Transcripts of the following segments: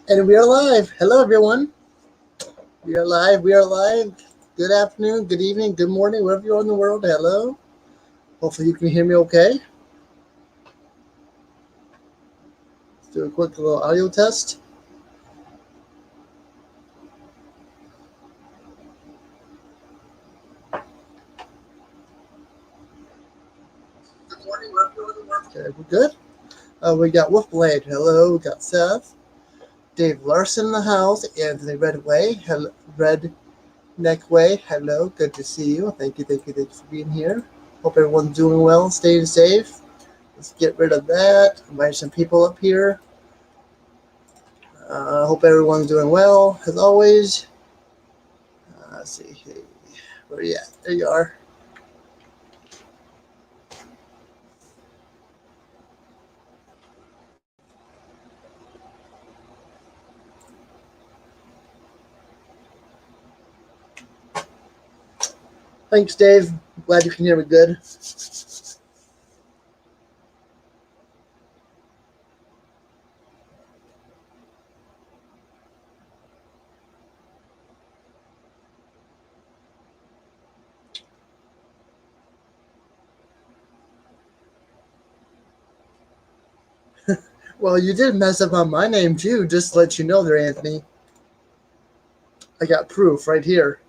And we are live. Hello, everyone. We are live. We are live. Good afternoon, good evening, good morning, wherever you are in the world. Hello. Hopefully, you can hear me okay. Let's do a quick little audio test. Good morning, wherever you are in the world. Okay, we're good. We got Wolfblade. Hello. We got Seth. Dave Larson in the house. Anthony Redway. Hello. Redneckway. Hello. Good to see you. Thank you for being here. Hope everyone's doing well, staying safe. Let's get rid of that. Invite some people up here. Hope everyone's doing well, as always. Let's see. Hey, where are you at? There you are. Thanks, Dave. Glad you can hear me good. Well, you did mess up on my name, too, just to let you know there, Anthony. I got proof right here.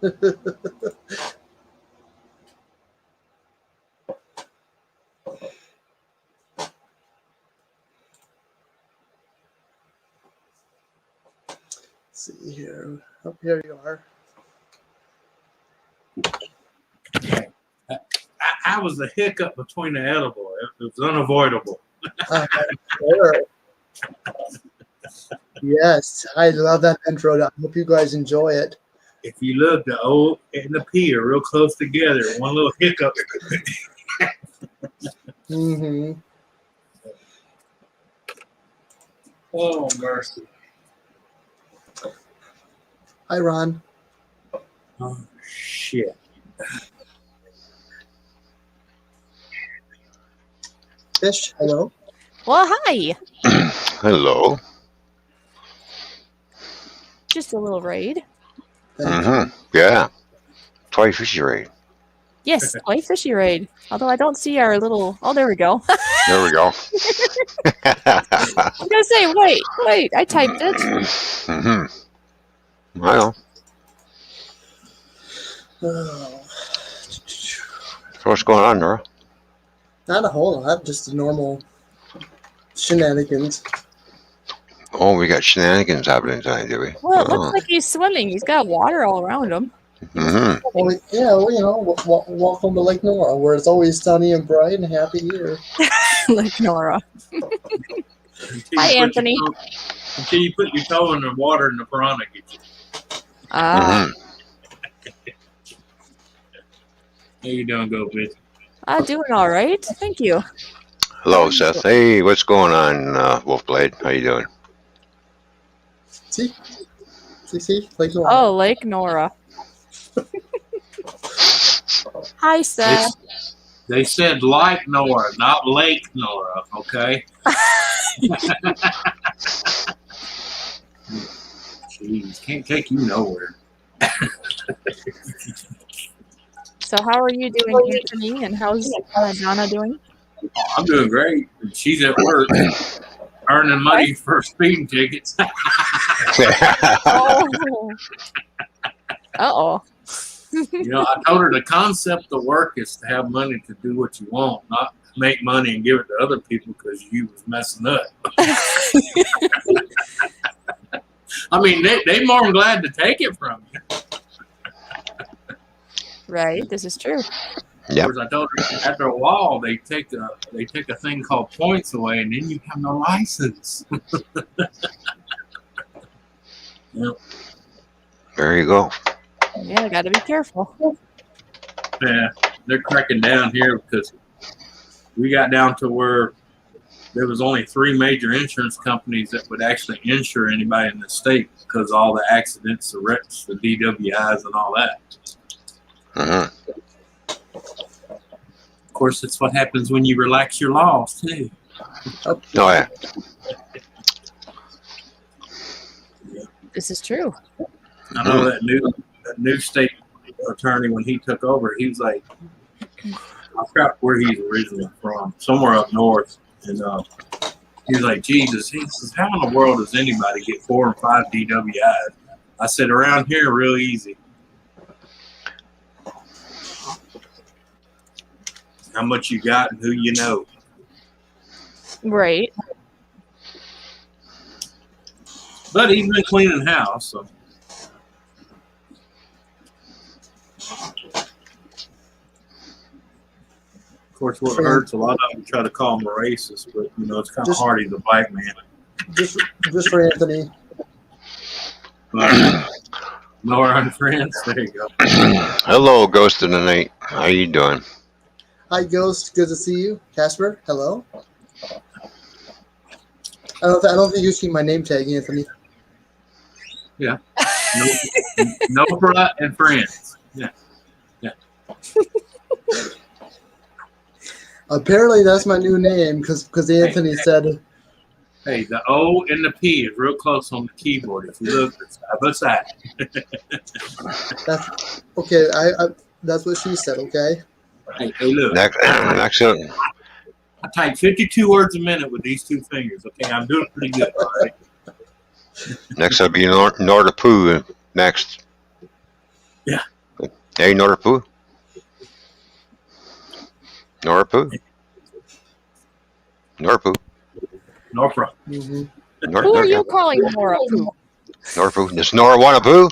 Let's see here. Oh, here you are. I was the hiccup between the edible. It was unavoidable. Sure. Yes, I love that intro. I hope you guys enjoy it. If you look, the O and the P are real close together. One little hiccup. Mm-hmm. Oh, mercy. Hi, Ron. Oh, shit. Fish, hello. Well, hi. Hello. Just a little raid. Yeah. Toy fishy raid. Yes, toy fishy raid. Although I don't see our little. Oh, there we go. There we go. I'm gonna say, wait. I typed it. Well, Oh, so what's going on, Nora? not a whole lot, just the normal shenanigans. Oh, we got shenanigans happening tonight, do we? Well, it looks like he's swimming. He's got water all around him. Well, yeah, well, welcome to Lake Nora, where it's always sunny and bright and happy here. Like Nora. Hi, Anthony. Until you put your toe in the water and the piranha gets you. Ah, How you doing, go, bitch? doing all right. Thank you. Hello, Seth. Hey, what's going on, Wolfblade? How you doing? See, Lake Nora. Oh, Lake Nora. Hi, Seth. They said like N.O.R.A, not Lake N.O.R.A, okay? Jeez, can't take you nowhere. So, how are you doing, Anthony? And how's Donna doing? Oh, I'm doing great. She's at work earning money for speeding tickets. Oh. Uh-oh. You know, I told her the concept of work is to have money to do what you want, not make money and give it to other people because you was messing up. I mean, they more than glad to take it from you. Right, this is true. Yep. Of course, I told her after a while they take a thing called points away, and then you have no license. Yep. There you go. Yeah, got to be careful. Yeah, they're cracking down here because we got down to where there was only 3 major insurance companies that would actually insure anybody in the state because of all the accidents, the wrecks, the DWIs, and all that. Of course, it's what happens when you relax your laws, too. Oh, yeah. This is true. I know that new state attorney, when he took over, he was like, I forgot where he's originally from, somewhere up north. And he was like, Jesus, he says, how in the world does anybody get 4 or 5 DWIs? I said, around here, real easy. How much you got and who you know. Right. But he's been cleaning house, so. Of course, what hurts, a lot of them try to call him a racist, but, you know, it's kind of hard. He's a black man. Just for Anthony. N.O.R.A and friends. There you go. Hello, Ghost of the Night. How you doing? Hi, Ghost. Good to see you. Casper, hello. I don't think you've seen my name tag, Anthony. Yeah. N.O.R.A and friends. Yeah. Yeah. Apparently, that's my new name because Anthony said. Hey, the O and the P is real close on the keyboard. If you look side by side. That's okay. I that's what she said. Okay. Hey, look. Next, I type 52 words a minute with these 2 fingers. Okay, I'm doing pretty good. All right. next will be N.O.R.A Poo. Next. Yeah. Hey, N.O.R.A Poo. N.O.R.A Poo. N.O.R.A Poo. N.O.R.A. Mm-hmm. Who are you calling Nora? N.O.R.A Poo. Does N.O.R.A want a poo?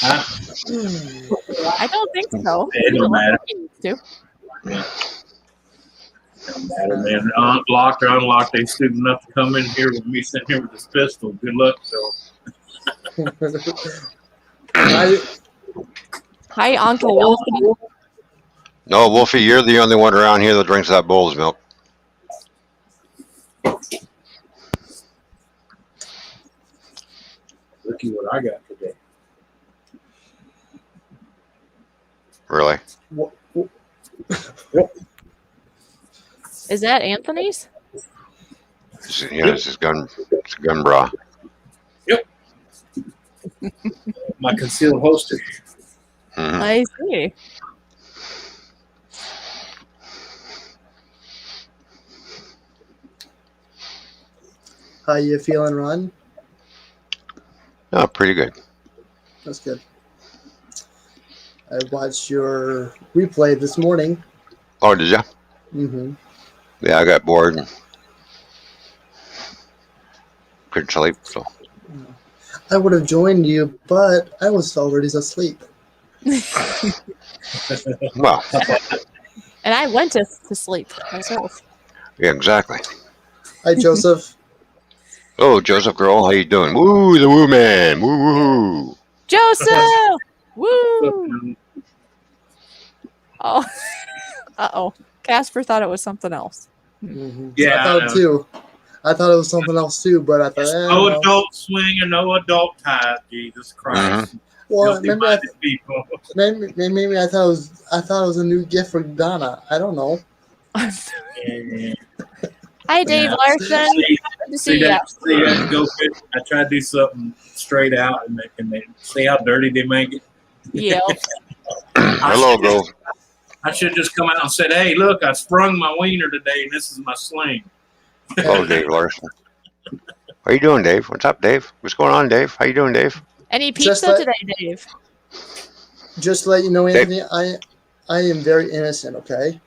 I don't think so. It You don't look matter. like you used to. Don't matter, man. Unlocked or unlocked, they stupid enough to come in here with me sitting here with this pistol. Good luck, so. Hi, Uncle Wolfie. No, Wolfie, you're the only one around here that drinks that bull's milk. Look at what I got today. Really? Is that Anthony's? Yeah, it's a gun bra. Yep. My concealed holster. Mhm. I see. How you feeling, Ron? Oh, pretty good. That's good. I watched your replay this morning. Oh, did ya? Mm-hmm. Yeah, I got bored and couldn't sleep. So I would have joined you, but I was already asleep. well, And I went to sleep myself. yeah, exactly. Hi, Joseph. Oh, Joseph girl, how you doing? Woo, the woo man. Woo woo. Joseph! Woo! Oh. Uh-oh. Casper thought it was something else. Mm-hmm. Yeah, I thought it too. I thought it was something else too, but I thought, no no. adult swing and no adult tie. Jesus Christ! Well, Guilty minded people. maybe I thought it was a new gift for Donna. I don't know. Yeah. Hi, Dave Larson. Good to see you. See that go fit. I try to do something straight out, and they see how dirty they make it. Yep. Hello, girl. I should just come out and said, "Hey, look, I sprung my wiener today, and this is my sling." Hello, Dave Larson. How you doing, Dave? What's up, Dave? What's going on, Dave? How you doing, Dave? Any pizza today, Dave? Just to let you know, Anthony, I am very innocent, okay?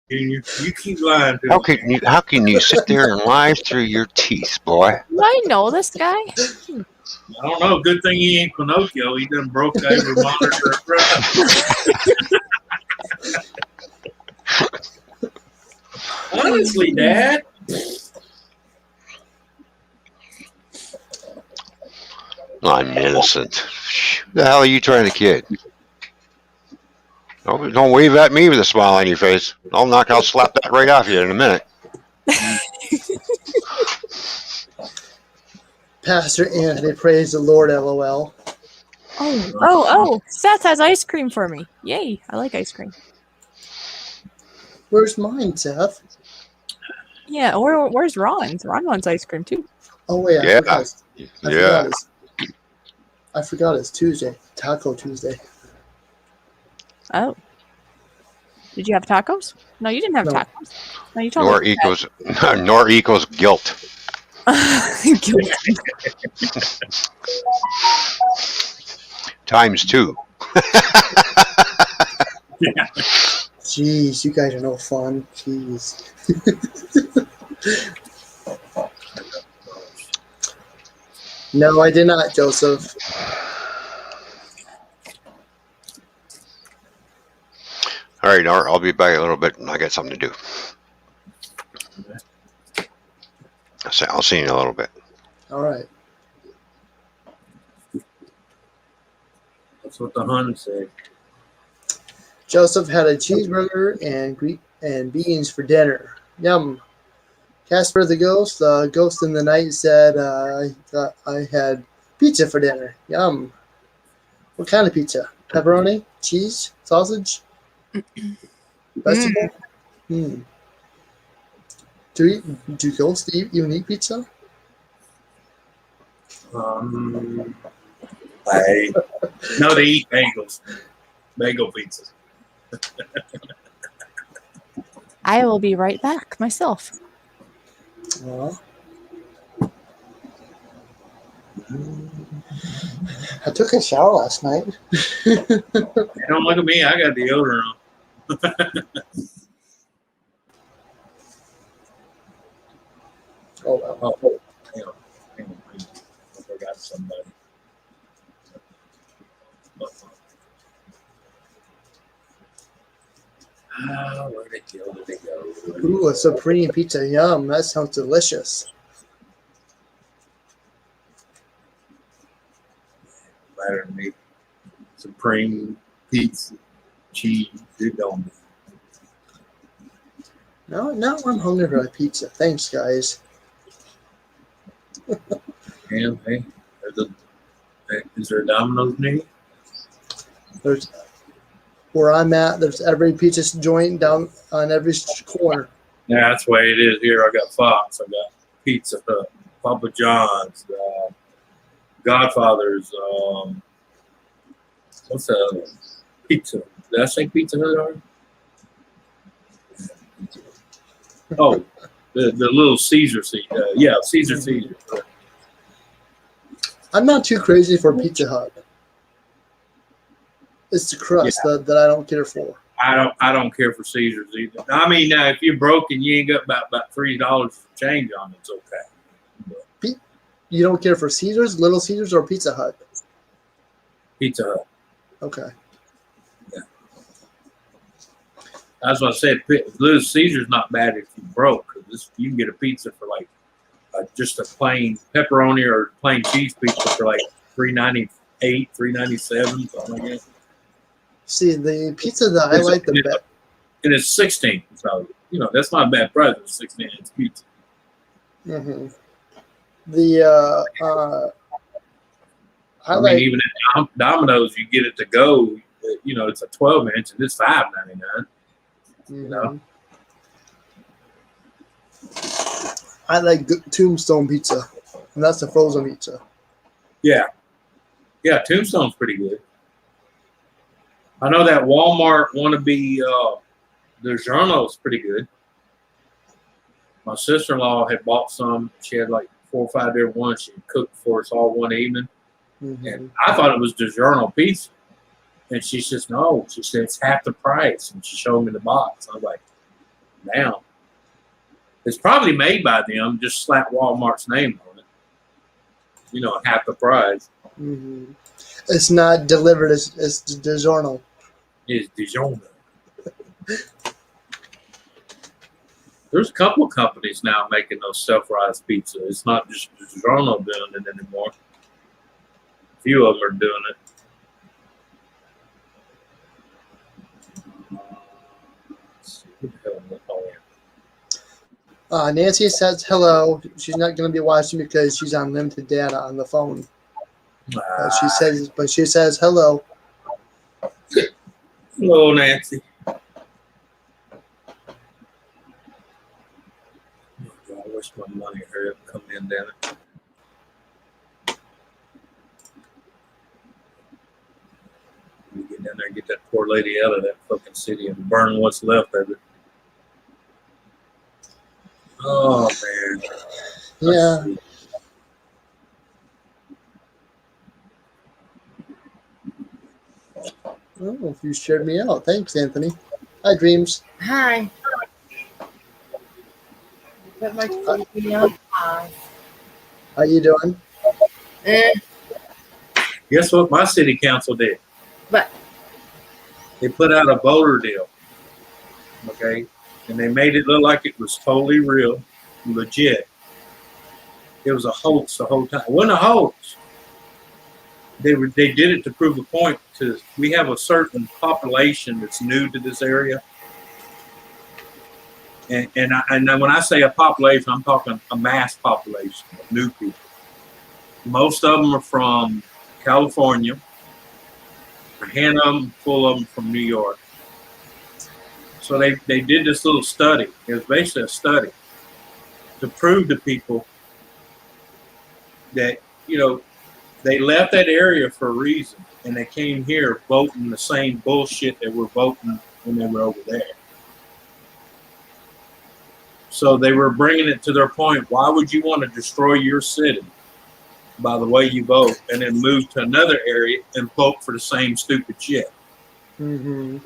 You keep lying to me. How can you sit there and lie through your teeth, boy? Do I know this guy? I don't know. Good thing he ain't Pinocchio. He done broke every monitor. Honestly, Dad. I'm innocent. Who the hell are you trying to kid? Don't wave at me with a smile on your face. I'll slap that right off you in a minute. Pastor Anthony, praise the Lord, LOL. Oh, Seth has ice cream for me. Yay, I like ice cream. Where's mine, Seth? Yeah, where's Ron's? Ron wants ice cream too. Oh, wait, Yeah. I forgot it's Tuesday. Taco Tuesday. Oh. Did you have tacos? No, you didn't have No. tacos. No, you told me. NORA equals guilt. Guilty. Times 2. Yeah. Jeez, you guys are no fun. Jeez. No, I did not, Joseph. All right, NORA, I'll be back in a little bit, and I got something to do. I'll see you in a little bit. All right. That's what the Hun said. Joseph had a cheeseburger and beans for dinner. Yum. Casper the ghost in the night said, I had pizza for dinner. Yum. What kind of pizza? Pepperoni? Cheese? Sausage? Vegetable? Do ghosts even eat pizza? No, they eat bagels. Bagel pizzas. I will be right back myself. I took a shower last night. Don't look at me. I got deodorant on. Oh, wow. Oh, hang on. I forgot somebody. Where'd it go? Where'd it go? Ooh, a supreme pizza. Yum. That sounds delicious. Matter to me. Supreme pizza, cheese, it don't. Now I'm hungry for a pizza. Thanks, guys. And hey, is there a Domino's near you? There's where I'm at. There's every pizza joint down on every corner. Yeah, that's the way it is here. I got Fox, I got Pizza Hut, Papa John's, Godfather's, what's the other one? Pizza. Did I say Pizza Hut already? Oh, the little Caesar seat. Yeah, Caesar. I'm not too crazy for Pizza Hut. It's the crust that I don't care for. I don't care for Caesars either. I mean, now if you're broke and you ain't got about $3 change on it, it's okay. You don't care for Caesars, Little Caesars, or Pizza Hut? Pizza Hut. Okay. Yeah. That's what I said. Little Caesar's not bad if you're broke, because you can get a pizza for like just a plain pepperoni or plain cheese pizza for like $3.98, $3.97, something like that. See, the pizza that I like the best. And it's 16, so that's not a bad price for 16-inch pizza. Mm-hmm. The I mean, like even at Domino's, you get it to go. It's a 12-inch and it's $5.99. mm-hmm. I like Tombstone pizza, and that's the frozen pizza. Yeah, Tombstone's pretty good. I know that Walmart wannabe DiGiorno's pretty good. My sister-in-law had bought some. She had like 4 or 5 different ones. She cooked for us all one evening. Mm-hmm. And I thought it was DiGiorno pizza. And she says, no. She said, it's half the price. And she showed me the box. I was like, damn. It's probably made by them. Just slap Walmart's name on it. Half the price. Mm-hmm. It's not delivered as DiGiorno. It's DiGiorno. There's a couple of companies now making those self-rise pizza. It's not just DiGiorno doing it anymore. A few of them are doing it. Nancy says hello. She's not going to be watching because she's on limited data on the phone. She says hello. Hello, Nancy. I wish my money hurry up and come in, damn it. You get down there and get that poor lady out of that fucking city and burn what's left of it. Oh, man. Yeah. Oh, you shared me out. Thanks, Anthony. Hi, Dreams. Hi. Put my TV on pause. How you doing? Guess what my city council did? But They put out a voter deal. Okay? And they made it look like it was totally real, legit. It was a hoax the whole time. It wasn't a hoax. They did it to prove a point. We have a certain population that's new to this area. And when I say a population, I'm talking a mass population of new people. Most of them are from California. A hand of them, full of them from New York. So they did this little study. It was basically a study to prove to people that, they left that area for a reason. And they came here voting the same bullshit they were voting when they were over there. So they were bringing it to their point. Why would you want to destroy your city by the way you vote and then move to another area and vote for the same stupid shit? Mm-hmm.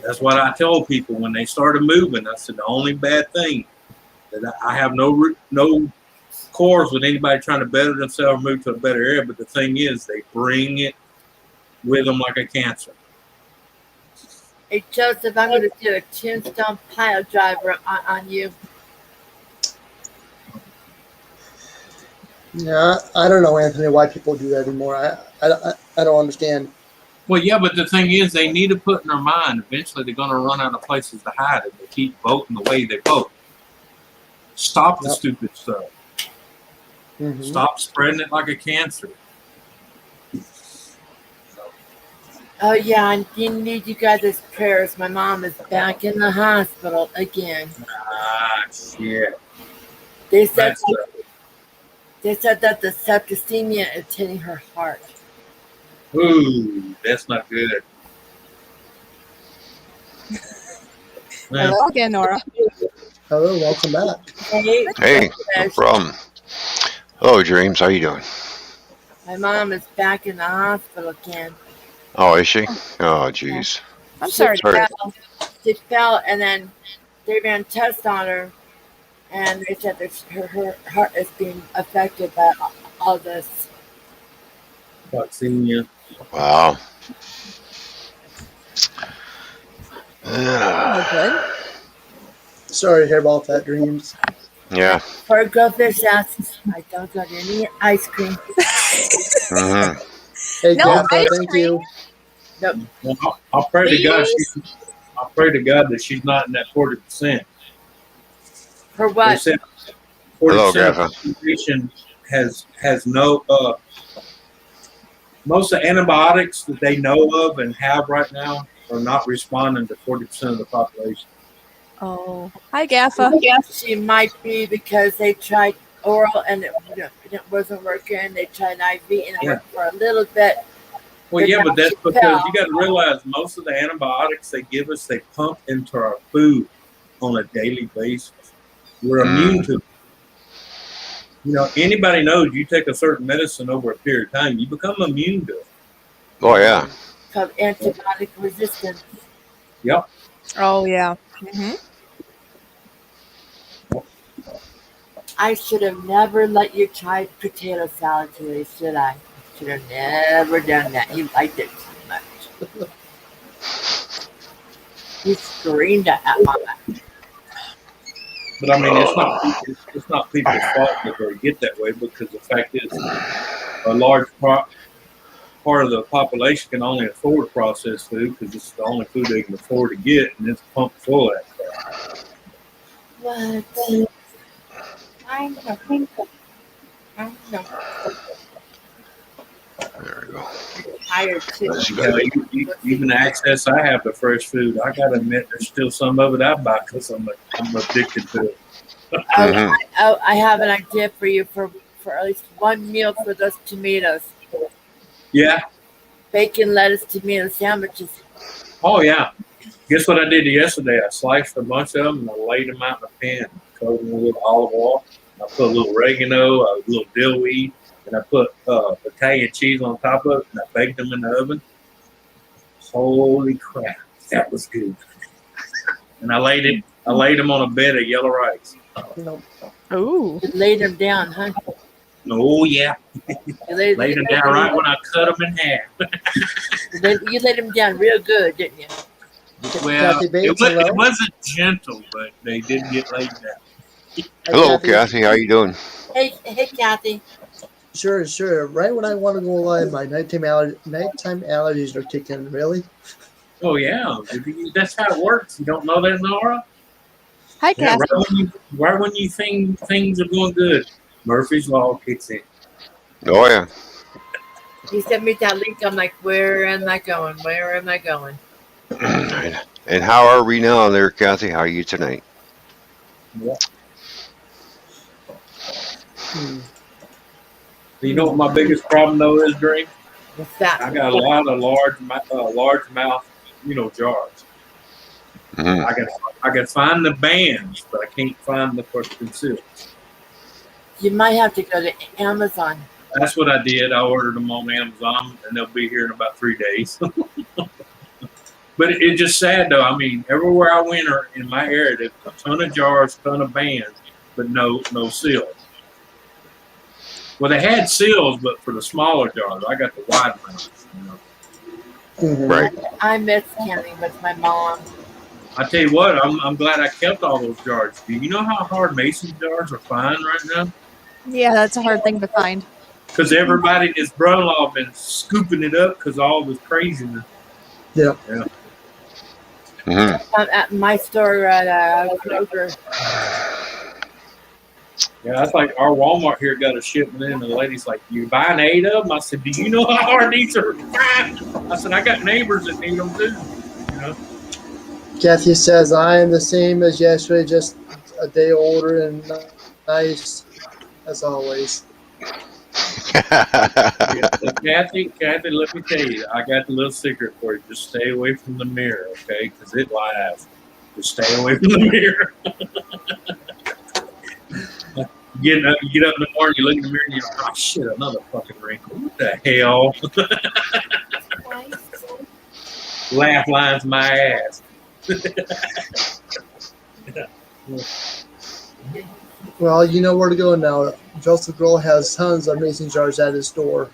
That's what I told people when they started moving. I said, the only bad thing that I have no quarrels with anybody trying to better themselves or move to a better area. But the thing is, they bring it with them like a cancer. Hey, Joseph, I'm going to do a tombstone pile driver on you. Yeah, I don't know, Anthony, why people do that anymore. I don't understand. Well, yeah, but the thing is, they need to put in their mind, eventually they're going to run out of places to hide if they keep voting the way they vote. Stop the Yep. stupid stuff. Mm-hmm. Stop spreading it like a cancer. Oh, yeah, I need you guys' prayers. My mom is back in the hospital again. Ah, shit. They said That's, that the septicemia is hitting her heart. ooh, that's not good. Well, Hello again, Nora. Hello, welcome back. Hey, no problem. Hello, Dreams. How you doing? My mom is back in the hospital again. Oh, is she? Oh, jeez. I'm sorry. Sorry. She fell, and then they ran tests on her, and they said that her heart is being affected by all this. Toxemia. Wow. Oh, good. Sorry to hear about that, Dreams. Yeah. For a goldfish asks, I don't got any ice cream. Mm-hmm. Hey, No Gaffa, ice thank cream? you. Nope. Well, I'll pray to God. Please? I'll pray to God that she's not in that 40%. For They what? said Hello, 40% of the Gaffa. population has no most of the antibiotics that they know of and have right now are not responding to 40% of the population. Oh. Hi, Gaffa. She might be because they tried oral and it wasn't working. They tried IV and it worked for a little bit. Well, yeah, but that's because you got to realize most of the antibiotics they give us, they pump into our food on a daily basis. We're immune to it. You know, anybody knows you take a certain medicine over a period of time, you become immune to it. Oh, yeah. Called antibiotic resistance. Yep. Oh, yeah. Mm-hmm. I should have never let you try potato salad today, should I? Should have never done that. You liked it too much. You screamed at Mama. But I mean, it's not people's fault that they get that way, because the fact is, a large part of the population can only afford processed food because it's the only food they can afford to get, and it's pumped full of that crap. What? I know. There we go. Tired too. As you You know, got even the access I have to fresh food, I gotta admit, there's still some of it I buy because I'm addicted to it. Mhm. I have an idea for you for at least one meal for those tomatoes. Yeah. Bacon, lettuce, tomato sandwiches. Oh yeah. Guess what I did yesterday? I sliced a bunch of them and I laid them out in a pan, coated them with olive oil. I put a little oregano, a little dill weed, and I put Italian cheese on top of it, and I baked them in the oven. Holy crap, that was good. And I laid them on a bed of yellow rice. Nope. Ooh. You laid them down, huh? Oh yeah, You laid them down right when I cut them in half. You laid them down real good, didn't you? Well, Kathy Bates, it hello. wasn't gentle, but they did get laid down. Hey, Hello, Kathy. How you doing? Hey, Kathy. Sure. Right when I want to go live, my nighttime allergies are kicking. Really? Oh yeah, that's how it works. You don't know that, Nora? Hi, Yeah, Kathy. right when you think things are going good, Murphy's Law kicks in. Oh, yeah. You sent me that link. I'm like, where am I going? Where am I going? And how are we now there, Kathy? How are you tonight? Yeah. Hmm. You know what my biggest problem though is, Dream? What's that? I got a lot of large mouth, jars. Mhm. I can find the bands, but I can't find the concealers. You might have to go to Amazon. That's what I did. I ordered them on Amazon, and they'll be here in about 3 days. But it's just sad though. I mean, everywhere I went or in my area, there's a ton of jars, ton of bands, but no seal. Well, they had seals, but for the smaller jars, I got the wide ones. Right. I miss canning with my mom. I tell you what, I'm glad I kept all those jars. Do you know how hard mason jars are fine right now? Yeah, that's a hard thing to find. Because everybody, his brother-in-law, been scooping it up because all this craziness. Yeah. At my store at Kroger. Yeah, that's like our Walmart here got a shipment in, and the lady's like, "You buying 8 of them?" I said, "Do you know how hard these are?" I said, "I got neighbors that need them too." You know. Kathy says, I am the same as yesterday, just a day older and nice as always. Yeah. So Kathy, let me tell you, I got the little secret for you. Just stay away from the mirror, okay? Because it lies. Just stay away from the mirror. You get up in the morning, you look in the mirror, and you're like, "Oh shit, another fucking wrinkle. What the hell?" Laugh lines my ass. Well, you know where to go now. Joseph Grohl has tons of mason jars at his store.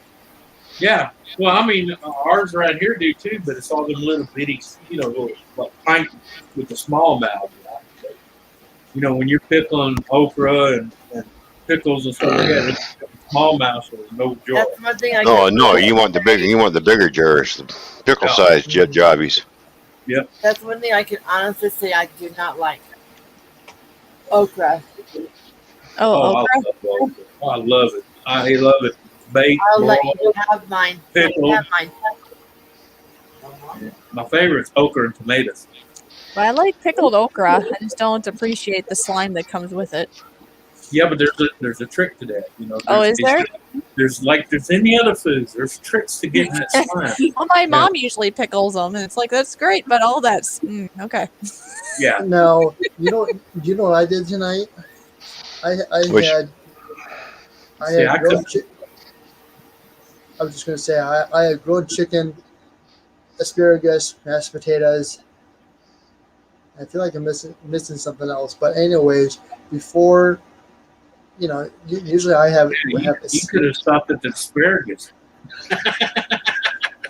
Yeah. Well, I mean, ours around here do too, but it's all them little bitty, little like pint with the small mouth. You know, when you're pickling okra and pickles and stuff like that, it's small mouth, so there's no joy. That's one thing I No, you want the bigger jars, the pickle sized jobbies. Yep. That's one thing I can honestly say I do not like. Okra. Oh, okra. I love it. I love it. Baked, I'll let raw, you have mine. pickled. Have mine. My favorite is okra and tomatoes. But I like pickled okra. I just don't appreciate the slime that comes with it. Yeah, but there's a trick to that. You know. Oh, is there? There's any other foods. There's tricks to getting that slime. Well, my mom usually pickles them, and it's like, that's great, but all that's okay. Yeah. Now, you know what I did tonight? I had grilled chicken. I was just going to say, I had grilled chicken, asparagus, mashed potatoes. I feel like I'm missing something else. But anyways, before, usually I have... You could have stopped at the asparagus.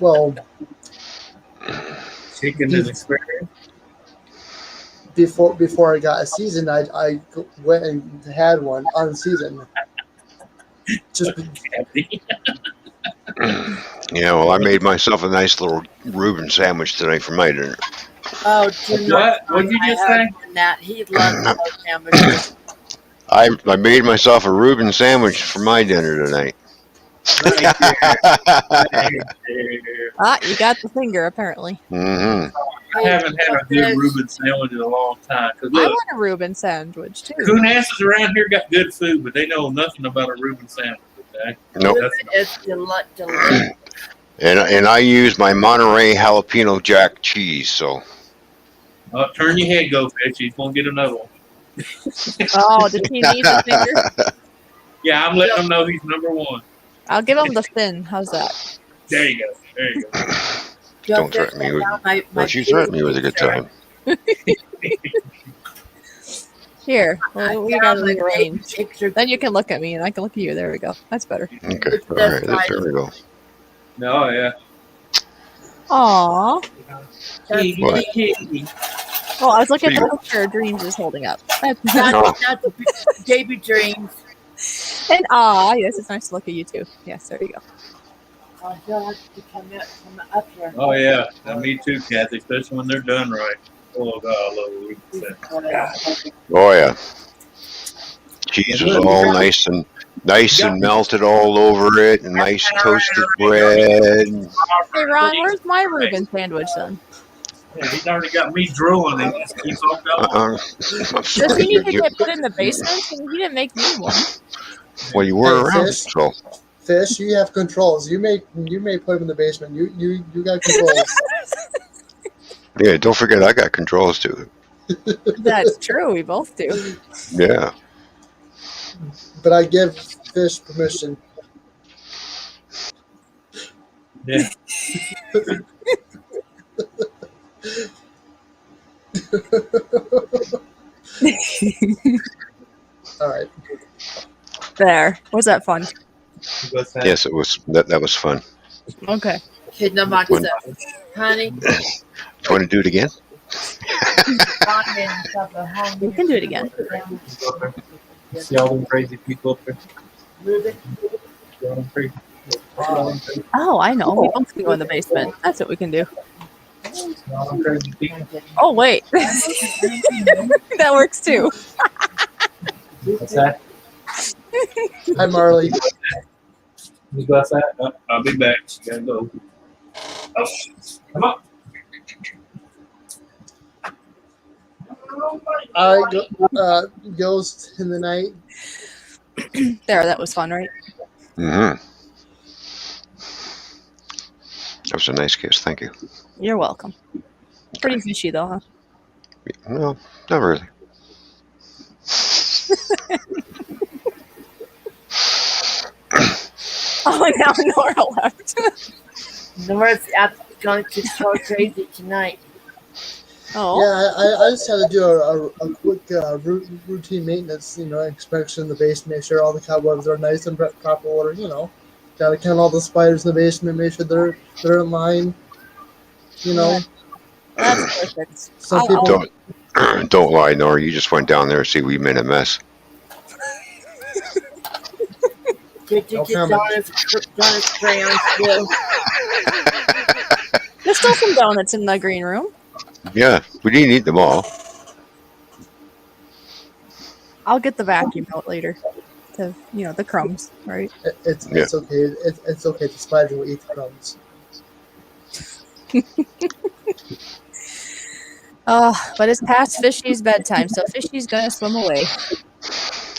Well... Chicken and asparagus? Before I got a season, I went and had one unseasoned. Just... Yeah, well, I made myself a nice little Reuben sandwich tonight for my dinner. Oh, what did you just say? That he loves those sandwiches. I made myself a Reuben sandwich for my dinner tonight. Ah, you got the finger, apparently. Mm-hmm. I haven't had a good Reuben sandwich in a long time. I want a Reuben sandwich, too. Coonasses around here got good food, but they know nothing about a Reuben sandwich. Okay? Nope. It's delicious. And I use my N.O.R.A jalapeno jack cheese, so. Turn your head, go fish. He's gonna get another one. Oh, does he need the finger? Yeah, I'm letting him know he's number one. I'll give him the fin. How's that? There you go. Don't threaten me. Well, she threatened me with a good time. Here, we got it arranged. Then you can look at me, and I can look at you. There we go. That's better. Okay, all right, there we go. No, yeah. Aww. What? Oh, I was looking at the picture Dreams is holding up. That's baby dreams. And yes, it's nice to look at you too. Yes, there you go. Oh, you'll have to come up here. Oh yeah, me too, Kathy. Especially when they're done right. Oh God, I love Reuben sandwich. Oh yeah. Cheese was all nice and melted all over it, and nice toasted bread. Hey Ron, where's my Reuben sandwich then? Yeah, he's already got me drooling. He just keeps on going. Does he need to get put in the basement? He didn't make me one. Well, you were around, Fish, so. Fish, you have controls. You may put him in the basement. You got controls. Yeah, don't forget I got controls too. That's true. We both do. Yeah. But I give Fish permission. Yeah. All right. There. Was that fun? Yes, it was. That was fun. Okay. Okay, no more When- stuff. Honey, Do you want to do it again? Bonnie made himself a home. We can do it again. See all them crazy people up there? Ruben, See all them crazy Oh, I know. We both can go in the basement. That's what we can do. people? Oh, wait. That works too. What's that? Hi, Marley. You go outside? I'll be back. You gotta go. Oh, come on. All right, Ghost in the Night. There, that was fun, right? Mm-hmm. That was a nice kiss. Thank you. You're welcome. Pretty fishy, though, huh? No, not really. Oh, and now Nora left. Nora's going to go crazy tonight. Oh, Yeah, I just had to do a quick routine maintenance, inspection in the basement, make sure all the cobwebs are nice and proper order. Got to count all the spiders in the basement, make sure they're in line. that's perfect. Some people. Don't lie, Nora. You just went down there to see we made a mess. Did you No get comment. Donna's crayons too? There's still some donuts in the green room. Yeah, we didn't eat them all. I'll get the vacuum out later. The crumbs, right? It's Yeah. okay. It's okay. The spider will eat the crumbs. But it's past Fishy's bedtime, so Fishy's gonna swim away.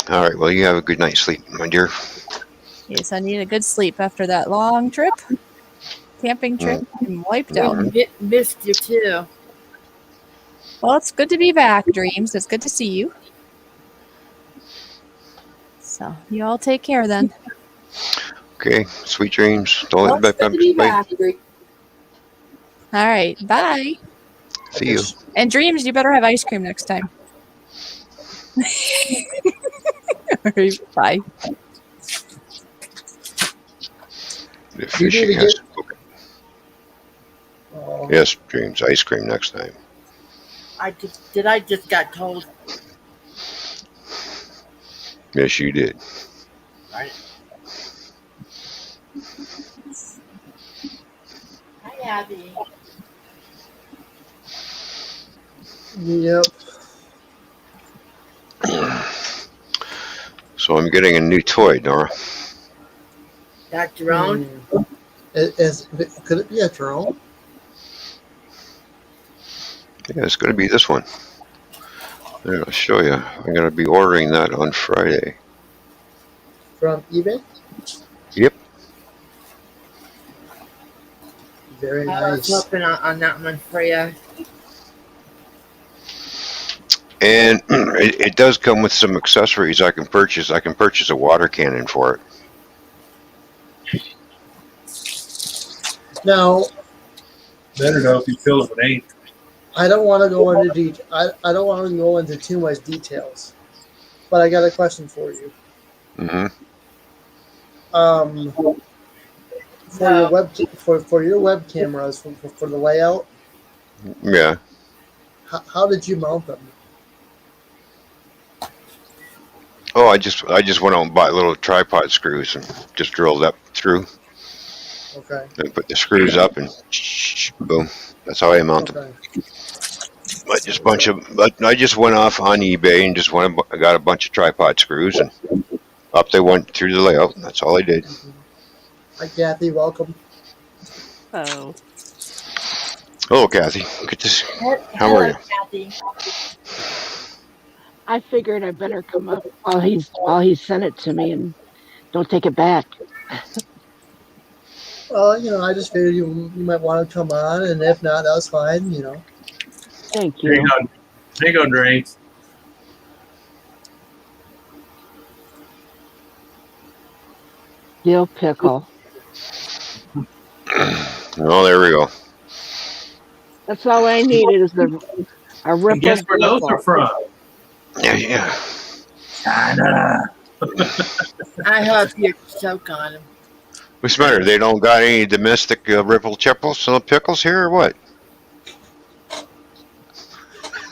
All right. Well, you have a good night's sleep, my dear. Yes, I need a good sleep after that long trip. Camping trip. I'm wiped out. We missed you too. Well, it's good to be back, Dreams. It's good to see you. So, you all take care then. Okay. Sweet dreams. Don't Well, let it's good to be back. All right. Bye. See you. And Dreams, you better have ice cream next time. All right, bye. If You she need to has. get- Oh, Yes, dreams. Ice cream next time. I just got told. Yes, you did. Right. Hi, Abby. Yep. So I'm getting a new toy, Nora. That's your own. Could it be a drone? Yeah, it's going to be this one. There, I'll show you. I'm going to be ordering that on Friday. From eBay? Yep. Very I was nice. hoping on that one for you. And it does come with some accessories I can purchase. I can purchase a water cannon for it. Now, Better know if you fill it with ink. I don't want to go into I don't want to go into too much details, but I got a question for you. Mm-hmm. For your web cameras for the layout, Yeah. how did you mount them? Oh, I just went out and bought little tripod screws and just drilled up through Okay. and put the screws up and boom. That's how I mount them. Okay. I just went off on eBay and I got a bunch of tripod screws and up they went through the layout. That's all I did. Hi, Kathy. Welcome. Oh. Hello, Kathy. Good to see. How are you? Kathy. I figured I better come up while he sent it to me and don't take it back. Well, I just figured you might want to come on, and if not, that's fine. Thank There you. you go. There you go, drinks. Dill pickle. Oh, there we go. That's all I needed is a And ripple. guess where those are from? Yeah. China. I hope you choke on them. What's the matter? They don't got any domestic ripple chipples, pickles here, or what?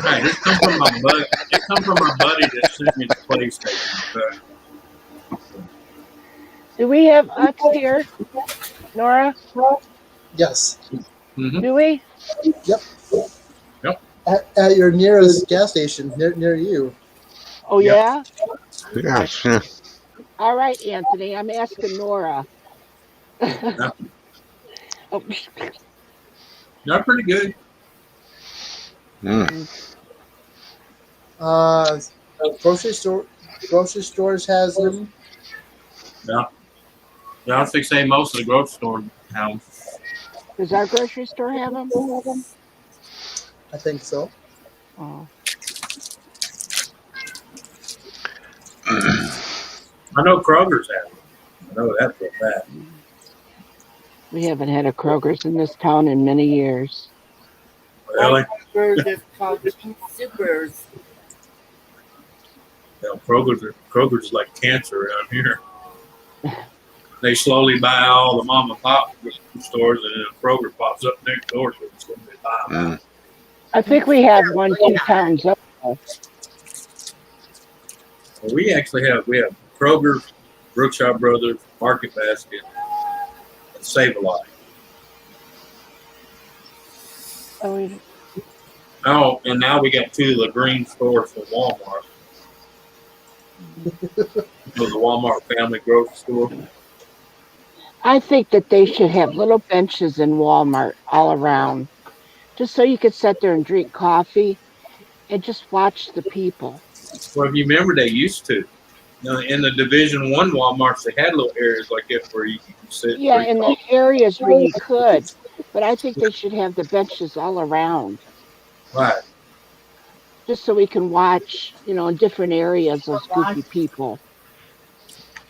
Hey, this come from my buddy. It come from my buddy that sent me the PlayStation. Okay? Do we have Utz here, Nora? Yes. Mm-hmm. Do we? Yep. At your nearest gas station near you. Oh, Yep. yeah? Yeah. All right, Anthony. I'm asking Nora. Oh, They're pretty good. Mm. Grocery stores has them. Yeah. Yeah, I was fixing to say most of the grocery store have. does our grocery store have them? I think so. Oh. I know Kroger's have them. I know that for a fact. We haven't had a Kroger's in this town in many years. Really? Bird is called King Supers. You know, Kroger's like cancer around here. They slowly buy all the mom and pop stores, and then Kroger pops up next door, so it's going to be buying. I think we have one 2 towns up. Well, we have Kroger, Brookshire Brothers, Market Basket, and Save-A-Lot. Oh, and now we got 2 of the green stores from Walmart. The Walmart family grocery store. I think that they should have little benches in Walmart all around, just so you could sit there and drink coffee and just watch the people. Well, if you remember, they used to. In the Division 1 Walmarts, they had little areas like that where you can sit. Yeah, in the areas where you could, but I think they should have the benches all around. Right. Just so we can watch, in different areas, those goofy people.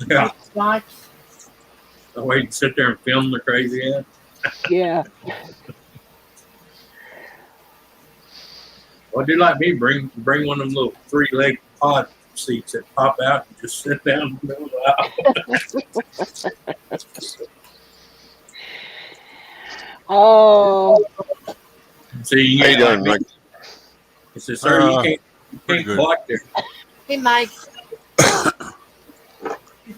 Yeah. Watch. That way you can sit there and film the crazy ass. Yeah. Well, do like me, bring one of them little 3-leg pod seats that pop out and just sit down in the middle of the aisle. Oh. So you How you get doing, like Mike? He says, sir, you can't block there. Hey, Mike. Good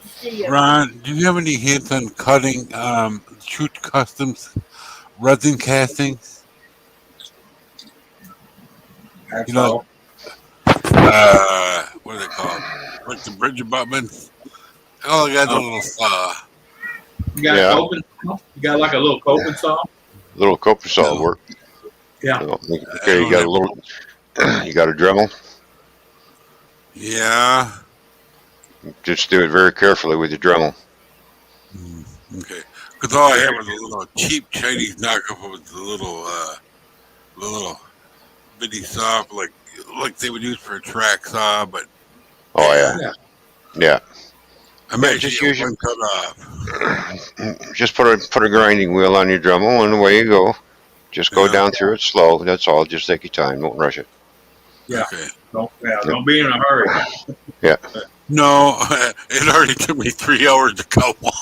to see you. Ron, do you have any hints on cutting shoot customs resin castings? That's You know, all. what are they called? Like the bridge abutments? Oh, they got the little You got Yeah. a coping saw? You got like a little coping saw? Little copper saw work. Yeah. Okay, you got a little. You got a Dremel. yeah. Just do it very carefully with your Dremel. Okay. Because all I had was a little cheap Chinese knockoff of the little bitty saw, like they would use for a track saw, but Oh yeah. I mean, just just use use your- cut off. Just put a grinding wheel on your Dremel, and away you go. Just go Yeah. down through it slow. That's all. Just take your time. Don't rush it. Yeah. Okay. Don't be in a hurry. No, it already took me 3 hours to cut one.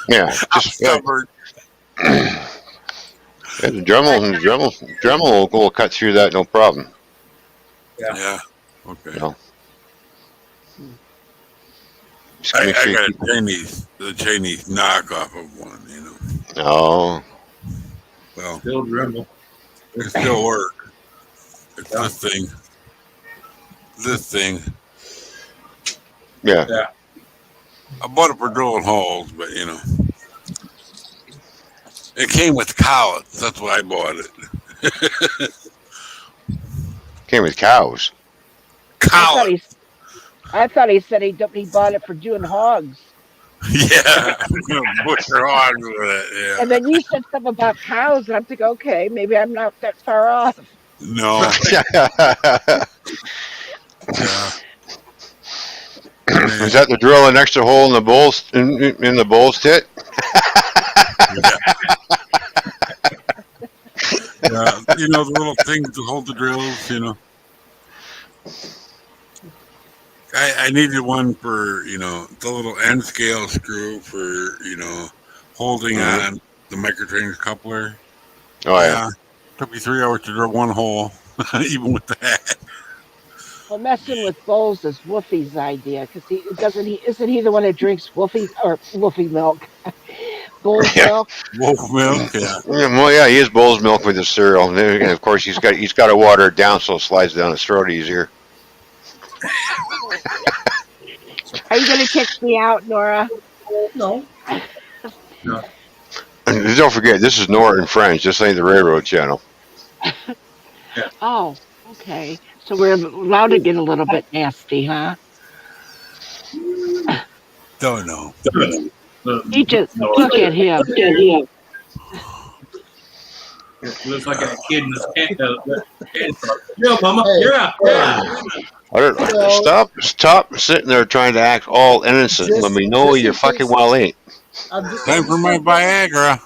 Yeah. I'm Just stubborn. the Dremel will cut through that no problem. Yeah. Okay. No. Just I make sure got you the Chinese knockoff of one, Oh, Well, Still Dremel. it still works. It's this thing. yeah. I bought it for drilling holes, but it came with collets. That's why I bought it. Came with cows. Collets. I thought he said he bought it for doing hogs. Yeah, I'm gonna butcher hogs with it. Yeah. And then you said something about cows, and I'm thinking, okay, maybe I'm not that far off. No. Yeah. Yeah. Is that the drill an extra hole in the bull's in the bull's tit? Yeah. The little things to hold the drills. I needed one for the little end scale screw for holding on the microtrains coupler. Oh yeah. Yeah, took me 3 hours to drill one hole, even with that. Well, messing with bowls is Woofy's idea because isn't he the one that drinks Woofy milk, Bull's Yeah. milk? Wolf milk, yeah. Well, yeah, he is Bull's milk with his cereal, and of course he's got to water it down so it slides down his throat easier. Are you going to kick me out, Nora? No. No. And don't forget, this is Nora and Friends. This ain't the Railroad Channel. Oh, okay. So we're allowed to get a little bit nasty, huh? Don't know. Look at him. It looks like that kid in the tent. Yeah, mama. Hey, Yeah. I don't Well- stop sitting there trying to act all innocent. Let me know just you in fucking case- well ain't. I'm just Time for my Viagra.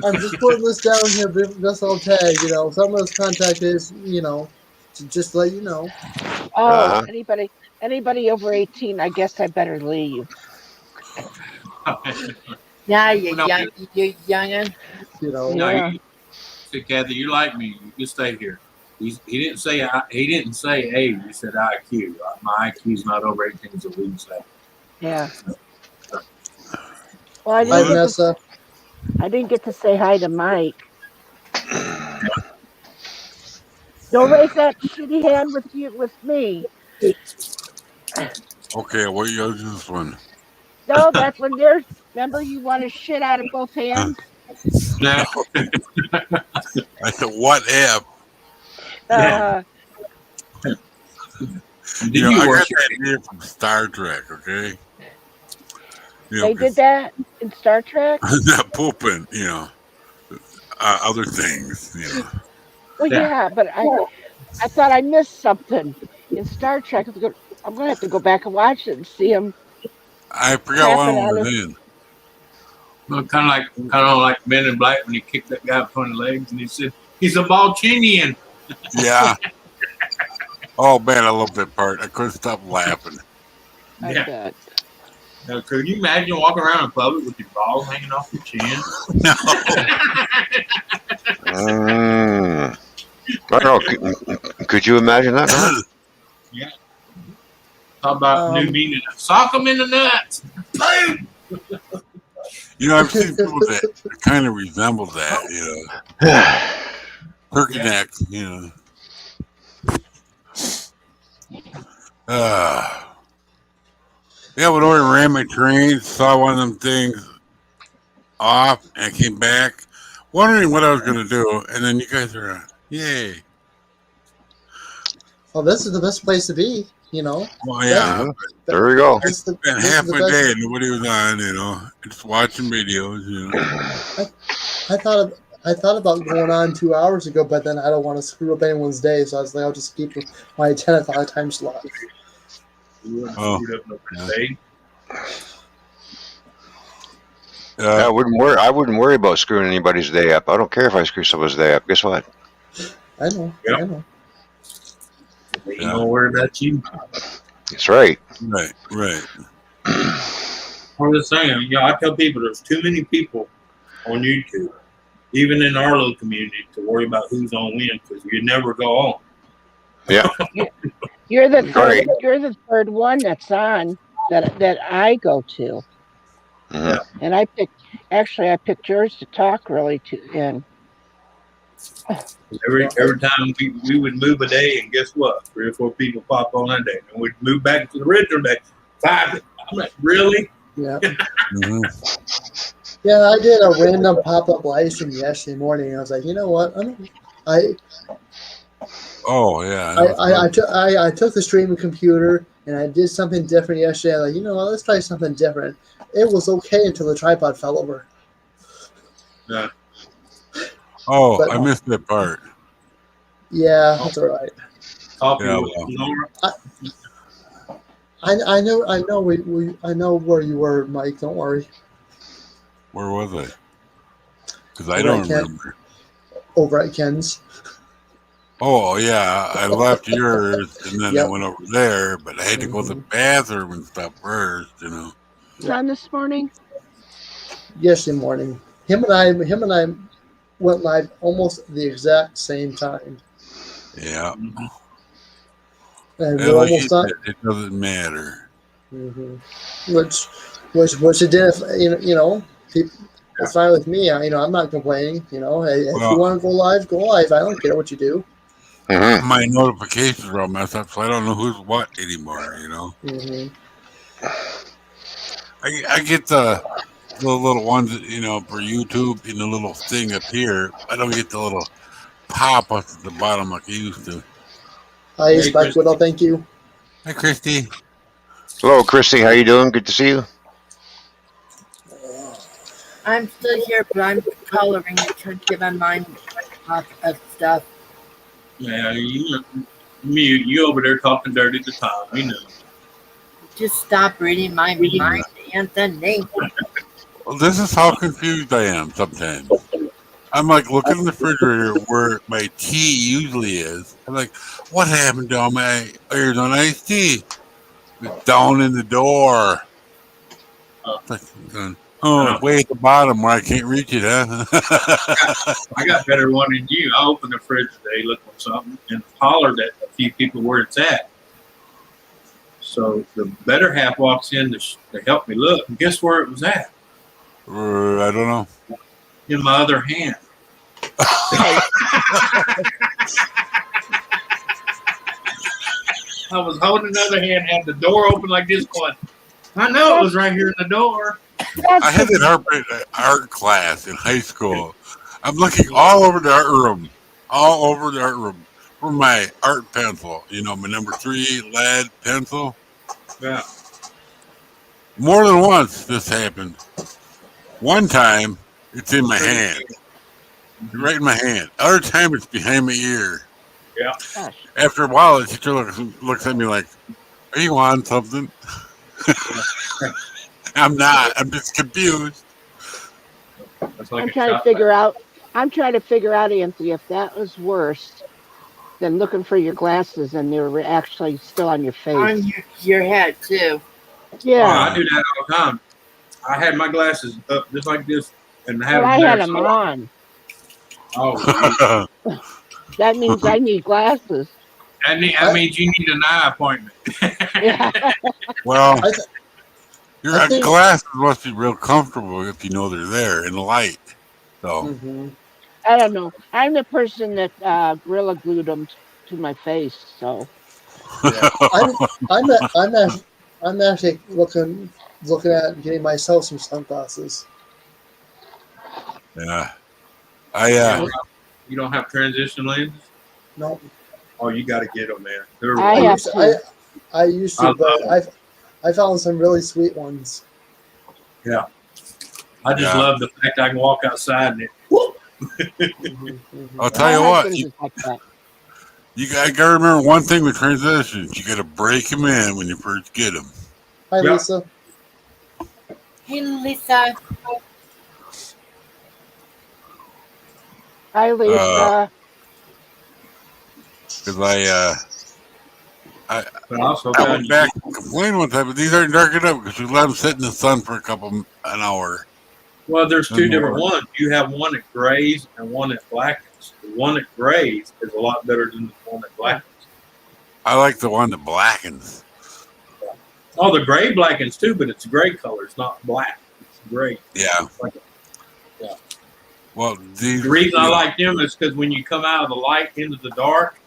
I'm just putting this down here, just on tag. Some of this contact is, to just let you know. Oh, Uh-huh. anybody over 18, I guess I better leave. Yeah, you No. youngin. No, Yeah. said, Kathy, you like me? You can stay here. He didn't say age. He said IQ. My IQ's not over 18, so we can say. Yeah. Well, Hi, Vanessa. I didn't get to say hi to Mike. Don't raise that shitty hand with me. Okay, what you use this one? No, that's when there's. Remember, you want to shit out of both hands. Yeah. I said, what if? Uh, Did you I work got that idea from Star Trek, okay? they did that in Star Trek. Not pooping, other things, Well, yeah, but I thought I missed something in Star Trek. I'm gonna have to go back and watch it and see him. I forgot what Crapping I on was his- in. Well, kind of like Men in Black when he kicked that guy between the legs and he said he's a Balchinian. Yeah. Oh man, I love that part. I couldn't stop laughing. I Yeah. bet. Now, could you imagine walking around in public with your balls hanging off your chin? No. I don't know. Could you imagine that? Huh? Talk about new meaning. Sock them in the nuts. Boom. I've seen people that kind of resemble that, turkey neck, Yeah, when I ran my train, saw one of them things off, and I came back, wondering what I was going to do, and then you guys are on. Yay. Well, this is the best place to be. Well, yeah. There we go. This is the- Spent this is half the a best- day and nobody was on, just watching videos, I thought about going on 2 hours ago, but then I don't want to screw up anyone's day, so I was like, I'll just keep my 10 o'clock time slot. Oh. I wouldn't worry about screwing anybody's day up. I don't care if I screw someone's day up. Guess what? I know. Yep. I know. You don't worry about you. That's right. Right. I'm just saying, I tell people there's too many people on YouTube, even in our little community, to worry about who's on when because you never go on. Yeah. You're the third. Right. You're the third one that's on that I go to, Mhm. and I picked yours to talk really to. And Every time we would move a day, and guess what? 3 or 4 people pop on that day, and we'd move back to the original day. 5. I'm like, really? Yeah. Mm-hmm. Yeah, I did a random pop-up live stream yesterday morning. And I was like, you know what? Oh yeah. I took the streaming computer and I did something different yesterday. I'm like, you know what? Let's try something different. It was okay until the tripod fell over. Yeah. Oh, But- I missed that part. Yeah, that's all right. Coffee Yeah, with NORA. I know where you were, Mike. Don't worry. Where was I? Because I Right, don't Ken. remember. Over at Ken's. Oh yeah, I left yours and then I Yep. went over there, but I had to go to the Mhm. bathroom and stuff first. It's on this morning. Yesterday morning, him and I went live almost the exact same time, Yeah, and and we're like almost you done. said, it doesn't matter. hmm Which, which it did. People, it's fine with me. I'm not complaining. Hey, if you Well, want to go live, go live. I don't care what you do. Hmm. my notifications are all messed up, so I don't know who's what anymore. hmm I get the little ones, for YouTube in the little thing up here. I don't get the little pop up at the bottom like I used to. Hi, Hey, Spike Chris. Widow. Thank you. Hi, Christy. Hello, Christy. How you doing? Good to see you. I'm still here, but I'm coloring and trying to get my mind off of stuff. Yeah, you over there talking dirty to Tom. Just stop reading my mind, Anthony. Well, this is how confused I am sometimes. I'm like looking in the refrigerator where my tea usually is. I'm like, what happened to all my Arizona iced tea? It's down in the door. Uh, It's like, I oh, know. it's way at the bottom where I can't reach it, huh? I got better one than you. I opened the fridge today looking for something and hollered at a few people where it's at. So the better half walks in to help me look. And guess where it was at? I don't know. In my other hand. I was holding another hand, had the door open like this going, I know it was right here in the door. I had that art class in high school. I'm looking all over the art room, for my art pencil. My number 3 lead pencil. Yeah. More than once this happened. One time it's in my hand, right in my hand. Other time it's behind my ear. Yeah. Gosh. After a while, the teacher looks at me like, "Are you on something?" I'm not. I'm just confused. That's like I'm a trying to shot. figure out. I'm trying to figure out, Anthony, if that was worse than looking for your glasses and they were actually still on your On face. your head, too. Oh, Yeah. I do that all the time. I had my glasses up just like this and have Well, them I there. had them on. Oh, geez. That means I need glasses. That I means you need an eye appointment. Yeah. Well, I, th- your I think. glasses must be real comfortable if you know they're there in the light. So, hmm I don't know. I'm the person that gorilla glued them to my face. So Yeah. I'm actually looking at getting myself some sunglasses. yeah, I You I, don't have transition lenses? No, Oh, you got to get them, man. They're I I have used to. wonderful. to. I used I to, love but them. I found some really sweet ones. Yeah. I just yeah. love the fact I can walk outside and it, whoop. I'll tell My you what. husband's is like that. You gotta remember one thing with transitions. You gotta break them in when you first get them. Hi, Yep. Lisa. Hey, Lisa. Hi, Lisa. Because I But also I telling went back and complained one time, but these aren't dark enough because we let them sit in the sun for an hour. well, there's two And different more. ones. You have one that grays and one that blackens. The one that grays is a lot better than the one that blackens. I like the one that blackens. Oh, the gray blackens too, but it's gray color. It's not black. It's gray. Yeah. Yeah. Well, The reason I like them is because when you come out of the light into the dark,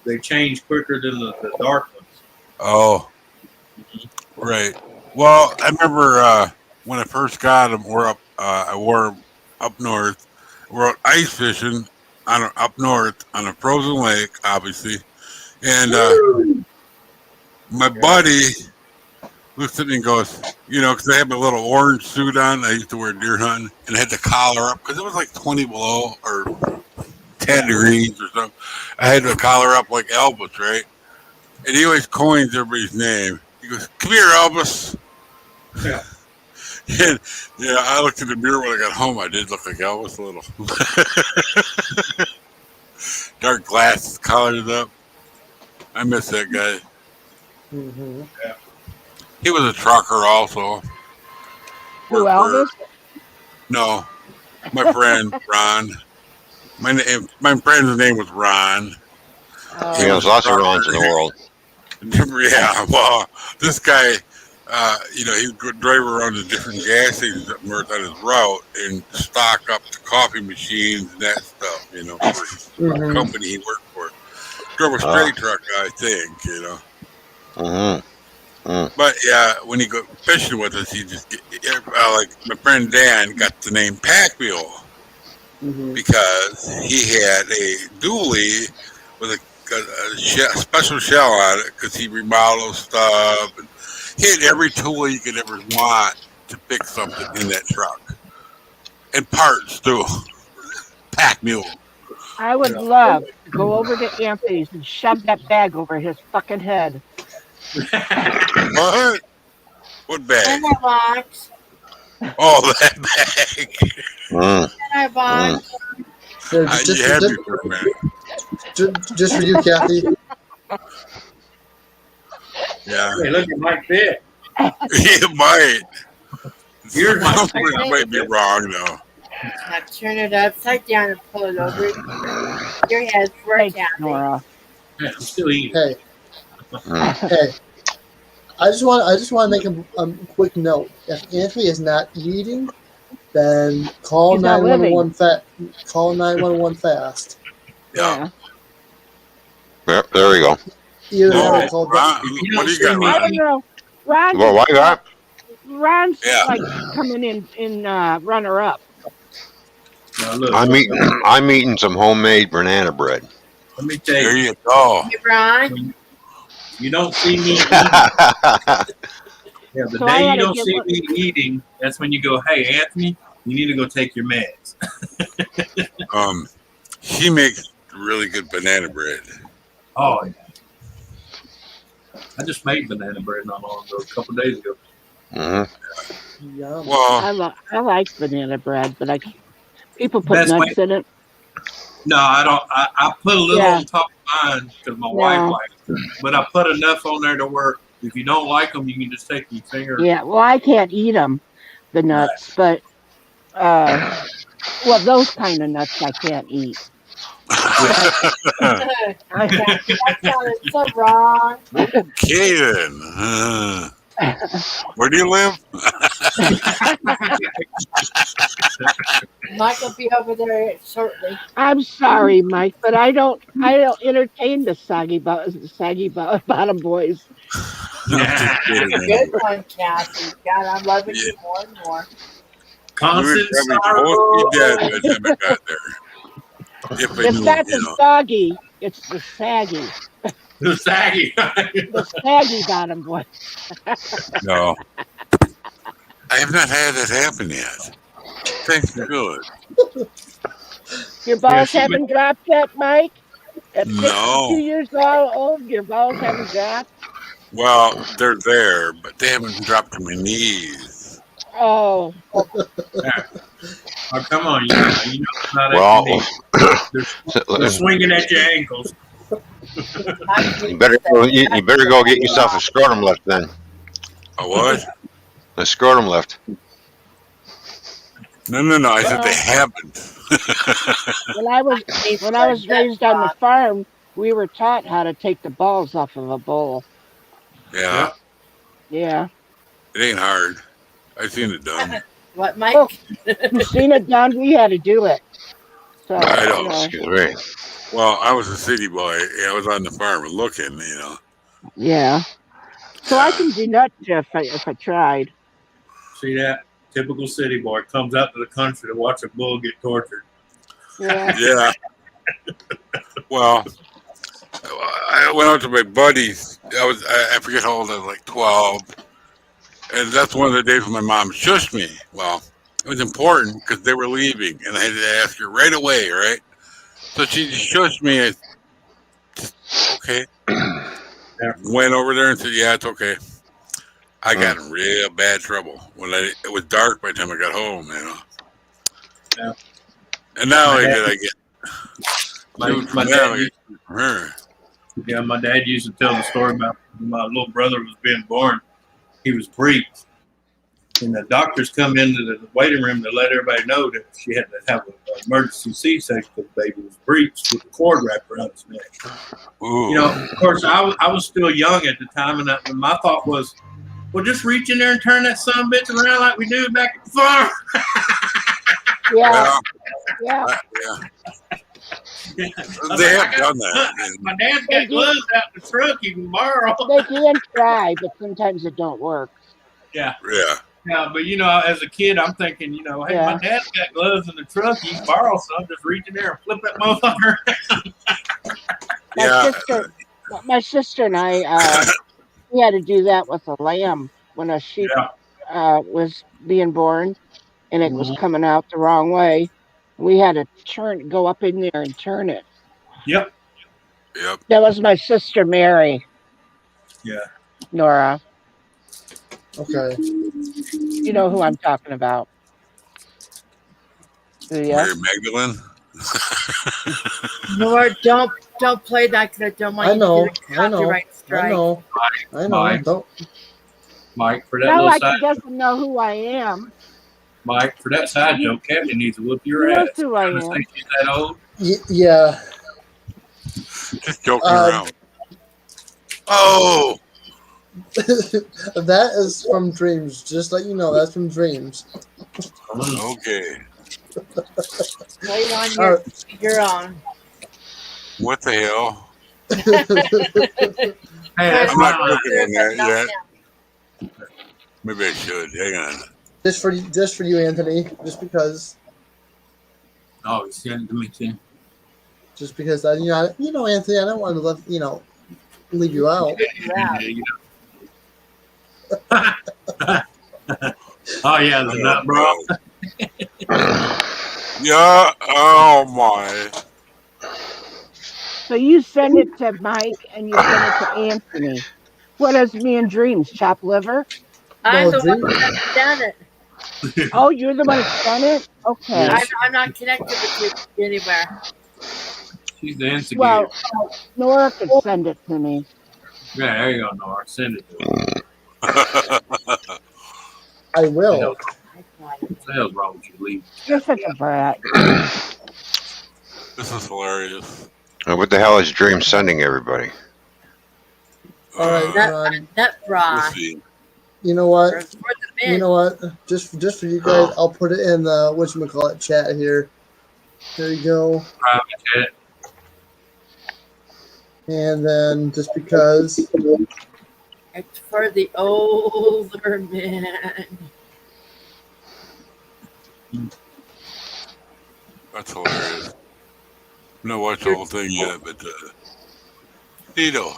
they change quicker than the dark ones. Oh, right. Well, I remember when I first got them. I wore 'em up north. We're out ice fishing up north on a frozen lake, obviously, and my buddy looks at me and goes, because I had my little orange suit on. I used to wear deer hunting, and I had the collar up because it was like 20 below or 10 degrees or something. I had the collar up like Elvis, right? And he always coins everybody's name. He goes, "Come here, Elvis." Yeah. And I looked in the mirror when I got home. I did look like Elvis a little. dark glasses, collared up. I miss that guy. Mm-hmm. He was a trucker also. Who, Worked for Elvis? no, my friend Ron. My friend's name was Ron. He Oh, was There's a lots of trucker. Rons in the world. Yeah, well, this guy, he would drive around to different gas stations up north on his route and stock up the coffee machines and that stuff, for the Mm-hmm. company he worked for. Drove a Ah. straight truck, I think. Mm-hmm. But yeah, when he go fishing with us, he just like my friend Dan got the name Pack Mule Mm-hmm. because he had a dually with a special shell on it because he remodeled stuff and he had every tool you could ever want to fix something in that truck and parts too. Pack Mule. I would love to go over to Anthony's and shove that bag over his fucking head. What? What bag? And our box. Oh, that bag. Mm. And our box. Here, You had me for a minute. just for you, Kathy. Yeah. Hey, look at Mike Pitt. You might. Here's my I might be wrong though. Now turn it upside down and pull it over your head for a Thanks, Kathy. Nora. Yeah, I'm still eating. Hey, Mm. hey. I just want to make a quick note. If Anthony is not eating, then call He's not 911. Call 911 fast. Yeah. Yep, there we go. Either that Oh, or call. Ron, you what don't do you see got, me- I Ron? don't know. Ron's, Well, why that? Ron's Yeah. like coming in runner up. Now, look, I'm eating some homemade banana bread. let me tell There you, you go. Hey, Ron. you don't see me eating. Yeah, the So I day had you to don't give see one- me eating, that's when you go, hey, Anthony, you need to go take your meds. She makes really good banana bread. Oh, yeah. I just made banana bread not long ago, a couple days ago. Mm-hmm. Yum. Well, I like banana bread, but people put Best nuts in it. No, I don't. I put a little Yeah. on top of mine because my No. wife likes it. But I put enough on there to where if you don't like them, you can just take your finger. Yeah, well, I can't eat them, the nuts, but well, those kind of nuts I can't eat. That sounded so wrong. okay then. Where do you live? Mike will be over there shortly. I'm sorry, Mike, but I don't entertain the saggy bottom boys. I'm just kidding, man. Good one, Kathy. God, I'm loving you more and more. We would Constant probably both be dead sorrow. by the time I got there. If I It's knew, not the soggy, it's the saggy. The saggy. The saggy bottom boy. No. I have not had that happen yet. Thank you, good. Your balls she haven't dropped yet, Mike? At 62 No. years old, your balls haven't dropped? Well, they're there, but they haven't dropped to my knees. Oh, Oh, come on, you know it's not Well, at your knees. They're swinging at your ankles. you better go get yourself a scrotum lift then. A what? A scrotum lift. No. I said they haven't. when I was raised on the farm, we were taught how to take the balls off of a bull. Yeah, Yeah. it ain't hard. I've seen it done. What, Mike? Oh, you've seen it done. We had to do it. So I don't. Excuse me. Well, I was a city boy. I was on the farm looking, yeah. So I can do nuts if I tried. See that? Typical city boy comes out to the country to watch a bull get tortured. Yeah. Yeah. Well, I went out to my buddies. I forget how old I was, like 12. And that's one of the days when my mom shushed me. Well, it was important because they were leaving, and I had to ask her right away, right? So she just shushed me. And okay. Went over there and said, yeah, it's okay. I got in real bad trouble when it was dark by the time I got home, Yeah. And not only did I get My dad used to tell the story about when my little brother was being born. He was breached. And the doctors come into the waiting room to let everybody know that she had to have an emergency C-section because the baby was breached with the cord wrapped around his neck. Ooh. You know, of course, I was still young at the time, and my thought was, well, just reach in there and turn that son of a bitch around like we do back at the farm. Yeah. Yeah. Yeah. They have done that. My dad's got gloves out in the truck you can borrow. They can try, but sometimes it don't work. Yeah. Yeah. Yeah, but you know, as a kid, I'm thinking, you know, hey, Yeah. my dad's got gloves in the truck. You can borrow some. Just reach in there and flip that motherfucker. My sister and I, we had to do that with a lamb when a sheep was being born, and it was coming out the wrong way. We had to go up in there and turn it. Yep. That was my sister Mary. Yeah. N.O.R.A. Okay. You know who I'm talking about. Mary Magdalene. N.O.R.A, don't play that because I don't want I you know. to get a copyright strike. I know. Don't. Mike, for that Not little like side he doesn't know who I am. Mike, for that side joke, Captain needs to whoop your He knows ass. who I Trying to am. say she's that old. Yeah. Just joking around. Oh. That is from Dreams. Just let you know, that's from Dreams. Okay. Play it on your own. What the hell? Hey, that's I'm not my cooking on that yet. Maybe I should. Hang on. Just for you, Anthony. Just because. Oh, he's sending it to me too. Just because you know, Anthony, I don't want to leave you out. Oh yeah, the nut bro. Yeah. Oh my. So you send it to Mike and you send it to Anthony. What does me and Dreams? Chop liver? I'm the Dream. one that done it. Oh, you're the one that sent it? Okay. Yes. I'm not connected with you anywhere. She's the instigator. Well, N.O.R.A could send it to me. Yeah, there you go, N.O.R.A. Send it to her. I will. What the hell's wrong with you, Lee? You're such a brat. This is hilarious. What the hell is Dream sending everybody? All right, Nut bra. We'll see. you know what? For the men. You know what? Just for you guys, I'll put it in the whatchamacallit chat here. There you go. Private chat. And then just because. It's for the older men. That's hilarious. I'm not watched the whole thing yet, but Tito.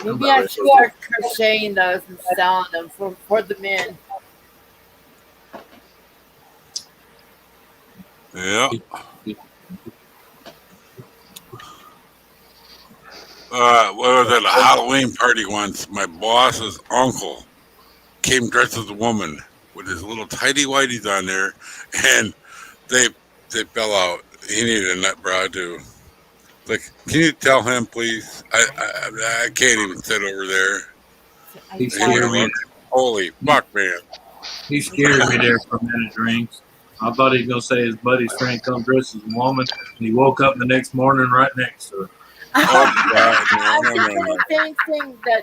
Maybe I should start crocheting those and selling them for the men. Yeah. What was at a Halloween party once? My boss's uncle came dressed as a woman with his little tighty whities on there, and they fell out. He needed a nut bra too. Like, can you tell him, please? I can't even sit over there. He scared me. Holy fuck, man! He scared me there for a minute, Dreams. I thought he was gonna say his buddy's friend come dressed as a woman, and he woke up the next morning right next to her. Oh God, I'm no. thinking the same thing that.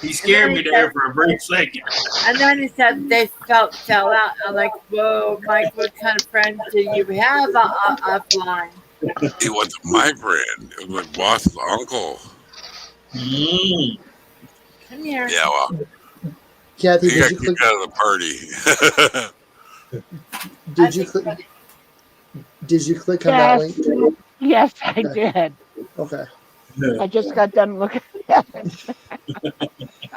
He scared me there for a brief second. And then he said they fell out. I'm like, whoa, Mike, what kind of friends do you have offline? He wasn't my friend. It was my boss's uncle. Come here. Yeah, well, Kathy, he got did you kicked out of the party. Did you click on that link? Yes, I did. Okay. I just got done looking at it.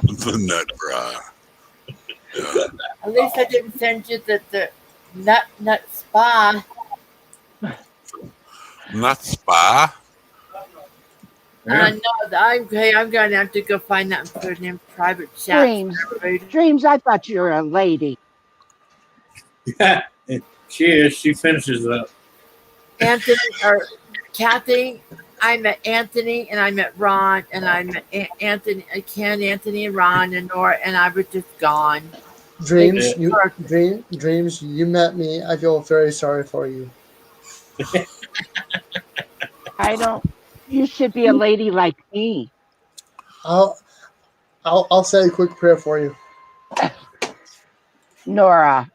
The nut bra. Yeah. At least I didn't send you the nut spa. Nut spa? No, I'm going to have to go find that and put it in private chat. Dreams, I thought you were a lady. Yeah, she is. She finishes up. Anthony or Kathy. I met Anthony and I met Ron and I met Anthony, Ken, Anthony, and Ron and Nora, and I was just gone. Dreams, dreams. You met me. I feel very sorry for you. I don't. You should be a lady like me. I'll say a quick prayer for you. Nora.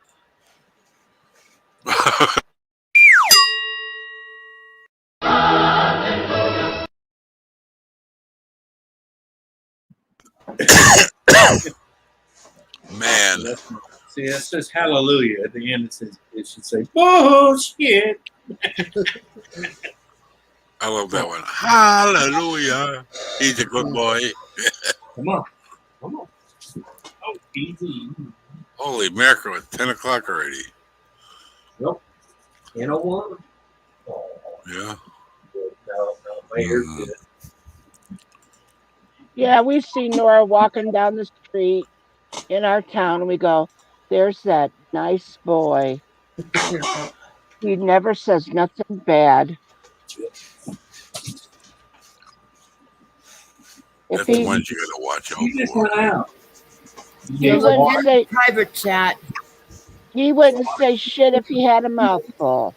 Man, See, it says hallelujah. At the end, it should say bullshit. I love that one. Hallelujah. He's a good boy. Come on. Oh, easy. Holy mackerel, it's 10 o'clock already. Nope. N.O.R.A. Oh, Yeah. no, later. Yeah, we see Nora walking down the street in our town, and we go, "There's that nice boy. He never says nothing bad. If That's the he ones you got to watch out You just for. went out. he wouldn't say Private chat. he wouldn't say shit if he had a mouthful."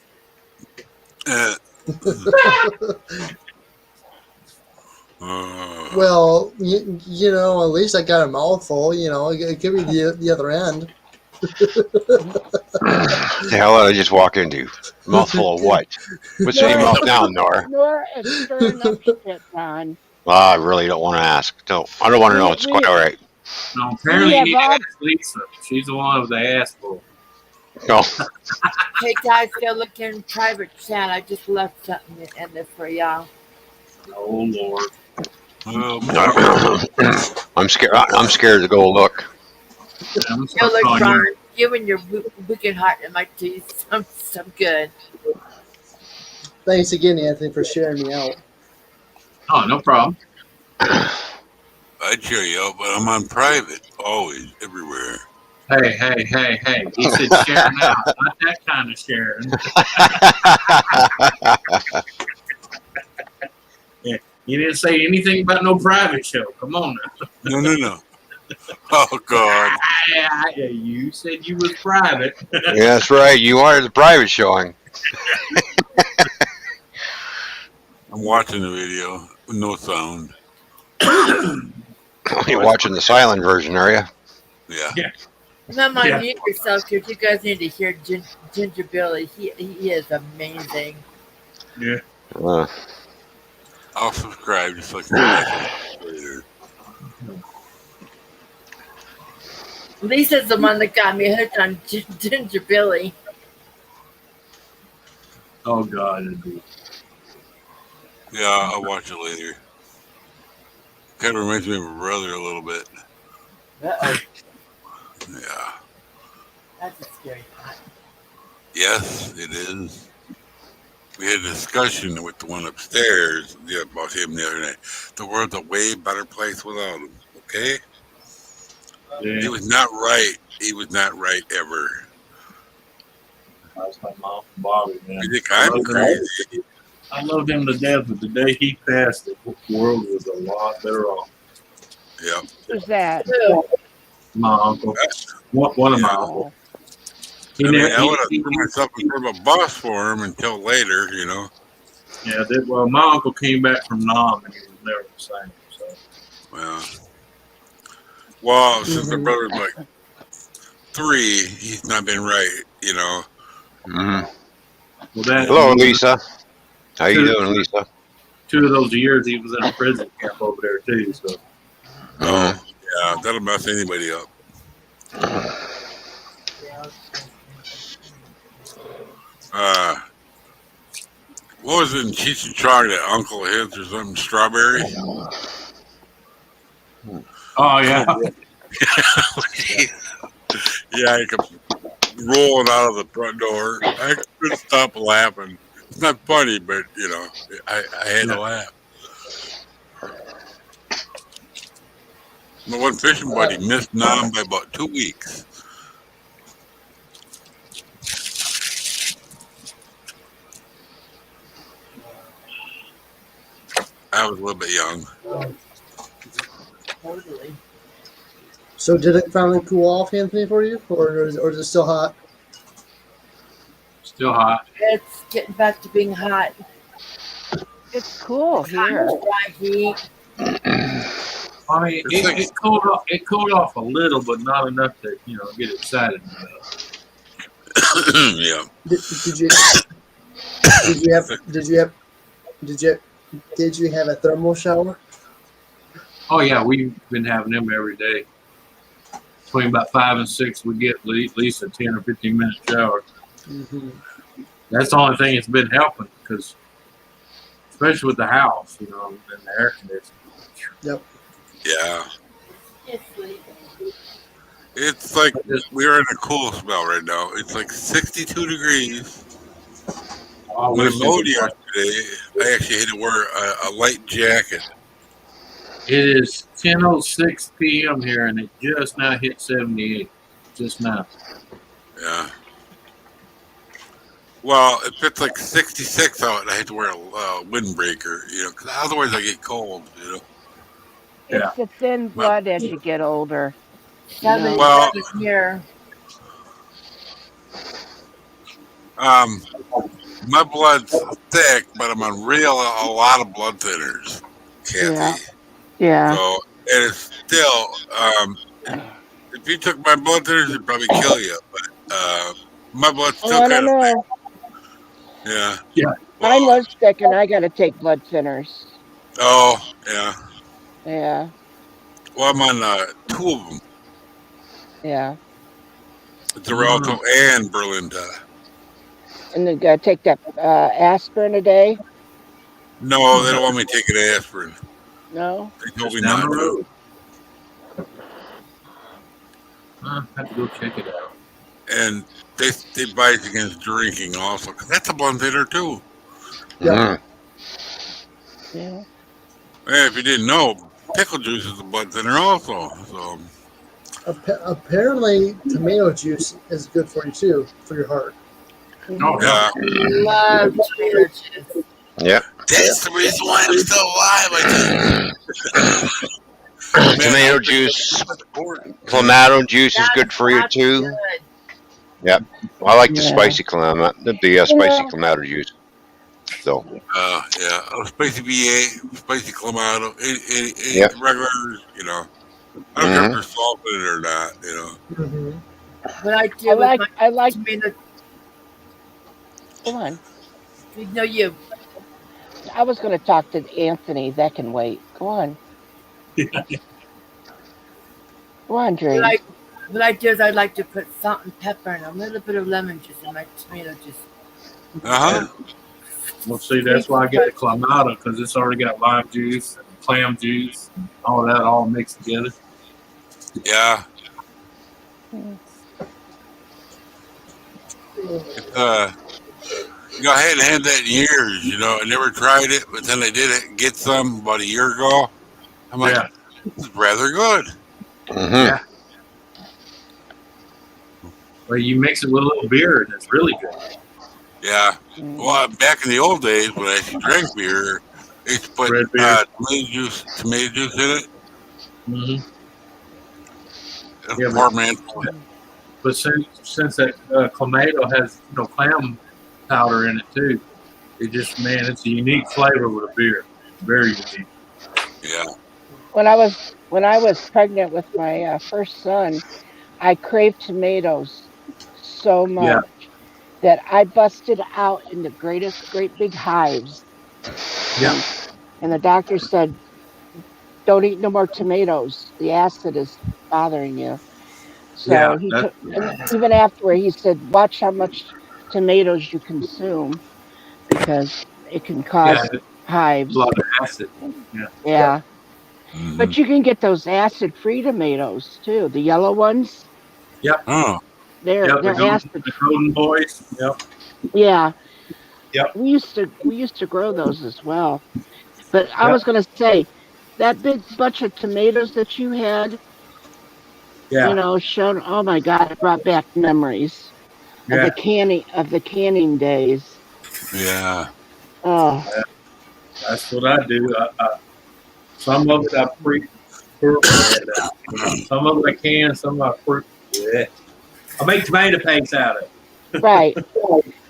Well, you know, at least I got a mouthful. You know, it could be the other end. The hell did I just walk into? Mouthful of what? What's in your mouth now, Nora? Nora is stirring up shit, Don. Well, I really don't want to ask. No, I don't want to know. It's quite all right. No, apparently you have need to all- ask Lisa. She's the one with the asshole. No. Hey guys, go look in private chat. I just left something in there for y'all. Oh Lord. I'm scared. I'm scared to go look. I'm Go look, calling Ron. you. You and your wicked heart and might do some good. Thanks again, Anthony, for sharing me out. Oh, no problem. I'd cheer you out, but I'm on private. Always, everywhere. Hey. He said sharing out, not that kind of sharing. Yeah, you didn't say anything about no private show. Come on now. No. Oh, God. You said you was private. Yeah, that's right. You wanted the private showing. I'm watching the video with no sound. You're watching the silent version, are you? Yeah. Mama, Yeah. mute yourself because you guys need to hear Ginger Billy. He is amazing. Yeah. I'll subscribe just like that later. Lisa's the one that got me hooked on Ginger Billy. Oh God. Indeed. Yeah, I'll watch it later. Kind of reminds me of my brother a little bit. Uh-oh. Yeah. That's a scary thought. Yes, it is. We had a discussion with the one upstairs about him the other night. The world's a way better place without him. Okay? Yeah. He was not right. He was not right ever. That's my mom, Bobby, man. You think I'm crazy? I loved him to death, but the day he passed, the world was a lot better off. Yep. Who's that? My uncle. One of my uncles. I would have threw myself in front of a bus for him until later, you know. Yeah, well, my uncle came back from Nam and he was never the same. So. Well, since my brother's like 3, he's not been right, you know. Mm-hmm. Well, hello, Lisa. How you doing, Lisa? 2 of those years he was in a prison camp over there too. So. Yeah, that'll mess anybody up. What was it in Cheech and Chong, that uncle of his or something? Strawberry? Oh, yeah. Yeah, he comes rolling out of the front door. I couldn't stop laughing. It's not funny, but, you know, I had to laugh. My one fishing buddy missed Nam by about 2 weeks. I was a little bit young. Totally. So did it finally cool off, Anthony, for you, or is it still hot? Still hot. It's getting back to being hot. It's cool here. Dry heat. I mean, It's like- it cooled off. It cooled off a little, but not enough to get excited about. Yeah. Did you have a thermal shower? Oh yeah, we've been having them every day. Between about 5 and 6, we get at least a 10 or 15-minute shower. Mm-hmm. That's the only thing that's been helping, because especially with the house, and the air conditioning. Yep. Yeah. It's sweet. It's like we're in a cool spell right now. It's like 62 degrees. I When I wish it mowed was like- yesterday, I actually had to wear a light jacket. It is 10:06 p.m. here, and it just now hit 78. Just now. Yeah. Well, if it's like 66 out, I have to wear a windbreaker, because otherwise I get cold, Yeah. It's the thin blood as you get older. 77 Well- here. My blood's thick, but I'm on a lot of blood thinners, Kathy. Yeah. So, and it's still, if you took my blood thinners, it'd probably kill you. But my blood's still Oh, I kind don't of know. thick. Yeah. Mine Well, was sick, and I got to take blood thinners. oh, yeah. Yeah. Well, I'm on 2 of them. Yeah. Xarelto and Berlinda. And then got to take that aspirin a day. No, they don't want me taking aspirin. No. They told me Just down not the to. road. I have to go check it out. And they advise against drinking also, 'cause that's a blood thinner too. Yep. Yeah. And if you didn't know, pickle juice is a blood thinner also. So Apparently, tomato juice is good for you too, for your heart. Oh, yeah, Love tomato juice. Yep. that's the reason why I'm still alive. I think. Tomato juice, clamato juice is good for you That's too. good. Yep. I like the Yeah. spicy clamato, the spicy clamato juice. So Yeah, spicy BA, spicy clamato, any Yep. regular, I don't care if there's salt in it or not, Mm-hmm. What I do with my I like. tomato, Come on. you. I was going to talk to Anthony. That can wait. Go on. Go on, Dream. What I do is I like to put salt and pepper and a little bit of lemon juice in my tomato juice. Well, see, that's why I get the clamato, because it's already got lime juice and clam juice, and all that all mixed together. Yeah. I hadn't had that in years, I never tried it, but then I did get some about a year ago. I'm like, Yeah. this is rather good. mhm. Well, you mix it with a little beer, and it's really good. Yeah. Well, back in the old days when I actually drank beer, I used to put Red beer. tomato juice in it. Mm-hmm. And Yeah, pour mantle. But since that clamato has clam powder in it too, it's a unique flavor with a beer. Very unique. Yeah. When I was pregnant with my first son, I craved tomatoes so much that I busted out in the great big hives. Yeah. And the doctor said, "Don't eat no more tomatoes. The acid is bothering you." So Yeah, he took, and even afterward, he said, "Watch how much tomatoes you consume, because it can cause hives." A lot of acid. Yeah. Mhm. But you can get those acid-free tomatoes too. The yellow ones. Oh. They're acid. The golden boys. Yep. Yeah. Yep. We used to grow those as well. But I Yep. was going to say, that big bunch of tomatoes that you had, Yeah. shown. Oh my God! It brought back memories of Yeah. the canning days. Yeah. Oh. That's what I do. Some of it I prepare. Some of it I can. Some I yeah. I make tomato paste out of it. Right.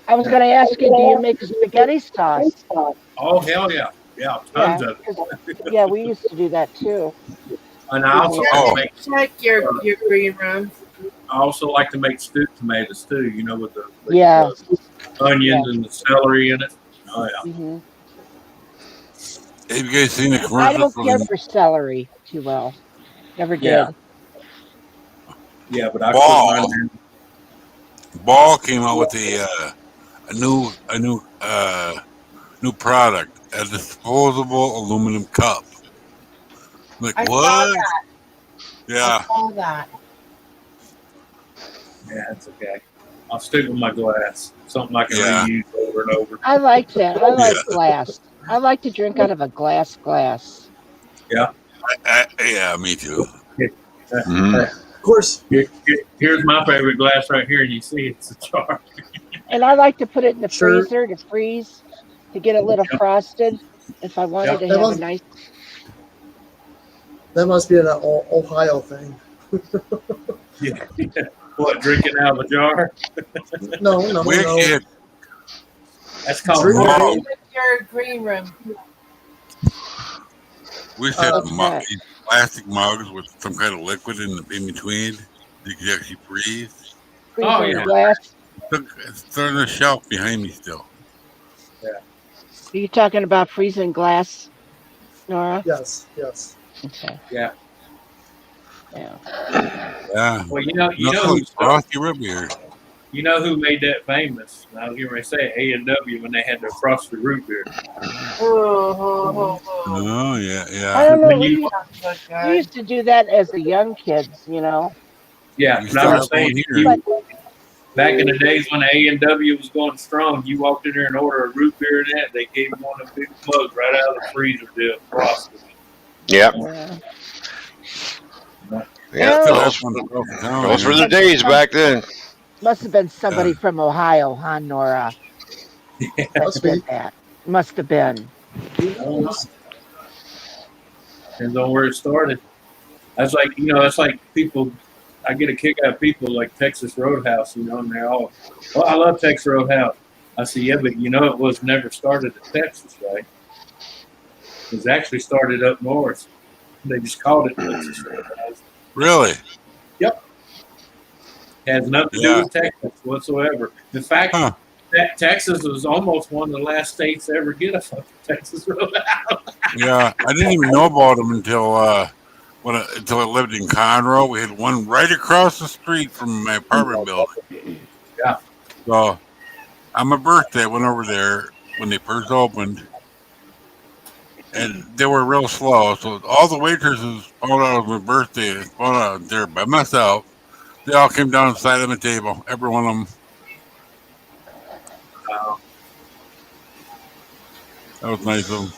I was going to ask you, do you make spaghetti sauce? Oh hell yeah, yeah, Yeah, tons of it. 'cause- yeah, we used to do that too. And I also like to make. Check your green room. I also like to make stewed tomatoes too. You know, with the Yes. onions and the celery in it. Oh yeah. Hmm. Have you guys seen the I commercial don't for care the for celery too well. Never Yeah. did. Yeah, but I cook Ball? mine in. Ball came out with a new product, a disposable aluminum cup. I'm like, I saw what? that. Yeah. I saw that. Yeah, that's okay. I'll stick with my glass. Something I can Yeah. reuse over and over. I like that. I like Yeah. glass. I like to drink out of a glass. Yeah. Yeah, me too. Mhm. Of course. Here's my favorite glass right here, and you see it's a jar. And I like to put it in the Sure. freezer to freeze to get a little frosted if I wanted to That have a was- nice. That must be an Ohio thing. Yeah. What, drinking out of a jar? No. Wicked. That's called Drink malt. Ball. With your green room. We used to have What's that? these plastic mugs with some kind of liquid in between that you could actually freeze. Freezer Oh, in yeah. glass. It's on the shelf behind me still. Are you talking about freezing glass, Nora? Yes. Okay. Yeah. Yeah. Yeah. Well, you know Nothing who like frosty root beer. you know who made that famous? And I was going to say A&W when they had their frosted root beer. Oh, Oh, yeah, I yeah. don't know. When We you- used, so we good. used to do that as a young kids, you know. Yeah, We and I was still have saying, one here. back in the days when A&W was going strong, you walked in there and ordered a root beer and that, they gave you one of the big mugs right out of the freezer deal, frosted. Yep. Yeah. Yeah. Still Oh, have one across the town Those here. were the days back then. must have been somebody from Ohio, huh, Nora? That Must did be. that. Must have been. Depends on where it started. That's like, that's like people, I get a kick out of people like Texas Roadhouse, and they're all, oh, I love Texas Roadhouse. I say, yeah, but it was never started in Texas, right? It was actually started up north. They just called it Texas Roadhouse. Really? Has nothing to do with Texas whatsoever. In fact, Huh. Texas was almost one of the last states to ever get a fucking Texas Roadhouse. Yeah. I didn't even know about them until until I lived in Conroe. We had one right across the street from my apartment building. Yeah. So on my birthday, I went over there when they first opened, and they were real slow. So all the waitresses found out it was my birthday and found out I was there by myself. They all came down and sat at the table, every one of them. That was nice of them.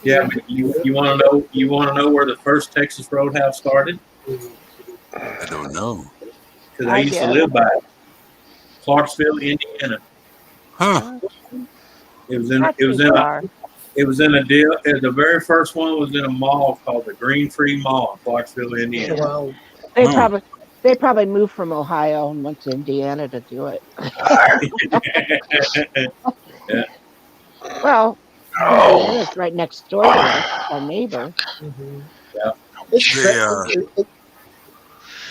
Yeah, but you want to know where the first Texas Roadhouse started? I don't know. Because I used to live by it. Clarksville, Indiana. Huh. It was in Not it was too in a far. it was in a deal. The very first one was in a mall called the Green Tree Mall in Clarksville, Indiana. Wow. They probably moved from Ohio and went to Indiana to do it. Well, Indiana's right next door to us, our neighbor. Mm-hmm. Yeah.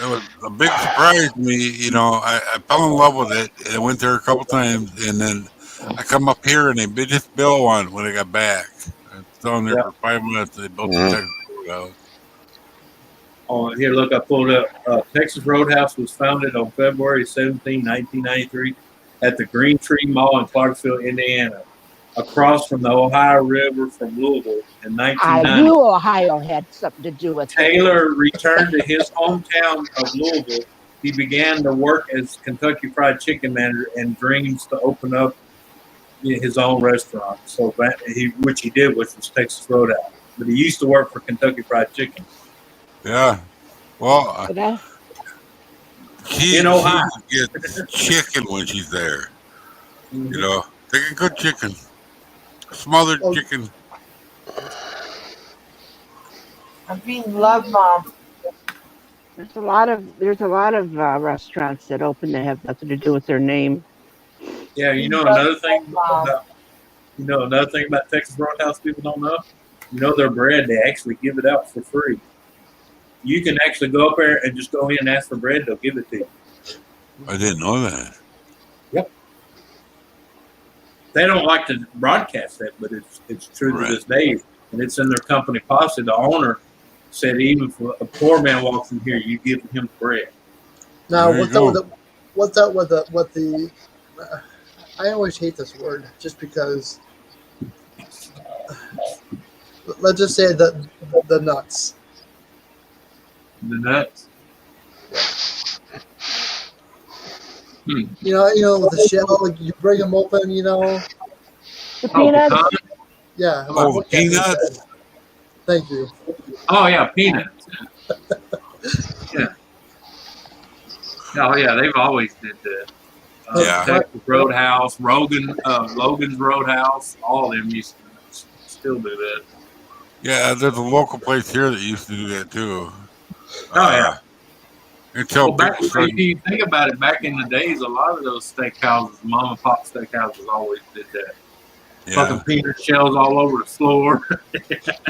It was a big surprise to me. I fell in love with it, and I went there a couple times, and then I come up here, and they just built one when I got back. I was down there for 5 minutes. They built the Texas Roadhouse. Oh, here, look, I pulled up. Texas Roadhouse was founded on February 17, 1993 at the Green Tree Mall in Clarksville, Indiana, across from the Ohio River from Louisville in I 1990. knew Ohio had something to do with it. Taylor returned to his hometown of Louisville. He began to work as Kentucky Fried Chicken manager and dreams to open up his own restaurant. So, which he did, which was Texas Roadhouse. But he used to work for Kentucky Fried Chicken. Yeah. Well, But I- she In Ohio. gets chicken when she's there. You know, they get good chicken, smothered Oh. chicken. I'm being love, Mom. There's a lot of restaurants that open that have nothing to do with their name. Yeah, you know another thing about Texas Roadhouse people don't know. You know their bread, they actually give it out for free. You can actually go up there and just go in and ask for bread; they'll give it to you. I didn't know that. Yep. They don't like to broadcast that, but it's true to this day, and it's in their company policy. The owner said even if a poor man walks in here, you give him bread. Now, There you what's up with the? I always hate this word just because. Let's just say the nuts. The nuts. You know, with the shell, you bring them open. You know. The peanuts. Yeah. Oh, peanuts. Thank you. Oh yeah, peanuts. Yeah. Oh yeah, they've always did that. Yeah. Texas Roadhouse, Logan's Roadhouse, all of them used to still do that. Yeah, there's a local place here that used to do that too. Oh yeah. Until Well, if you think about it, back in the days, a lot of those steakhouses, mom and pop steakhouses, always did that. Fucking peanut shells all over the floor.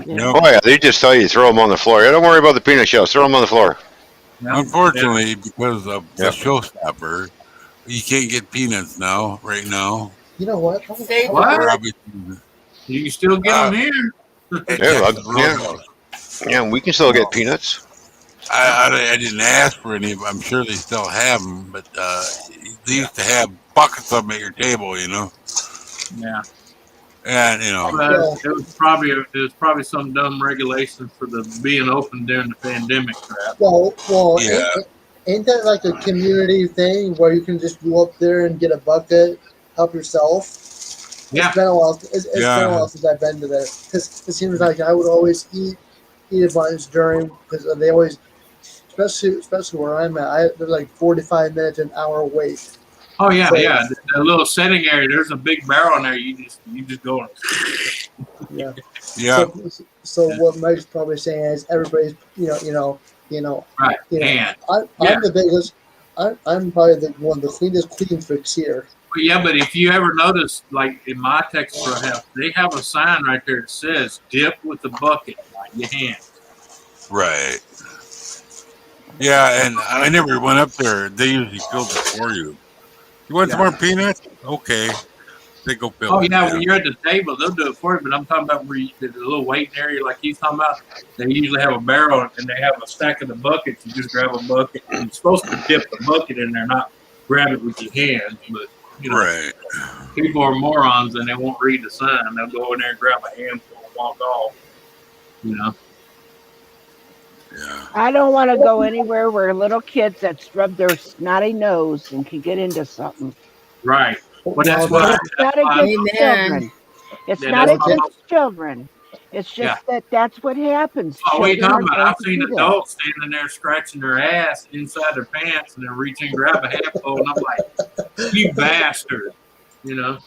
Yeah. Oh yeah, they just tell you throw them on the floor. Yeah, don't worry about the peanut shells. Throw them on the floor. Unfortunately, because of the showstopper, you can't get peanuts now. Right now, You know what? What? You can still get them here. Yeah, we can still get peanuts. I didn't ask for any, but I'm sure they still have them. But they used to have buckets of them at your table, you know. Yeah. And you know, it was probably some dumb regulation for the being open during the pandemic crap. Well, yeah. ain't that like a community thing where you can just go up there and get a bucket, help yourself? Yeah. It's been a while. It's been a while since I've been to there because it seems like I would always eat a bunch during because they always, especially where I'm at, there's like 45 minutes, an hour wait. Oh yeah, So- yeah. The little setting area. There's a big barrel in there. You just go. Yeah. Yeah. So what Mike's probably saying is everybody's Right. You know, And I'm the biggest. I'm probably one of the cleanest clean freaks here. but if you ever notice, like in my Texas Roadhouse, they have a sign right there that says "Dip with the bucket, not your hands." Right. Yeah, and I never went up there. They usually filled it for you. You want some more peanuts? Okay. They go fill it. When you're at the table, they'll do it for you. But I'm talking about where there's a little waiting area like he's talking about. They usually have a barrel and they have a stack of the buckets. You just grab a bucket. And you're supposed to dip the bucket in there, not grab it with your hands. But, people are morons and they won't read the sign. They'll go in there and grab a handful and walk off. You know? Yeah. I don't want to go anywhere where little kids that rub their snotty nose and can get into something. Right. But that's why. It's not against children. It's not against children. It's just that's what happens. Oh, what are you talking about? I've Children seen adults standing there scratching their ass inside their pants and then reaching and grab a handful, and I'm like, you bastard, you know?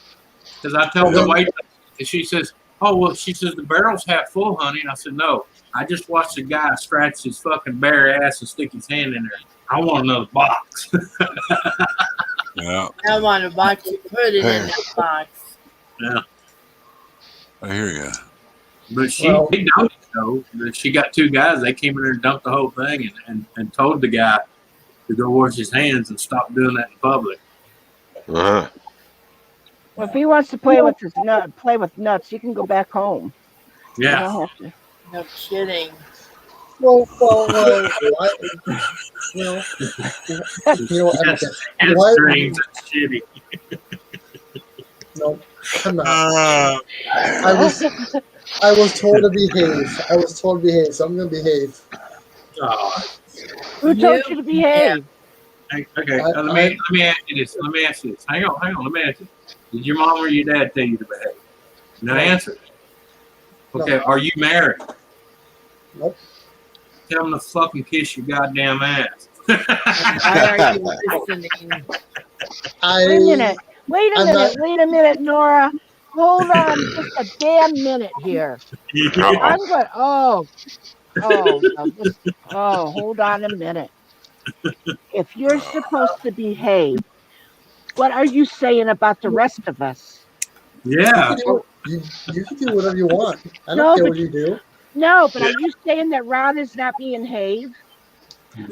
Because I tell the waitress, and she says, oh, well, she says, the barrel's half full, honey. And I said, no, I just watched a guy scratch his fucking bare ass and stick his hand in there. I want another box. Yeah. I want a box. You put it in that box. Yeah. I hear you. But they noticed, though, that she got two guys. They came in there and dumped the whole thing and told the guy to go wash his hands and stop doing that in public. Uh-huh. Well, if he wants to play with nuts, he can go back home. Yeah. You don't have to. No kidding. Well, Dreams and shitty. No, I'm not. I was told to behave. So I'm gonna behave. Who told you to behave? Okay, let me ask you this. Hang on. Let me ask you. Did your mom or your dad tell you to behave? No answer. Okay, are you married? Nope. Tell them to fucking kiss your goddamn ass. Why are you listening? Wait a minute. Wait a I'm minute. not. Wait a minute, Nora. Hold on just a damn minute here. Uh-oh. I'm going. Now this. Oh, hold on a minute. If you're supposed to behave, what are you saying about the rest of us? You Yeah. can do you can do whatever you want. I don't No, care but what you do. are you saying that Ron is not being Have?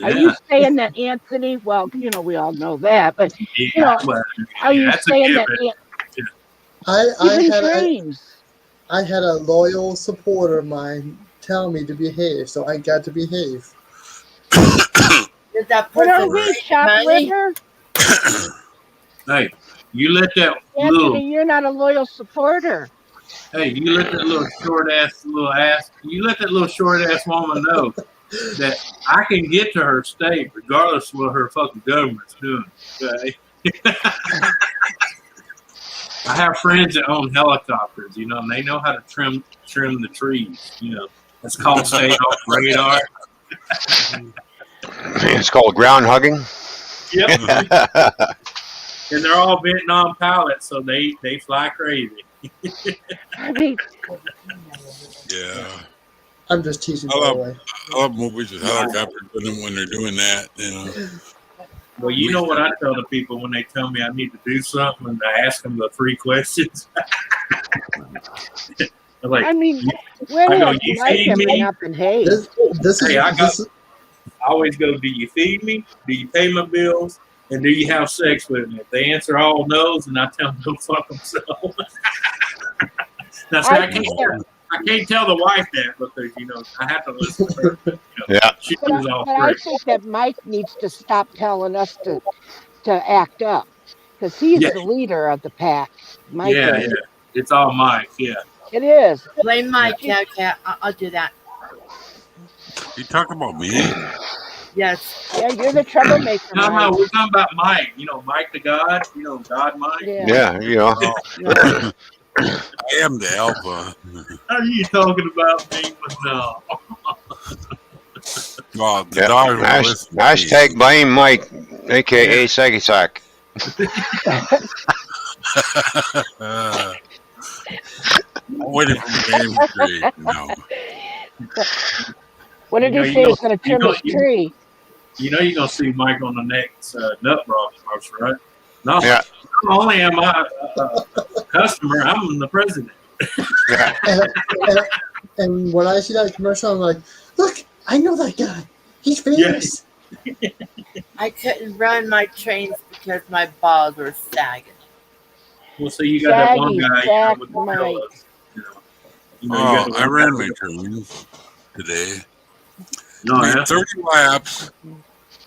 Are you Yeah. saying that Anthony? Well, we all know that, but you Yeah. know, Well, are yeah, you that's a saying that given. I even had a James? I had a loyal supporter of mine tell me to behave, so I got to behave. Did that What person are we, bring chopped money? liver? Hey, you let that little Anthony, you're not a loyal supporter. hey, you let that little you let that little short ass woman know that I can get to her state regardless of what her fucking government's doing. Okay. I have friends that own helicopters, and they know how to trim the trees. That's called staying off radar. It's called ground hugging. Yep. And they're all Vietnam pilots, so they fly crazy. I mean, Yeah. I'm just teasing, I by the love way. I love movies with helicopters in them when they're doing that. Well, you know what I tell the people when they tell me I need to do something and I ask them the 3 questions? They're like, I mean, when I go, has you Mike feed ever me? not been Have? This Hey, is I always go, do you feed me? Do you pay my bills? And do you have sex with me? If they answer all no's, and I tell them to go fuck themselves. Now, see, I I think that, can't tell the wife that because I have to listen to her. Yeah. She does all but I 3. think that Mike needs to stop telling us to act up because he's Yeah, the leader of the pack. Mike yeah, is. yeah. It's all Mike. Yeah. It is. Blame Mike, cat. I'll do that. You talk about me? Yes. Yeah, you're the troublemaker, No, Mike. we're talking about Mike. Mike the God. God Mike. Yeah. Yeah. Oh, No. I am the alpha. How are you talking about me? But no. Well, the Yeah. dog will listen to me. Hashtag blame Mike, aka Saggy Sock. I'm waiting for my name to create. No. What did he say? He's going to trim his tree. You're gonna see Mike on the next Nut Bra commercial, right? No. Yeah. Not only am I a customer, I'm the president. Yeah. and when I see that commercial, I'm like, look, I know that guy. He's famous. I couldn't run my trains because my balls were sagging. Well, so you got that one Saggy guy sack with the Mike. pillows. You got the I one ran guy my with turns today. No, Made yeah. 30 laps,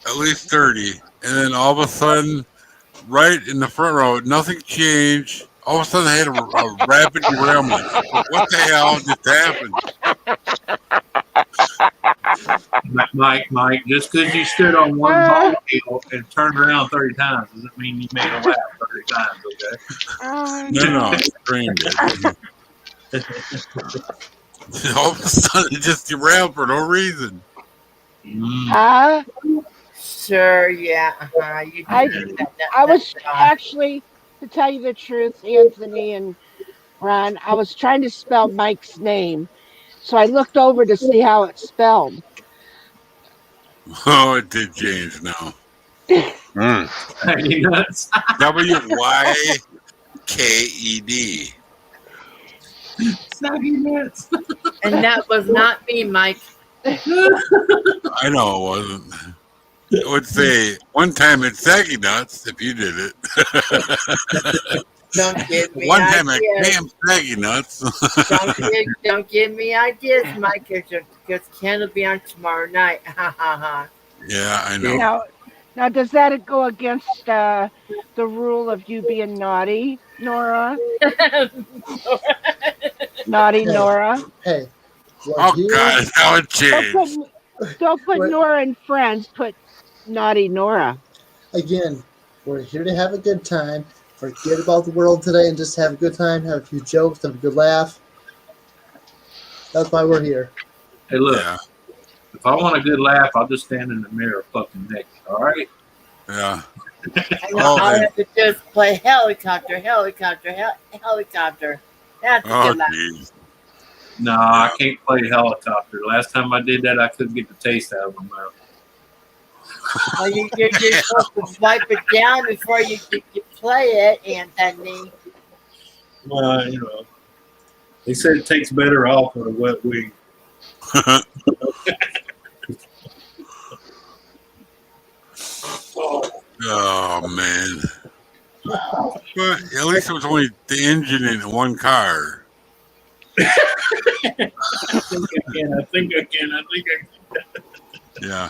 at least 30, and then all of a sudden, right in the front row, nothing changed. All of a sudden, I had a rapid derailment. What the hell just happened? Mike, just because you stood on one ball wheel and turned around 30 times doesn't mean you made a lap 30 times, okay? No, I trained it. All of a sudden, it just derailed for no reason. Huh? Sure, yeah. You I did I was actually, to tell you the truth, Anthony and Ron, I was trying to spell Mike's name. So I looked over to see how it's spelled. Oh, it did change now. WYKED. Saggy nuts. And that was not me, Mike. I know it wasn't. It would say one time it's saggy nuts if you did it. Don't give me One time at ideas. Camp Saggy Nuts. Don't give me ideas, Mike, because Ken will be on tomorrow night. Ha ha ha. Yeah, I know. Now, does that go against the rule of you being naughty, Nora? Naughty, Hey, Nora? Hey. Oh, God, how it changed. Don't put Nora and friends, put naughty Nora. Again, we're here to have a good time. Forget about the world today and just have a good time, have a few jokes, have a good laugh. That's why we're here. Hey, look. Yeah. If I want a good laugh, I'll just stand in the mirror fucking naked, all right? Yeah. And all I have to do is play helicopter. That's a Oh, good laugh. jeez. No, I can't play helicopter. Last time I did that, I couldn't get the taste out of my mouth. Well, you're supposed to wipe it down before you play it, Anthony. Well, they said it takes better off with a wet wing. Oh, man. But at least it was only the engine in one car. I think I can. Yeah.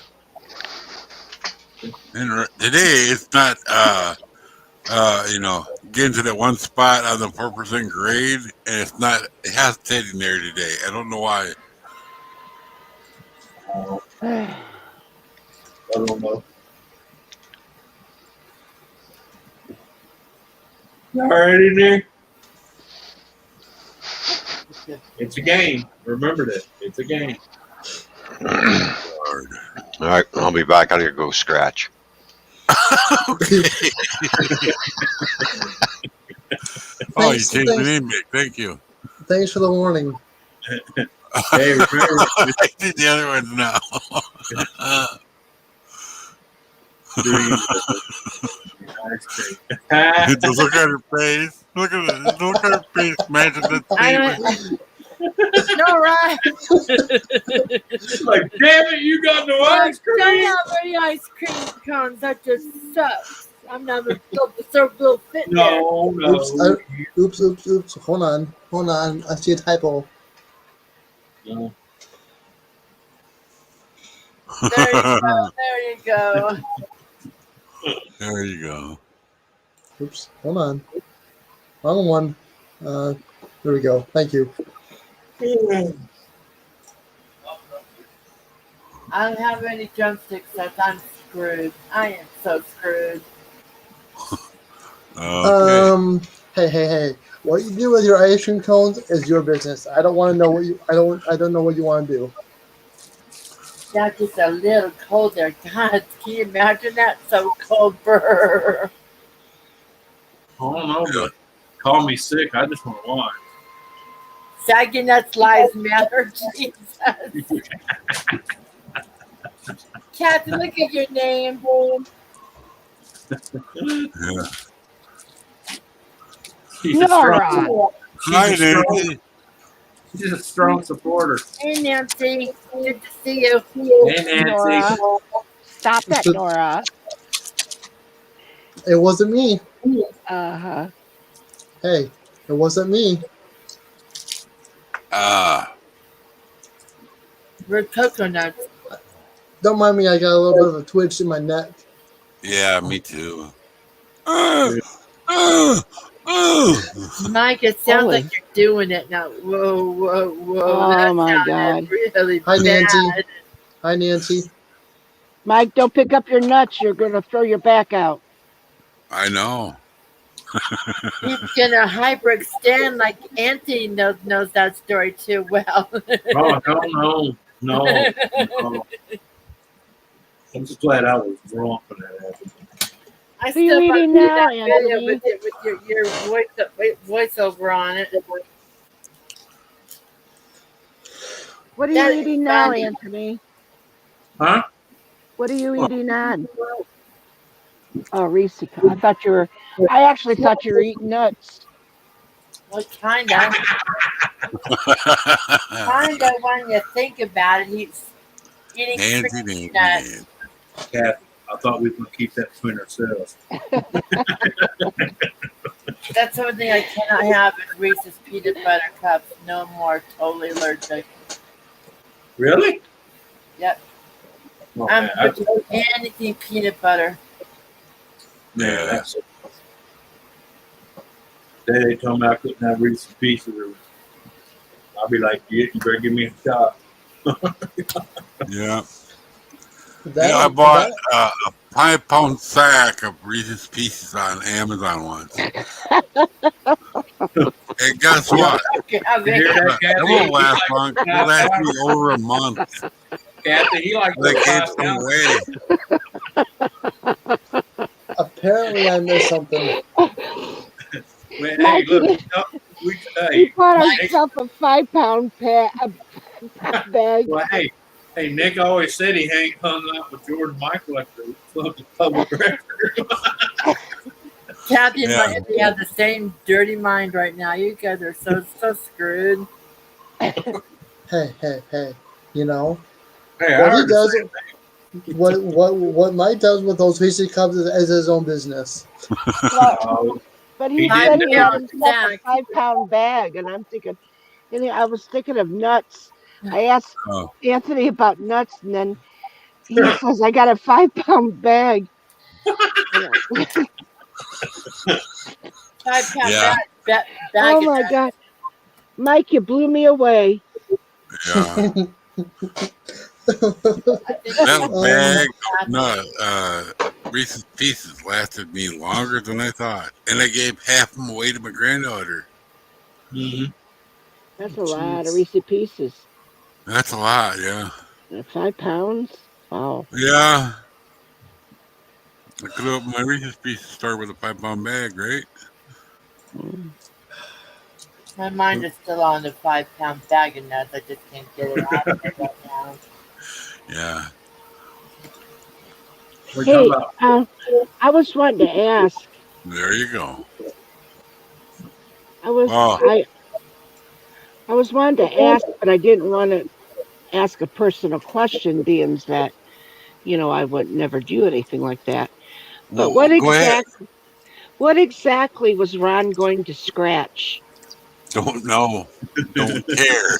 And today it's not getting to that one spot on the 4% grade, and it's not hesitating there today. I don't know why. I don't know. All right in there? It's a game. Remember that. It's a game. Lord. All right, I'll be back. I gotta go scratch. Okay. Oh, you Thanks, changed the thanks. name, Mick. Thank you. Thanks for the warning. Hey, remember, I did the other ones now. Just look at her face. Look at it. Look at her face matching the statement. NORA. like, damn it, you got no ice Don't cream. have any ice cream cones. That just sucks. I'm never built to serve little fit there. No. Oops. Hold on. I see a typo. No. There you go. There you go. Oops. Hold on. Wrong one. There we go. Thank you. I don't have any drumsticks, so I'm screwed. I am so screwed. Okay. Hey. What you do with your ice cream cones is your business. I don't want to know what you. I don't know what you want to do. That's just a little cold there. God, can you imagine that? So cold, brr. I don't know, but call me sick. I just want to watch. Saggy nuts lies matter. Jesus. Kathy, look at your name. Yeah. She's a NORA. strong, Hi, Nancy. she's a strong supporter. Hey, Nancy. Good to see you. Hey, Nancy. NORA. Stop that, NORA. It wasn't me. Uh-huh. Hey, it wasn't me. We're coconuts. Don't mind me. I got a little bit of a twitch in my neck. Yeah, me too. Mike, it sounds Holy. like you're doing it now. Whoa. Oh, That my sounded God. really Hi, bad. Nancy. Hi, Nancy. Mike, don't pick up your nuts. You're going to throw your back out. I know. He's gonna hyperextend like Auntie knows that story too well. Oh, no. I'm just glad I was drunk when that happened. I What are you still want to eating see now, that video Anthony? with your voiceover on it. What are That you is eating now, funny. Anthony? Huh? What are you eating on? Oh, Reese. I actually thought you were eating nuts. Well, kinda when you think about it, he's eating Nancy. nuts. Kathy, I thought we were going to keep that between ourselves. That's the only thing I cannot have is Reese's peanut butter cups. No more. Totally allergic. Really? Yep. Oh, I'm man, allergic to anything peanut butter. Yeah. They told me I couldn't have Reese's Pieces. I'll be like, you better give me a shot. Yeah. That, I bought a 5-pound sack of Reese's Pieces on Amazon once. And guess what? Okay, You hear that, It Kathy? won't last long. It'll last me over a month. Kathy, he likes They those gave 5 some pounds. away. apparently I missed something. Hey, Mike, look, he hey, bought Nick, himself a 5-pound bag. well, hey, Nick always said he hung out with Jordan Michael at the Club of Public Record. Kathy and Yeah. Miami have the same dirty mind right now. You guys are so screwed. Hey. You know Hey, I what he heard the does. same. What Mike does with those PC Cubs is his own business. Well, but he He I said did he had never. himself a 5-pound bag, and I'm thinking, I was thinking of nuts. I asked Oh, Anthony about nuts, and then he says I got a 5-pound bag. You know, 5-pound yeah, oh bag of my God, Mike, you blew me away. yeah. I think That you bag of Kathy. Reese's Pieces lasted me longer than I thought, and I gave half them away to my granddaughter. Mm-hmm. That's a lot of Jeez. Reese Pieces. That's a lot, yeah. 5 pounds. Wow. Yeah, I could open my Reese's Pieces store with a 5-pound bag, right? Mm. My mind is still on the 5-pound bag of nuts. I just can't get it out of it right now. Yeah. We're talking Hey, about. I was wanting to ask. There you go. I was Oh, I was wanting to ask, but I didn't want to ask a personal question, being that I would never do anything like that. But well, go ahead. what exactly was Ron going to scratch? Don't know. Don't care.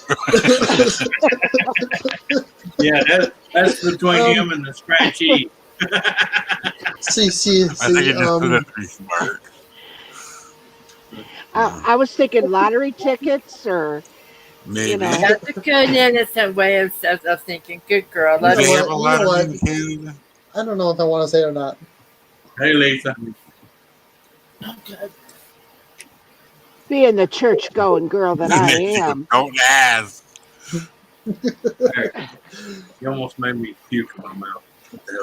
Yeah, that's between um, him and the scratchy. see. I think he just said that to be smart. I was thinking lottery tickets, or you Maybe. know, That's a good innocent way of thinking. Good girl. Do You know Let's they go. have what? a You know lottery what? in Canada? I don't know if I want to say it or not. Hey, Lisa. being the church going girl that I am. Don't ask. Hey, you almost made me puke in my mouth. What the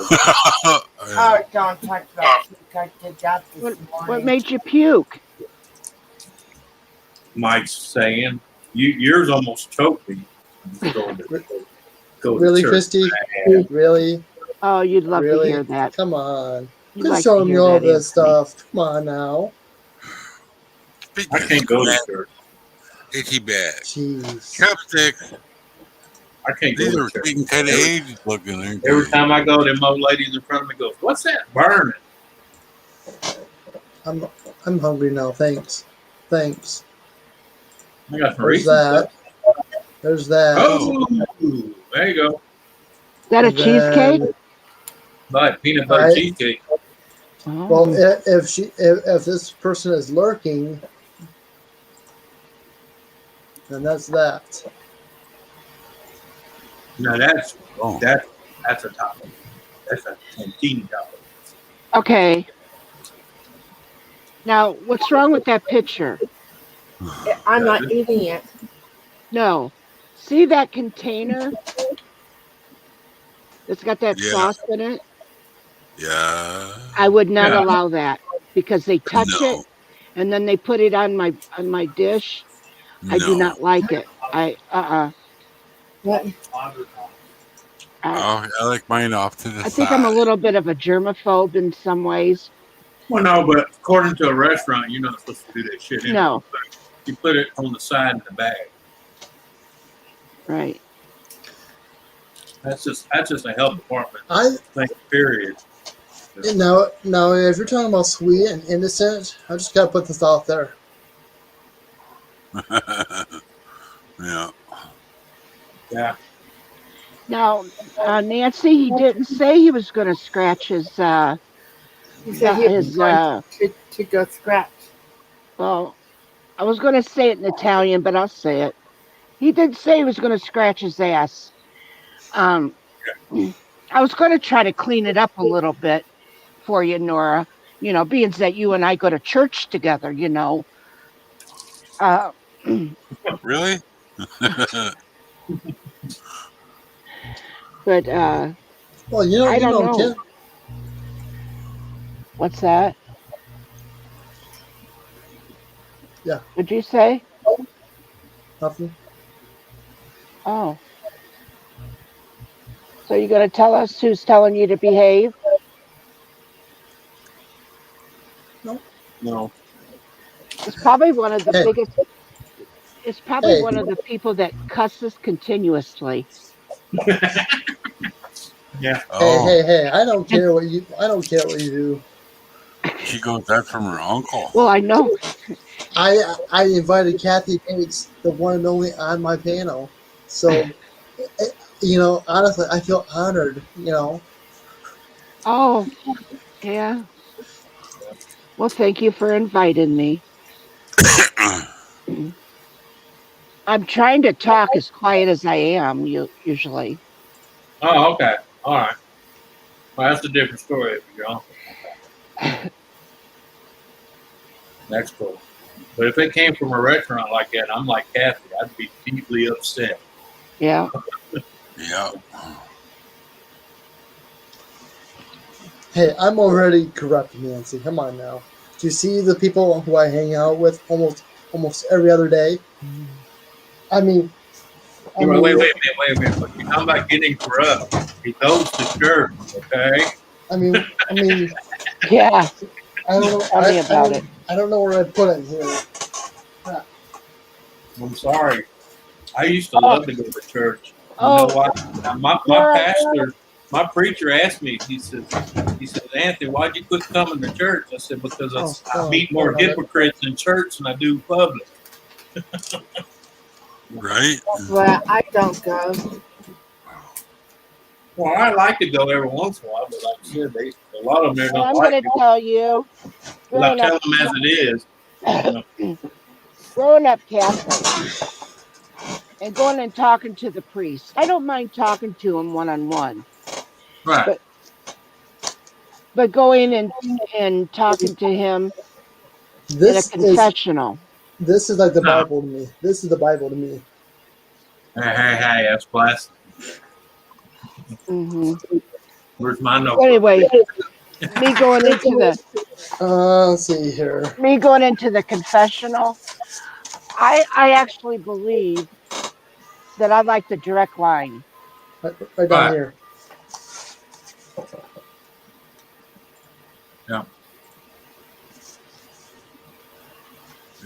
hell? Oh, don't talk about puke. I did that this What morning. made you puke? Mike's saying yours almost choked me. Just go to Really, church. Christy? Really? Oh, you'd love to hear Really? that. Come on. You'd Quit like to showing me hear all that, this Anthony. stuff. Come on now. Speaking I of can't go to scratch, church. itchy bag. Jeez. Chopsticks. I can't go These to are church. getting kind of Every, aged looking, aren't every they? time I go, them old ladies in front of me goes, "What's that burning?" I'm hungry now. Thanks. I got some There's Reese's that. left. There's that. Oh, there you go. Is that a And cheesecake? then Buy peanut butter I cheesecake. well, Oh, if this person is lurking, then that's that. Now that's Oh, that's a topping. That's a teeny topping. okay. Now, what's wrong with that picture? I'm Yeah, not eating it. No. See that container that's got that yeah, sauce in it? yeah. I would not yeah. allow that because they touch it No, and then they put it on my dish. I do no. not like it. What? I I like mine off to the I think I'm a side. little bit of a germaphobe in some ways. Well, no, but according to a restaurant, you're not supposed to do that shit anyway. No, You put it on the side of the bag. right. That's just a health department I thing. Period. now if you're talking about sweet and innocent, I just gotta put this out there. Yeah. Yeah. Now, Nancy, he didn't say he was going to scratch his He said he was his going to go scratch. well, I was going to say it in Italian, but I'll say it. He did say he was going to scratch his ass. Um, I was going to try to clean it up a little bit for you, Nora. Being that you and I go to church together, Uh, Really? but Well, I you don't know, know. What's that? Yeah. What'd you say? Nothing. Oh. So you gonna tell us who's telling you to behave? No. It's probably one of the Hey. biggest. It's probably Hey. one of the people that cusses continuously. Yeah. Oh, Hey! I don't care what you do. she goes that from her uncle. Well, I know. I invited Kathy Bates, the one and only, on my panel. So, honestly, I feel honored. Oh, yeah. Well, thank you for inviting me. I'm trying to talk as quiet as I am usually. Oh, okay. All right. Well, that's a different story if you're your uncle. That's cool. But if it came from a restaurant like that, I'm like Kathy, I'd be deeply upset. Yeah. Yeah. Hey, I'm already corrupt, Nancy. Come on now. Do you see the people who I hang out with almost every other day? I mean, Wait a minute. But you're talking about getting corrupt. He goes to church, okay? I mean, Yeah. I don't know. Tell me about it. I don't know where I put it here. I'm sorry. I used to Oh, love to go to church. You know what? My Nora, pastor, my preacher asked me, he says, Anthony, why'd you quit coming to church? I said, because I meet more hypocrites in church than I do public. Right? Well, I don't go. Well, I like to go every once in a while, but like I said, a lot of them well, don't I'm like going to it. tell you, But I growing tell up, them as it is. growing up Catholic, and going and talking to the priest. I don't mind talking to him one on one, Right. but going and talking to him in a This confessional. is like the No. Bible to me. This is the Bible to me. Hey, that's blasphemy. Hmm. Where's my notebook? Anyway, me going into the Let's see here. confessional. I actually believe that I like the direct line. Right down Right. here. Yeah.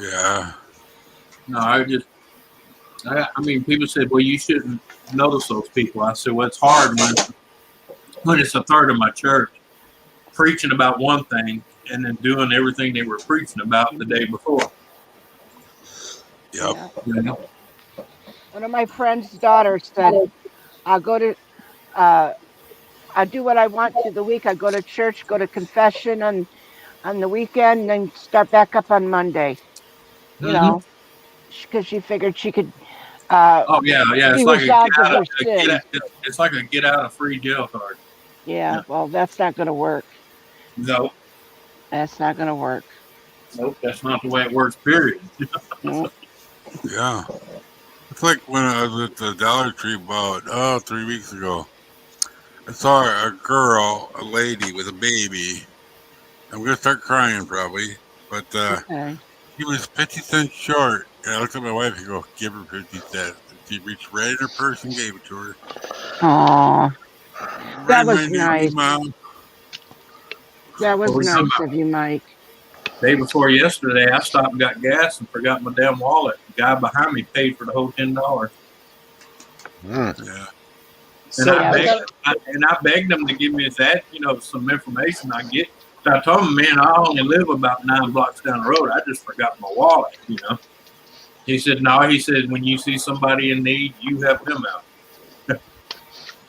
Yeah. No, I mean, people said, well, you shouldn't notice those people. I said, well, it's hard when it's a third of my church preaching about one thing and then doing everything they were preaching about the day before. Yep. Yeah. You know? One of my friend's daughters said, "I'll go to I do what I want through the week. I go to church, go to confession on the weekend, and then start back up on Monday." You Mm-hmm. know, because she figured she could Oh yeah. be It's like resolved of her sins. it's like a get out of free jail card. Yeah, Yeah. well, that's not going to work. No, That's not going to work. nope, that's not the way it works. Period. No. Yeah. It's like when I was at the Dollar Tree about 3 weeks ago. I saw a lady with a baby. I'm gonna start crying probably, but Okay. he was 50 cents short. And I looked at my wife and go, "Give her 50 cents." And she reached right in her purse and gave it to her. Aw, that was Reminded me, nice. Mom. That What was were you talking nice about? of you, Mike. Day before yesterday, I stopped and got gas and forgot my damn wallet. The guy behind me paid for the whole $10. Yeah. And So Yeah. I begged him to give me some information I get. So I told him, man, I only live about 9 blocks down the road. I just forgot my wallet, He said, no, he said, when you see somebody in need, you help them out.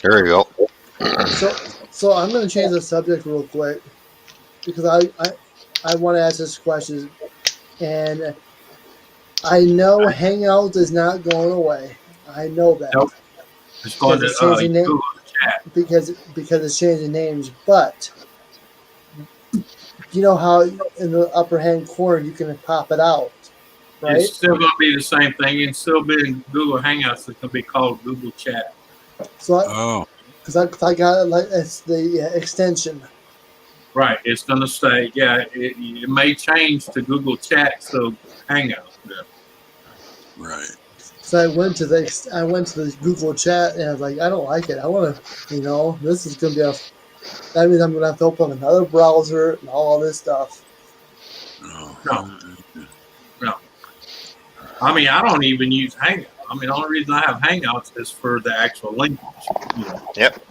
There you go. So I'm going to change the subject real quick because I want to ask this question, and I know Hangout is not going away. I know that. Nope. It's going Because to it's changing Google chat. because it's changing names. But you know how in the upper hand corner you can pop it out, right? It's still going to be the same thing. It's still be in Google Hangouts. It's going to be called Google Chat. So Oh. because I got it like it's the extension. Right, it's going to stay. Yeah, it may change to Google Chat, so Hangout. Yeah. Right. So I went to the Google Chat and I was like, I don't like it. I want to, this is going to be that means I'm going to have to open another browser and all this stuff. Oh. No. I mean, I don't even use Hangout. I mean, the only reason I have Hangouts is for the actual language. Yep.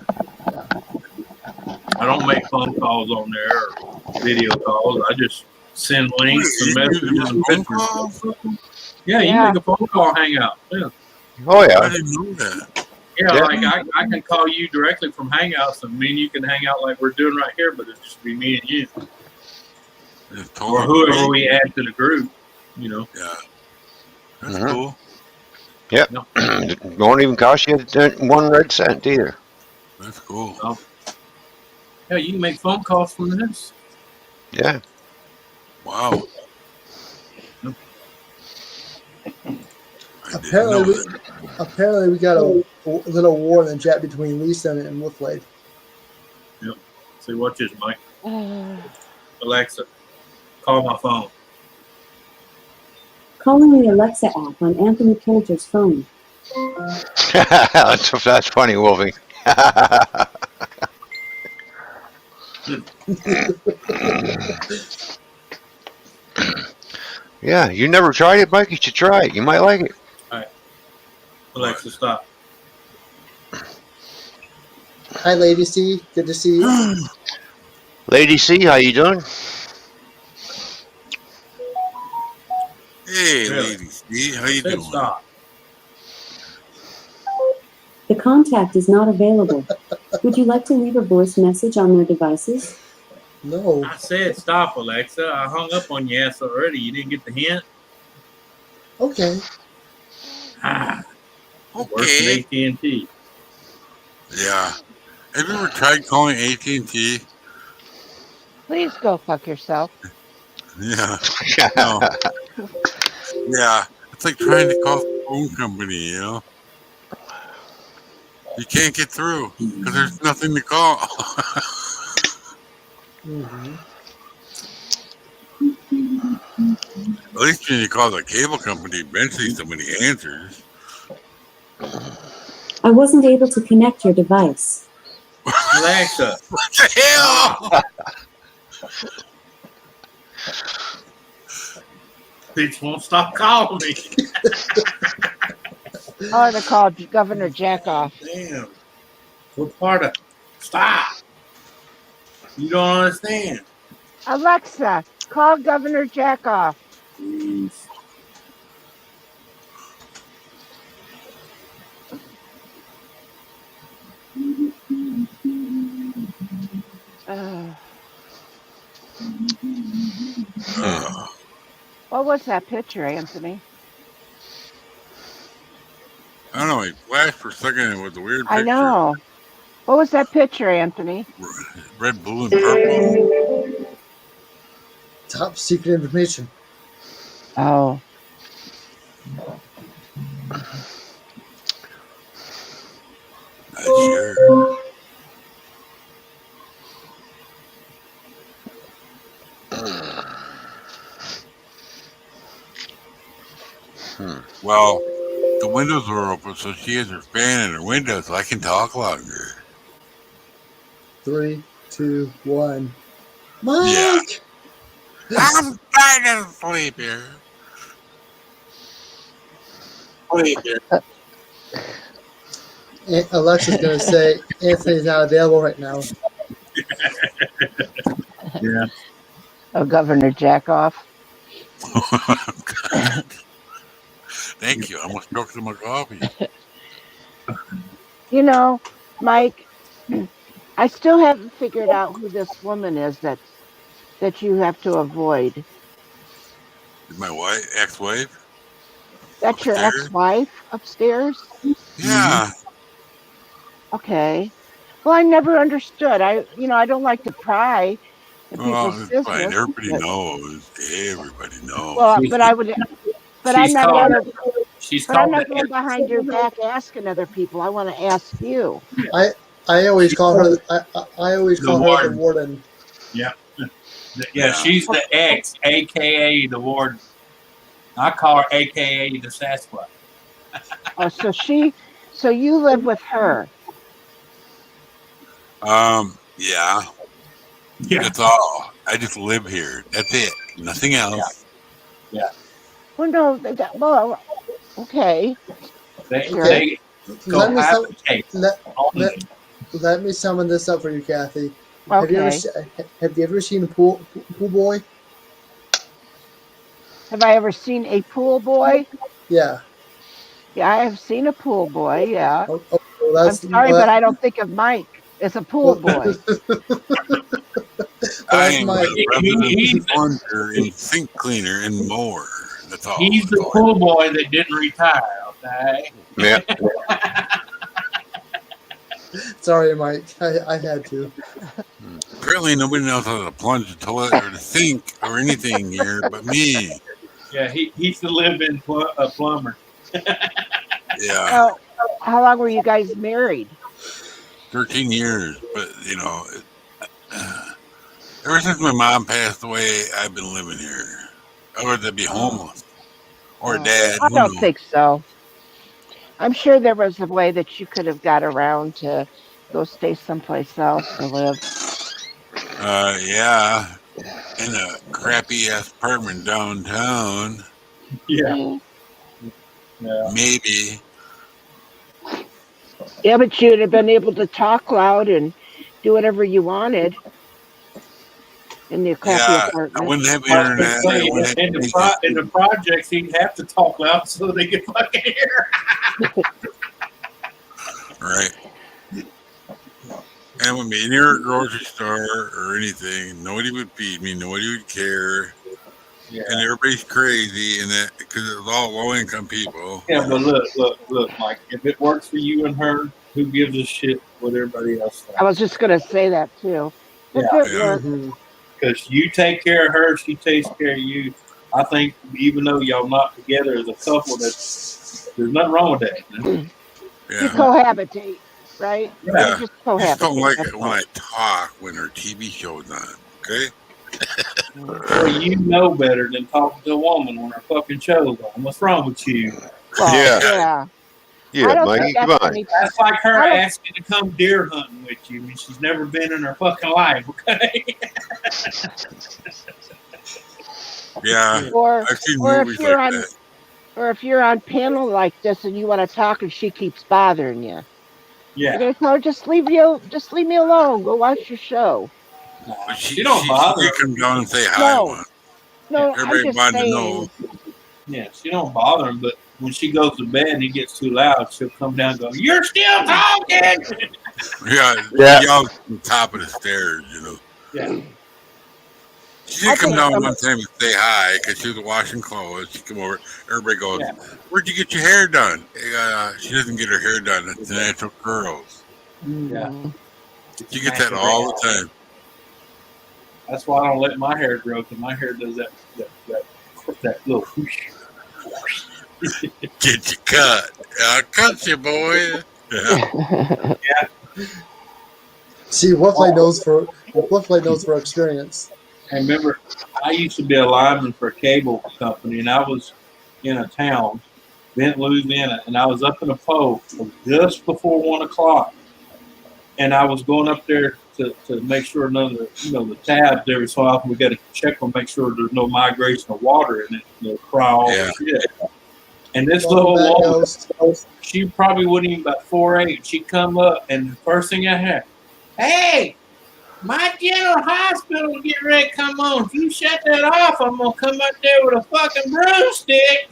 I don't make phone calls on there or video calls. I just send links and messages and phone pictures. calls? Yeah, you make a phone call Hangout. Yeah. Oh I yeah. didn't know that. Yeah, Yeah. like I can call you directly from Hangouts, and me and you can hang out like we're doing right here, but it'll just be me and you, It's or totally whoever great. we add to the group. Yeah. That's Mhm. cool. Yep. No. Won't even cost you 1 red cent either. That's cool. Yeah, you can make phone calls from this. Yeah. Wow. I didn't know Apparently, that. apparently we got a little war in the chat between Lisa and Wolfblade. Yep. See, watch this, Mike. Alexa, call my phone. Calling the Alexa app on Anthony Cantor's phone. that's funny, Wolfie. Yeah, you never tried it, Mike. You should try it. You might like it. Alexa, stop. Hi, Lady C. Good to see you. Lady C, how you doing? Hey, Really? lady C, how you Said doing? stop. The contact is not available. Would you like to leave a voice message on their devices? No. I said stop, Alexa. I hung up on your ass already. You didn't get the hint? Okay. Worse than Okay. AT&T. Yeah. Have you ever tried calling AT&T? Please go fuck yourself. Yeah. No. Yeah. It's like trying to call the phone company, you know? You can't get through because there's nothing to call. Mm-hmm. At least when you call the cable company, eventually somebody answers. I wasn't able to connect your device. Alexa, What the hell? bitch won't stop calling me. I want to call Governor Jackoff. Damn. What part of stop? You don't understand. Alexa, call Governor Jackoff. Jeez. What was that picture, Anthony? I don't know. It flashed for a second and it was a weird picture. I know. What was that picture, Anthony? Red, blue, and purple. Top secret information. Oh. Not sure. Well, the windows were open, so she has her fan in her window, so I can talk longer. 3, 2, 1. Mike! Yeah. I'm trying to sleep here. Alexa's going to say Anthony's not available right now. Yeah. Oh, Governor Jackoff. Thank you. I almost choked on my coffee. You know, Mike, I still haven't figured out who this woman is that you have to avoid. My wife, ex-wife. That's your Upstairs? ex-wife upstairs? Yeah. Okay. Well, I never understood. I don't like to pry in Well, people's it's fine. business. Everybody but- knows. Everybody knows. Well, but I would. But I'm She's not called. going to. She's But I'm called. not going behind your back asking other people. I want to ask you. I always call her. I always The call her the warden. warden. Yeah. Yeah, she's the ex, aka the warden. I call her aka the Sasquatch. Oh, so you live with her. Yeah, Yeah. that's all. I just live here. That's it. Nothing else. Yeah. Well, no, well, okay, They sure, they Let me sum, cohabitate let, let, only. let me summon this up for you, Kathy. okay. Have you ever seen a pool boy? Have I ever seen a pool boy? Yeah. Yeah, I have seen a pool boy. Yeah, Well, I'm that's sorry, but I don't think of Mike as a pool well, boy. I that's am my. a resident He's plunger and sink cleaner and more. That's all. he's That's the all. pool boy that didn't retire. Okay. Yeah. Sorry, Mike. I had to. Apparently, nobody knows how to plunge a toilet or to sink or anything here but me. Yeah, he's the live-in plumber. Yeah, Now, how long were you guys married? 13 years. But, ever since my mom passed away, I've been living here. Otherwise, I'd be homeless. Or a dad. I Who don't knows? think so. I'm sure there was a way that you could have got around to go stay someplace else to live. Yeah. In a crappy ass apartment downtown. Yeah. Mm. Yeah. Maybe. Yeah, but you'd have been able to talk loud and do whatever you wanted in the crappy Yeah. I apartment. wouldn't have I was internet. gonna I say, wouldn't have in anything. the projects, he'd have to talk loud so they could fucking hear. Right. And when me near a grocery store or anything, nobody would feed me, nobody would care, Yeah. and everybody's crazy, and that because it was all low income people. Yeah, but look, Mike. If it works for you and her, who gives a shit what everybody else I thinks? was just going to say that too. If Yeah. it Yeah. worked, Mhm. Because you take care of her, she takes care of you. I think even though y'all not together as a couple, there's nothing wrong with that. Man. you Yeah, cohabitate, right? You Yeah. yeah. just Just don't cohabitate. like That's it when all. I talk when her TV show's on. Okay. Well, you know better than talking to a woman when her fucking show's on. What's wrong with you? Well, Yeah. yeah. Yeah, I don't think Mikey, come that's on. any. That's like her I don't. asking to come deer hunting with you when she's never been in her fucking life. Okay. Yeah, Or I've seen or if movies you're like on that. or if you're on panel like this and you want to talk and she keeps bothering you, you're Yeah. gonna tell her just leave me alone. Go watch your show. Nah, But she don't she bother. could come down and say hi No, once. Yeah. no, I'm Everybody just wanted to know. saying. Yeah, she don't bother him, but when she goes to bed and he gets too loud, she'll come down and go, "You're still talking." Yeah, Yeah. she yells from the top of the stairs. Yeah. She I did come think down some. one time and say hi because she was washing clothes. She come over. Everybody goes, Yeah. "Where'd you get your hair done?" She doesn't get her hair done. It's the natural curls. Yeah. Mhm. She gets that all the time. That's why I don't let my hair grow, because my hair does that little whoosh. Get you cut. I'll cut you, boy. Yeah. See, Wolfley knows for experience. And remember, I used to be a lineman for a cable company, and I was in a town, Bent, Louisiana, and I was up in a pole just before 1 o'clock, and I was going up there to make sure none of the tabs every so often we got to check on, make sure there's no migration of water in it, cry all Yeah. the shit. And this Welcome little back, woman, Ghost. she probably wasn't even about 4'8". She'd come up, and the first thing I had, "Hey, my general hospital will get ready to come on. If you shut that off, I'm gonna come up there with a fucking broomstick."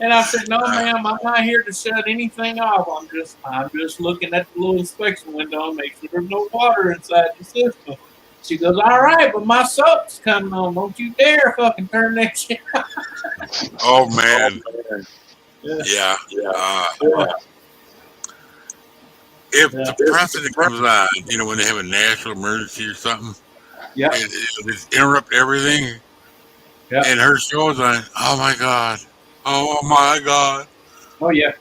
And I said, "No, ma'am, I'm not here to shut anything off. I'm just looking at the little inspection window and make sure there's no water inside the system." She goes, "All right, but my soap's coming on. Don't you dare fucking turn that shit on." Oh man. Yeah. Yeah. Yeah. If Yeah. the president comes on, when they have a national emergency or something, Yeah. it just interrupt everything, Yeah. and her show's on. Oh my god. Oh my god. Oh yeah.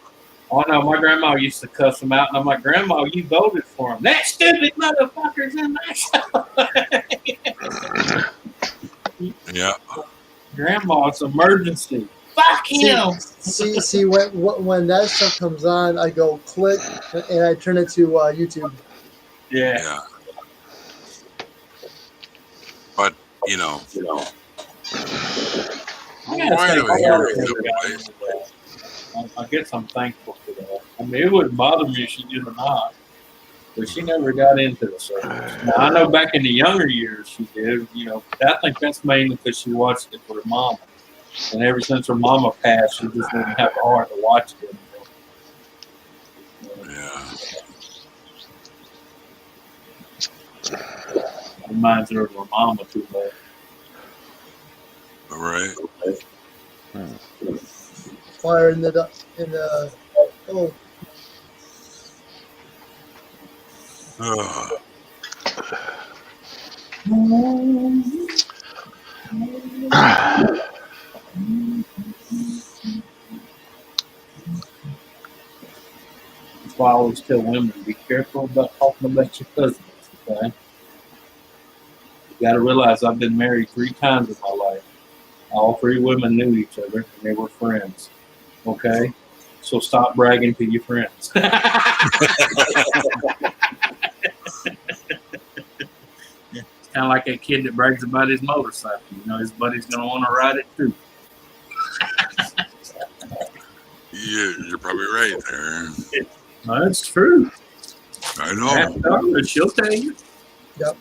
Oh no, my grandma used to cuss them out, and I'm like, Grandma, you voted for him. That stupid motherfucker's in my show. Yeah. Grandma, it's emergency. Fuck him. See when that stuff comes on, I go click and I turn it to YouTube. Yeah. Yeah. But I gotta why say, do my I hear daughter it never so got into that. I guess I'm thankful for that. I mean, it wouldn't bother me if she did or not, but she never got into the subject. Now, I know back in the younger years she did, but I think that's mainly because she watched it for her mama. And ever since her mama passed, she just didn't have the heart to watch it anymore. Yeah. Reminds her of her mama too much. All right. Fire in the oh. That's why I always tell women, be careful about talking about your cousins, okay? You got to realize I've been married 3 times in my life. All 3 women knew each other, and they were friends, okay? So stop bragging to your friends. It's kind of like that kid that brags about his motorcycle. His buddy's going to want to ride it too. You're probably right there. No, that's true. I know. She'll tell you. Yep.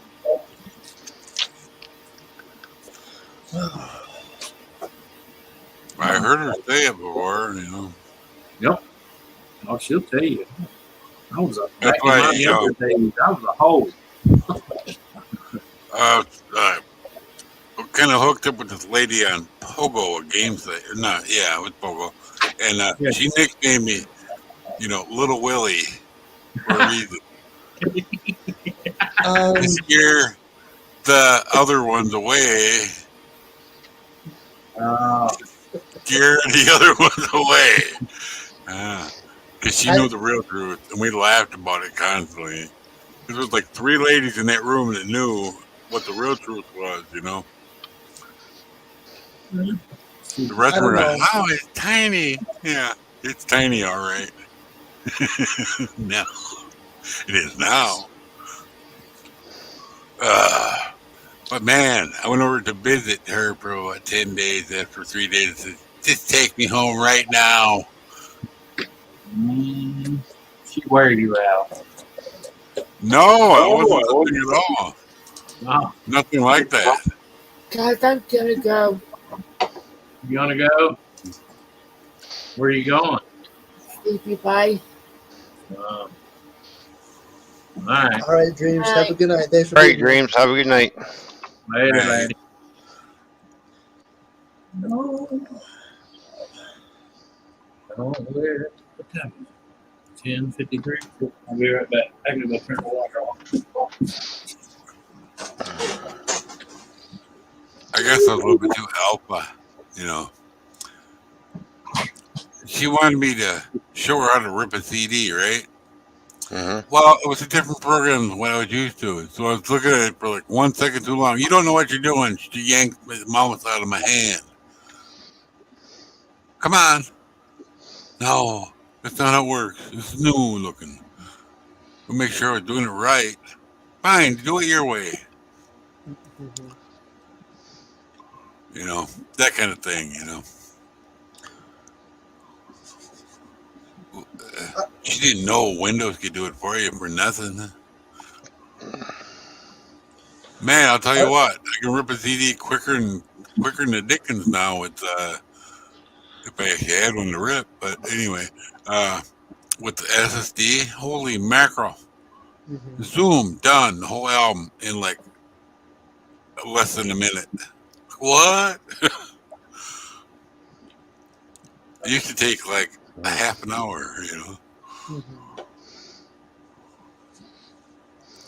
I heard her say it before, Yep. Oh, she'll tell you. I was That's back in why, my younger days, I was a hoe. kind of hooked up with this lady on Pogo, a game site. It was Pogo. And she nicknamed me, Little Willie for a reason. To scare the other ones away. Scare the other ones away. Because she knew the real truth, and we laughed about it constantly. There was like 3 ladies in that room that knew what the real truth was, The rest were like, oh, it's tiny. Yeah, it's tiny, all right. No, it is now. But man, I went over to visit her for about 10 days. After 3 days, I said, just take me home right now. She wear you out. No, I wasn't looking at all. No. Nothing like that. Guys, I'm gonna go. You gonna go? Where are you going? Sleepy bye. All right. All right, Dreams. Bye. Have a good night. Thanks for All right, being here. Dreams. Have a good night. Later, lady. No. Oh, where? What time is it? 10:53. I'll be right back. I can go turn the water off. I guess I was a little bit too alpha, She wanted me to show her how to rip a CD, right? Mm-hmm. Well, it was a different program than what I was used to. So I was looking at it for like 1 second too long. You don't know what you're doing. She yanked the mouse out of my hand. Come on. No, that's not how it works. It's new looking. We'll make sure we're doing it right. Fine, do it your way. That kind of thing, She didn't know Windows could do it for you for nothing. Man, I'll tell you what, I can rip a CD quicker than the Dickens now with if I actually had one to rip. But anyway, with the SSD, holy mackerel. Zoom, done, the whole album in like less than a minute. What? It used to take like a half an hour,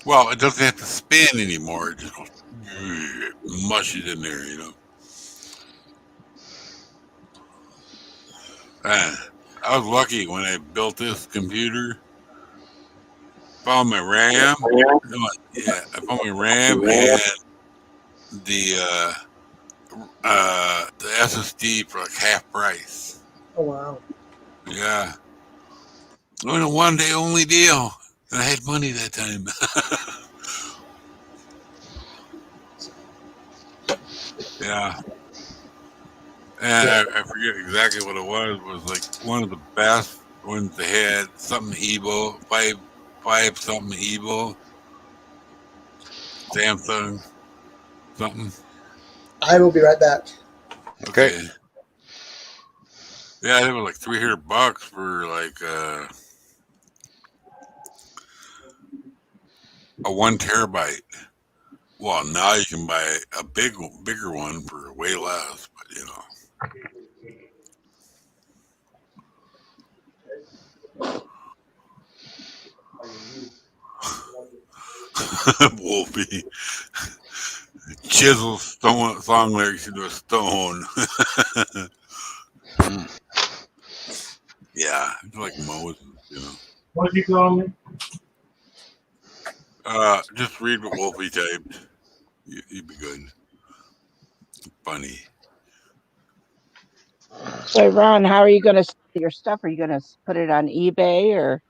Well, it doesn't have to spin anymore. It just goes, mushes in there, I was lucky when I built this computer. Found my RAM. Yeah, I found my RAM and the the SSD for like half price. Oh wow. Yeah, it was a 1 day only deal, and I had money that time. Yeah, and I forget exactly what it was. It was like one of the best ones they had. Something Evo, five something Evo, Samsung something. I will be right back. Okay. Okay. Yeah, they were like $300 for like a 1 terabyte. Well, now you can buy a bigger one for way less, but Wolfie chisel stone song lyrics into a stone. Yeah, it's like Moses. What did you call me? Just read what Wolfie typed. You'd be good. Funny. So, Ron, how are you going to sell your stuff? Are you going to put it on eBay or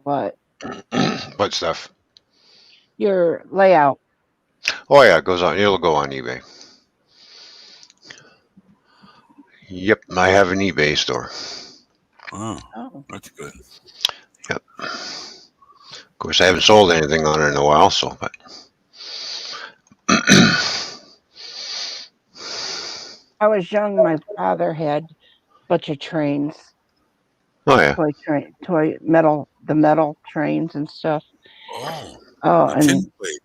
what? What stuff? Your layout. Oh yeah, it goes on. It'll go on eBay. Yep, I have an eBay store. Oh, Oh, that's good. Yep. Of course, I haven't sold anything on it in a while, so but. I was young. My father had a bunch of trains, Oh yeah. the metal trains and stuff. Oh, Oh, a tin and plate.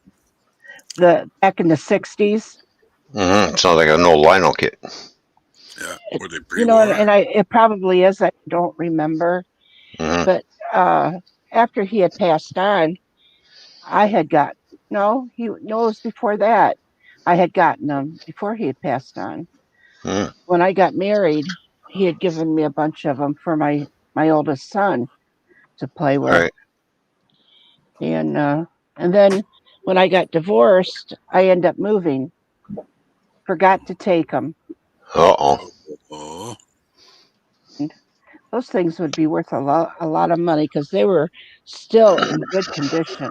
the back in the '60s. Sounds like an old Lionel kit. Yeah, It, were they you know, pre-war? it probably is. I don't remember, Mm-hmm. but after he had passed on, I had got no. He no, it was before that. I had gotten them before he had passed on. Mm-hmm. When I got married, he had given me a bunch of them for my oldest son to play All with, right. and then when I got divorced, I ended up moving. Forgot to take them. Uh oh. Oh, Those things would be worth a lot of money because they were still in good condition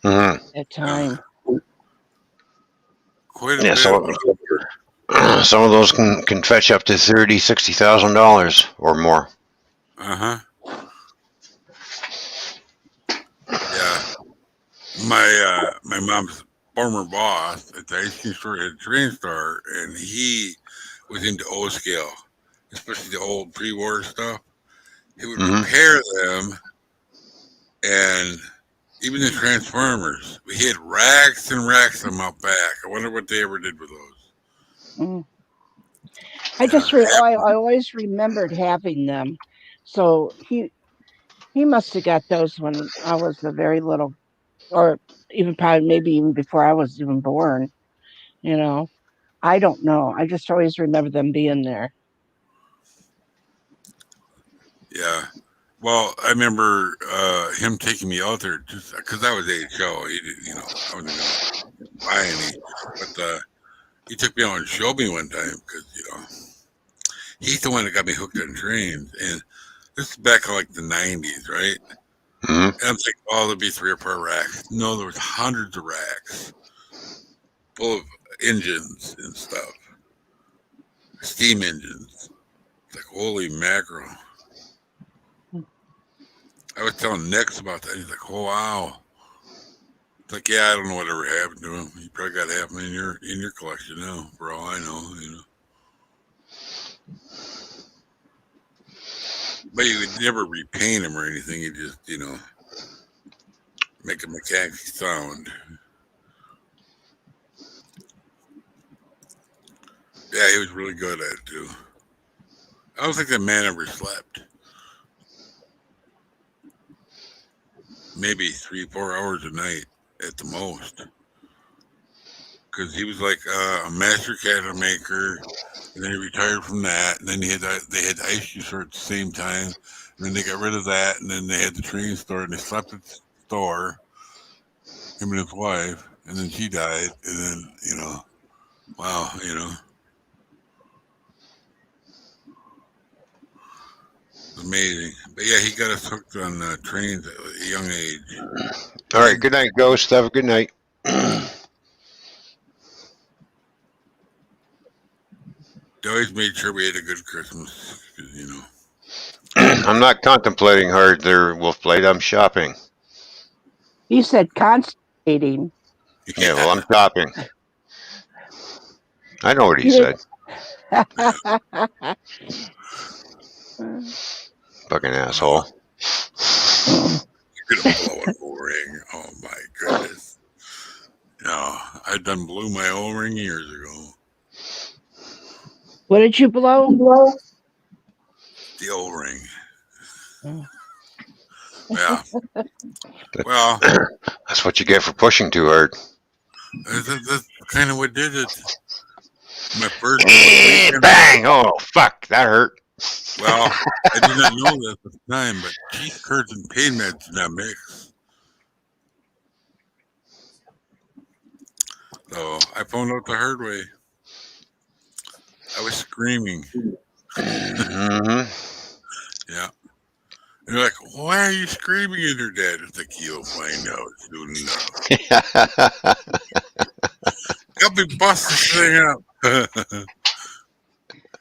Mm-hmm. at yeah, time. quite a Yeah. bit. Some of those can fetch up to $60,000 or more. Uh huh. Yeah, my mom's former boss at the ice cream store at Train Star, and he was into O scale, especially the old pre-war stuff. He would Mm-hmm. repair them, and even the Transformers. We had racks and racks of them out back. I wonder what they ever did with those. Mm. Yeah, I always remembered having them. So he must have got those when I was a very little, or even probably maybe even before I was even born. You know, I don't know. I just always remember them being there. yeah. Well, I remember him taking me out there just because I was AHL. He did, I wasn't gonna buy any, but he took me out and showed me one time because he's the one that got me hooked on trains, and this is back in like the '90s, right? Mm-hmm. And I'm thinking, oh, there'll be 3 or 4 racks. No, there was hundreds of racks full of engines and stuff, steam engines. It's like holy mackerel. I was telling Nix about that. He's like, oh wow. It's like, yeah, I don't know whatever happened to him. You probably got half of them in your collection now, for all I know. But you would never repaint him or anything. You just, make a mechanically sound. Yeah, he was really good at it too. I don't think that man ever slept. Maybe 3, 4 hours a night at the most. because he was like a master cabinet maker, and then he retired from that, and then they had the ice shoe store at the same time, and then they got rid of that, and then they had the train store, and they slept at the store, him and his wife, and then she died, and then wow, it's amazing. But yeah, he got us hooked on trains at a young age. All right. Good night, Ghost. Have a good night. They always made sure we had a good Christmas, 'cause, I'm not contemplating hard there, Wolfblade. I'm shopping. He said constipating. Yeah, well, I'm shopping. I know what he You said. didn't- Fucking asshole. You're gonna blow an O-ring. Oh my goodness. No, I done blew my O-ring years ago. What did you blow? The O-ring. Oh. Yeah. Well, That's what you get for pushing too hard. that's kind of what did it. My first Bang! Oh, fuck. That hurt. Well, I did not know this at the time, but cheese curds and pain meds do not mix. So I found out the hard way. I was screaming. Mm-hmm. Yeah. And they're like, why are you screaming at her dad? It's like, you'll find out soon enough. Help me bust this thing up.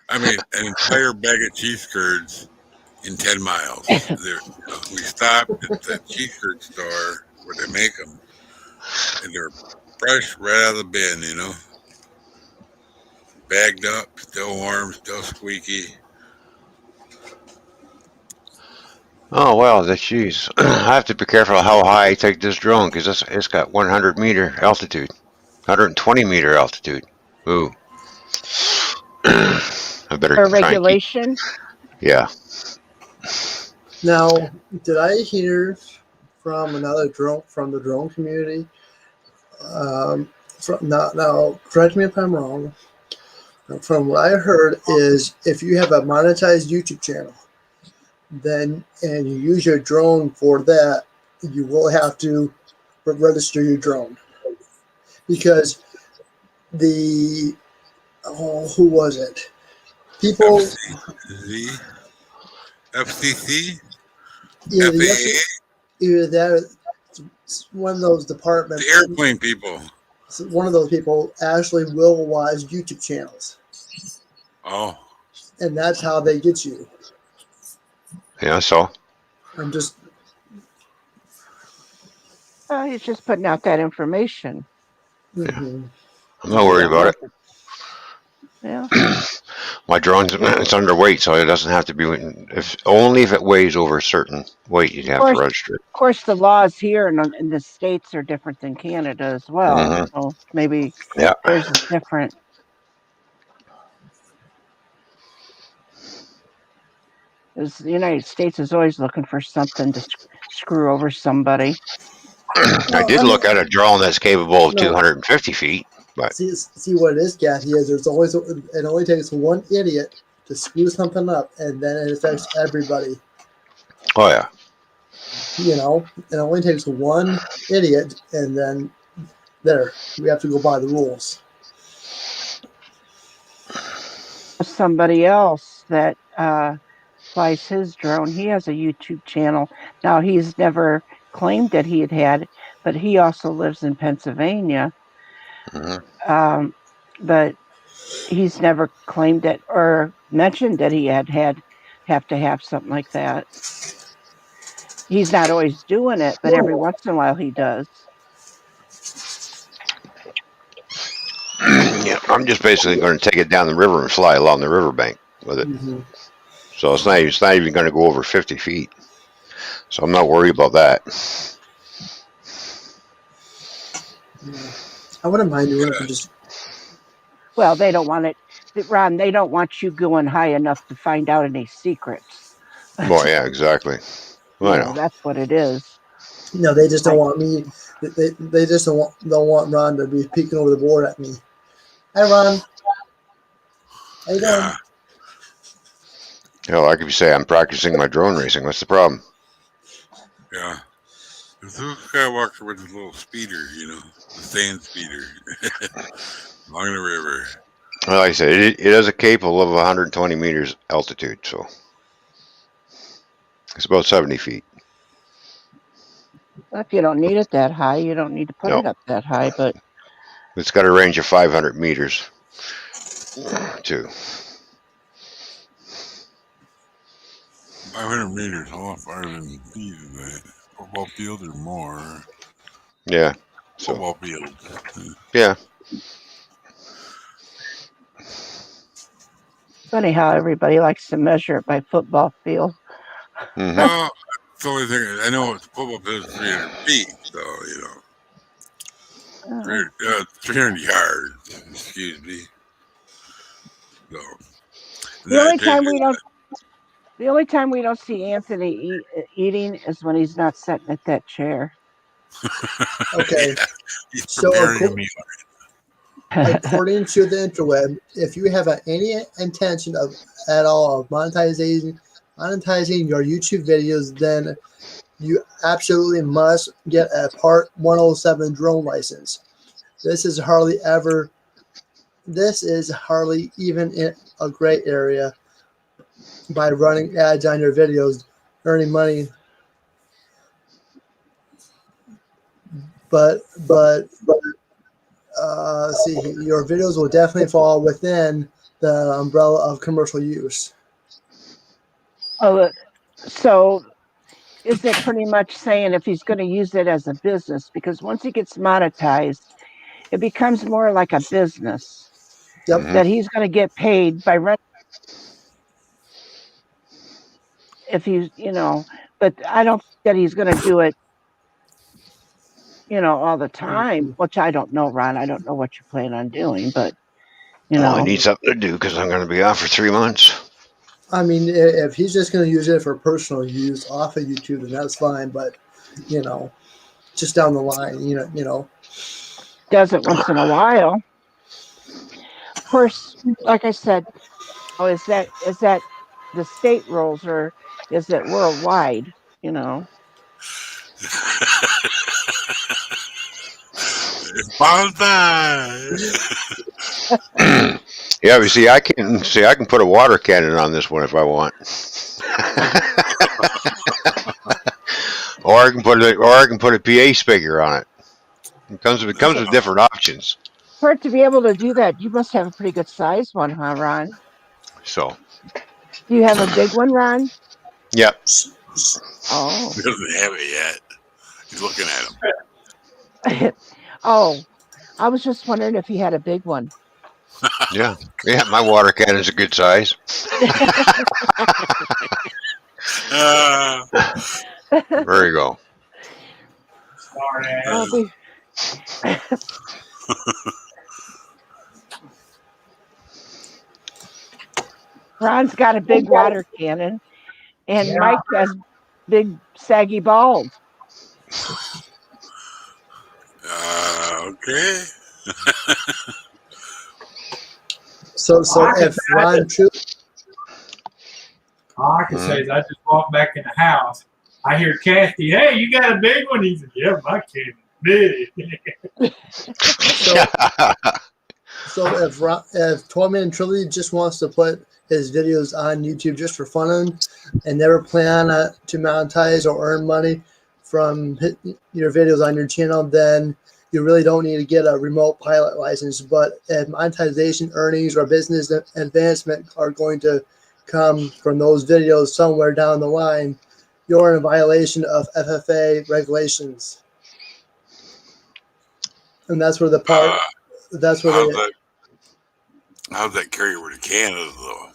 I mean, an entire bag of cheese curds in 10 miles. We stopped at the cheese curd store where they make them, and they're fresh right out of the bin, bagged up, still warm, still squeaky. Oh, well, the cheese. I have to be careful how high I take this drone because it's got 100-meter altitude, 120-meter altitude. Ooh. I better For try and keep. regulation? Yeah. Now, did I hear from another drone from the drone community? Now, correct me if I'm wrong. From what I heard is if you have a monetized YouTube channel, then and you use your drone for that, you will have to register your drone because who was it? People. FCC? Either that, one of those departments. The airplane people. One of those people actually will watch YouTube channels. Oh. And that's how they get you. Yeah, so. I'm just. He's just putting out that information. Mm-hmm. I'm not worried about it. Yeah. My drone's it's underweight, so it doesn't have to be. Only if it weighs over a certain weight, you have to register it. Of course, the laws here in the States are different than Canada as well. Mm-hmm. So maybe yeah. theirs is different. Because the United States is always looking for something to screw over somebody. I did look at a drone that's capable of 250 feet. But see what it is, Kathy, is it only takes one idiot to screw something up, and then it affects everybody. Oh yeah. It only takes one idiot, and then we have to go by the rules. Somebody else that flies his drone, he has a YouTube channel. Now, he's never claimed that he had, but he also lives in Pennsylvania. Mm-hmm. But he's never claimed it or mentioned that he have to have something like that. He's not always doing it, but every once in a while he does. Yeah, I'm just basically going to take it down the river and fly along the riverbank with it. Mm-hmm. So it's not even going to go over 50 feet. So I'm not worried about that. Yeah. I wouldn't mind doing it for just. Well, they don't want it, Ron. They don't want you going high enough to find out any secrets. Well, yeah, exactly. I know. That's what it is. No, they just don't want me They just don't want Ron to be peeking over the board at me. Hi, Ron. How you doing? Yeah. Hell, I could say I'm practicing my drone racing. What's the problem? Yeah. It's Luke Skywalker with his little speeder, the sand speeder along the river. Well, like I said, it is a capable of 120 meters altitude, so it's about 70 feet. If you don't need it that high, you don't need to put No. it up that high. But It's got a range of 500 meters, too. 500 meters, a lot farther than feet is that? Football field or more? Yeah. So, Football field. yeah. funny how everybody likes to measure it by football field. Mm-hmm. Well, that's the only thing. I know it's football field is 300 feet, so, 300 yards, excuse me. So, The only time we don't see Anthony eating is when he's not sitting at that chair. Okay. Yeah, he's So, preparing a meal. according to the interweb, if you have any intention of at all of monetizing your YouTube videos, then you absolutely must get a Part 107 drone license. This is hardly even in a gray area by running ads on your videos, earning money. But see, your videos will definitely fall within the umbrella of commercial use. Oh, so is it pretty much saying if he's going to use it as a business? Because once he gets monetized, it becomes more like a business. Yep. That he's going to get paid by renting. If he's, but I don't think that he's going to do it, all the time, which I don't know, Ron. I don't know what you plan on doing, but, Well, I need something to do because I'm going to be off for 3 months. I mean, if he's just going to use it for personal use off of YouTube, then that's fine. But, just down the line, does it once in a while. Of course, like I said, is that the state rules or is it worldwide? It's bonfire. Yeah, but see, I can put a water cannon on this one if I want, or I can put a PA speaker on it. It comes with different options. For it to be able to do that, you must have a pretty good size one, huh, Ron? So, Do you have a big one, Ron? yeah. Oh. He doesn't have it yet. He's looking at him. Oh, I was just wondering if he had a big one. Yeah, my water cannon's a good size. There you go. Ron's got a big water cannon, and Mike has big saggy balls. Okay. So if Ron all I can say is I just walked back in the house. I hear Kathy, "Hey, you got a big one?" He said, "Yeah, my kid big." So if Toyman Trilly just wants to put his videos on YouTube just for fun and never plan to monetize or earn money from your videos on your channel, then you really don't need to get a remote pilot license. But if monetization, earnings, or business advancement are going to come from those videos somewhere down the line, you're in violation of FFA regulations. And that's where the part, that's where how's that carry over to Canada, though?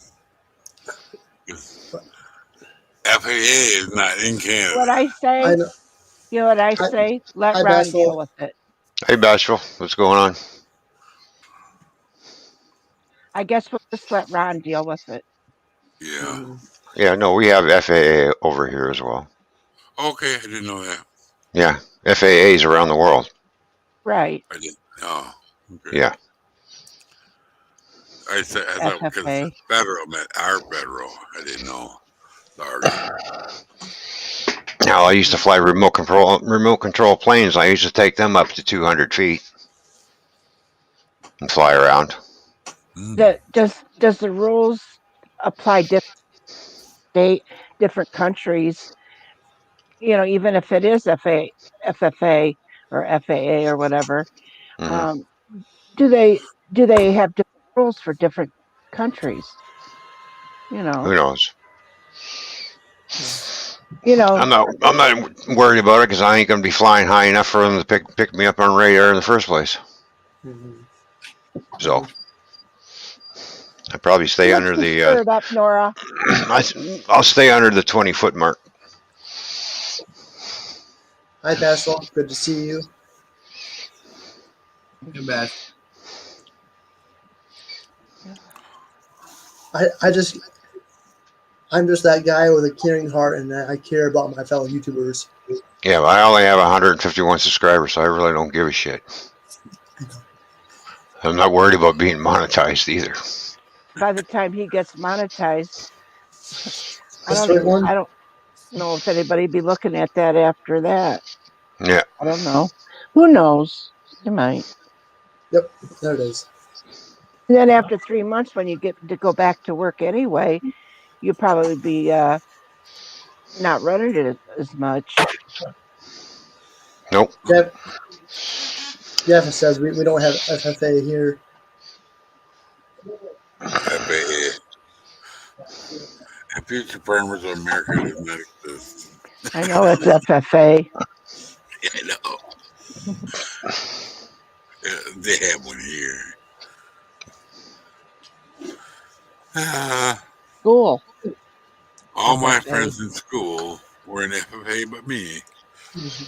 FAA is not in Canada. What I say? You know what I say? Let Ron deal with it. Hey, Bashful, what's going on? I guess we'll just let Ron deal with it. Yeah. Yeah, no, we have FAA over here as well. Okay, I didn't know that. Yeah, FAAs around the world. Right. I didn't. Oh, okay. Yeah. I thought because FFA. federal meant our federal. I didn't know the Army. Now I used to fly remote control planes. I used to take them up to 200 feet and fly around. Does the rules apply different state, different countries? Even if it is FFA or FAA or whatever, Hmm. um, do they have different rules for different countries? Who knows? I'm not worried about it because I ain't gonna be flying high enough for them to pick me up on radar in the first place. Mm-hmm. So I probably stay Let's under just the. stir it up, Nora. I'll stay under the 20-foot mark. Hi, Basil. Good to see you. Too bad. I'm just that guy with a caring heart, and I care about my fellow YouTubers. Yeah, but I only have 151 subscribers, so I really don't give a shit. I'm not worried about being monetized either. By the time he gets monetized, I That's the right one. don't know if anybody be looking at that after that. Yeah. I don't know. Who knows? You might. Yep, there it is. And then after 3 months, when you get to go back to work anyway, you'll probably be not running it as much. Nope. Jeff says we don't have FFA here. FAA. Future Farmers of America does not exist. I know it's FFA. Yeah, I know. They have one here. School. All my FFA. friends in school were in FFA but me.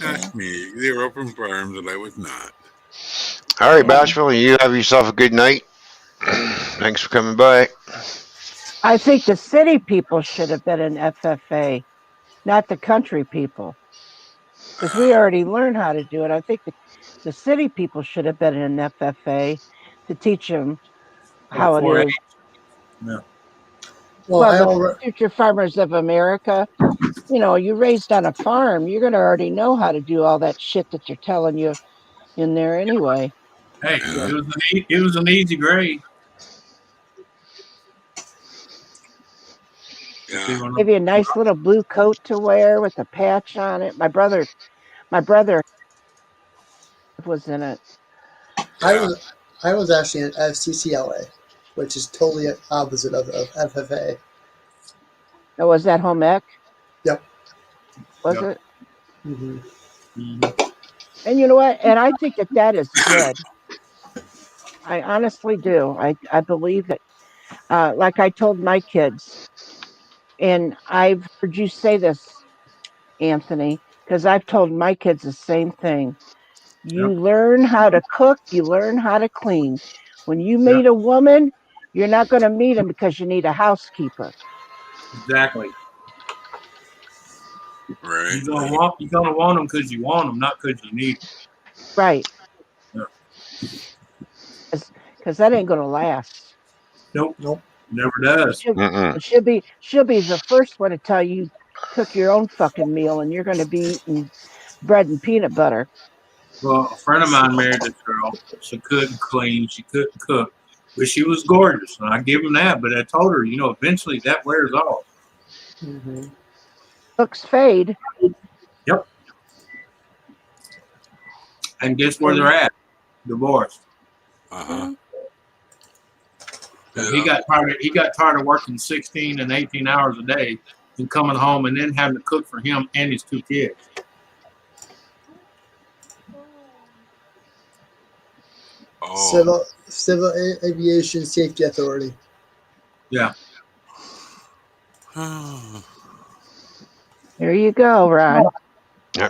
That's me. They were open farms and I was not. All right, Bashful, you have yourself a good night. Thanks for coming by. I think the city people should have been in FFA, not the country people, because we already learned how to do it. I think the city people should have been in FFA to teach them how it 4-H. is. Yeah. Well, Well, I the already. future farmers of America, you raised on a farm, you're going to already know how to do all that shit that they're telling you in there anyway. Hey, it was an easy grade. Yeah. Give you a nice little blue coat to wear with a patch on it. My brother was in it. Yeah. I was actually in FCCLA, which is totally opposite of FFA. Oh, was that home ec? Yep. Was Yep. it? Mm-hmm. Mm-hmm. And you know what? And I think that is good. I honestly do. I believe it. Like I told my kids, and I've heard you say this, Anthony, because I've told my kids the same thing. You Yep. learn how to cook, you learn how to clean. When you Yep. meet a woman, you're not going to meet them because you need a housekeeper. Exactly. Right. You're gonna want them because you want them, not because you need them. Right. Yeah. Because that ain't going to last. Nope. Nope. Never does. Mm-mm. She'll be the first one to tell you cook your own fucking meal, and you're going to be eating bread and peanut butter. Well, a friend of mine married this girl. She couldn't clean. She couldn't cook, but she was gorgeous, and I give him that. But I told her, eventually that wears off. Mm-hmm. Looks fade. Yep. And guess where And they're at? Divorced. Uh-huh. And Yeah. he got tired of working 16 and 18 hours a day and coming home and then having to cook for him and his 2 kids. Oh. Civil Aviation Safety Authority. Yeah. there you go, Ron.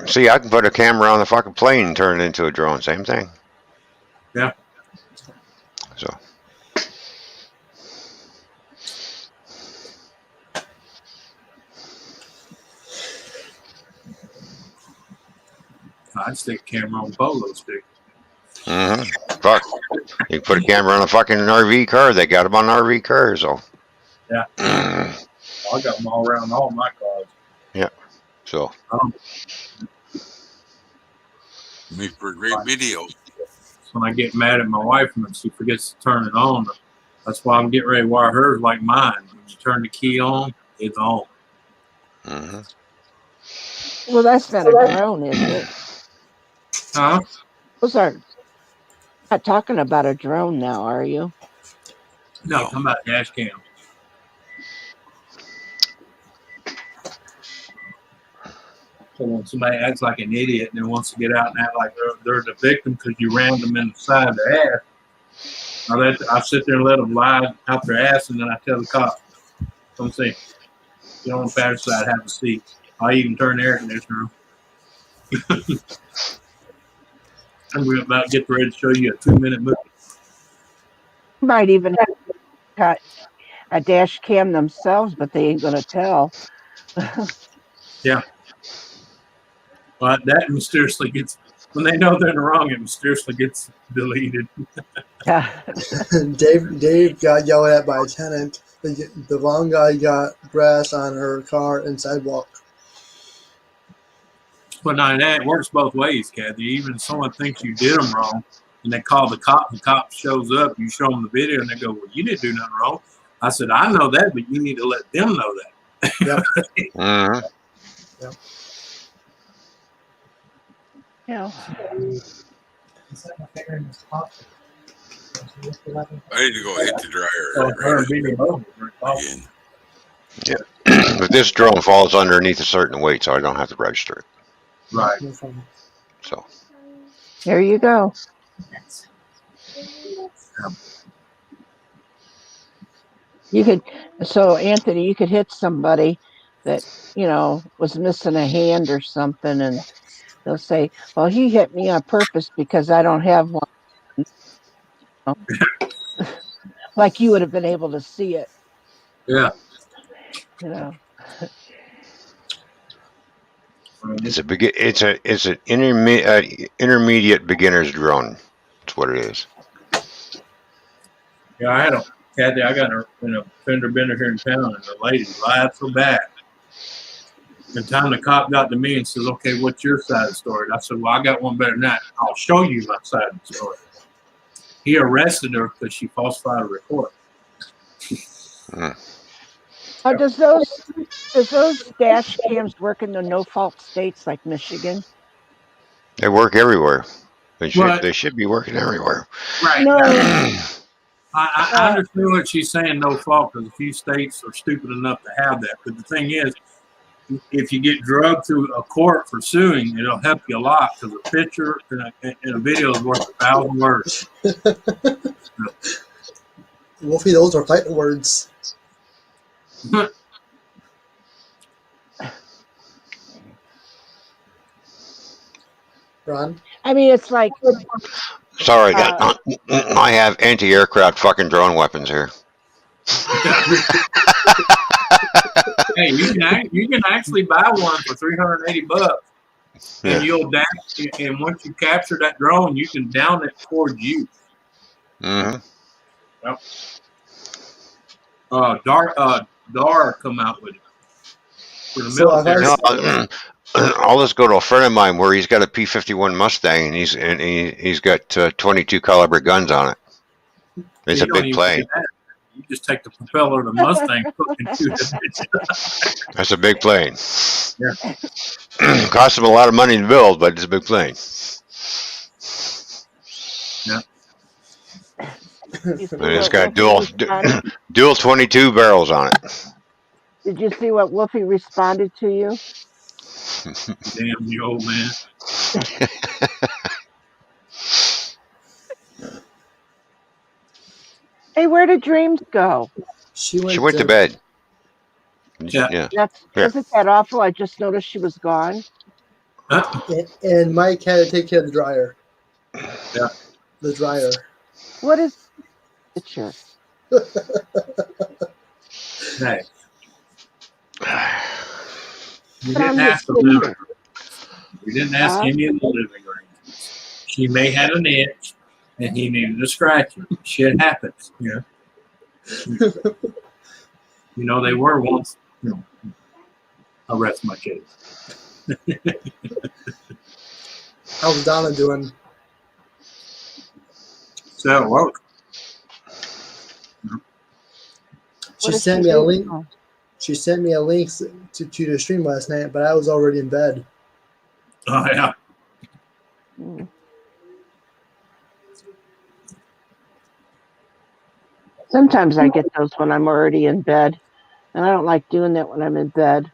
See, I can put a camera on the fucking plane and turn it into a drone. Same thing. Yeah. So. I'd stick a camera on a polo stick. Fuck. You can put a camera on a fucking RV car. They got them on RV cars, so. Yeah. I got them all around all my cars. Yeah. So. Make for a great video. When I get mad at my wife and she forgets to turn it on, that's why I'm getting ready to wire hers like mine. When you turn the key on, it's on. Well, that's not a drone, is it? Huh? Those are not talking about a drone now, are you? No, I'm about dash cam. So when somebody acts like an idiot and then wants to get out and act like they're the victim because you rammed them in the side of their ass, I sit there and let them lie out their ass, and then I tell the cop, "Come see, get on the passenger side, have a seat. I'll even turn the air conditioner on." And we're about to get ready to show you a 2-minute movie. Might even have a dash cam themselves, but they ain't gonna tell. Yeah. But that mysteriously gets, when they know they're in the wrong, it mysteriously gets deleted. Yeah. Dave got yelled at by a tenant. The wrong guy got grass on her car and sidewalk. But now that works both ways, Kathy. Even if someone thinks you did them wrong and they call the cop shows up, you show them the video and they go, "Well, you didn't do nothing wrong." I said, "I know that, but you need to let them know that." Yep. Yeah. I need to go hit the dryer. Again. Yeah. But this drone falls underneath a certain weight, so I don't have to register it. Right. So. There you go. You could, so Anthony, you could hit somebody that, was missing a hand or something, and they'll say, "Well, he hit me on purpose because I don't have one." Like you would have been able to see it. Yeah. It's an intermediate beginner's drone. That's what it is. Yeah, I got in a fender bender here in town, and the lady lied so bad. The time the cop got to me and says, "Okay, what's your side of the story?" And I said, "Well, I got one better than that. I'll show you my side of the story." He arrested her because she falsified a report. Does those dash cams work in the no-fault states like Michigan? They work everywhere. They should be working everywhere. Right. No. I understand what she's saying, no fault, because a few states are stupid enough to have that. But the thing is, if you get drugged through a court for suing, it'll help you a lot, because a picture and a video is worth 1,000 words. Wolfie, those are fighting words. Ron? I mean, it's like. Sorry, I have anti-aircraft fucking drone weapons here. Hey, you can actually buy one for $380, and you'll down. And once you capture that drone, you can down it towards you. Yep. N.O.R.A come out with it for the military. I'll just go to a friend of mine where he's got a P-51 Mustang and he's got 22 caliber guns on it. It's a big plane. You just take the propeller of the Mustang and shoot it. That's a big plane. Yeah. Costs them a lot of money to build, but it's a big plane. Yeah. And it's got dual 22 barrels on it. Did you see what Wolfie responded to you? Damn you, old man. Hey, where did Dreams go? She went to bed. Yeah. Isn't that awful? I just noticed she was gone. And Mike had to take care of the dryer. Yeah. The dryer. What is the picture? Hey. You didn't ask for We didn't ask any of the living arrangements. She may have an itch, and he needed to scratch her. Shit happens, you know. You know, they were once, you know, I'll rest my case. How's Donna doing? So, well, She sent me a link. She sent me a link to the stream last night, but I was already in bed. oh yeah. Sometimes I get those when I'm already in bed, and I don't like doing that when I'm in bed.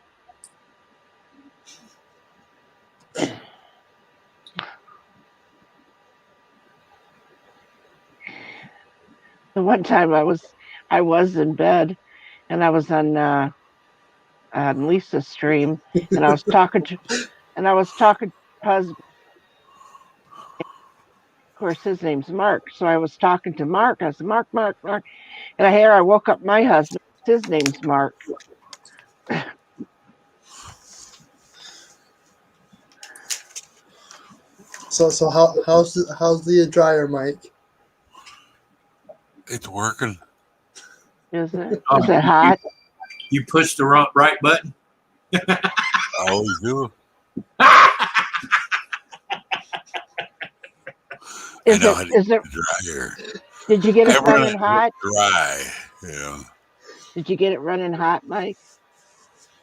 The one time I was in bed, and I was on Lisa's stream, and I was talking to husband. Of course, his name's Mark, so I was talking to Mark. I said, Mark, Mark, Mark, and I woke up my husband. His name's Mark. So how's the dryer, Mike? It's working. Is it hot? You push the right button? I always do. Is it dryer? Did you get it running hot? Dry. Yeah. Did you get it running hot, Mike?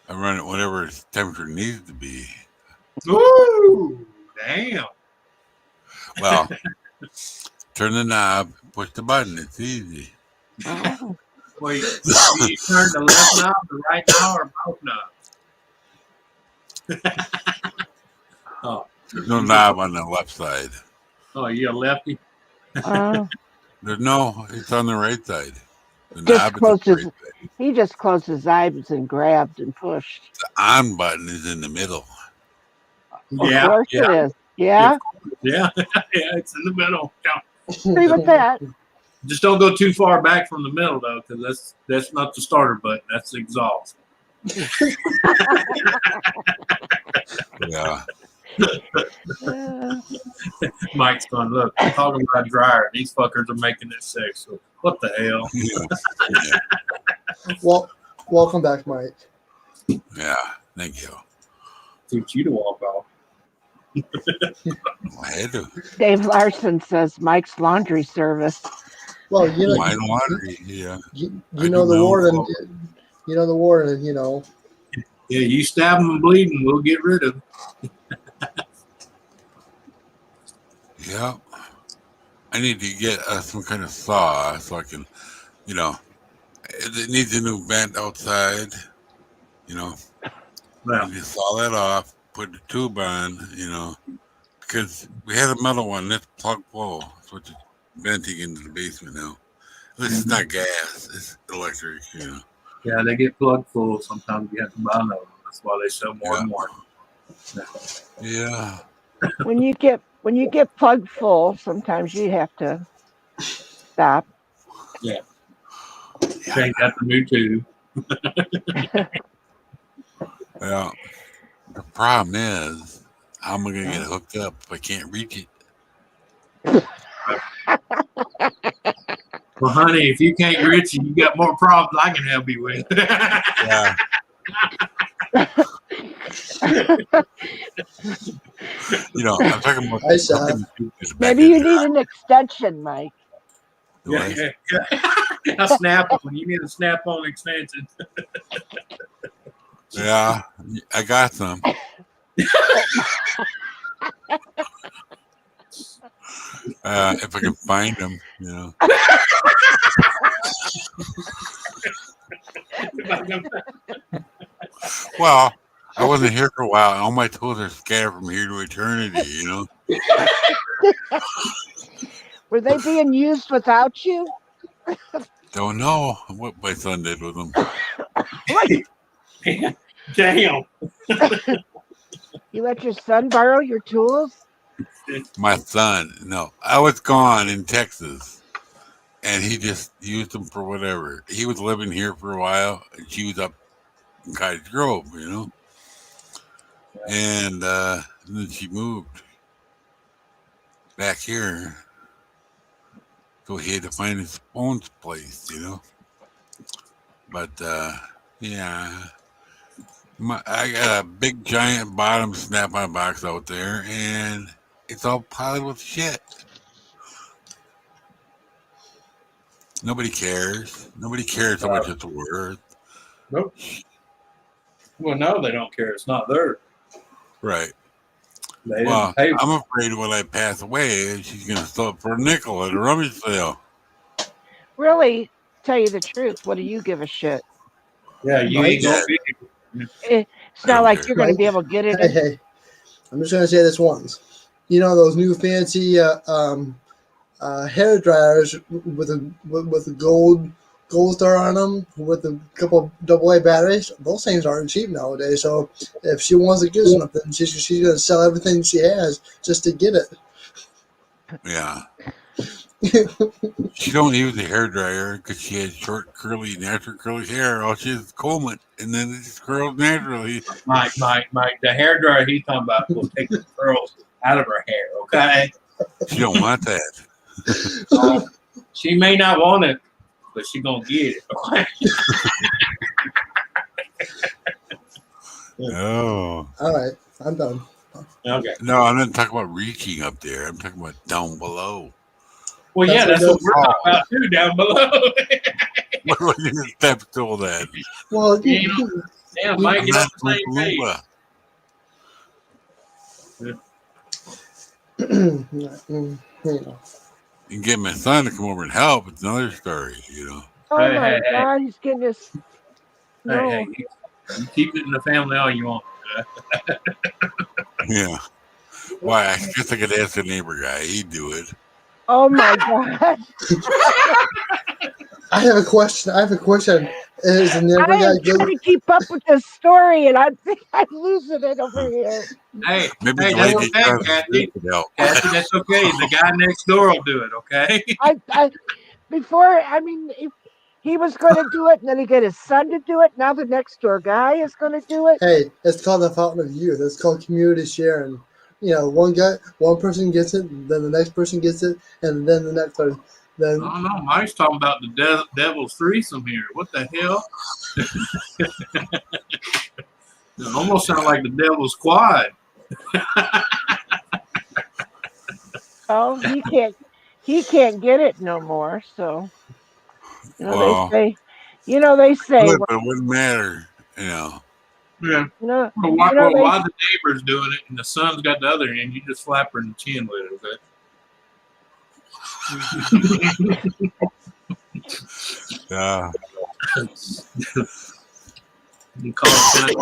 I run it whatever temperature needs to be. Ooh, damn. Well, turn the knob, push the button. It's easy. Oh. Wait, do you turn the left knob, the right knob, or both knobs? Oh. There's no knob on the left side. Oh, you a lefty? Oh. No, it's on the right side. The Just knob closed is on the his. right side. He just closed his eyes and grabbed and pushed. The on button is in the middle. Yeah, of course it is. Yeah. Yeah, it's in the middle. Yeah. Agree with that. Just don't go too far back from the middle though, because that's not the starter button. That's the exhaust. Yeah. Mike's going, look, I'm talking about dryer. These fuckers are making it sexual. What the hell? Yeah. Well, welcome back, Mike. Yeah, thank you. Teach you to walk off. I had to. Dave Larson says Mike's laundry service. Well, you know, Mine laundry, yeah. You know the warden. You know the warden. You know. Yeah, you stab them and bleeding, we'll get rid of them. Yeah. I need to get some kind of saw so I can, you know, it needs a new vent outside, you know. Well, you saw that off, put the tube on, you know, because we had a metal one that's plug full. So it's venting into the basement now. This is not gas, it's electric, you know. Yeah, they get plug full. Sometimes you have to buy another one. That's why they sell more and more. Yeah. When you get plug full, sometimes you have to stop. Yeah. Change out the new tube. Well, the problem is, how am I going to get hooked up if I can't reach it? Well, honey, if you can't reach it, you got more problems I can help you with. Yeah. You know, I'm talking about maybe you need an extension, Mike. Yeah. A snap-on. You need a snap-on extension. Yeah, I got some. If I can find them, you know. Well, I wasn't here for a while. All my tools are scattered from here to eternity, you know. Were they being used without you? Don't know what my son did with them. Damn. You let your son borrow your tools? My son, no. I was gone in Texas, and he just used them for whatever. He was living here for a while, and she was up in Cottage Grove, you know. And And then she moved back here. So he had to find his own place, But, yeah. I got a big giant bottom Snap-on box out there, and it's all piled with shit. Nobody cares. Nobody cares how much it's worth. Nope. Well, no, they don't care. It's not theirs. Right. They Well, didn't pay. I'm afraid when I pass away, she's going to sell it for a nickel at a rummage sale. Really, tell you the truth, what do you give a shit? Yeah, you ain't gonna be. It's not like you're going to be able to get it. Hey, I'm just going to say this once. You know those new fancy hair dryers with a gold star on them with a couple AA batteries? Those things aren't cheap nowadays. So if she wants to get something, she's going to sell everything she has just to get it. Yeah. She don't use a hair dryer because she has short, natural curly hair. All she has is comb it, and then it just curls naturally. Mike, the hair dryer he's talking about will take the curls out of her hair. Okay. She don't want that. She may not want it, but she gonna get it. Okay. Oh. All right, I'm done. Okay. No, I'm not talking about reaching up there. I'm talking about down below. Well, yeah, that's what we're talking about too, down below. What was your step stool then? Well, damn, Mike, get off the same page. You can get my son to come over and help. It's another story, Oh my God, he's getting this. No. Hey, you keep it in the family all you want. Yeah. Why? I guess I could ask the neighbor guy. He'd do it. Oh my God. I have a question. Is the neighbor guy I'm trying to keep up with this story, and I think I'm losing it over here. Hey, maybe that's okay, Kathy. Kathy, that's okay. The guy next door will do it, okay? If he was going to do it, and then he got his son to do it. Now the next door guy is going to do it. Hey, it's called the fountain of youth. It's called community sharing. One person gets it, then the next person gets it, and then the next person. Then I don't know. Mike's talking about the devil's threesome here. What the hell? It almost sounds like the devil's quad. Oh, he can't get it no more. So they say Good, but it wouldn't matter, Yeah. Why the neighbor's doing it and the son's got the other end, you just slap her in the chin with it, okay? Yeah. You call it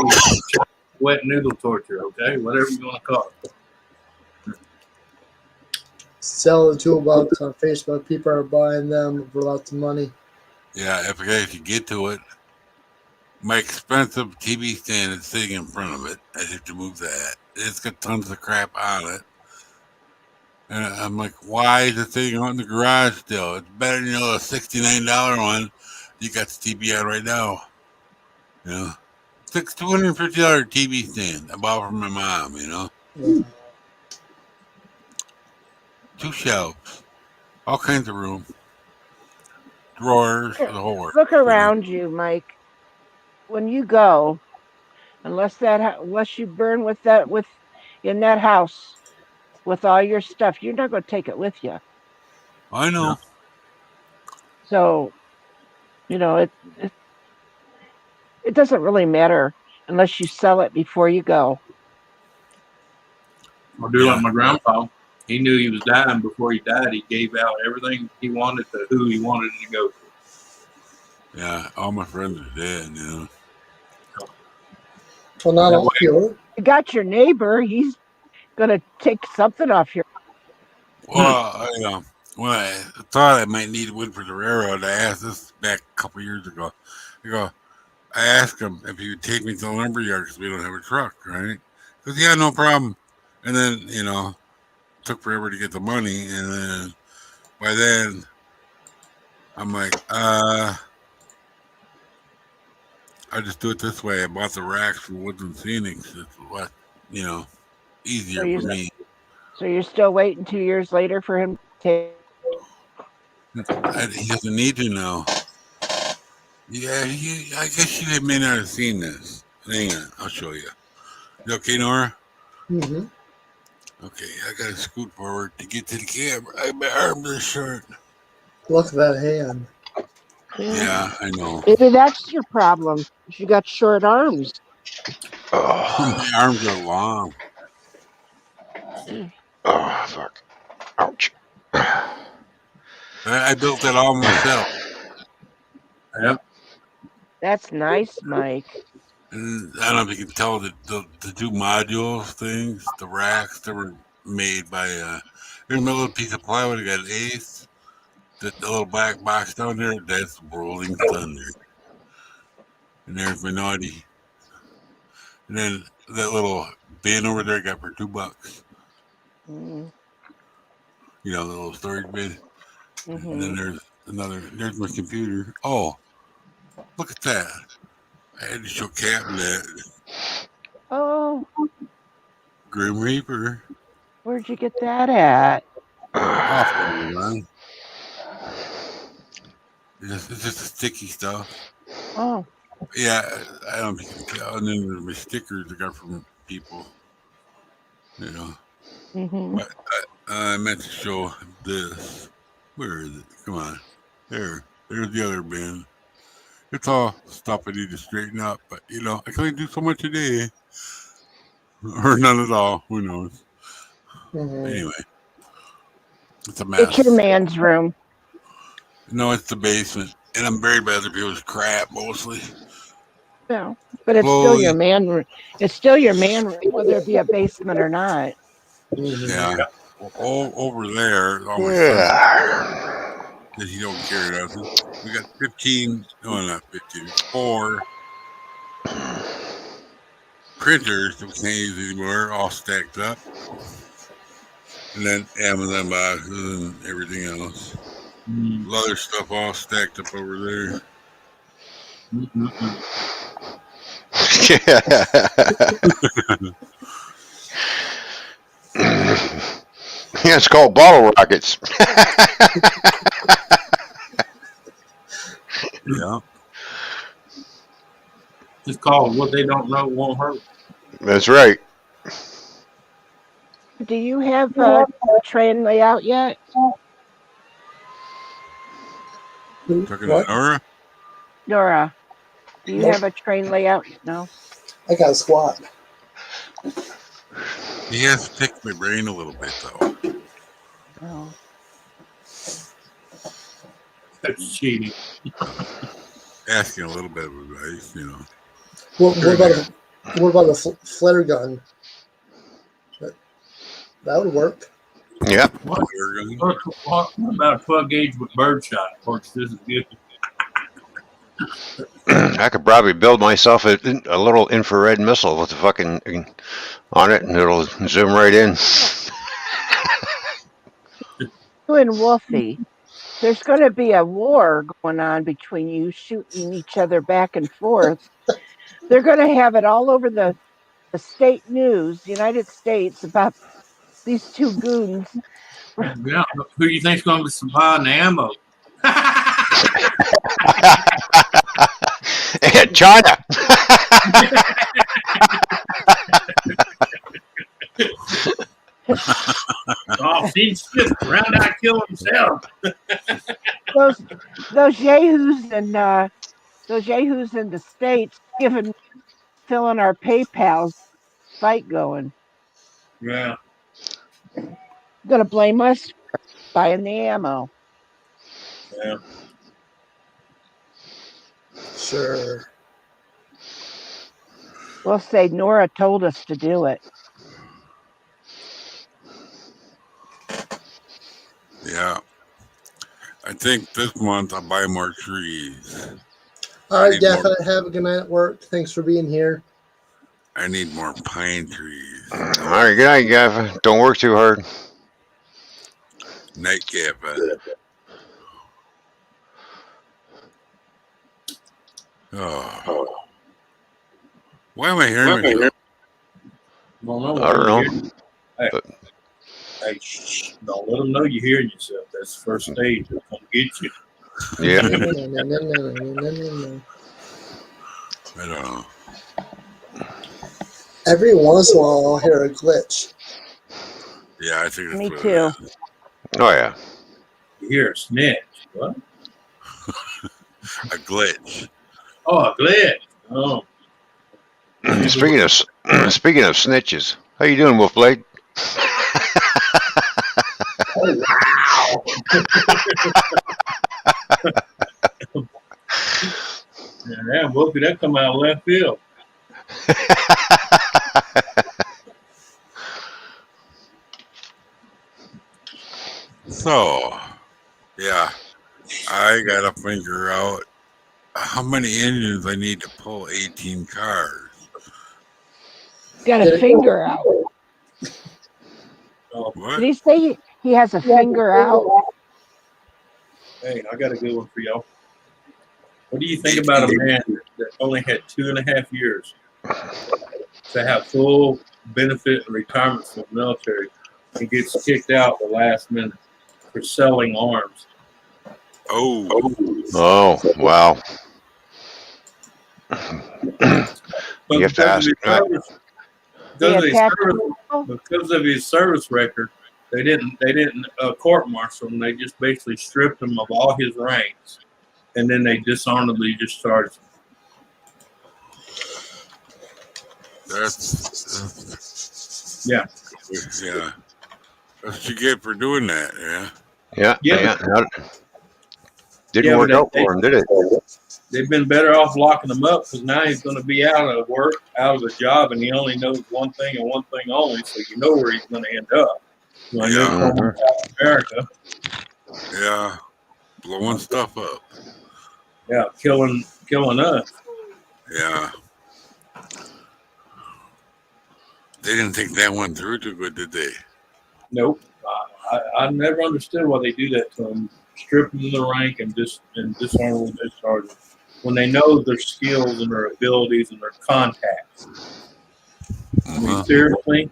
wet noodle torture, okay? Whatever you want to call it. sell the toolbox on Facebook. People are buying them for lots of money. Yeah, if I could get to it. My expensive TV stand is sitting in front of it. I have to move that. It's got tons of crap on it. And I'm like, why is it sitting out in the garage still? It's better than a $69 one you got the TV on right now. $250 TV stand I bought from my mom, Yeah. 2 shelves, all kinds of room, drawers, the whole works. Look around you, Mike. When you go, unless you burn in that house with all your stuff, you're not going to take it with you. I know. So, it doesn't really matter unless you sell it before you go. I'll do like my grandpa. He knew he was dying before he died. He gave out everything he wanted to who he wanted it to go to. Yeah, all my friends are dead, Well, not all you got your neighbor. He's going to take something off your. Well, when I thought I might need wood for the railroad, I asked this back a couple years ago. I asked him if he would take me to the lumber yard because we don't have a truck, right? He goes, yeah, no problem. And then, took forever to get the money. And then by then, I'm like, I just do it this way. I bought the racks from Woods and Phoenix. It's what, easier So for you me. so you're still waiting 2 years later for him to He doesn't need to know. Yeah, I guess you may not have seen this. Hang on, I'll show you. You okay, Nora? Mm-hmm. Okay, I gotta scoot forward to get to the camera. My arms are short. Look at that hand. Yeah, I know. maybe that's your problem. You got short arms. Oh, My arms are long. oh, fuck. Ouch. I built it all myself. Yep. That's nice, Mike. And I don't know if you can tell the two module things, the racks, they were made by there's my little piece of plywood. I got an eighth. The little black box down there, that's Rolling Thunder. And there's my naughty. And then that little bin over there I got for $2. Mm, You know, the little storage bin. And then hmm there's there's my computer. Oh, look at that. I had to show Captain that. Oh, Grim Reaper. where'd you get that at? Off Amazon. It's just sticky stuff. Oh, Yeah, I don't know if you can tell. And then there's my stickers I got from people. You know. hmm But I meant to show this. Where is it? Come on. There's the other bin. It's all stuff I need to straighten up, but you know, I can only do so much a day. Or none at all. Who knows? Mm-hmm. Anyway, it's a it's your mess. man's room. No, it's the basement. And I'm buried by other people's crap mostly. No, but it's still your Slowly. man room. It's still your man room, whether it be a basement or not. Mm-hmm. Yeah. Well, over there, all my son's Yeah. that he don't carry nothing. We got 15, no, not 15, 4 printers that we can't use anymore, all stacked up. And then Amazon boxes and everything else. Other stuff all stacked up over there. Mm-mm-mm. Yeah, it's called bottle rockets. Yeah. It's called what they don't know won't hurt. That's right. Do you have a train layout yet? Talking to What? Nora? Nora, do you Nope. have a train layout? No. I got a squat. He has picked my brain a little bit, though. Oh. That's cheating. Asking a little bit of advice, you know. What Here and about there. the flare gun? That would work. Yep. What about a 12 gauge with birdshot? Of course, this is good. I could probably build myself a little infrared missile with a fucking on it, and it'll zoom right in. You and Wolfie, there's going to be a war going on between you shooting each other back and forth. They're going to have it all over the state news, United States, about these two goons. Yeah. Who do you think's going to be supplying the ammo? China. Oh, he's just round out kill himself. those those yahoos and the states giving filling our PayPal's fight going. Yeah. Gonna blame us for buying the ammo. Yeah. Sure. We'll say Nora told us to do it. Yeah. I think this month I'll buy more trees. All I right, need more. definitely have a good night at work. Thanks for being here. I need more pine trees. All right, good night, Gavin. Don't work too hard. Nightcap. Oh. Why am I hearing myself? Don't know. I don't know. Hey, But hey, shh, don't let them know you're hearing yourself. That's the first stage. They'll come get you. yeah, No. I don't know. Every once in a while, I'll hear a glitch. Yeah, I think that's Me what too. it is. oh yeah. You hear a snitch. What? A glitch. Oh, a glitch. Oh. Speaking of speaking of snitches, how you doing, Wolfblade? Oh, wow. Yeah, Wolfie, that come out of left field. So, yeah, I gotta figure out how many engines I need to pull 18 cars. Got a finger out. Oh, Did What? he say he has a finger out? hey, I got a good one for y'all. What do you think 18. about a man that only had 2.5 years to have full benefit and retirement from the military and gets kicked out the last minute for selling arms? Oh, Oh wow. But You have to ask. They because of his attacked service, people? because of his service record, they didn't court martial him. They just basically stripped him of all his ranks, and then they dishonorably discharged him. that's Yeah. yeah. That's what you get for doing that. Yeah. Yeah. Didn't Yeah, work but out for him, did it? they've been better off locking him up because now he's going to be out of work, out of a job, and he only knows one thing and one thing only. So you know where he's going to end up. Like Yeah. Oklahoma, South America. Yeah. Blowing stuff up. Yeah, killing us. Yeah. They didn't think that one through too good, did they? Nope. I never understood why they do that to them. Strip them of the rank and dishonorably discharge them when they know their skills and their abilities and their contacts. I mean, seriously,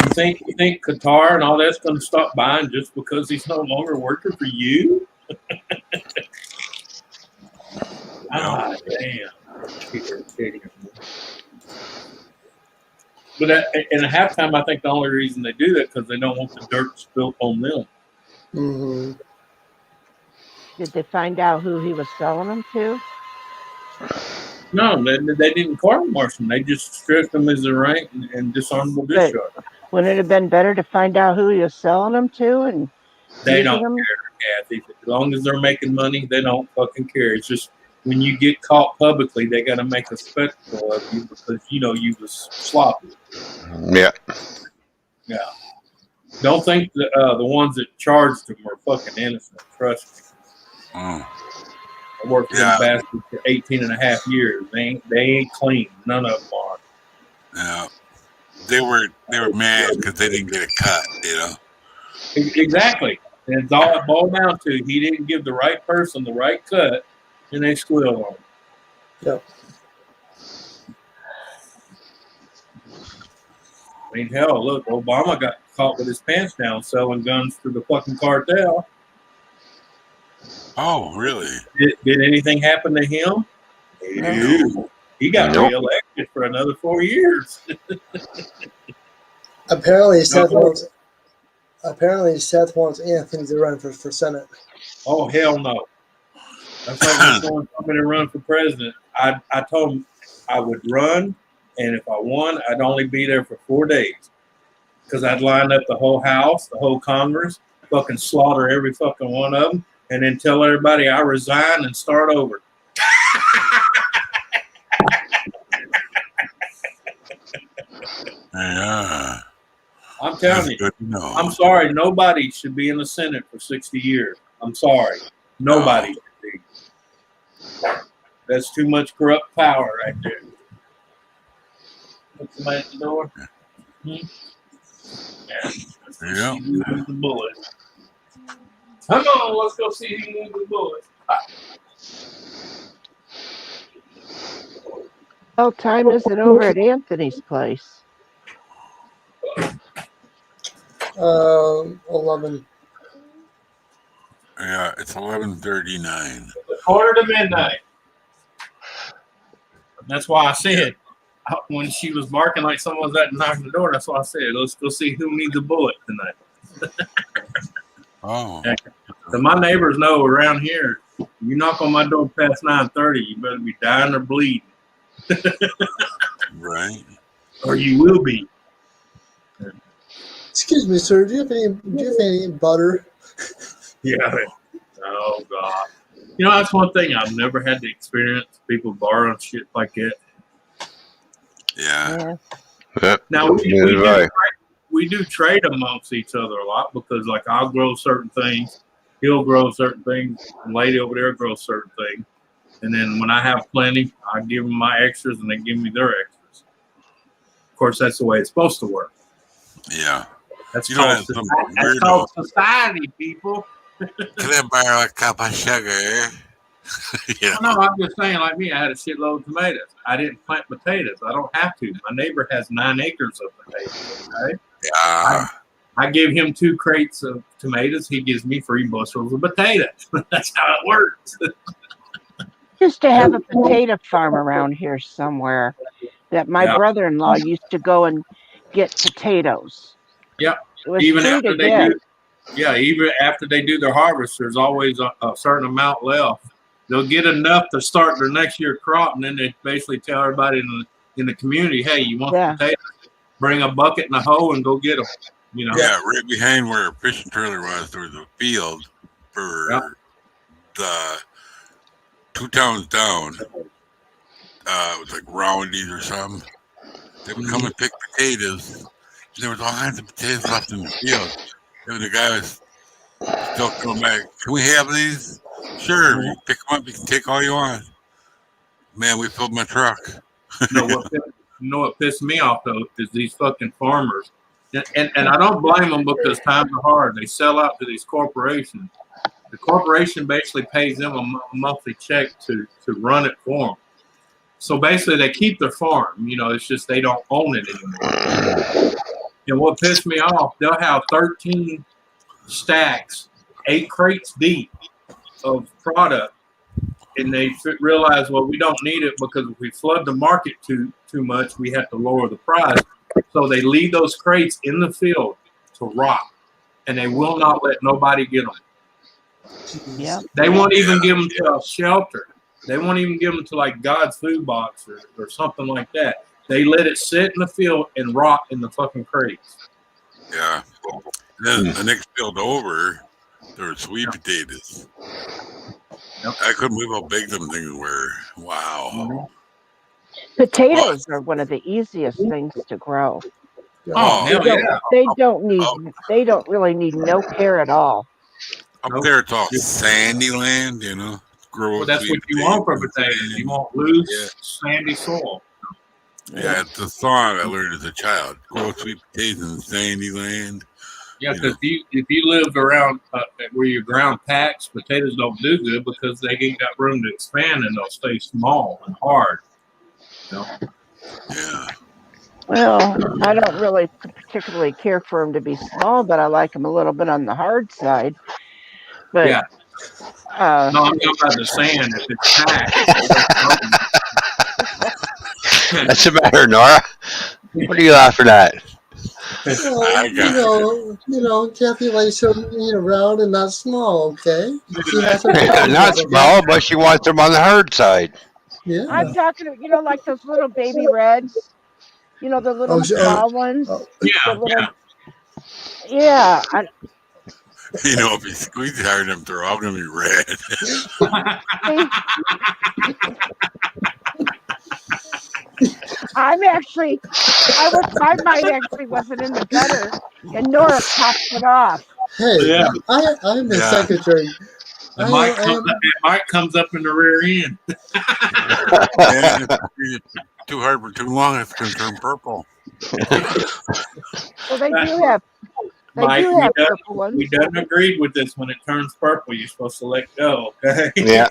you think Qatar and all that's going to stop buying just because he's no longer working for you? Ah, damn. Keep irritating him. But in a halftime, I think the only reason they do that because they don't want the dirt spilled on them. Mm-hmm. Did they find out who he was selling them to? No, they didn't court-martial him. They just stripped him as a rank and dishonorable But discharge. wouldn't it have been better to find out who he was selling them to and They using don't them? care, Kathy. As long as they're making money, they don't fucking care. It's just when you get caught publicly, they got to make a spectacle of you because you was sloppy. Yeah. Yeah. Don't think the ones that charged them are fucking innocent. Trust me. Oh. I worked for Yeah. them bastards for 18 and a half years. They ain't clean. None of them are. Yeah. They were mad because they didn't get a cut, Exactly. And it's all it boiled down to. He didn't give the right person the right cut, and they squealed on him. Yep. I mean, hell, look, Obama got caught with his pants down selling guns to the fucking cartel. Oh, really? Did anything happen to him? No. He got Nope. reelected for another 4 years. Apparently, Seth wants Anthony to run for Senate. Oh, hell no. That's like me telling somebody to run for president. I told him I would run, and if I won, I'd only be there for 4 days. Because I'd line up the whole House, the whole Congress, fucking slaughter every fucking one of them, and then tell everybody I resign and start over. Yeah. I'm telling you. Good to know. I'm sorry. Nobody should be in the Senate for 60 years. I'm sorry. Nobody should be. That's too much corrupt power right there. Put somebody at the door. Yeah. Yeah. Who moves the bullet. Come on, let's go see who moves the bullet. What time is it over at Anthony's place? 11. Yeah, it's 11:39. Quarter to midnight. That's why I said when she was barking like someone was at knocking the door. That's why I said let's go see who needs a bullet tonight. Oh. And my neighbors know around here. You knock on my door past 9:30, you better be dying or bleeding. Right. Or you will be. Excuse me, sir. Do you have any butter? Yeah. Oh God. You know, that's one thing I've never had to experience. People borrowing shit like that. Yeah. Yep. Now we do trade amongst each other a lot because like I'll grow certain things, he'll grow certain things, the lady over there grows certain things. And then when I have plenty, I give them my extras and they give me their extras. Of course, that's the way it's supposed to work. Yeah. That's You don't called have some society. That's weirdo. called society, people. Can I borrow a cup of sugar? Yeah. No, I'm just saying, like me, I had a shitload of tomatoes. I didn't plant potatoes. I don't have to. My neighbor has 9 acres of potatoes. Okay? Yeah. I give him 2 crates of tomatoes. He gives me 3 bushels of potatoes. That's how it works. Used to have a potato farm around here somewhere that my Yeah. brother-in-law used to go and get potatoes. Yep. It was Even free after to they get. do, yeah, even after they do their harvest, there's always a certain amount left. They'll get enough to start their next year crop, and then they basically tell everybody in the community, "Hey, you want potatoes? Bring a bucket and a hoe and go get them." You know. Yeah, right behind where a fishing trailer was, there was a field for the 2 towns down. It was like Roundies or something. They would come and pick potatoes. There was all kinds of potatoes left in the field. And the guy was still coming back. Can we have these? Sure. You pick them up. You can take all you want. Man, we filled my truck. You know what pissed me off though is these fucking farmers, and I don't blame them because times are hard. They sell out to these corporations. The corporation basically pays them a monthly check to run it for them. So basically, they keep their farm. You know, it's just they don't own it anymore. And what pissed me off, they'll have 13 stacks, 8 crates deep of product. And they realize, well, we don't need it because if we flood the market too much, we have to lower the price. So they leave those crates in the field to rot, and they will not let nobody get them. Yeah. They won't even give them to a shelter. They won't even give them to like God's food box or something like that. They let it sit in the field and rot in the fucking crates. Yeah. Then the next field over, there were sweet potatoes. Yep. I couldn't believe how big them things were. Wow. Potatoes are one of the easiest things to grow. Oh, hell yeah. They don't need. They don't really need no care at all. Up there, it's all sandy land, you know. Well, that's what you want for potatoes. You want loose, sandy soil. Yeah, it's a song I learned as a child. Grow sweet potatoes in sandy land. Yeah, because if you lived around where your ground packs, potatoes don't do good because they ain't got room to expand and they'll stay small and hard. You know? Yeah. Well, I don't really particularly care for them to be small, but I like them a little bit on the hard side. But yeah. No, I'm talking about the sand. If it's packed. What's the matter, Nora? What are you laughing at? Well, you know, Kathy likes them round and not small, okay? She has her Not small, but she wants them on the hard side. Yeah. I'm talking, like those little baby reds. The little small ones. Yeah. Yeah. If you squeeze hard enough, they're all going to be red. My mind actually wasn't in the gutter, and N.O.R.A popped it off. Hey, I'm the secretary. Mike comes up in the rear end. Too hard for too long, it's going to turn purple. Well, they do have. Mike, purple ones. We done agreed with this. When it turns purple, you're supposed to let go. Okay. Yeah.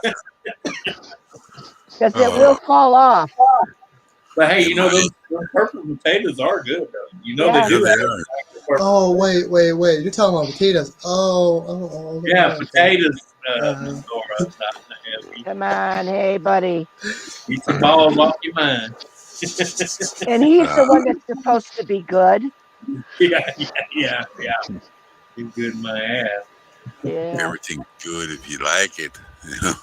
Because it will fall off. But hey, And you know those purple potatoes are good though. You know Yeah. they do Yeah, have they a are. purple Oh, potato. wait. You're talking about potatoes. Oh. Yeah, Okay. potatoes. Uh, Nora, not Come on, hey, buddy. eat some balls off your mind. And he's Uh, the one that's supposed to be good. Yeah. He's good in my ass. Yeah. everything's good if you like it. You know?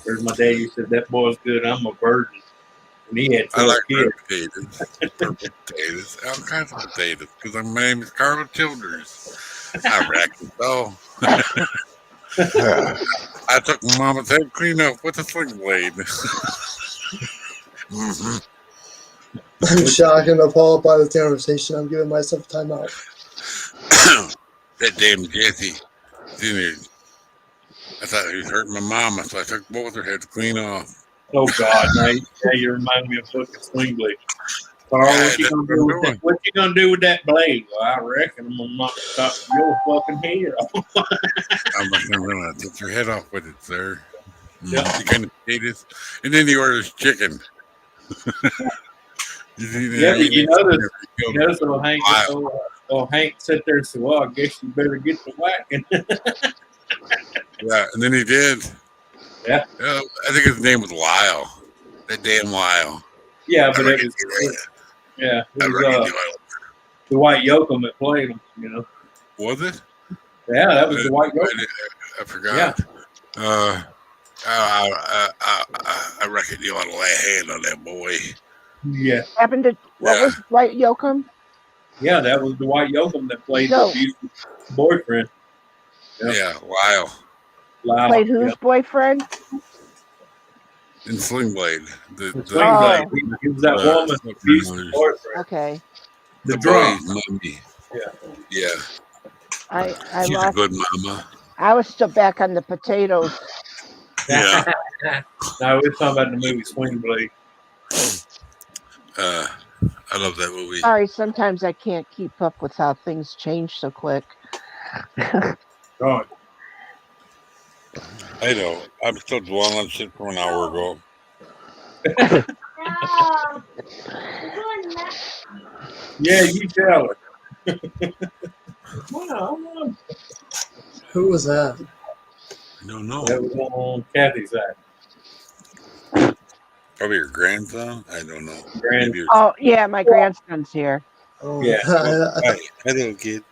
There's my dad. He said that boy's good. I'm a virgin, and he had I 12 like red kids. potatoes, purple potatoes, all kinds of potatoes. Because my name is Carla Childers. I reckon so. I took my mama's head clean up with a sling blade. hmm I'm shocked and appalled by this conversation. I'm giving myself time out. That damn Jesse. I thought he was hurting my mama, so I took both her heads clean off. Oh God, now you remind me of fucking Swing Blade. Carl, Yeah, what you that's gonna what do I'm with that? doing. What you gonna do with that blade? Well, I reckon I'm gonna knock the top of your fucking head off. I'm gonna take your head off with it, sir. Yeah. The kind of potatoes. And then he orders chicken. You see Yeah, that? but you notice, Children. little Hank, Hank sit there and said, "Well, I guess you better get to whacking." Yeah, and then he did. Yeah. I think his name was Lyle. That damn Lyle. Yeah, I but reckon he did. it I was reckon he did. Dwight Yoakam that played him. You know. Was it? Yeah, that was Dwight Yoakam. I forgot. Yeah. I reckon you ought to lay a hand on that boy. Yeah. Happened to what was Dwight Yoakam? Yeah, that was Dwight Yoakam that played So- the abusive boyfriend. Yeah, Lyle. Played whose boyfriend? In Sling Blade. Swing Blade. He was that woman's abusive boyfriend. Okay. The drunk. boy's mommy. Yeah. I She's a lost. good mama. I was still back on the potatoes. Yeah. No, we're talking about the movie Swing Blade. I love that movie. Sorry, sometimes I can't keep up with how things change so quick. Right. I know. I'm still dwelling on shit from an hour ago. Yeah, you tell her. Who was that? I don't know. That was on Kathy's side. Probably your grandson? I don't know. Maybe your... Oh yeah, my grandson's here. Oh, Yeah. Hi. Hello, kid.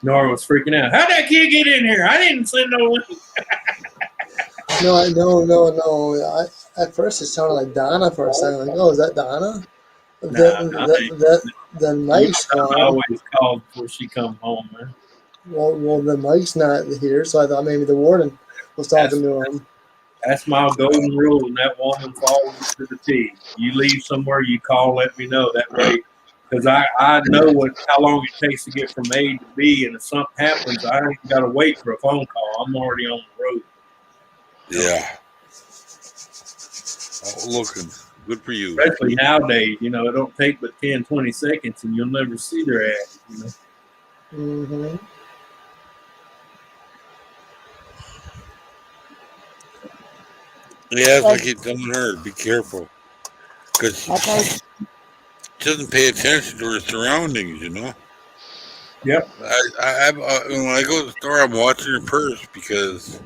Nora was freaking out. How'd that kid get in here? I didn't send no link. No. At first, it sounded like Donna for a second. Like, oh, is that Donna? Then Mike's I gone. always called before she come home, man. Well, then Mike's not here, so I thought maybe the warden was talking to him. That's my golden rule, and that woman follows to the T. You leave somewhere, you call, let me know. That way, because I know how long it takes to get from A to B, and if something happens, I ain't got to wait for a phone call. I'm already on the road. Yeah. Oh, looking. Good for you. Especially nowadays, it don't take but 10, 20 seconds, and you'll never see their ass, Mm-hmm. Yeah, it's like he's telling her, be careful. Because she doesn't pay attention to her surroundings, Yep. When I go to the store, I'm watching her purse because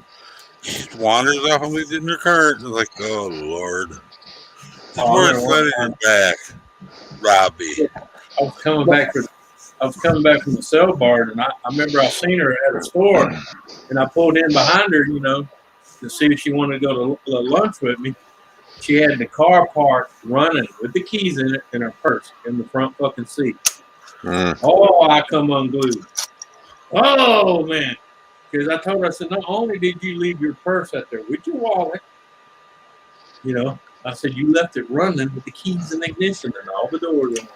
she wanders off and leaves it in her cart. And I'm like, oh, Lord. Just more slide in your back, Robbie. I was coming back from the cell bar, and I remember I seen her at a store, and I pulled in behind her, to see if she wanted to go to lunch with me. She had the car parked, running with the keys in it and her purse in the front fucking seat. Oh, I come unglued. Oh, man. Because I told her, I said, not only did you leave your purse out there with your wallet, I said, you left it running with the keys and ignition and all the doors on.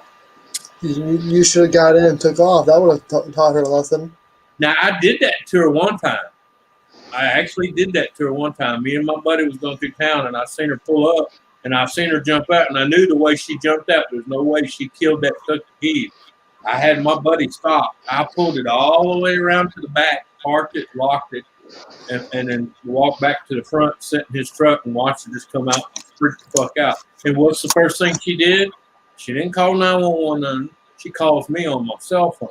You should have got in and took off. That would have taught her a lesson. Now, I did that to her one time. I actually did that to her one time. Me and my buddy was going through town, and I seen her pull up, and I seen her jump out, and I knew the way she jumped out, there's no way she killed that fucking kid. I had my buddy stop. I pulled it all the way around to the back, parked it, locked it, and then walked back to the front, sit in his truck, and watched her just come out and freak the fuck out. And what's the first thing she did? She didn't call 911 none. She calls me on my cell phone.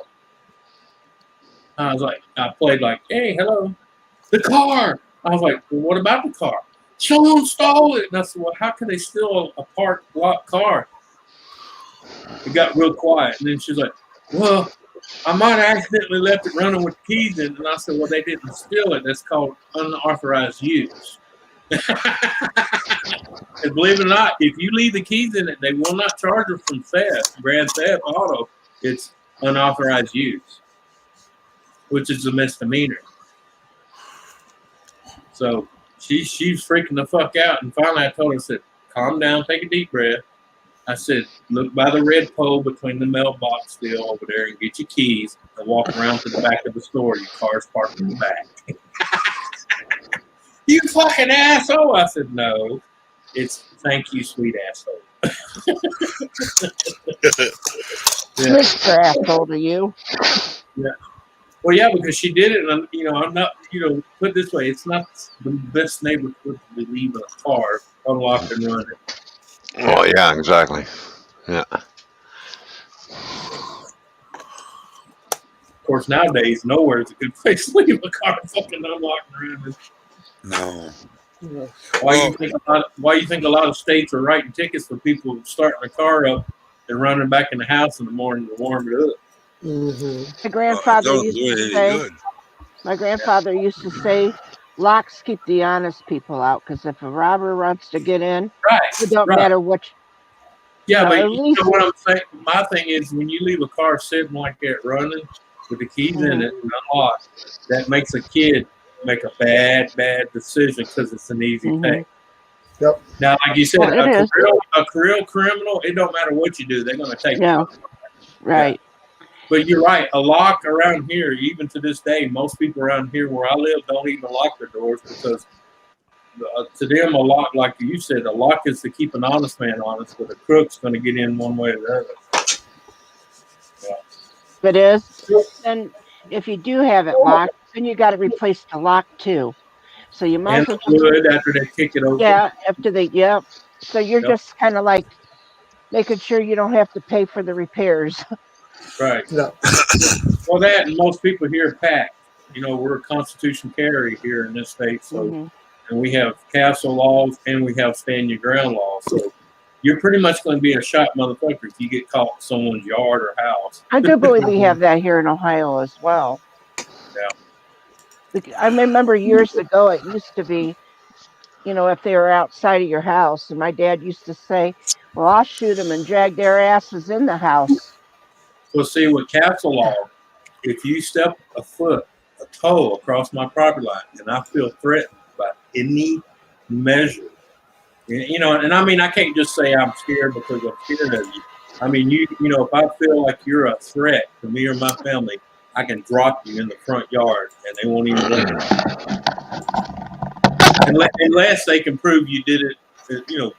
I was like, I played like, hey, hello, the car. I was like, well, what about the car? Someone stole it. And I said, well, how can they steal a parked locked car? It got real quiet. And then she's like, well, I might have accidentally left it running with the keys in. And I said, well, they didn't steal it. That's called unauthorized use. And believe it or not, if you leave the keys in it, they will not charge her from theft, grand theft auto. It's unauthorized use, which is a misdemeanor. So she's freaking the fuck out. And finally I told her, I said, calm down, take a deep breath. I said, look by the red pole between the mailbox still over there and get your keys and walk around to the back of the store. Your car's parked in the back. You fucking asshole. I said, no, it's thank you, sweet asshole. Yeah. Mr. Asshole to you. Yeah. Well, yeah, because she did it, and I'm not, put it this way, it's not the best neighborhood to leave a car unlocked and running. Oh yeah, exactly. Yeah. Of course, nowadays, nowhere is a good place to leave a car fucking unlocked and running. No. Why you think a lot of states are writing tickets for people starting a car up and running back in the house in the morning to warm it up? Mm-hmm. My grandfather used to say, locks keep the honest people out, because if a robber wants to get in, it don't matter what. Yeah, but you know what I'm saying? My thing is, when you leave a car sitting like that running with the keys in it and unlocked, that makes a kid make a bad decision because it's an easy thing. Yep. Now, like you said, a career criminal, it don't matter what you do, they're going to take you. Right. Yeah. But you're right. A lock around here, even to this day, most people around here where I live don't even lock their doors because to them, a lock, like you said, a lock is to keep an honest man honest, but a crook's going to get in one way or the other. Yeah. If it is, then if you do have it locked, then you got to replace the lock too. So you might as well. Wood after they kick it open. Yeah, after they, So you're just kind of like making sure you don't have to pay for the repairs. Right. Yeah. Well, that and most people here pack. We're a Constitution carry here in this state, so and we have castle laws and we have stand your ground laws. So you're pretty much going to be a shot motherfucker if you get caught in someone's yard or house. I do believe we have that here in Ohio as well. Yeah. I remember years ago it used to be, if they were outside of your house, and my dad used to say, well, I'll shoot them and drag their asses in the house. Well, see, with castle law, if you step a toe across my property line and I feel threatened by any measure, and I mean, I can't just say I'm scared because I'm scared of you. I mean, if I feel like you're a threat to me or my family, I can drop you in the front yard and they won't even blink. Unless they can prove you did it,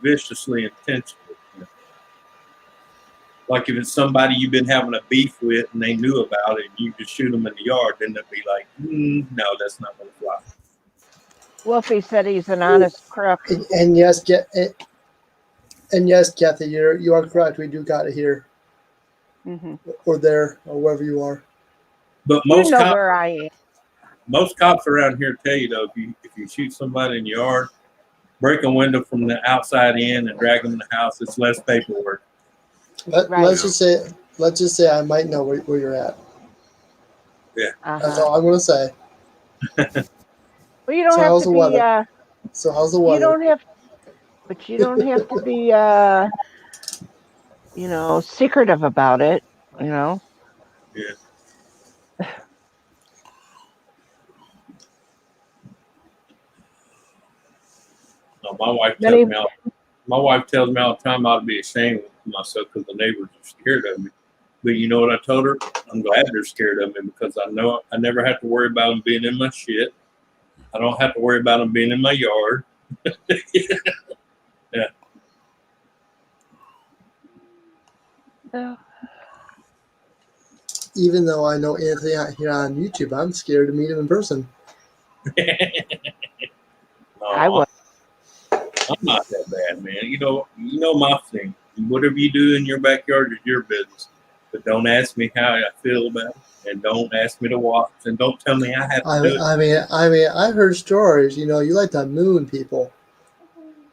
viciously, intentionally. Like if it's somebody you've been having a beef with and they knew about it and you just shoot them in the yard, then they'd be like, no, that's not going to fly. Wolfie said he's an honest crook. And yes, Kathy, you are correct. We do got it here, or there, or wherever you are. But most cops, where I am. Most cops around here tell you though, if you shoot somebody in the yard, break a window from the outside in and drag them in the house, it's less paperwork. Let's just say I might know where you're at. Yeah, that's all I'm going to say. Well, you don't have to be. So how's the weather? You don't have to be. Secretive about it. Yeah. No, my wife tells me all the time I ought to be ashamed of myself because the neighbors are scared of me. But you know what I told her? I'm glad they're scared of me because I know I never have to worry about them being in my shit. I don't have to worry about them being in my yard. Yeah. Even though I know Anthony out here on YouTube, I'm scared to meet him in person. No, I was. I'm not that bad, man. You know my thing. Whatever you do in your backyard is your business. But don't ask me how I feel about it, and don't ask me to watch, and don't tell me I have to do it. I mean, I've heard stories. You know, you like to moon people.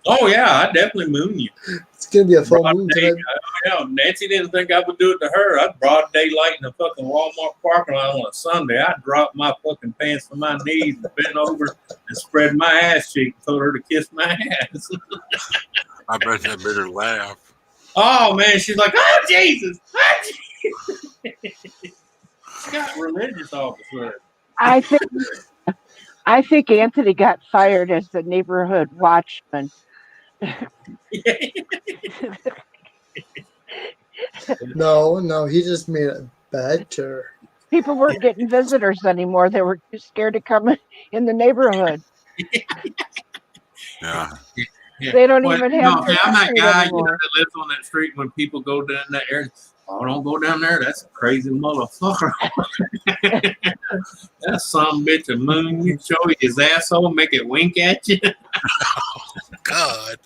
Oh yeah, I definitely moon you. It's gonna be a full Broad moon day. tonight. Yeah, Nancy didn't think I would do it to her. I'd broad daylight in a fucking Walmart parking lot on a Sunday. I'd drop my fucking pants to my knees and bend over and spread my ass cheek and told her to kiss my ass. I bet that made her laugh. Oh man, she's like, oh Jesus, oh, Jesus. She got religious all of a sudden. I think Anthony got fired as the neighborhood watchman. No, he just made it better. People weren't getting visitors anymore. They were too scared to come in the neighborhood. Yeah. They don't even have I'm that Street guy anymore. that lives on that street when people go down that area. Oh, don't go down there. That's a crazy motherfucker. That some bitch a moon. You show his asshole, make it wink at you. God.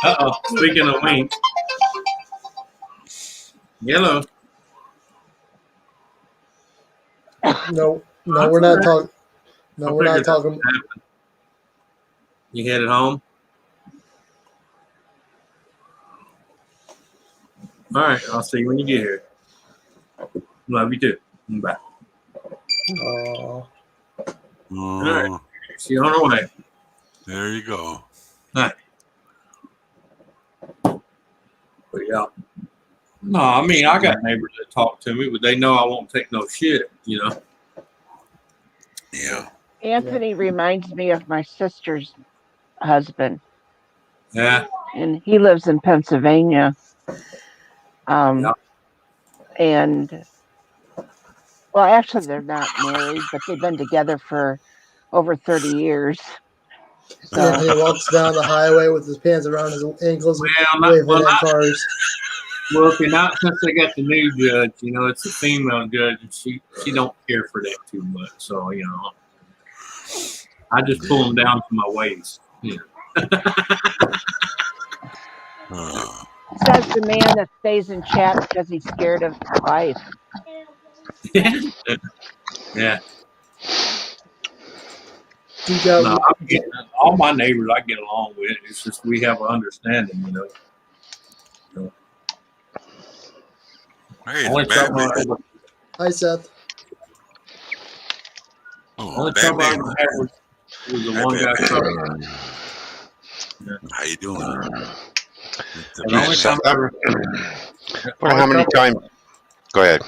Uh-oh. Speaking of wink. Yellow. No, we're not talking. No, we're not talking. You headed home? All right. I'll see you when you get here. Love you too. Bye. Oh, All right. See you on our way. There you go. All right. But yeah. No, I mean, I got neighbors that talk to me, but they know I won't take no shit, you know? Yeah. Anthony reminds me of my sister's husband. Yeah. And he lives in Pennsylvania. Yeah. And, well, actually, they're not married, but they've been together for over 30 years. So, Anthony walks down the highway with his pants around his ankles, Well, waving at cars. Well, if you're not, since they got the new judge, you know, it's a female judge, and she don't care for that too much. So, you know, I just pull them down to my waist. Yeah. says the man that stays in chat because he's scared of his wife. Yeah. You got No, all my neighbors I get along with. It's just we have an understanding, you know. So, Hey, only trouble Hi, Seth. only trouble I ever had was the one guy trouble. Yeah. How you doing? The only time I ever, How many times? Go ahead.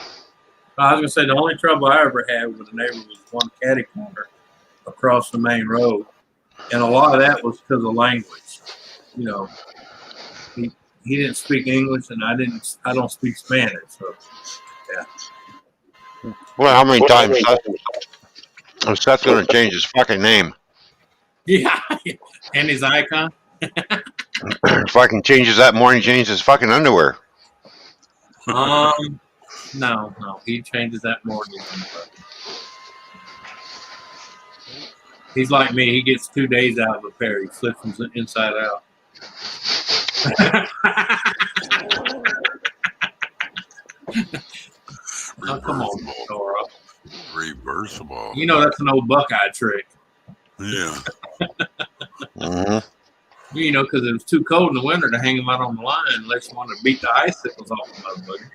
I was gonna say the only trouble I ever had with a neighbor was one catty corner across the main road, and a lot of that was because of language. You know, he didn't speak English, and I don't speak Spanish, so yeah. Well, how many times Seth's going to change his fucking name? Yeah, and his icon. Fucking changes that more than he changes his fucking underwear. No, he changes that more than anything. He's like me. He gets 2 days out of a pair. He flips them inside out. Oh, come on, Nora. Reversible. You know that's an old Buckeye trick. Yeah. Mm-hmm. You know, because it was too cold in the winter to hang them out on the line unless you want to beat the icicles off the motherfucker.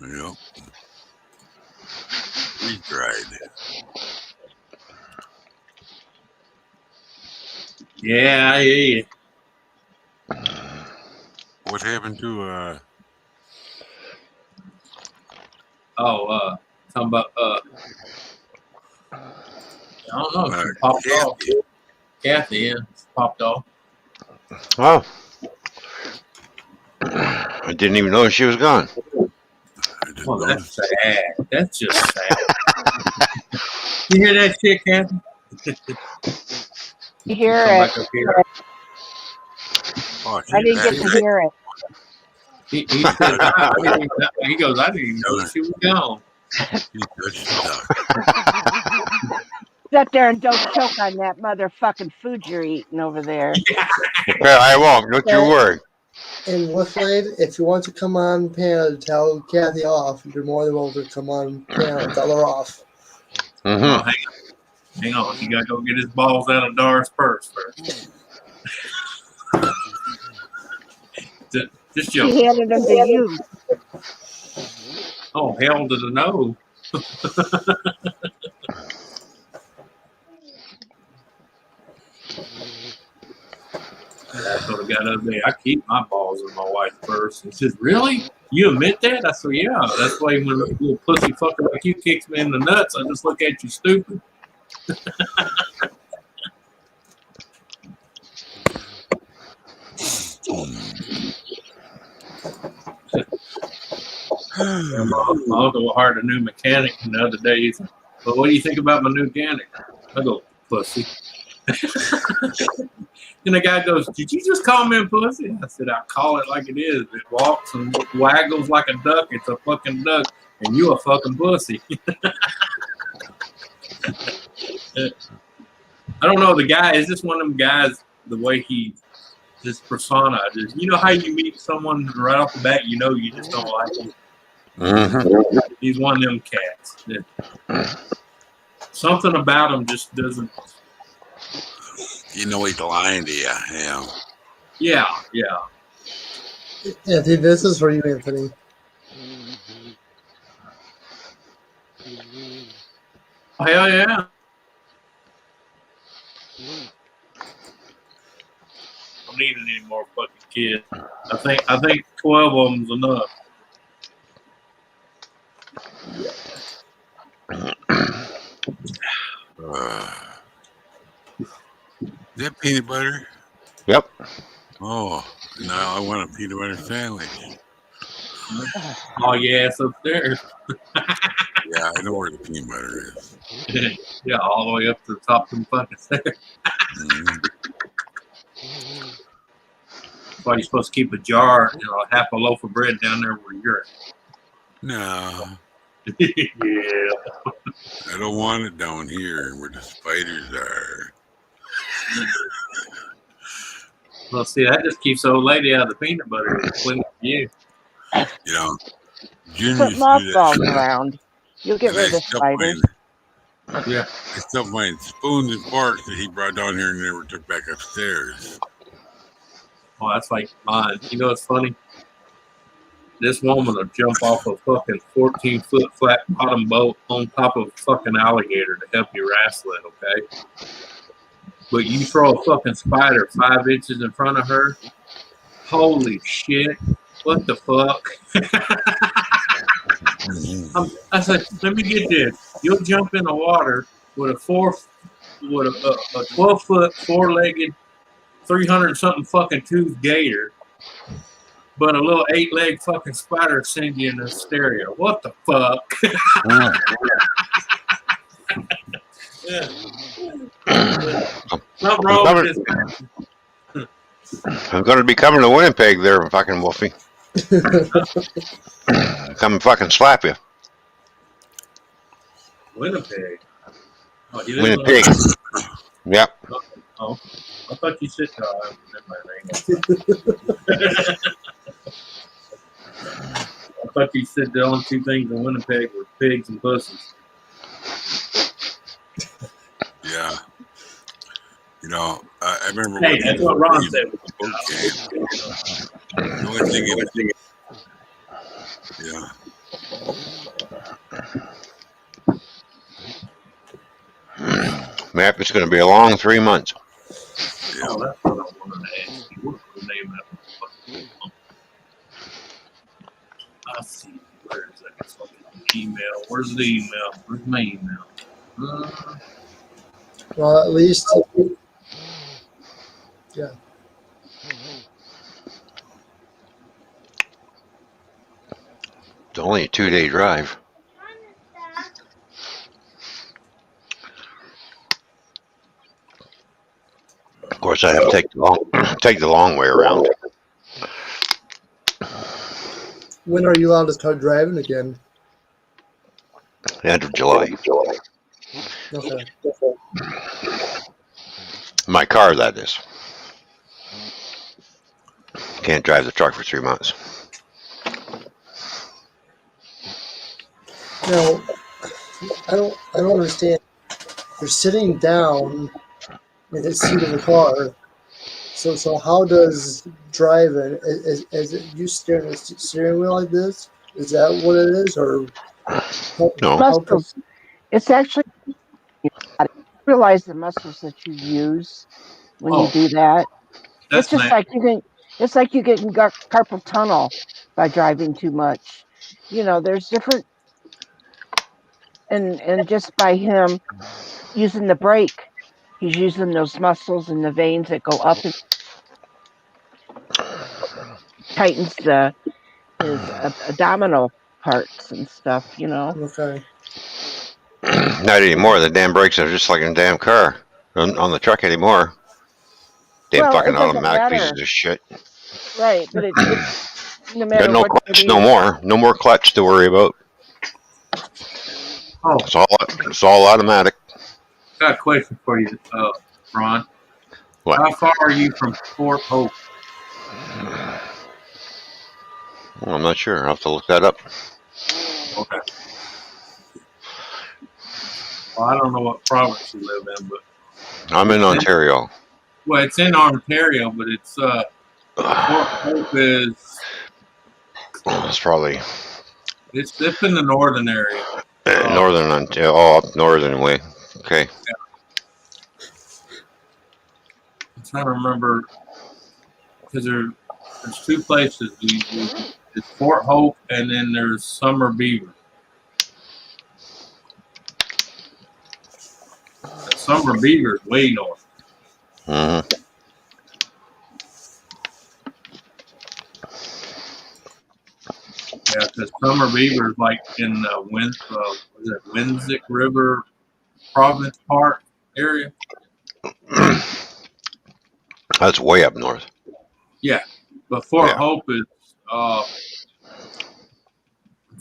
Yep. Freeze-dried. Yeah, yeah. What happened to Talking about I don't know. She popped off. Kathy, yeah, she popped off. Oh. I didn't even know she was gone. Oh, that's sad. That's just sad. You hear that shit, Kathy? You hear it? Oh, I didn't get to hear it. He said, he goes, I didn't even know she was gone. He touched the duck. Sit there and don't choke on that motherfucking food you're eating over there. Okay, I won't. Don't you worry. And Wolfblade, if you want to come on panel to tell Kathy off, you're more than welcome to come on panel and tell her off. Mm-hmm. Oh, hang on. He got to go get his balls out of Dar's purse first. Just She joking. handed them to you. Oh, hell to the no. I told the guy the other day, I keep my balls in my wife's purse. He says, really? You admit that? I said, yeah. That's why when a little pussy fucker like you kicks me in the nuts, I just look at you stupid. My uncle hired a new mechanic the other day. He said, well, what do you think about my new mechanic? I go, pussy. And the guy goes, did you just call me a pussy? I said, I call it like it is. It walks and waggles like a duck. It's a fucking duck. And you a fucking pussy. I don't know. The guy is just one of them guys, the way he, his persona. Just, you know how you meet someone right off the bat, you know you just don't like him. Mm-hmm. He's one of them cats. Something about him just doesn't. You know he's lying to you. Yeah. Yeah. Anthony, this is for you, Anthony. Oh, hell yeah. Don't need any more fucking kids. I think 12 of them's enough. Is that peanut butter? Yep. Oh, now I want a peanut butter sandwich. Oh, yeah, it's upstairs. Yeah, I know where the peanut butter is. Yeah, all the way up to the top of the fucking stairs. That's why you're supposed to keep a jar, half a loaf of bread down there where you're at. No. Yeah. I don't want it down here where the spiders are. Well, see, that just keeps the old lady out of the peanut butter. Clean for you. You know, Junior Put used to do mothballs that. around. You'll get And rid of the spiders. Yeah. I stuffed mine spoons and forks that he brought down here and never took back upstairs. Oh, that's like mine. You know what's funny? This woman will jump off a fucking 14-foot flat bottom boat on top of a fucking alligator to help you wrestle it, okay? But you throw a fucking spider 5 inches in front of her, holy shit, what the fuck? I said, let me get this. You'll jump in the water with a 12-foot, 4-legged, 300-something fucking tooth gator, but a little 8-leg fucking spider send you in a stereo. What the fuck? Yeah. Nothing wrong with this. I'm going to be coming to Winnipeg there, fucking Wolfie. Come and fucking slap you. Winnipeg. Oh, you Winnipeg. Yep. Oh, I thought you said I thought you said the only 2 things in Winnipeg were pigs and pussies. Yeah. You know, I remember. Hey, that's what Ron said. The only thing yeah. Map, it's going to be a long 3 months. Yeah. Oh, that's what I wanted to ask you. What's the name of that? I see. Where's that fucking email? Where's the email? Where's my email? Well, at least, yeah. It's only a 2-day drive. Of course, I have to take the long way around. When are you allowed to start driving again? End of July. Okay. My car, that is. Can't drive the truck for 3 months. Now, I don't understand. You're sitting down in the seat of the car. So how does driving? Is it you steering the steering wheel like this? Is that what it is, or No. how come? Muscles. It's actually you realize the muscles that you use when you Oh, do that. It's that's just nice. like you can. It's like you get in carpal tunnel by driving too much. There's different, and just by him using the brake, he's using those muscles and the veins that go up and tightens his abdominal parts and stuff. Okay. Not anymore. The damn brakes are just like in a damn car. On the truck anymore. Damn Well, fucking it doesn't automatic pieces matter, of shit. right? But it's no Got matter no what it clutch no is. more. No more clutch to worry about. Oh, It's all automatic. got a question for you, Ron. What? How far are you from Fort Hope? Well, I'm not sure. I'll have to look that up. Okay. Well, I don't know what province you live in, but I'm in Ontario. well, it's in Ontario, but it's Fort Hope is It's probably it's in the northern area. northern Ontario. Oh, up northern way. Okay. I'm trying to remember because there's two places. It's Fort Hope, and then there's Summer Beaver. And Summer Beaver is way north. Mm-hmm. Yeah, because Summer Beaver is like in the Winsick River Province Park area. That's way up north. Yeah, but Fort Yeah. Hope is. I'm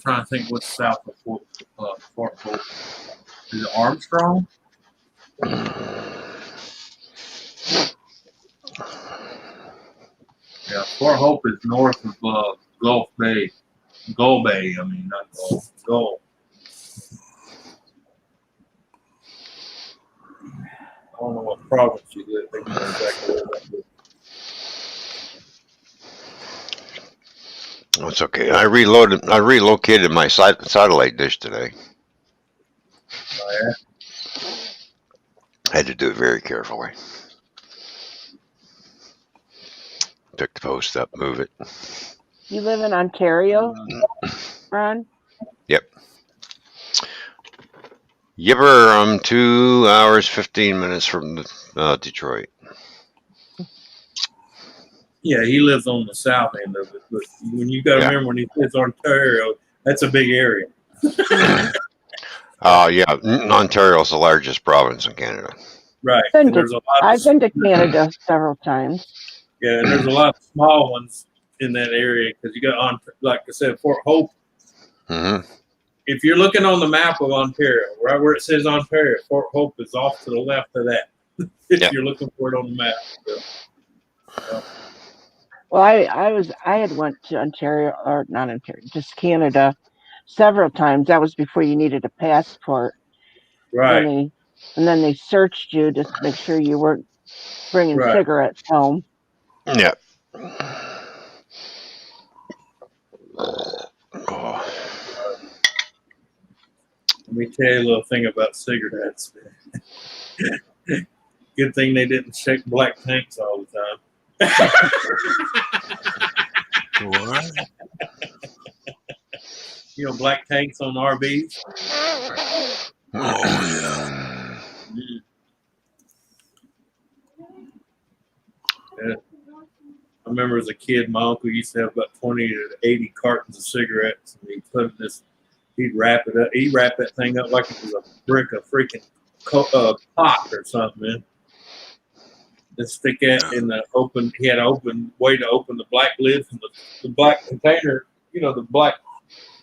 trying to think what's south of Fort Hope. Is it Armstrong? Yeah, Fort Hope is north of Gulf Bay. Gull Bay, I mean, not Gulf. Gull. I don't know what province you live in exactly where that is. That's okay. I relocated my satellite dish today. Oh, yeah? I had to do it very carefully. Pick the post up, move it. You live in Ontario, Ron? Yep. Yipper, I'm 2 hours 15 minutes from Detroit. Yeah, he lives on the south end of it. But when you got to remember, when he says Ontario, that's a big area. Yeah, Ontario's the largest province in Canada. Right. And there's a lot I've been to Canada several times. Yeah, and there's a lot of small ones in that area because you got, like I said, Fort Hope. Mm-hmm. If you're looking on the map of Ontario, right where it says Ontario, Fort Hope is off to the left of that. If you're looking for it on the map. So. Well, I had went to Ontario, or not Ontario, just Canada several times. That was before you needed a passport. Right. And then they searched you just to make sure you weren't bringing cigarettes home. Yeah. Let me tell you a little thing about cigarettes. Good thing they didn't shake black tanks all the time. What? You know, black tanks on RVs. Oh yeah. Yeah. I remember as a kid, my uncle used to have about 20 to 80 cartons of cigarettes, and he'd put this. He'd wrap it up. He'd wrap that thing up like it was a brick of freaking pot or something, man. And stick it in the open. He had an open way to open the black lid from the black container the black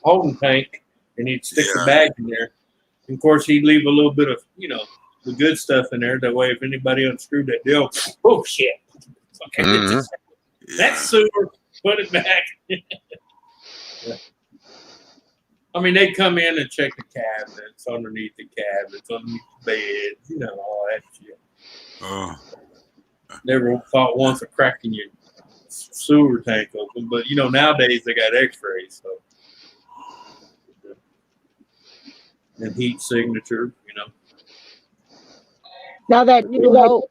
holding tank, and he'd stick the Yeah. bag in there. And of course, he'd leave a little bit of, the good stuff in there. That way, if anybody unscrewed that deal, oh shit, okay, Mhm. that's sewer. Put it back. Yeah. I mean, they'd come in and check the cabinets, underneath the cabinets, underneath the beds, all that shit. Oh, Never thought once of cracking your sewer tank open, but nowadays they got X-rays, so and heat signature, Now that New Hope,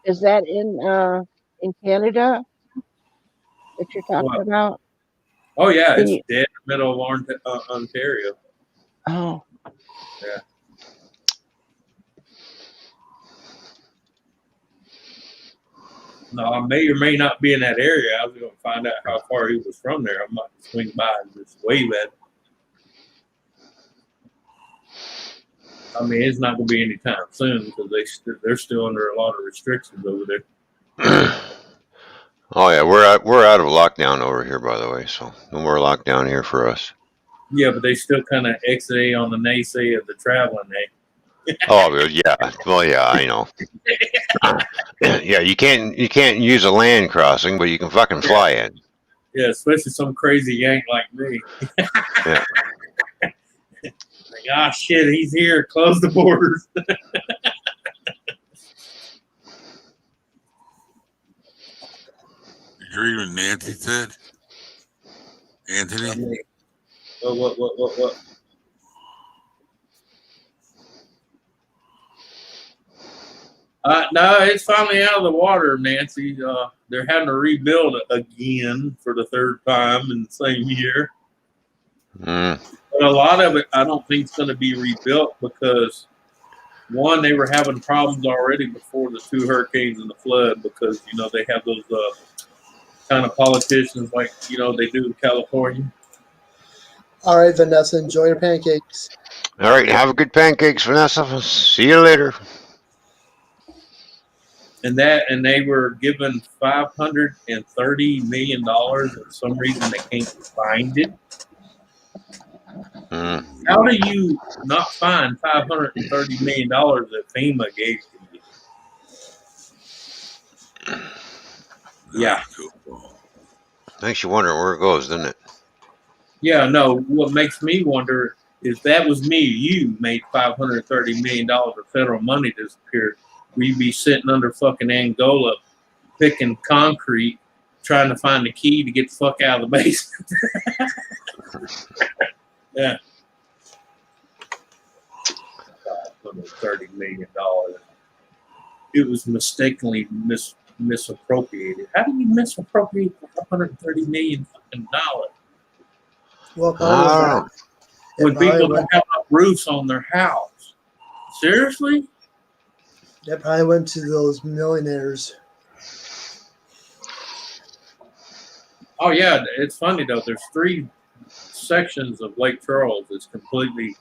is that in Canada that you're talking What? about? Oh yeah, Can it's you- dead in the middle of Ontario. Oh, Yeah. No, I may or may not be in that area. I was going to find out how far he was from there. I might swing by and just wave at him. I mean, it's not going to be anytime soon because they're still under a lot of restrictions over there. Oh yeah, we're out of lockdown over here, by the way. So no more lockdown here for us. Yeah, but they still kind of ex-ray on the naysay of the traveling, Oh well, yeah, I know. Yeah, you can't use a land crossing, but you can fucking fly it. Yeah, especially some crazy yank like me. Yeah. Like, ah, shit, he's here. Close the borders. did you read what Nancy said? Anthony? What? No, it's finally out of the water, Nancy. They're having to rebuild it again for the third time in the same year. Mm. But a lot of it, I don't think, is going to be rebuilt because, one, they were having problems already before the 2 hurricanes and the flood because, they have those kind of politicians like, they do in California. All right, Vanessa, enjoy your pancakes. All right, have a good pancakes, Vanessa. See you later. And they were given $530 million. For some reason, they can't find it. Mm. How do you not find $530 million that FEMA gave to you? Yeah. Makes you wonder where it goes, doesn't it? Yeah, no. What makes me wonder is that was me. You made $530 million of federal money disappear. We'd be sitting under fucking Angola, picking concrete, trying to find the key to get the fuck out of the basement. Yeah. $530 million. It was mistakenly misappropriated. How do you misappropriate $530 million fucking dollars? Well, Oh. When people don't have enough roofs on their house. Seriously? That probably went to those millionaires. Oh yeah, it's funny though. There's 3 sections of Lake Charles that's completely,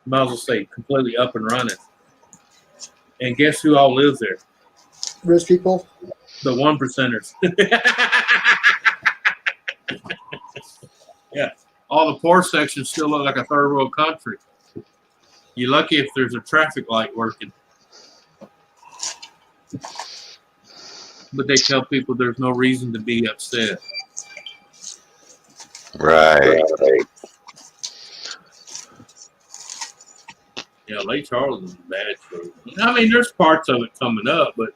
might as well say, completely up and running. And guess who all lives there? Rich people? The 1%ers. Yeah. All the poor sections still look like a third world country. You're lucky if there's a traffic light working. But they tell people there's no reason to be upset. Right. Yeah, Lake Charles is bad shape. I mean, there's parts of it coming up, but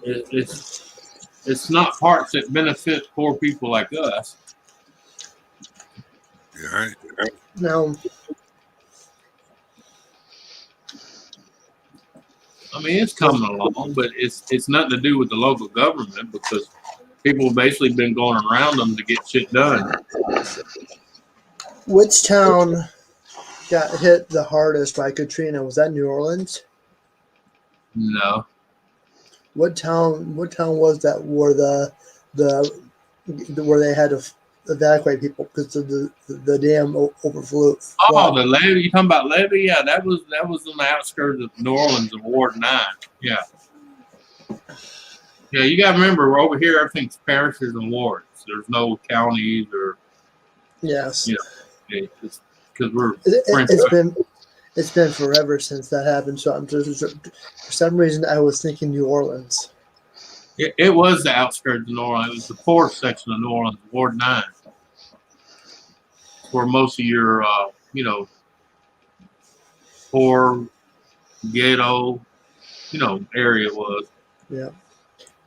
it's not parts that benefit poor people like us. You all right? No. I mean, it's coming along, but it's nothing to do with the local government because people have basically been going around them to get shit done. Which town got hit the hardest by Katrina? Was that New Orleans? No. What town was that where where they had to evacuate people because of the dam overflew? Oh, the levee. You talking about levee? Yeah, that was on the outskirts of New Orleans in Ward 9. Yeah. Yeah, you got to remember, we're over here, everything's parishes and wards. There's no counties or Yes. You know, because we're It's been forever since that happened. So I'm just for some reason I was thinking New Orleans. It was the outskirts of New Orleans. It was the poor section of New Orleans, Ward 9, where most of your, poor ghetto, area was. Yeah.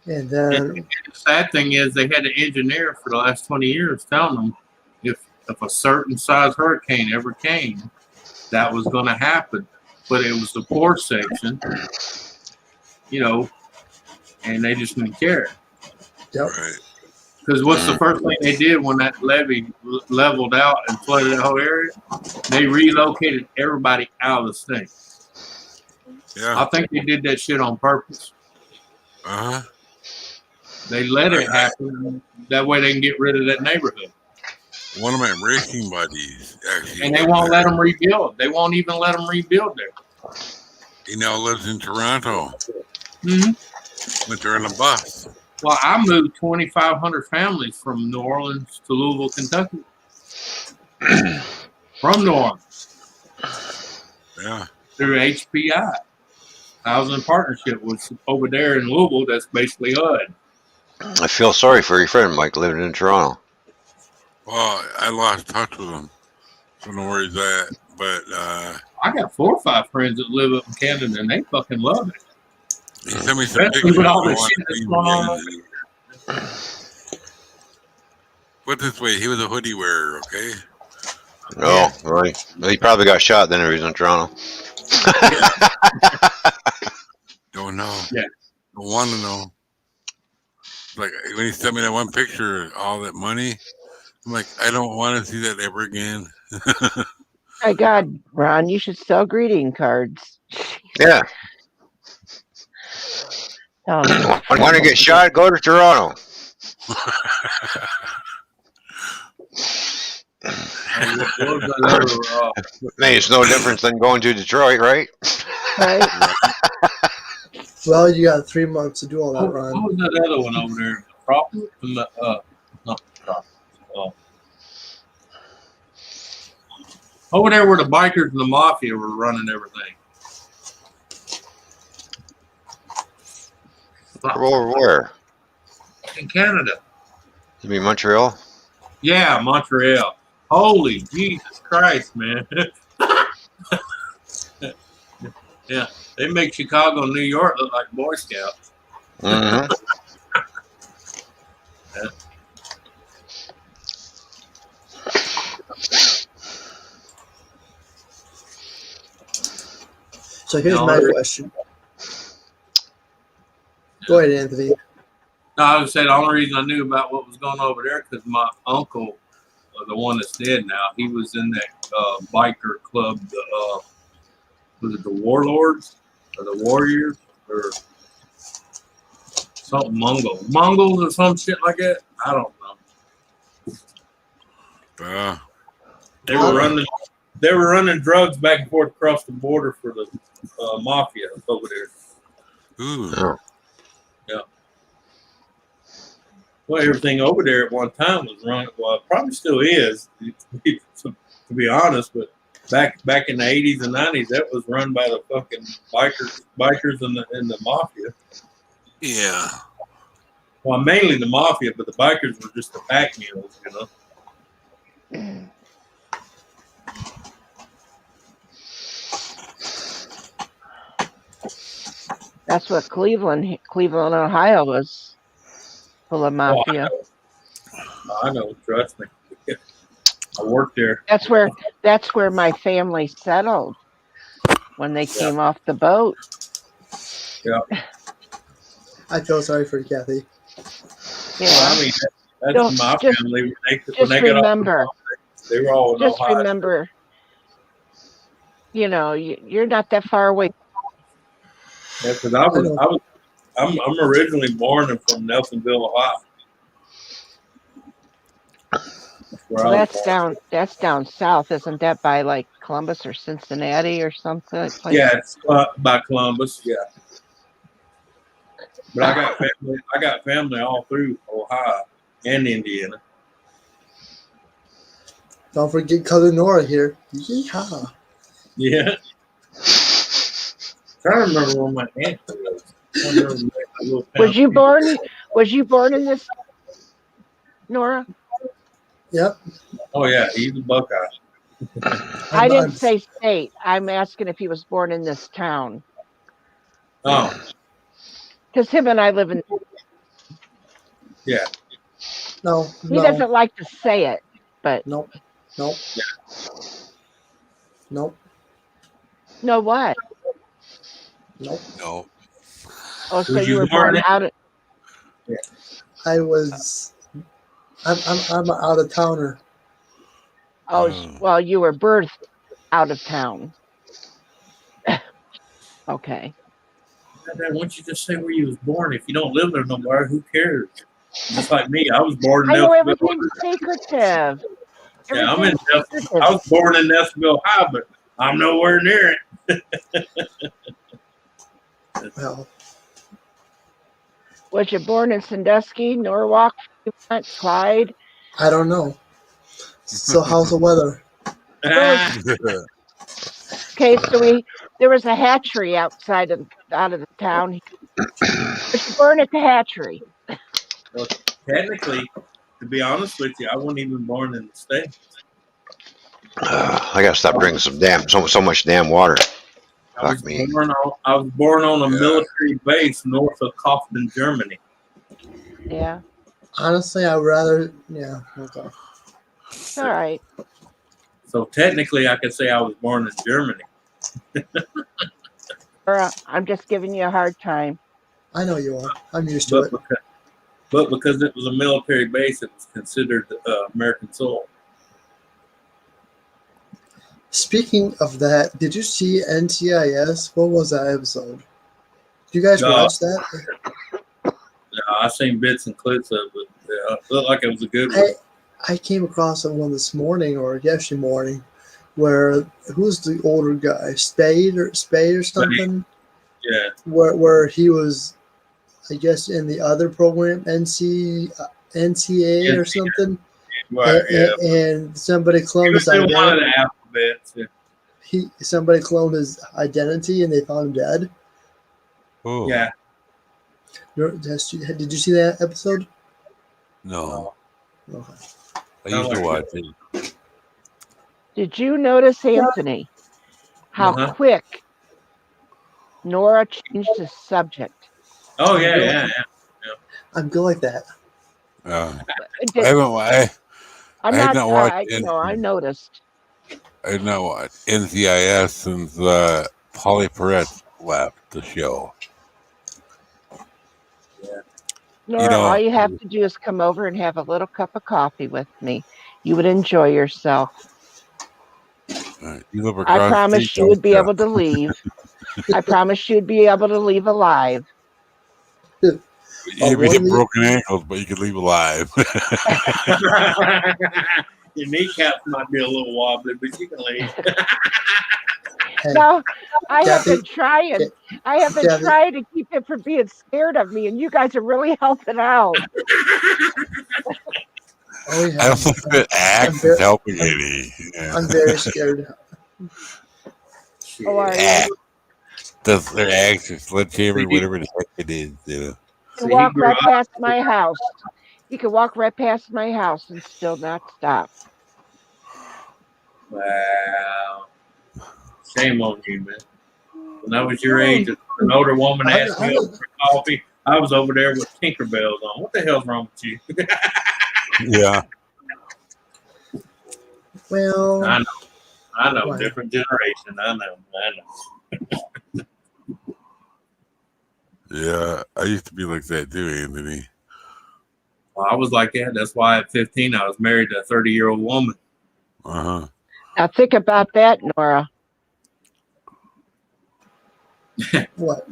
And then And the sad thing is, they had an engineer for the last 20 years telling them if a certain size hurricane ever came, that was going to happen. But it was the poor section, and they just didn't care. Yep. Right. Because what's the first thing they did when that levee leveled out and flooded the whole area? They relocated everybody out of the state. Yeah. I think they did that shit on purpose. Uh huh. They let it happen. That way they can get rid of that neighborhood. One of my racing buddies actually. And they won't let them rebuild. They won't even let them rebuild there. He now lives in Toronto. Mm-hmm. Went there on a bus. Well, I moved 2,500 families from New Orleans to Louisville, Kentucky. From New Orleans. Yeah. Through HPI. Housing Partnership was over there in Louisville. That's basically HUD. I feel sorry for your friend Mike living in Toronto. Well, I lost touch with him. Don't know where he's at, but I got 4 or 5 friends that live up in Canada, and they fucking love it. he sent me some Especially pictures. with all the shit that's going on. Put it this way, he was a hoodie wearer, okay? Oh, right. Well, he probably got shot then if he was in Toronto. Don't know. Yeah. Don't want to know. Like, when he sent me that one picture, all that money, I'm like, I don't want to see that ever again. My God, Ron, you should sell greeting cards. Yeah. Want to get shot? Go to Toronto. Hey, it's no difference than going to Detroit, right? Right. Well, you got 3 months to do all that, Ron. What was that other one over there? Over there where the bikers and the mafia were running everything. Over where? In Canada. You mean Montreal? Yeah, Montreal. Holy Jesus Christ, man. Yeah, they make Chicago and New York look like Boy Scouts. Mm-hmm. Yeah. So here's my question. Go ahead, Anthony. No, I was saying the only reason I knew about what was going on over there because my uncle, the one that's dead now, he was in that biker club. Was it the Warlords or the Warriors or something Mongols or some shit like that? I don't know. They were running drugs back and forth across the border for the mafia over there. Ooh. Oh. Yeah. Well, everything over there at one time was run. Well, it probably still is, to be honest. But back in the 80s and 90s, that was run by the fucking bikers and the mafia. Yeah. Well, mainly the mafia, but the bikers were just the pack mules, That's what Cleveland, Ohio was full of mafia. I know, trust me. I worked there. That's where my family settled when they came off the boat. Yeah. I feel sorry for you, Kathy. Yeah. Well, I mean, that's my family. Just remember. They were all in Ohio. Remember, you're not that far away. Yeah, because I'm originally born from Nelsonville, Ohio. Well, that's down south, isn't that by like Columbus or Cincinnati or something? Yeah, it's by Columbus. Yeah, but I got family all through Ohio and Indiana. Don't forget cousin Nora here. Yeehaw. Yeah. I trying to remember where my aunt was. I remember my little Was town. you born in this, Nora? Yep. Oh yeah, he's a Buckeye. I didn't I'm say state. I'm asking if he was born in this town. Oh Because him and I live in. yeah. no, He no, doesn't like to say it, but nope, nope, nope, know what? nope. No. Oh, so Was you you were born born in? out of. I was. I'm an out of towner. Oh, well, you were birthed out of town. Okay. Why don't you just say where you was born? If you don't live there no more, who cares? Just like me, I was born in I know Nelsonville. everything's secretive. Yeah, Everything's secretive. I was born in Nelsonville High, but I'm nowhere near it. Well, Was you born in Sandusky, Norwalk, Clyde? I don't know. So how's the weather? Okay, so there was a hatchery out of the town. Was you born at the hatchery? Well, technically, to be honest with you, I wasn't even born in the state. I gotta stop drinking so much damn water. I was Fuck me. born on a military base north of Kaufman, Germany. Yeah. Honestly, I'd rather. Yeah. Okay. All right. So technically, I could say I was born in Germany. I'm just giving you a hard time. I know you are. I'm used to it. But because it was a military base, it was considered American soil. Speaking of that, did you see NCIS? What was that episode? Did you guys watch that? Yeah, I seen bits and clips of it. Yeah, it looked like it was a good one. I came across one this morning or yesterday morning, where who's the older guy, Spade or something? Yeah. Where he was, I guess, in the other program, NCA or something. Right, and somebody cloned his identity. One of identity. the alphabets. Yeah. Somebody cloned his identity and they found him dead. Oh. Yeah. Did you see that episode? No. Okay. I used to watch it. Did you notice, Anthony, how quick N.O.R.A changed the subject? Oh yeah. I'm good like that. I have not watched. I noticed. I have not watched NCIS since Polly Perrette left the show. N.O.R.A, all you have to do is come over and have a little cup of coffee with me. You would enjoy yourself. I promise you would be able to leave. I promise you'd be able to leave alive. You'd be broken ankles, but you could leave alive. Your kneecaps might be a little wobbly, but you can leave. No, I have been trying. I have been trying to keep him from being scared of me, and you guys are really helping out. Oh, yeah. I don't think that axe is helping any. Yeah. I'm very scared. Oh, are you? Their axe or sledgehammer, whatever the heck it is. You can walk right past my house. You can walk right past my house and still not stop. Wow. Shame on you, man. When I was your age, an older woman asked me over for coffee. I was over there with Tinkerbells on. What the hell's wrong with you? Yeah. Well, I know. Different generation. I know. Yeah, I used to be like that too, Anthony. Well, I was like that. That's why at 15 I was married to a 30-year-old woman. Uh-huh. Now think about that, N.O.R.A. What?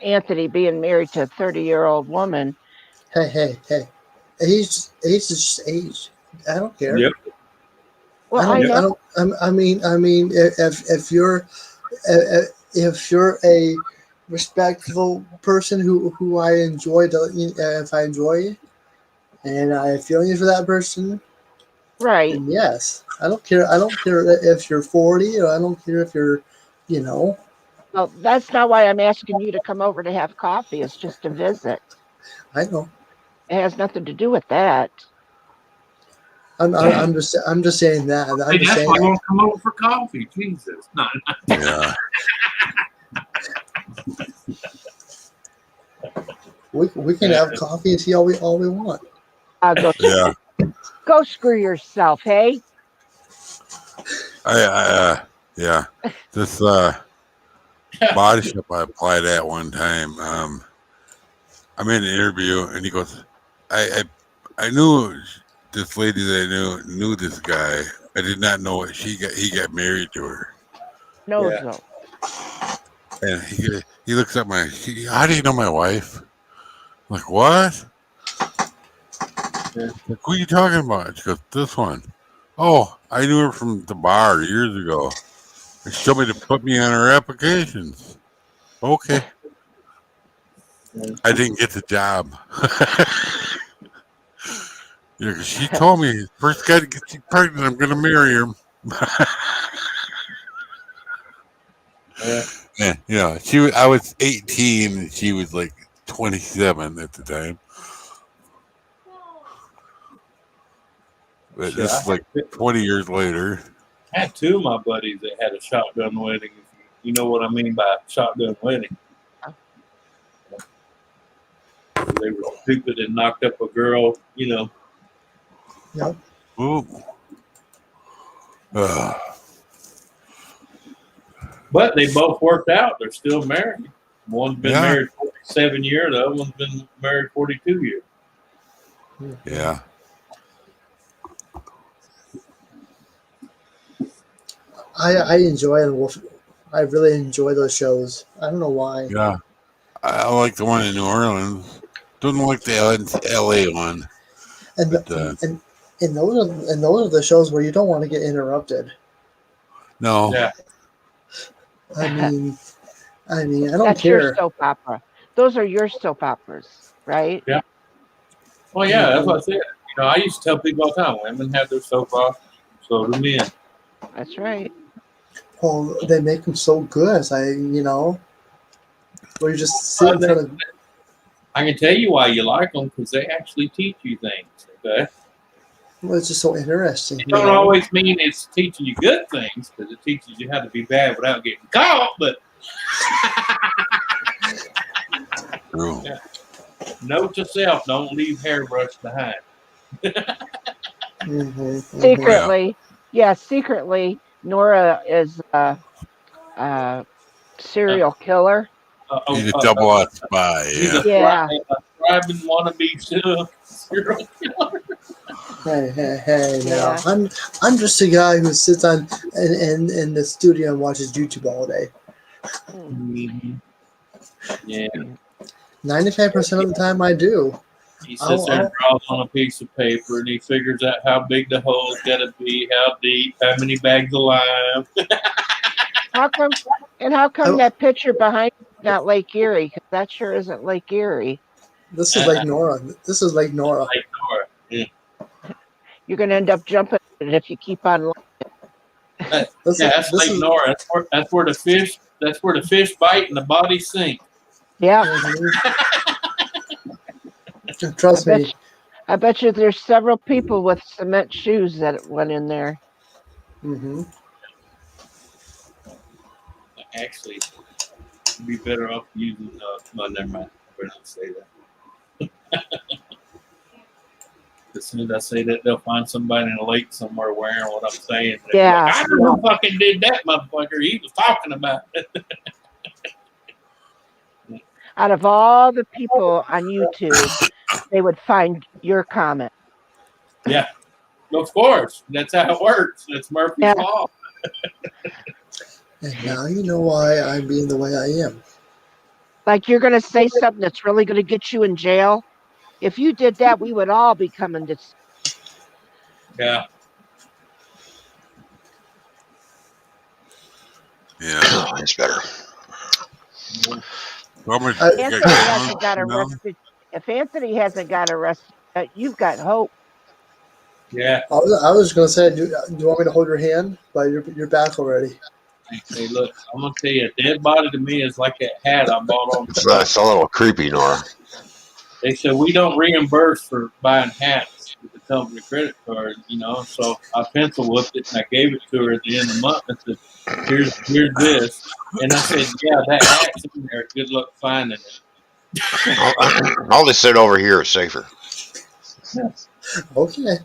Anthony being married to a 30-year-old woman. Hey. Age is just age. I don't care. Yep. Well, I know. I mean, if you're a respectful person who I enjoy, if I enjoy you, and I have feelings for that person, Right. then yes. I don't care. I don't care if you're 40, or I don't care if you're, you know. Well, that's not why I'm asking you to come over to have coffee. It's just a visit. I know. It has nothing to do with that. I'm just saying that. I'm Hey, just that's saying why I that. want to come over for coffee. Jesus. No, Yeah. We can have coffee and tea all we want. Go Yeah. go screw yourself, hey? Yeah. This body shop I applied at one time. I made an interview, and he goes, I knew this lady that I knew this guy. I did not know it. He got married to her, No, Yeah. no. and he looks at how do you know my wife? I'm like, what? Yeah. Like, who are you talking about? She goes, this one. Oh, I knew her from the bar years ago. And she told me to put me on her applications. Okay. I didn't get the job. Yeah, 'cause she told me first guy to get you pregnant, I'm gonna marry him. Yeah. I was 18 and she was like 27 at the time. But Shit, this is like 20 years later. I had two of my buddies that had a shotgun wedding. You know what I mean by shotgun wedding? They were stupid and knocked up a girl, you know. Yep. Ooh. But they both worked out. They're still married. One's been married 47 years. The other one's been married 42 years. Yeah. I enjoy it. I really enjoy those shows. I don't know why. Yeah. I like the one in New Orleans. Don't like the LA one. And But, and those are the shows where you don't want to get interrupted. no. Yeah. I mean, I don't That's care. your soap opera. Those are your soap operas, right? Yeah. Well, yeah, that's what I said. You know, I used to tell people all the time, women have their soap opera, so do men. That's right. Well, they make them so good. Where you just sit in front of. I can tell you why you like them, because they actually teach you things. Okay. Well, it's just so interesting. It don't always mean it's teaching you good things, because it teaches you how to be bad without getting caught. But yeah. Note to self: don't leave hairbrush behind. Secretly, secretly, Nora is a serial killer. He's a double out spy. He's Yeah. a thriving wannabe serial killer. Hey! Yeah. Now I'm just a guy who sits on in the studio and watches YouTube all day. Mm-hmm. Yeah. 95% of the time, I do. He sits there and draws on a piece of paper, and he figures out how big the hole's got to be, how deep, how many bags of lime. How come that picture behind you is not Lake Erie? Because that sure isn't Lake Erie. This is like N.O.R.A. This is like N.O.R.A. Like N.O.R.A. Yeah. You're going to end up jumping it if you keep on. That's like N.O.R.A. That's where the fish bite and the body sink. Yeah. Trust me. I bet you there's several people with cement shoes that went in there. Mm-hmm. Actually, you'd be better off using. Well, never mind. We're not say that. As soon as I say that, they'll find somebody in a lake somewhere wearing what I'm saying. Yeah. Like, I don't know who fucking did that, motherfucker. He was talking about it. Out of all the people on YouTube, they would find your comment. Yeah, of course. That's how it works. That's Murphy's Law. And now you know why I'm being the way I am. Like you're going to say something that's really going to get you in jail. If you did that, we would all be coming to. Yeah. Yeah. That's better. If Anthony hasn't got arrested, you've got hope. Yeah. I was going to say, do you want me to hold your hand? But you're back already. Hey, look, I'm gonna tell you, a dead body to me is like that hat I bought on the It's truck. a little creepy, Nora. They said we don't reimburse for buying hats with the company credit card, So I pencil whipped it and I gave it to her at the end of the month. I said, "Here's this," and I said, "Yeah, that hat's in there. Good luck finding it." I'll just sit over here. It's safer. Okay.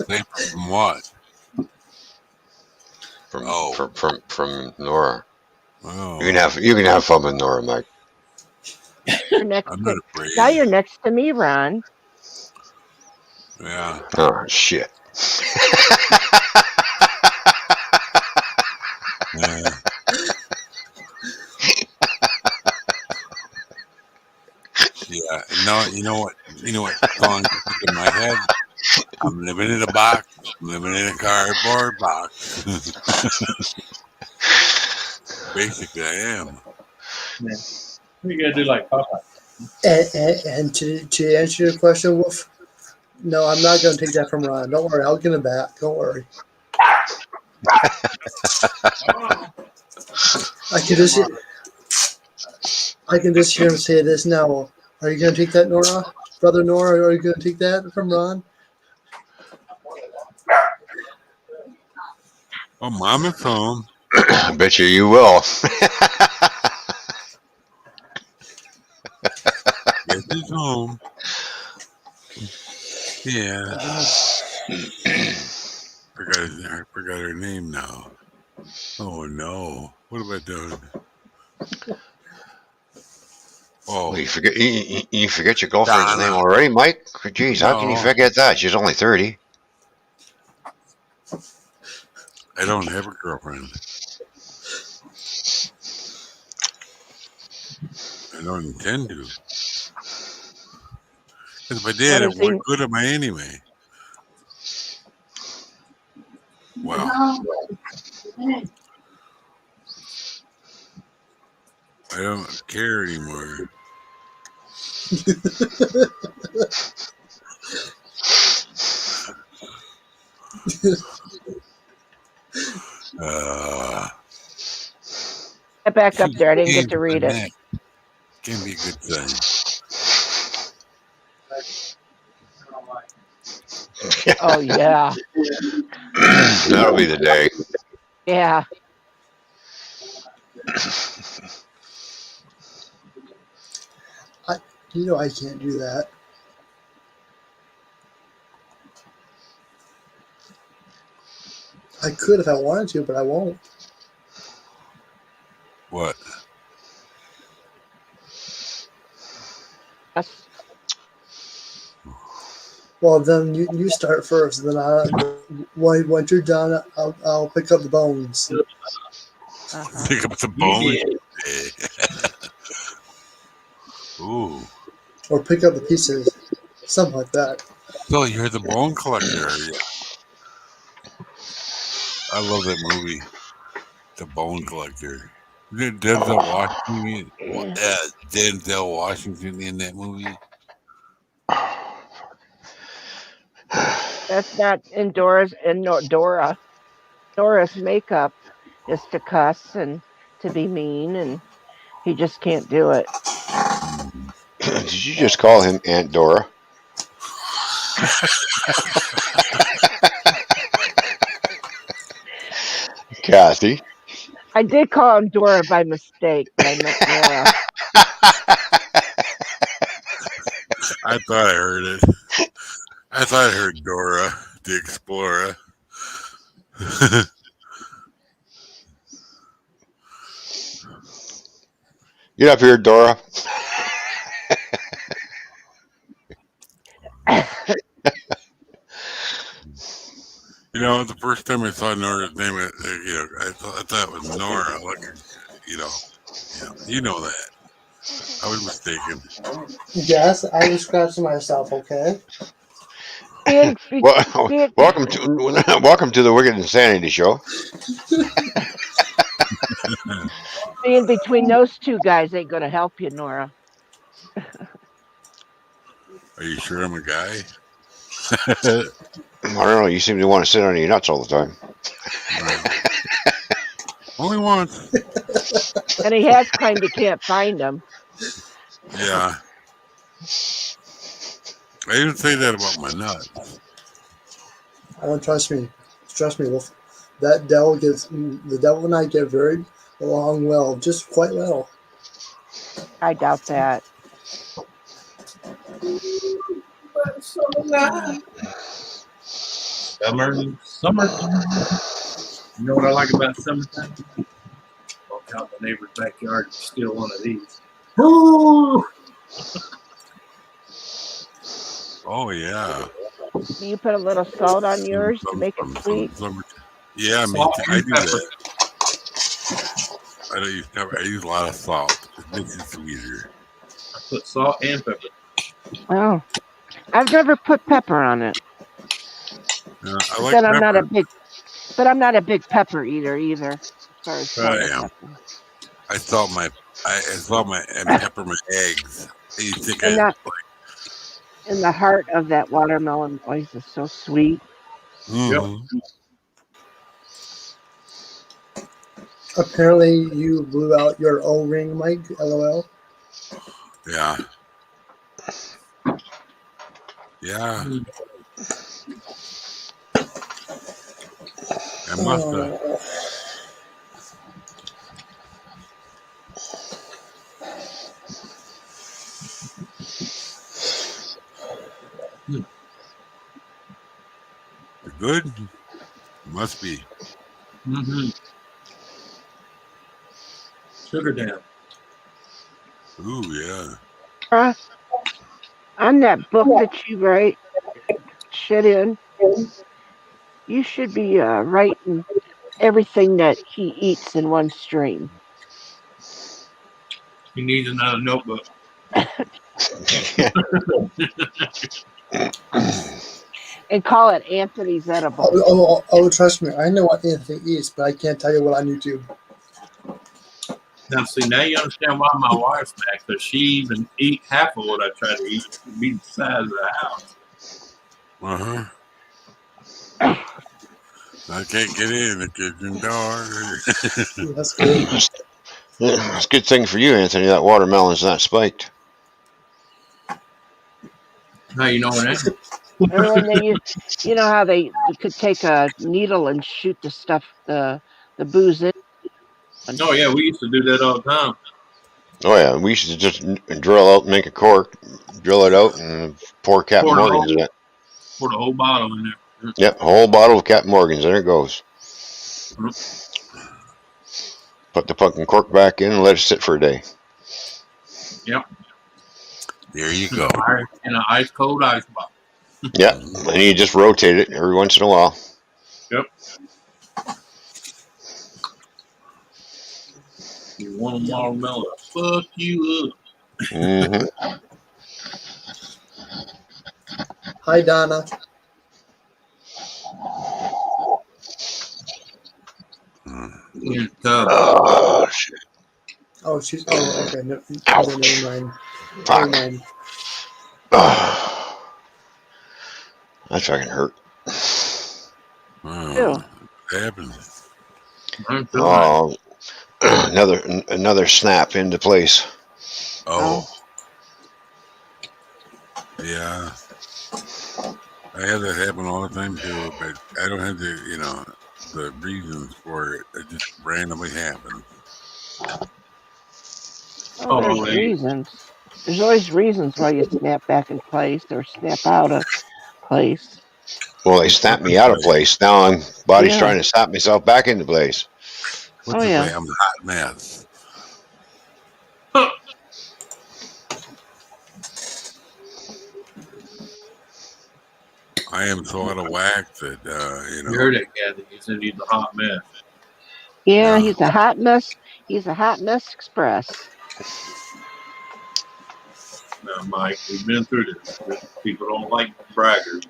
Safer from what? From Nora. Oh, You can have fun with Nora, Mike. You're next I'm not to, afraid. now you're next to me, Ron. Yeah. Oh shit. Yeah. Yeah. No, you know what? You know what song is in my head? I'm living in a box. I'm living in a cardboard box. Basically, I am. Yeah. You gotta do like Popeye. And to answer your question, Wolf, no, I'm not going to take that from Ron. Don't worry, I'll get him back. Don't worry. I can just hear him say this now. Are you going to take that, Nora? Brother Nora, are you going to take that from Ron? Oh, Mom is home. I bet you will. Yes, he's home. Yeah. I forgot her name now. Oh no! What have I done? Oh, You forget your girlfriend's name Donna. already, Mike? Jeez, how can you No, forget that? She's only 30. I don't have a girlfriend. I don't intend to. 'Cause if I did, what good am I anyway? Well, I don't care anymore. Get back up there. I didn't get to read it. Can be a good sign. Oh, yeah. That'll be the day. Yeah. I can't do that. I could if I wanted to, but I won't. What? Yes. Well, then you start first. Then once you're done, I'll pick up the bones. Uh-huh. Pick up the bones. Ooh. Or pick up the pieces. Something like that. So you're the bone collector, are you? I love that movie, The Bone Collector. Denzel Washington in that movie. That's not in Dora. Dora's makeup is to cuss and to be mean, and he just can't do it. Did you just call him Aunt Dora? Kathy. I did call him Dora by mistake, but I meant Nora. I thought I heard it. I thought I heard Dora the Explorer. Get up here, Dora. You know, the first time I saw Nora's name, I thought it was N.O.R.A. Like, you know that. I was mistaken. Yes, I was scratching myself. Okay. Welcome to the Wicked Insanity Show. Being between those two guys ain't going to help you, Nora. Are you sure I'm a guy? I don't know. You seem to want to sit on your nuts all the time. Only once. And he has claimed he can't find them. Yeah. I even say that about my nuts. Oh, trust me, Wolf. The devil and I get very along well, just quite well. I doubt that. Summertime. You know what I like about summertime? Walk out in the neighbor's backyard and steal one of these. Ooh! Oh yeah. Do you put a little salt on yours to make it sweet? Yeah, me Salt too. and I do pepper. that. I don't use pepper. I use a lot of salt. It makes it sweeter. I put salt and pepper. Oh, I've never put pepper on it. I But like then I'm not a pepper. big, but I'm not a big pepper eater either, as far as salt I and am. pepper. I salt my. I salt my and pepper my eggs. You think And I that in the heart of that watermelon voice is so sweet. Yep. Apparently, you blew out your O-ring, Mike. LOL. Yeah. Yeah. I must have. Good? Must be. Mm-hmm. Sugar down. Ooh, yeah. On that book that you write shit in, you should be writing everything that he eats in one stream. He needs another notebook. And call it Anthony's Edible. Trust me. I know what Anthony eats, but I can't tell you what on YouTube. Now, see, now you understand why my wife's mad, because she even eat half of what I try to eat to be the size of the house. I can't get in the kitchen door. That's good. It's a good thing for you, Anthony. That watermelon's not spiked. How you know that? And when they, you know how they could take a needle and shoot the stuff, the booze in. Oh, yeah, we used to do that all the time. Oh yeah, we used to just drill out, make a cork, drill it out, and pour Captain Morgan's in it. Pour the whole bottle in there. Yep, a whole bottle of Captain Morgan's. There it goes. Put the fucking cork back in and let it sit for a day. Yep. There you go. In an ice cold ice box. Yep, and you just rotate it every once in a while. Yep. You want a watermelon? Fuck you up. Mm-hmm. Hi, Donna. Oh shit. Oh, she's. Oh, okay. No, never mind. Fuck. Never mind. That fucking hurt. What happens? Oh, another snap into place. Oh. Yeah. I have that happen all the time too, but I don't have the reasons for it. It just randomly happens. Oh, there's reasons. There's always reasons why you snap back in place or snap out of place. Well, they snapped me out of place. Now body's trying to snap myself back into place. What's the way? I'm a hot mess. I am so out of whack that You heard it, Kathy. He said he's a hot mess. Yeah, he's a hot mess. He's a hot mess express. Now, Mike, we've been through this. People don't like braggers.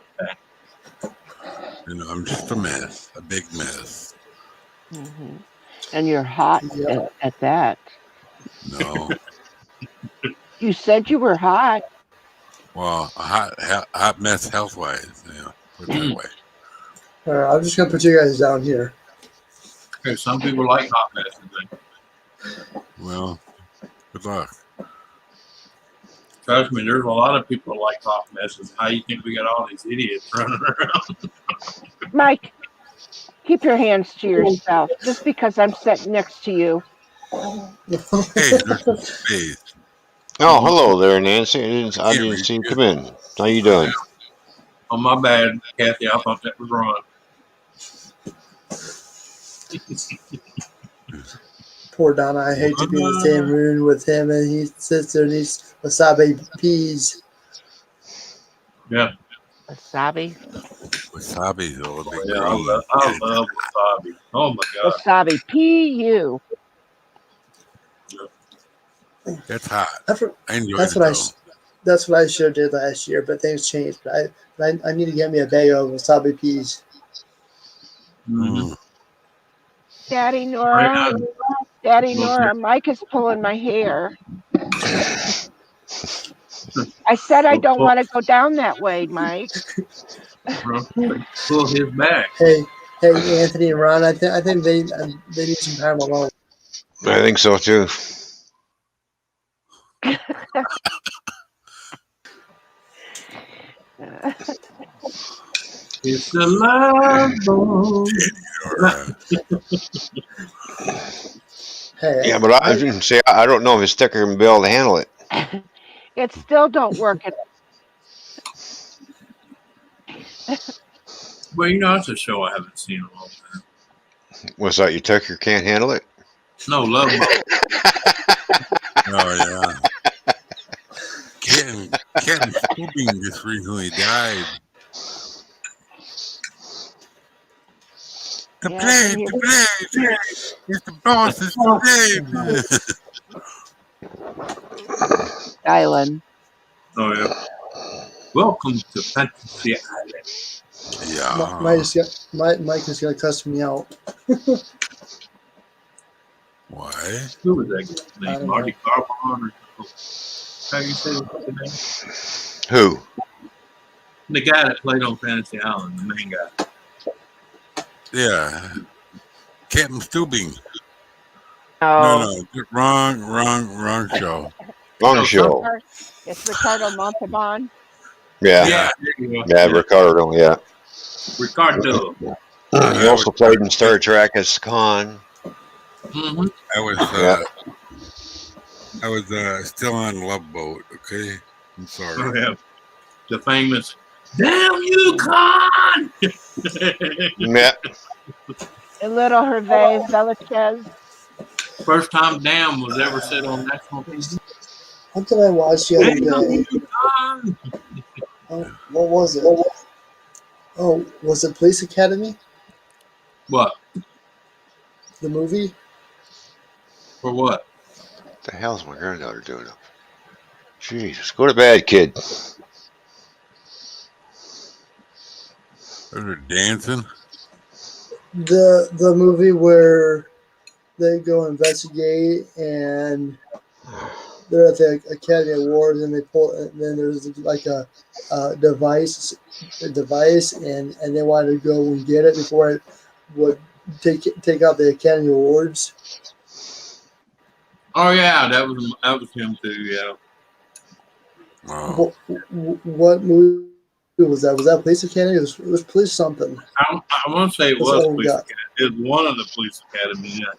I'm just a mess, a big mess. Mm-hmm. And you're hot at that. No. You said you were hot. Well, a hot mess health-wise. Put it that way. All right, I'm just gonna put you guys down here. Okay, some people like hot messes. Well, good luck. Trust me, there's a lot of people that like hot messes. How you think we got all these idiots running around? Mike, keep your hands to yourself. Just because I'm sitting next to you. Hey, there's some space. Oh, hello there, Nancy. I Can't didn't reach see you you. come in. How you doing? Oh, my bad, Kathy. I thought that was Ron. Poor Donna. I hate to be in the same room with him, and he sits there and eats wasabi peas. Yeah. Wasabi. Wasabi's all a big Yeah, green. I love wasabi. Oh, my God. Wasabi. P-U. That's hot. I enjoy That's it what though. that's what I should have did last year, but things changed. But I need to get me a bag of wasabi peas. Mm-hmm. Daddy Nora. Daddy Nora. Mike is pulling my hair. I said I don't want to go down that way, Mike. Pull his back. Hey, Anthony and Ron. I think they need some time alone. I think so too. It's the love boat. Hey, Yeah, but I didn't say I don't know if his sticker can be able to handle it. It still don't work. Well, you know, it's a show I haven't seen in a long time. What's that? Your ticker can't handle it? No, Love Boat. Oh yeah. Captain Scooping just recently died. The plane. It's the boss. It's the plane. Island. Oh, yeah. Welcome to Fantasy Island. Yeah. Mike is gonna cuss me out. Why? Who was that guy's name? Marty Carbon or how you say his name? Who? The guy that played on Fantasy Island, the main guy. Yeah. Captain Stooping. Oh. No. Wrong show. Wrong show. It's Ricardo Montalban. Yeah. Yeah, Ricardo, yeah. Ricardo. He also played in Star Trek as Khan. Mm-hmm. I was still on Love Boat, okay? I'm sorry. Oh, yeah. The famous "Damn you, Khan!" Yeah. And little Hervé Velichez. First time "damn" was ever said on national TV. What did I watch the other day? Oh, what was it? Oh, was it Police Academy? What? The movie? For what? What the hell's my granddaughter doing up? Jesus, go to bed, kid. They're dancing. The movie where they go investigate and they're at the Academy Awards and they pull and then there's like a device and they wanted to go and get it before it would take out the Academy Awards. Oh yeah, that was him too. Yeah. Wow. What movie was that? Was that Police Academy? It was Police something. I want to say it was Police Academy. It was one of the Police Academy. Yeah.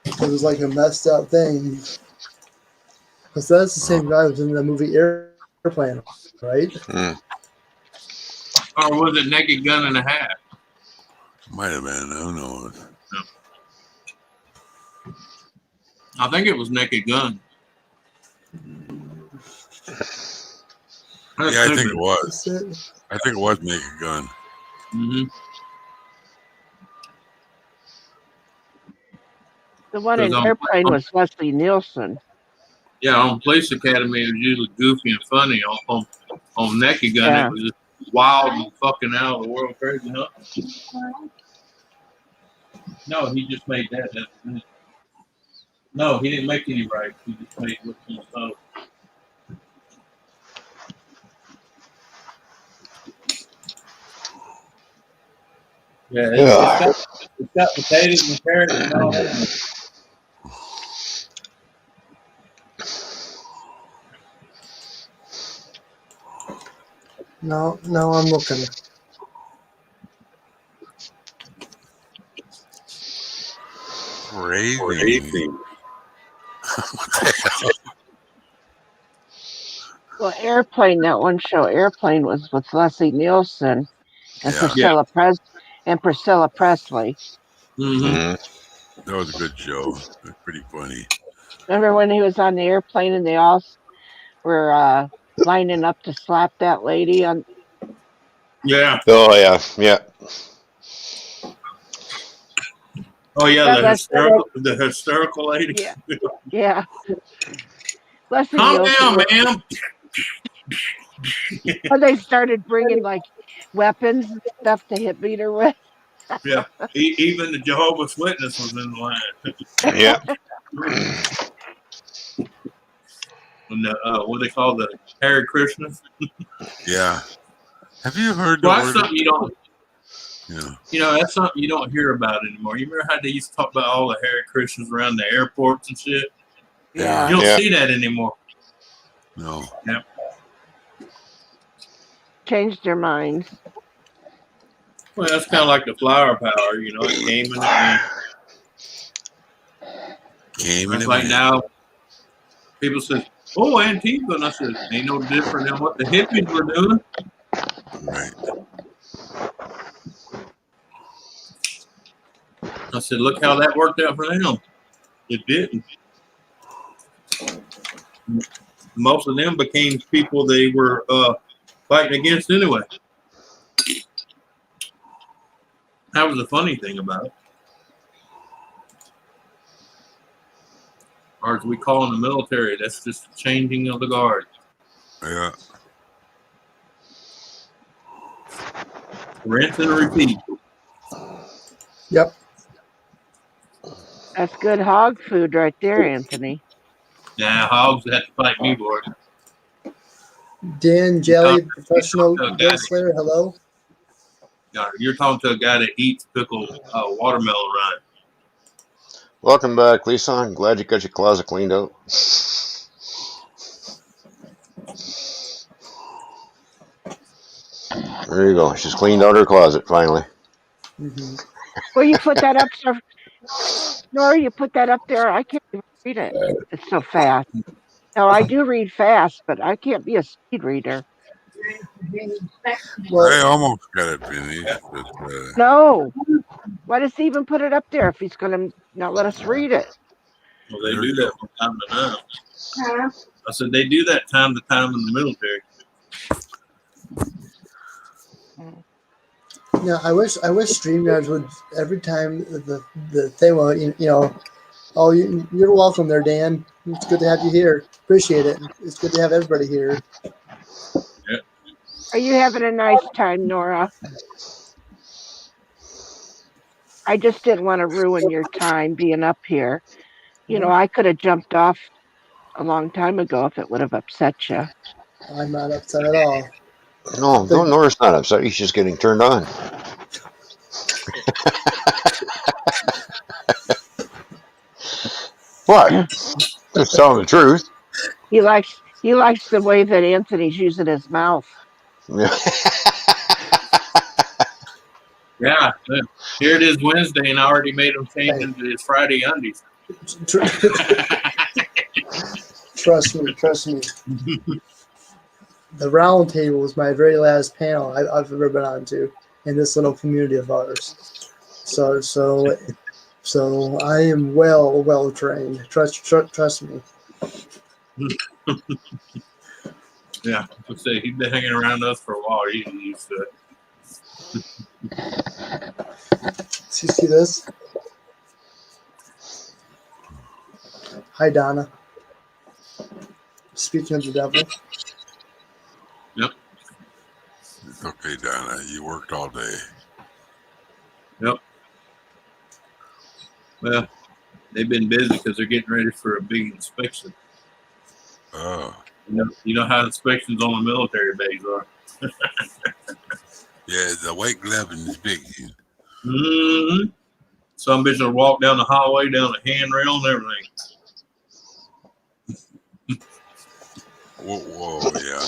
It was like a messed up thing. Because that's the same guy who was in the movie Airplane, right? Mm. Or was it Naked Gun and a Half? Might have been. Who knows? No. I think it was Naked Gun. Yeah, I think it was. I think it was Naked Gun. Mm-hmm. The one in Airplane was Leslie Nielsen. Yeah, on Police Academy it was usually goofy and funny. On Naked Gun it was just wild and fucking out of the world crazy, huh? No, he just made that. No, he didn't make any rights. He just made what's on the Yeah, Yeah. it's got potatoes and carrots and all that. No, I'm looking. Crazy. What the hell? Well, Airplane, that one show, Airplane, was with Leslie Nielsen and Yeah, Yeah. Priscilla Presley. Mm-hmm. Mhm. that was a good show. It was pretty funny. Remember when he was on the airplane and they all were lining up to slap that lady on? Yeah. Oh yeah, yeah. Oh yeah, That Les, the hysterical lady. yeah, yeah. Leslie Calm Nielsen. down, ma'am. When they started bringing like weapons and stuff to hit beat her with. Yeah. Even the Jehovah's Witness was in the line. Yeah. And what they call the Hare Krishnas. Yeah. Have you heard the Well, that's word? something you don't. Yeah. That's something you don't hear about anymore. You remember how they used to talk about all the Hare Krishnas around the airports and shit? Yeah. You don't Yeah. see that anymore. No. Yeah. Changed their minds. Well, that's kind of like the flower power. It came and it went. It's like now people say, "Oh, Antifa," and I said, "Ain't no different than what the hippies were doing." Right. I said, "Look how that worked out for them." It didn't. Most of them became people they were fighting against anyway. That was the funny thing about it. Or as we call in the military, that's just the changing of the guard. Yeah. Rinse and repeat. Yep. That's good hog food right there, Anthony. Yeah, hogs have to fight me for it. Dan Jelly, professional to a guy Ghost Slayer. Hello. You're talking to a guy that eats pickled watermelon rind. Welcome back, Lisa. I'm glad you got your closet cleaned out. There you go. She's cleaned out her closet finally. Mm-hmm. Well, you put that up, sir. Nora, you put that up there. I can't even read it. It's so fast. Now, I do read fast, but I can't be a speed reader. Well, I almost got it finished, but No. Why does he even put it up there if he's going to not let us read it? Well, they do that from time to time. I said they do that time to time in the military. yeah, I wish StreamYards would every time the thing will oh you're welcome there, Dan. It's good to have you here. Appreciate it. It's good to have everybody here. Yeah. Are you having a nice time, Nora? I just didn't want to ruin your time being up here. I could have jumped off a long time ago if it would have upset you. I'm not upset at all. No, Nora's not upset. He's just getting turned on. What? Just telling the truth. He likes the way that Anthony's using his mouth. Yeah. Here it is Wednesday, and I already made him change into his Friday undies. Trust me. The round table was my very last panel I've ever been on to in this little community of ours. So I am well trained. Trust me. Yeah, let's say he's been hanging around us for a while. He's used to it. See this? Hi, Donna. Speaking of the devil. Yep. it's okay, Donna. You worked all day. Yep. Well, they've been busy because they're getting ready for a big inspection. Oh. You know how inspections on the military base are. Yeah, the white glove is big. Mm-hmm. Some bitch will walk down the hallway, down the handrail and everything. Whoa, yeah.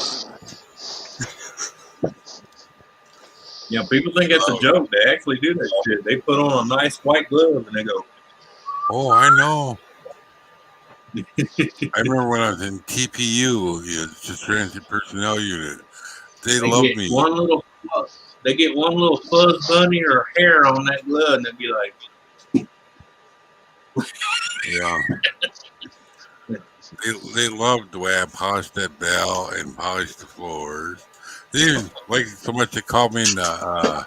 Yeah, people think it's a joke. They actually do that shit. They put on a nice white glove and they go. Oh, I know. I remember when I was in TPU, just Transit Personnel Unit. They loved get me. They get one little fuzz bunny or hair on that glove, and they'd be like, Yeah. They loved the way I polished that bell and polished the floors. They even liked it so much they called me into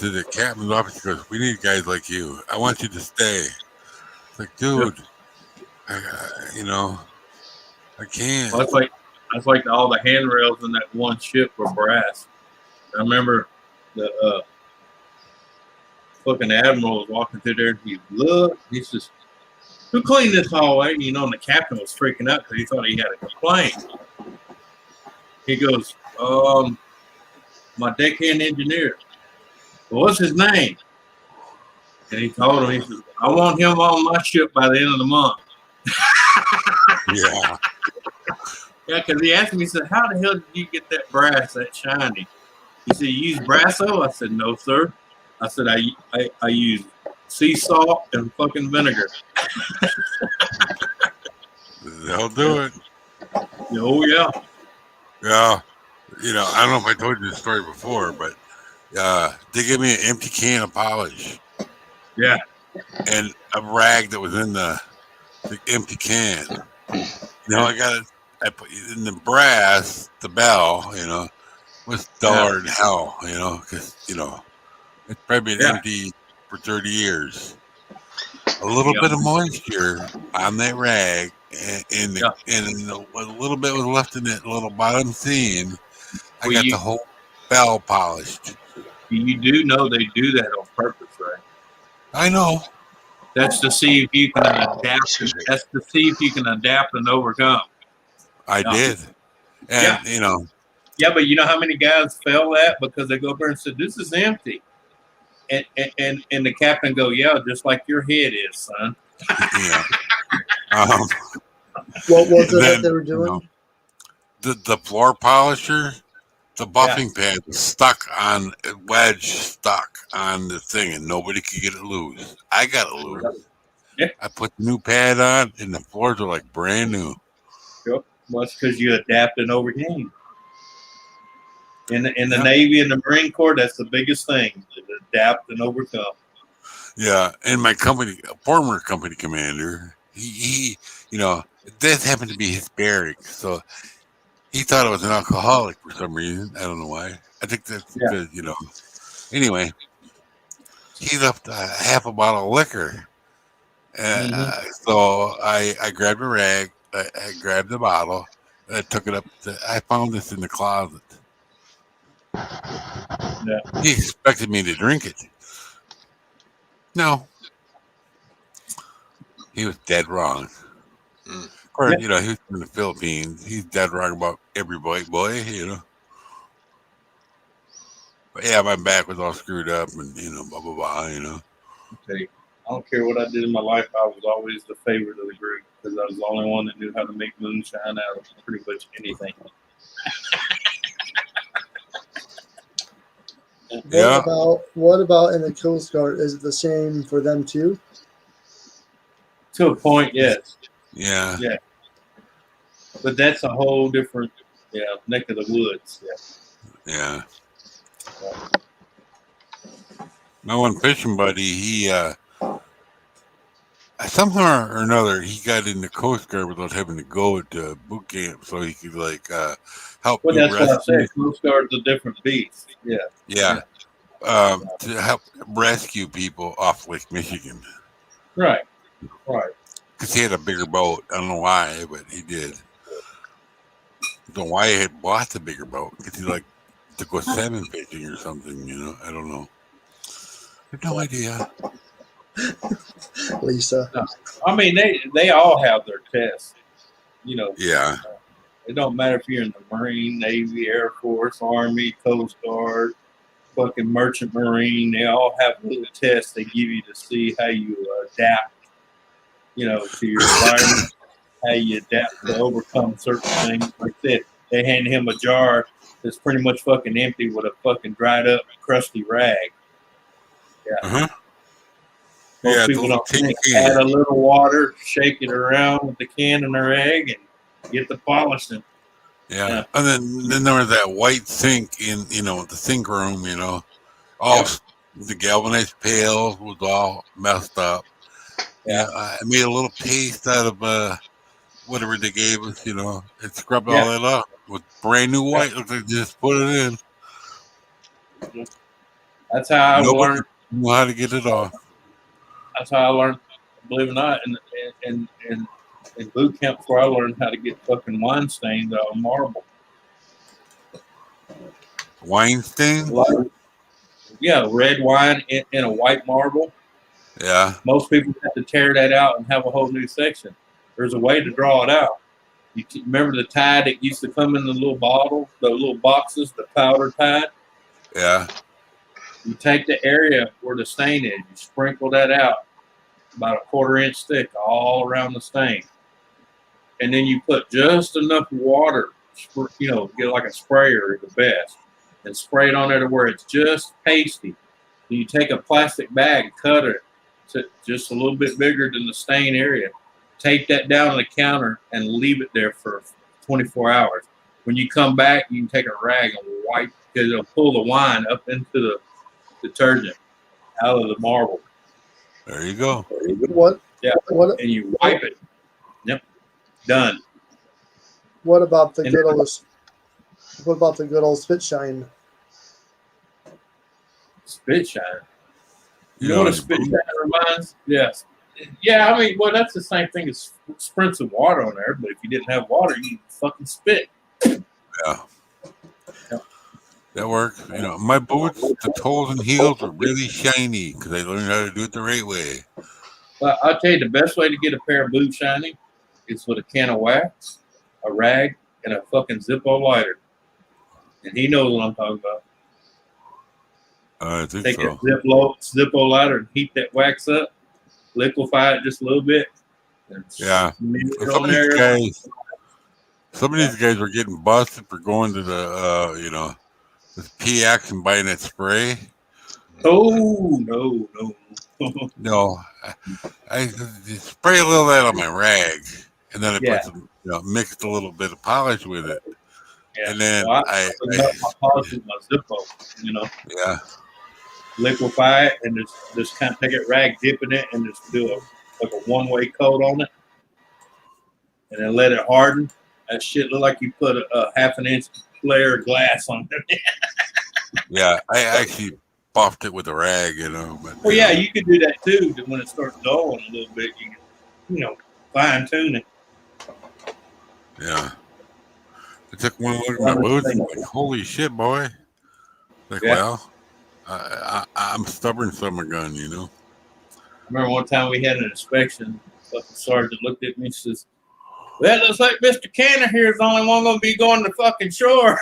the captain's office because we need guys like you. I want you to stay. It's like, dude, I can't. well, that's like all the handrails in that one ship were brass. I remember the fucking admiral was walking through there. He says, "Who cleaned this hallway?" And, and the captain was freaking out because he thought he had a complaint. He goes, "My deckhand engineer. Well, what's his name?" And he told him, he says, "I want him on my ship by the end of the month." Yeah. Yeah, because he asked me, he said, "How the hell did you get that brass that shiny?" He said, "You use Brasso?" I said, "No, sir." I said, I use sea salt and fucking vinegar. They'll do it. Oh, yeah. Yeah. I don't know if I told you this story before, but they gave me an empty can of polish. Yeah. And a rag that was in the empty can. I got it. I put in the brass, the bell, was duller than hell, because, it's probably been empty for 30 years. A little bit of moisture on that rag, and a little bit was left in that little bottom seam. I got the whole bell polished. You do know they do that on purpose, right? I know. That's to see if you can adapt. That's to see if you can adapt and overcome. I did. And, Yeah, but you know how many guys fail that because they go over and say, "This is empty." And the captain go, "Yeah, just like your head is, son." Yeah. What was it that they were doing? The floor polisher, the buffing pad was stuck on the thing, and nobody could get it loose. I got it loose. Yeah. I put the new pad on, and the floors were like brand new. Yep. Well, it's because you adapt and overcame. In the Navy and the Marine Corps, that's the biggest thing: adapt and overcome. Yeah, and my former company commander, he this happened to be his barracks, so he thought I was an alcoholic for some reason. I don't know why. I think that's because, Anyway, he left half a bottle of liquor. So I grabbed a rag, I grabbed the bottle, and I took it up. I found this in the closet. Yeah. He expected me to drink it. No. He was dead wrong. Of course, he was from the Philippines. He's dead wrong about every boy, But yeah, my back was all screwed up and, blah, blah, blah, Okay. I don't care what I did in my life. I was always the favorite of the group because I was the only one that knew how to make moonshine out of pretty much anything. What about in the Coast Guard? Is it the same for them too? To a point, yes. Yeah. Yeah. But that's a whole different neck of the woods. Yeah. My one fishing buddy, he somehow or another he got in the Coast Guard without having to go to boot camp, so he could help. Well, that's what I said. Coast Guard's a different beast. Yeah. Yeah. To help rescue people off Lake Michigan. Right. Right. Because he had a bigger boat. I don't know why, but he did. I don't know why he had bought the bigger boat. Because he liked to go salmon fishing or something, I don't know. I have no idea. Lisa. No. I mean, they all have their tests. Yeah. It don't matter if you're in the Marine, Navy, Air Force, Army, Coast Guard. fucking merchant marine. They all have little tests they give you to see how you adapt, to your environment, how you adapt to overcome certain things. Like that, they hand him a jar that's pretty much fucking empty with a fucking dried up, crusty rag. Yeah. Uh-huh. Most people don't think. Add a little water, shake it around with the can and the rag, and get the polishing. Yeah. And then there was that white sink in, the sink room, all the galvanized pails was all messed up. Yeah. I made a little paste out of whatever they gave us, and scrubbed all that up with brand new white. Looked like they just put it in. That's how I learned. Know how to get it off. That's how I learned, believe it or not, in boot camp where I learned how to get fucking wine stains out of marble. Wine stain? Yeah, red wine in a white marble. Yeah. Most people have to tear that out and have a whole new section. There's a way to draw it out. You remember the tide that used to come in the little bottle, the little boxes, the powder tide? Yeah. You take the area where the stain is, you sprinkle that out about a 1/4 inch thick all around the stain. And then you put just enough water, get like a sprayer the best, and spray it on there to where it's just pasty. Then you take a plastic bag, cut it to just a little bit bigger than the stain area, tape that down on the counter, and leave it there for 24 hours. When you come back, you can take a rag and wipe, because it'll pull the wine up into the detergent out of the marble. There you go. What? Yeah. And you wipe it. Yep. Done. What about the good old? What about the good old spit shine? Spit shine. You know what a spit shine reminds? Yes. Yeah, I mean, well, that's the same thing as sprint some water on there. But if you didn't have water, you fucking spit. Yeah. That works. My boots, the toes and heels are really shiny because I learned how to do it the right way. Well, I'll tell you, the best way to get a pair of boots shiny is with a can of wax, a rag, and a fucking Zippo lighter. And he knows what I'm talking about. I think Take so. a Zippo lighter and heat that wax up, liquefy it just a little bit. Yeah. Some of these guys were getting busted for going to the, this PX and buying that spray. Oh, no. No, I spray a little of that on my rag, and then I put some, mixed a little bit of polish with it, and then I polish with my Zippo, Yeah. Liquefy it and just kind of take it, rag, dip in it, and just do a one-way coat on it, and then let it harden. That shit look like you put a 1/2 inch layer of glass on it. Yeah, I actually buffed it with a rag, But, well, yeah, you could do that too. When it starts dulling a little bit, you can, fine tune it. Yeah. I took one look at my boots and like, holy shit, boy. Like, well, I'm stubborn summer gun, I remember one time we had an inspection. The sergeant looked at me and says, "Well, it looks like Mr. Canner here is the only one going to be going to fucking shore."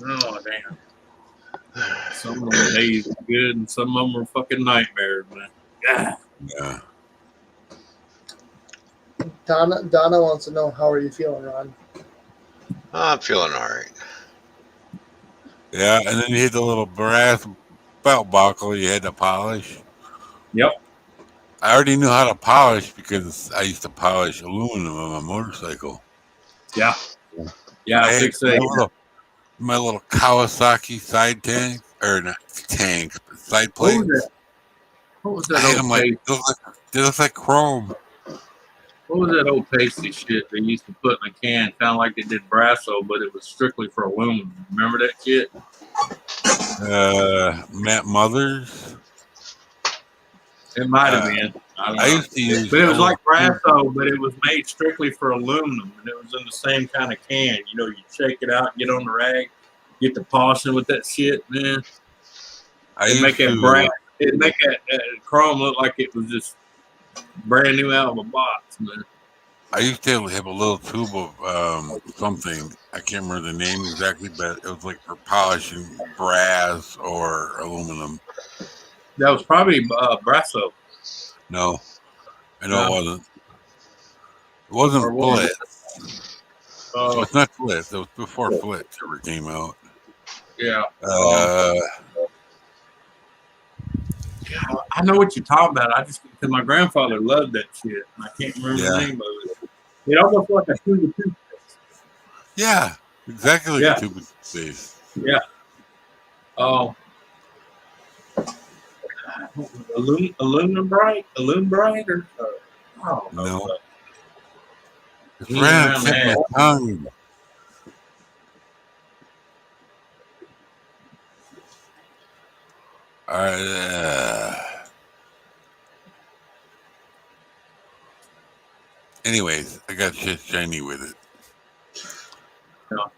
Oh, damn. Some of them days are good and some of them are fucking nightmares, man. God. Yeah. Donna wants to know, how are you feeling, Ron? I'm feeling all right. Yeah, and then you hit the little brass belt buckle you had to polish. Yep. I already knew how to polish because I used to polish aluminum on my motorcycle. Yeah. Yeah, I think so. My little Kawasaki side tank, or not tanks, but side plates. What was that old paste? They look like chrome. What was that old pasty shit they used to put in a can? Kind of like they did Brasso, but it was strictly for aluminum. Remember that shit? Matt Mothers. It might have been. I used to use, but it was like Brasso, but it was made strictly for aluminum, and it was in the same kind of can. You shake it out, get on the rag, get the polishing with that shit, man. It'd make that chrome look like it was just brand new out of a box, man. I used to have a little tube of something. I can't remember the name exactly, but it was like for polishing brass or aluminum. That was probably Brasso. No, I know it No, wasn't. It wasn't or what? Flit. Oh, it's not Flit. It was before Flit ever came out. Yeah. Uh, I know what you're talking about. I just because my grandfather loved that shit. And I can't remember the yeah, name of it. It almost like a tube of toothpaste. yeah, exactly like Yeah. a tube of toothpaste. Yeah. Oh, aluminum bright, or I don't know. No, But it's he right ain't on the around tip of my there. tongue. Uh, anyways, I got shit shiny with it. No.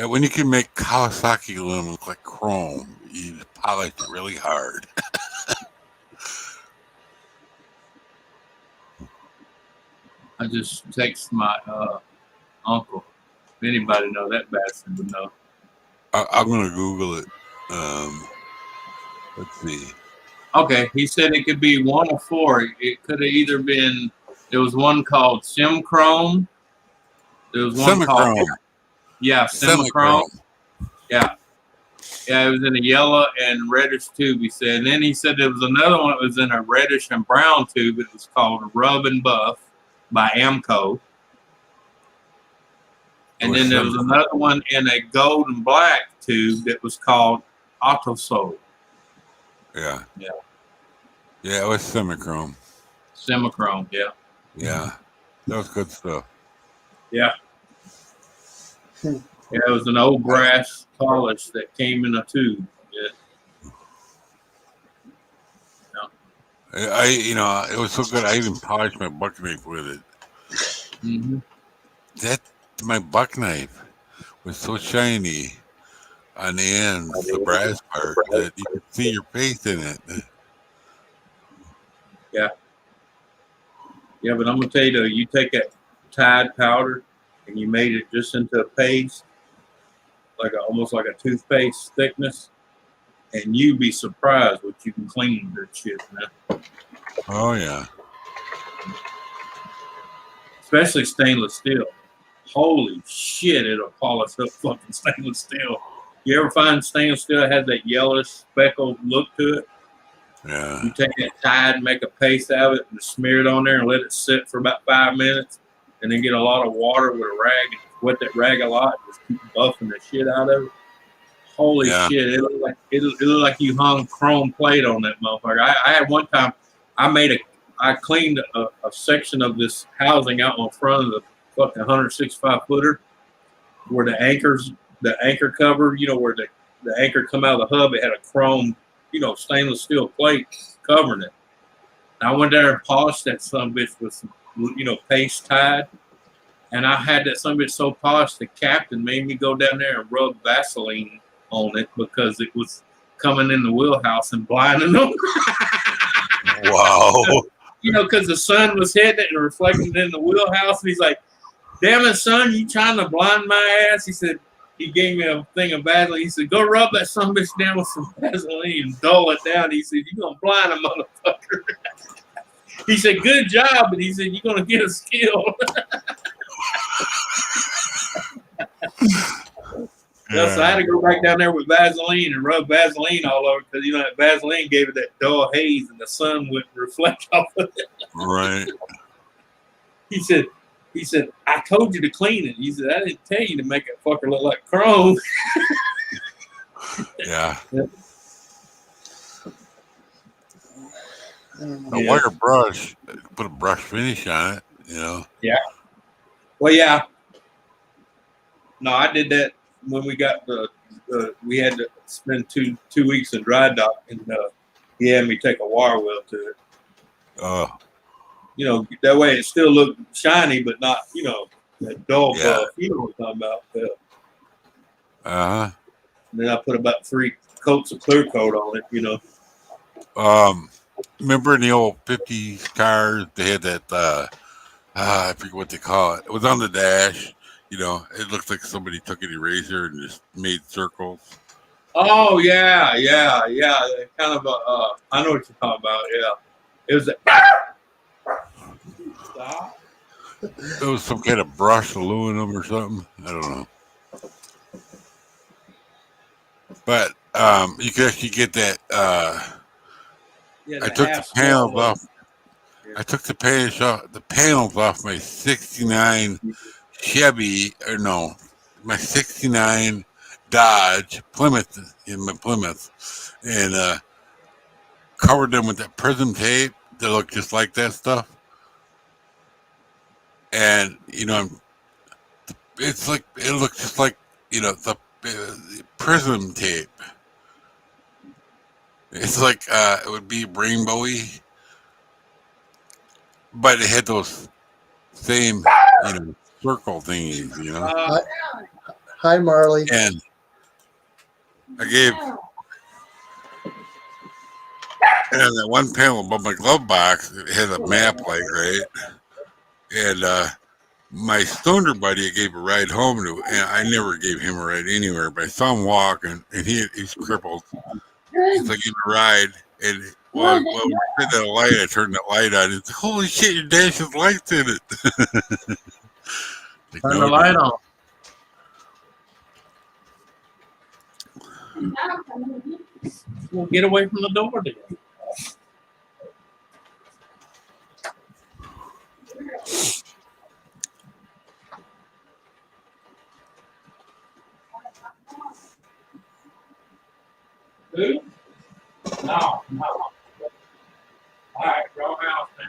When you can make Kawasaki aluminum look like chrome, you just polish it really hard. I just text my uncle. If anybody know that bastard would know. I'm gonna Google it. Let's see. Okay, he said it could be one of four. It could have either been there was one called Simchrome. There was one called Semichrome. Simchrome. Yeah. Yeah, it was in a yellow and reddish tube, he said. And then he said there was another one that was in a reddish and brown tube. It was called Rub and Buff by Amco. And then there was another one in a gold and black tube that was called Autosol. Yeah. Yeah. Yeah, it was semichrome. Simichrome, yeah. Yeah. That was good stuff. Yeah. Yeah, it was an old brass polish that came in a tube. Yeah. It was so good. I even polished my buck knife with it. Mm-hmm. My buck knife was so shiny on the ends, the brass part, that you could see your face in it. Yeah. Yeah, but I'm gonna tell you though, you take that Tide powder and you made it just into a paste, almost like a toothpaste thickness, and you'd be surprised what you can clean that shit, man. Oh yeah. Especially stainless steel. Holy shit, it'll polish up fucking stainless steel. You ever find stainless steel has that yellowish speckled look to it? Yeah. You take that Tide, make a paste out of it, and smear it on there and let it sit for about 5 minutes, and then get a lot of water with a rag and wet that rag a lot, just keep buffing the shit out of it. Holy shit! It looked like you hung chrome plate on that motherfucker. I had one time, I cleaned a section of this housing out in front of the fucking 165 footer, where the anchor cover, where the anchor come out of the hub, it had a chrome, stainless steel plate covering it. And I went there and polished that sumbitch with some, paste Tide. And I had that sumbitch so polished, the captain made me go down there and rub Vaseline on it because it was coming in the wheelhouse and blinding them. Wow. Because the sun was hitting it and reflecting in the wheelhouse. And he's like, damn it, son, you trying to blind my ass? He said, he gave me a thing of Vaseline. He said, go rub that sumbitch down with some Vaseline and dull it down. He said, you're going to blind a motherfucker. He said, good job. And he said, you're going to get a skill. So I had to go back down there with Vaseline and rub Vaseline all over because that Vaseline gave it that dull haze and the sun would reflect off of it. Right. He said, I told you to clean it. He said, I didn't tell you to make that fucker look like chrome. Yeah. A wire brush, put a brush finish on it, Yeah. Well, yeah. No, I did that when we got we had to spend two weeks in dry dock, and he had me take a wire wheel to it. Oh. That way it still looked shiny, but not, that dull buff. You know what I'm talking about. Uh-huh. And then I put about 3 coats of clear coat on it, Remember in the old 50s cars, they had that I forget what they call it. It was on the dash. You know, it looked like somebody took an eraser and just made circles. Oh yeah. Kind of I know what you're talking about. Yeah, it was. Stop. It was some kind of brushed aluminum or something. I don't know. But you could actually get that. Yeah, I the took the half panels swallowed. off. I took the panels off my '69 Chevy, or no, my '69 Dodge Plymouth in my Plymouth, and covered them with that prism tape that looked just like that stuff. And you know, it's like it looks just like the prism tape. It's like it would be rainbowy, but it had those same circle thingies, Hi, Marley. And I gave, and on that one panel above my glove box, it had a map like, right? And my stoner buddy I gave a ride home to, and I never gave him a ride anywhere, but I saw him walk, and he's crippled. He's like, give me a ride. And well, we did that light, I turned that light on. It's like, holy shit, your dash has lights in it. Like, Turn no, the light on. Well, get away from the door then. Who? No. All right, wrong house, man.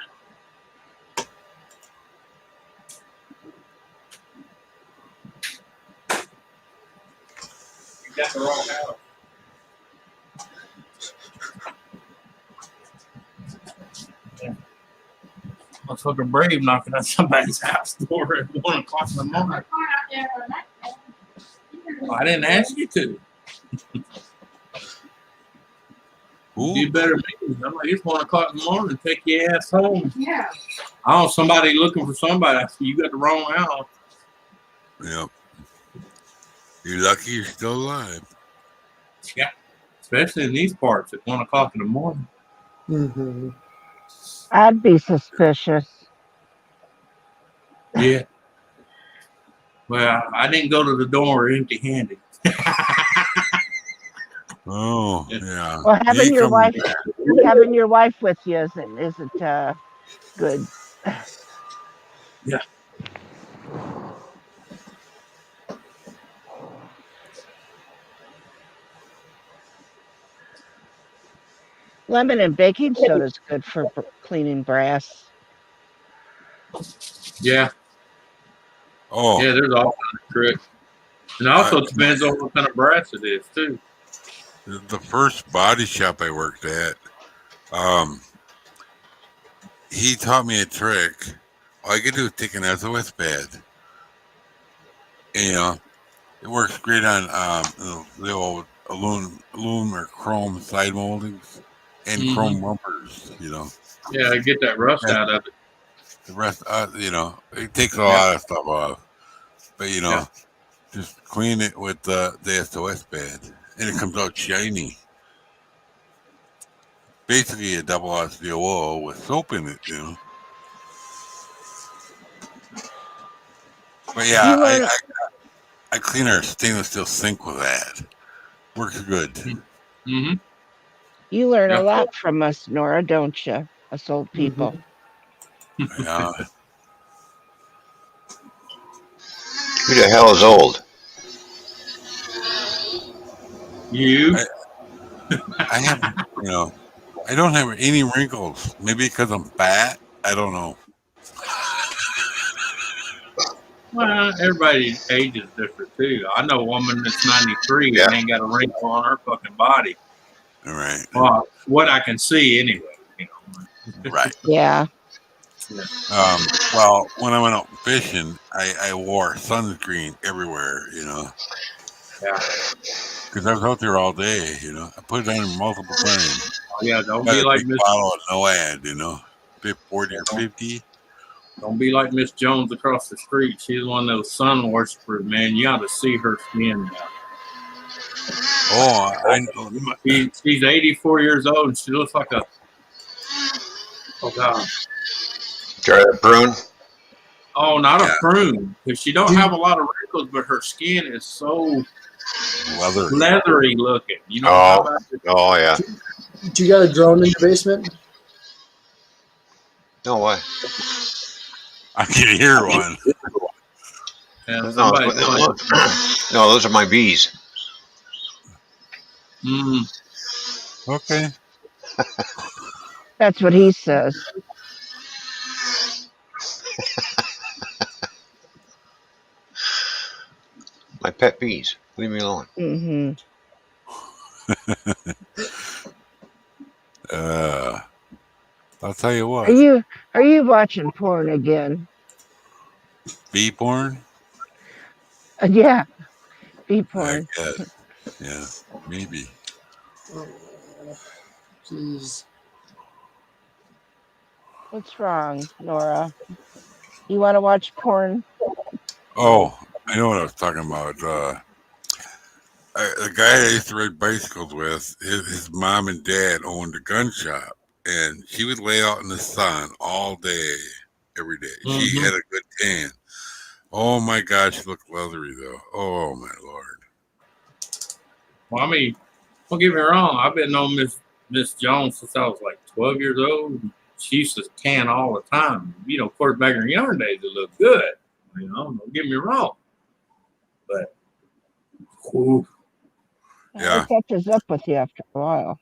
You got the wrong house. Yeah. Motherfucking brave knocking at somebody's house door at 1 o'clock in the morning. Well, I didn't ask you to. You better be. I'm like, it's 1 o'clock in the morning. Take your ass home. Yeah. Oh, somebody looking for somebody. I said, you got the wrong house. Yep. You're lucky you're still alive. Yeah. Especially in these parts at 1 o'clock in the morning. Mm-hmm. I'd be suspicious. Yeah. Well, I didn't go to the door empty-handed. Oh, yeah. Well, having your wife with you isn't good. Yeah. Lemon and baking soda is good for cleaning brass. Yeah. Oh. Yeah, there's all kinds of tricks. And also it depends on what kind of brass it is, too. The first body shop I worked at, he taught me a trick. All you can do is take an SOS pad. And, it works great on the old aluminum or chrome side moldings and chrome bumpers, Yeah, get that rust out of it. The rest, it takes a lot of stuff off. But, just clean it with the SOS pad. And it comes out shiny. Basically a double SDO with soap in it, But yeah, I clean our stainless steel sink with that. Works good. Mm-hmm. You learn a lot from us, Nora, don't you? Us old people. Yeah. Who the hell is old? You? I have, I don't have any wrinkles. Maybe because I'm fat. I don't know. Well, everybody's age is different, too. I know a woman that's 93 and ain't got a wrinkle on her fucking body. All right. Well, what I can see anyway. Right. Yeah. Well, when I went out fishing, I wore sunscreen everywhere, Yeah. Because I was out there all day, I put it on multiple times. Yeah, don't be like Mr. Bottle of N.O.R.A, 40 or 50. Don't be like Miss Jones across the street. She's one of those sun worshipers, man. You ought to see her skin now. Oh, She's 84 years old and she looks like a, oh God. Try that prune. Oh, not a prune. Because she don't have a lot of wrinkles, but her skin is so leathery looking. You know what I'm talking about? Oh, yeah. Do you got a drone in your basement? No way. I can hear one. Yeah, no, those are my bees. Okay. That's what he says. My pet bees. Leave me alone. Mm-hmm. I'll tell you what. Are you watching porn again? Bee porn? Yeah, bee porn. I guess. Yeah, maybe. Jeez. What's wrong, Nora? You want to watch porn? Oh, I know what I was talking about. The guy I used to ride bicycles with, his mom and dad owned a gun shop, and she would lay out in the sun all day, every day. She had a good tan. Oh my God, she looked leathery though. Oh my Lord. Well, I mean, don't get me wrong. I've been on Miss Jones since I was like 12 years old. She used to tan all the time. You know, of course, back in her young days, it looked good. You know, don't get me wrong. But, whew. Yeah. It catches up with you after a while.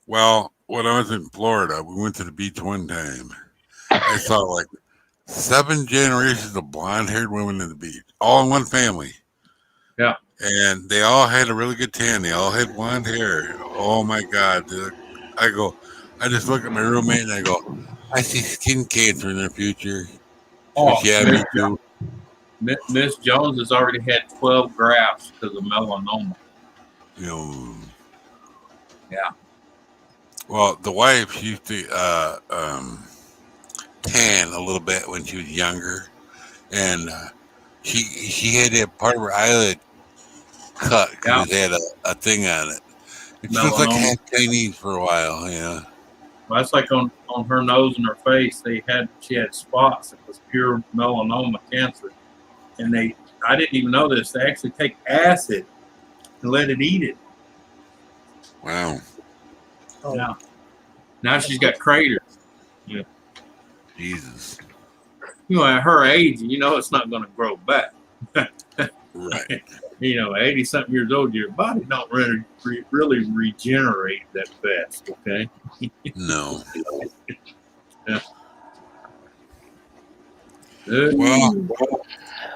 Well, when I was in Florida, we went to the beach one time. I saw like 7 generations of blonde-haired women in the beach, all in one family. Yeah. And they all had a really good tan. They all had blonde hair. Oh my God. I just look at my roommate and I go, I see skin cancer in their future. Oh, yeah, me too. Miss Jones has already had 12 grafts because of melanoma. You know. Yeah. Well, the wife, she used to tan a little bit when she was younger, and she had that part of her eyelid cut because it had a thing on it. It just looked like half Chinese for a while, yeah. Well, that's like on her nose and her face. She had spots. It was pure melanoma cancer, and I didn't even know this. They actually take acid and let it eat it. Wow. Oh. Yeah. Now she's got craters. Yeah. Jesus. You know, at her age, you know it's not going to grow back. Right. You know, 80-something years old, your body don't really regenerate that fast, okay? No. Yeah. Well,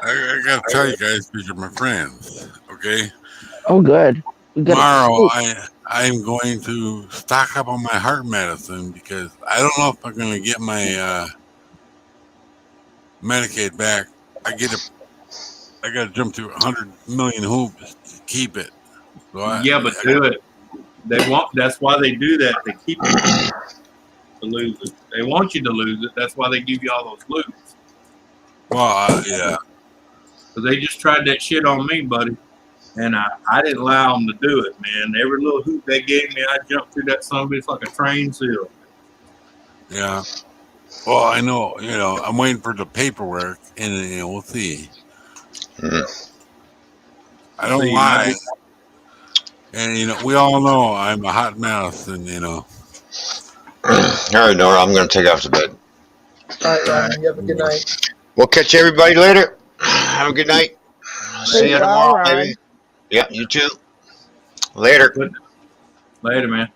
I got to tell you guys, these are my friends, okay? Oh, good. Tomorrow, I'm going to stock up on my heart medicine because I don't know if I'm going to get my Medicaid back. I got to jump through 100 million hoops to keep it. So but do it. That's why they do that. They keep you to lose it. They want you to lose it. That's why they give you all those loops. Well, yeah. Because they just tried that shit on me, buddy. And I didn't allow them to do it, man. Every little hoop they gave me, I jumped through that son of a bitch like a trained seal. Yeah. Well, I know, I'm waiting for the paperwork, and we'll see. I don't lie. And, we all know I'm a hot mess, and, All right, Nora, I'm going to take off to bed. All right, Ryan, you have a good night. We'll catch everybody later. Have a good night. See you tomorrow, maybe. Yeah, you too. Later. Later, man.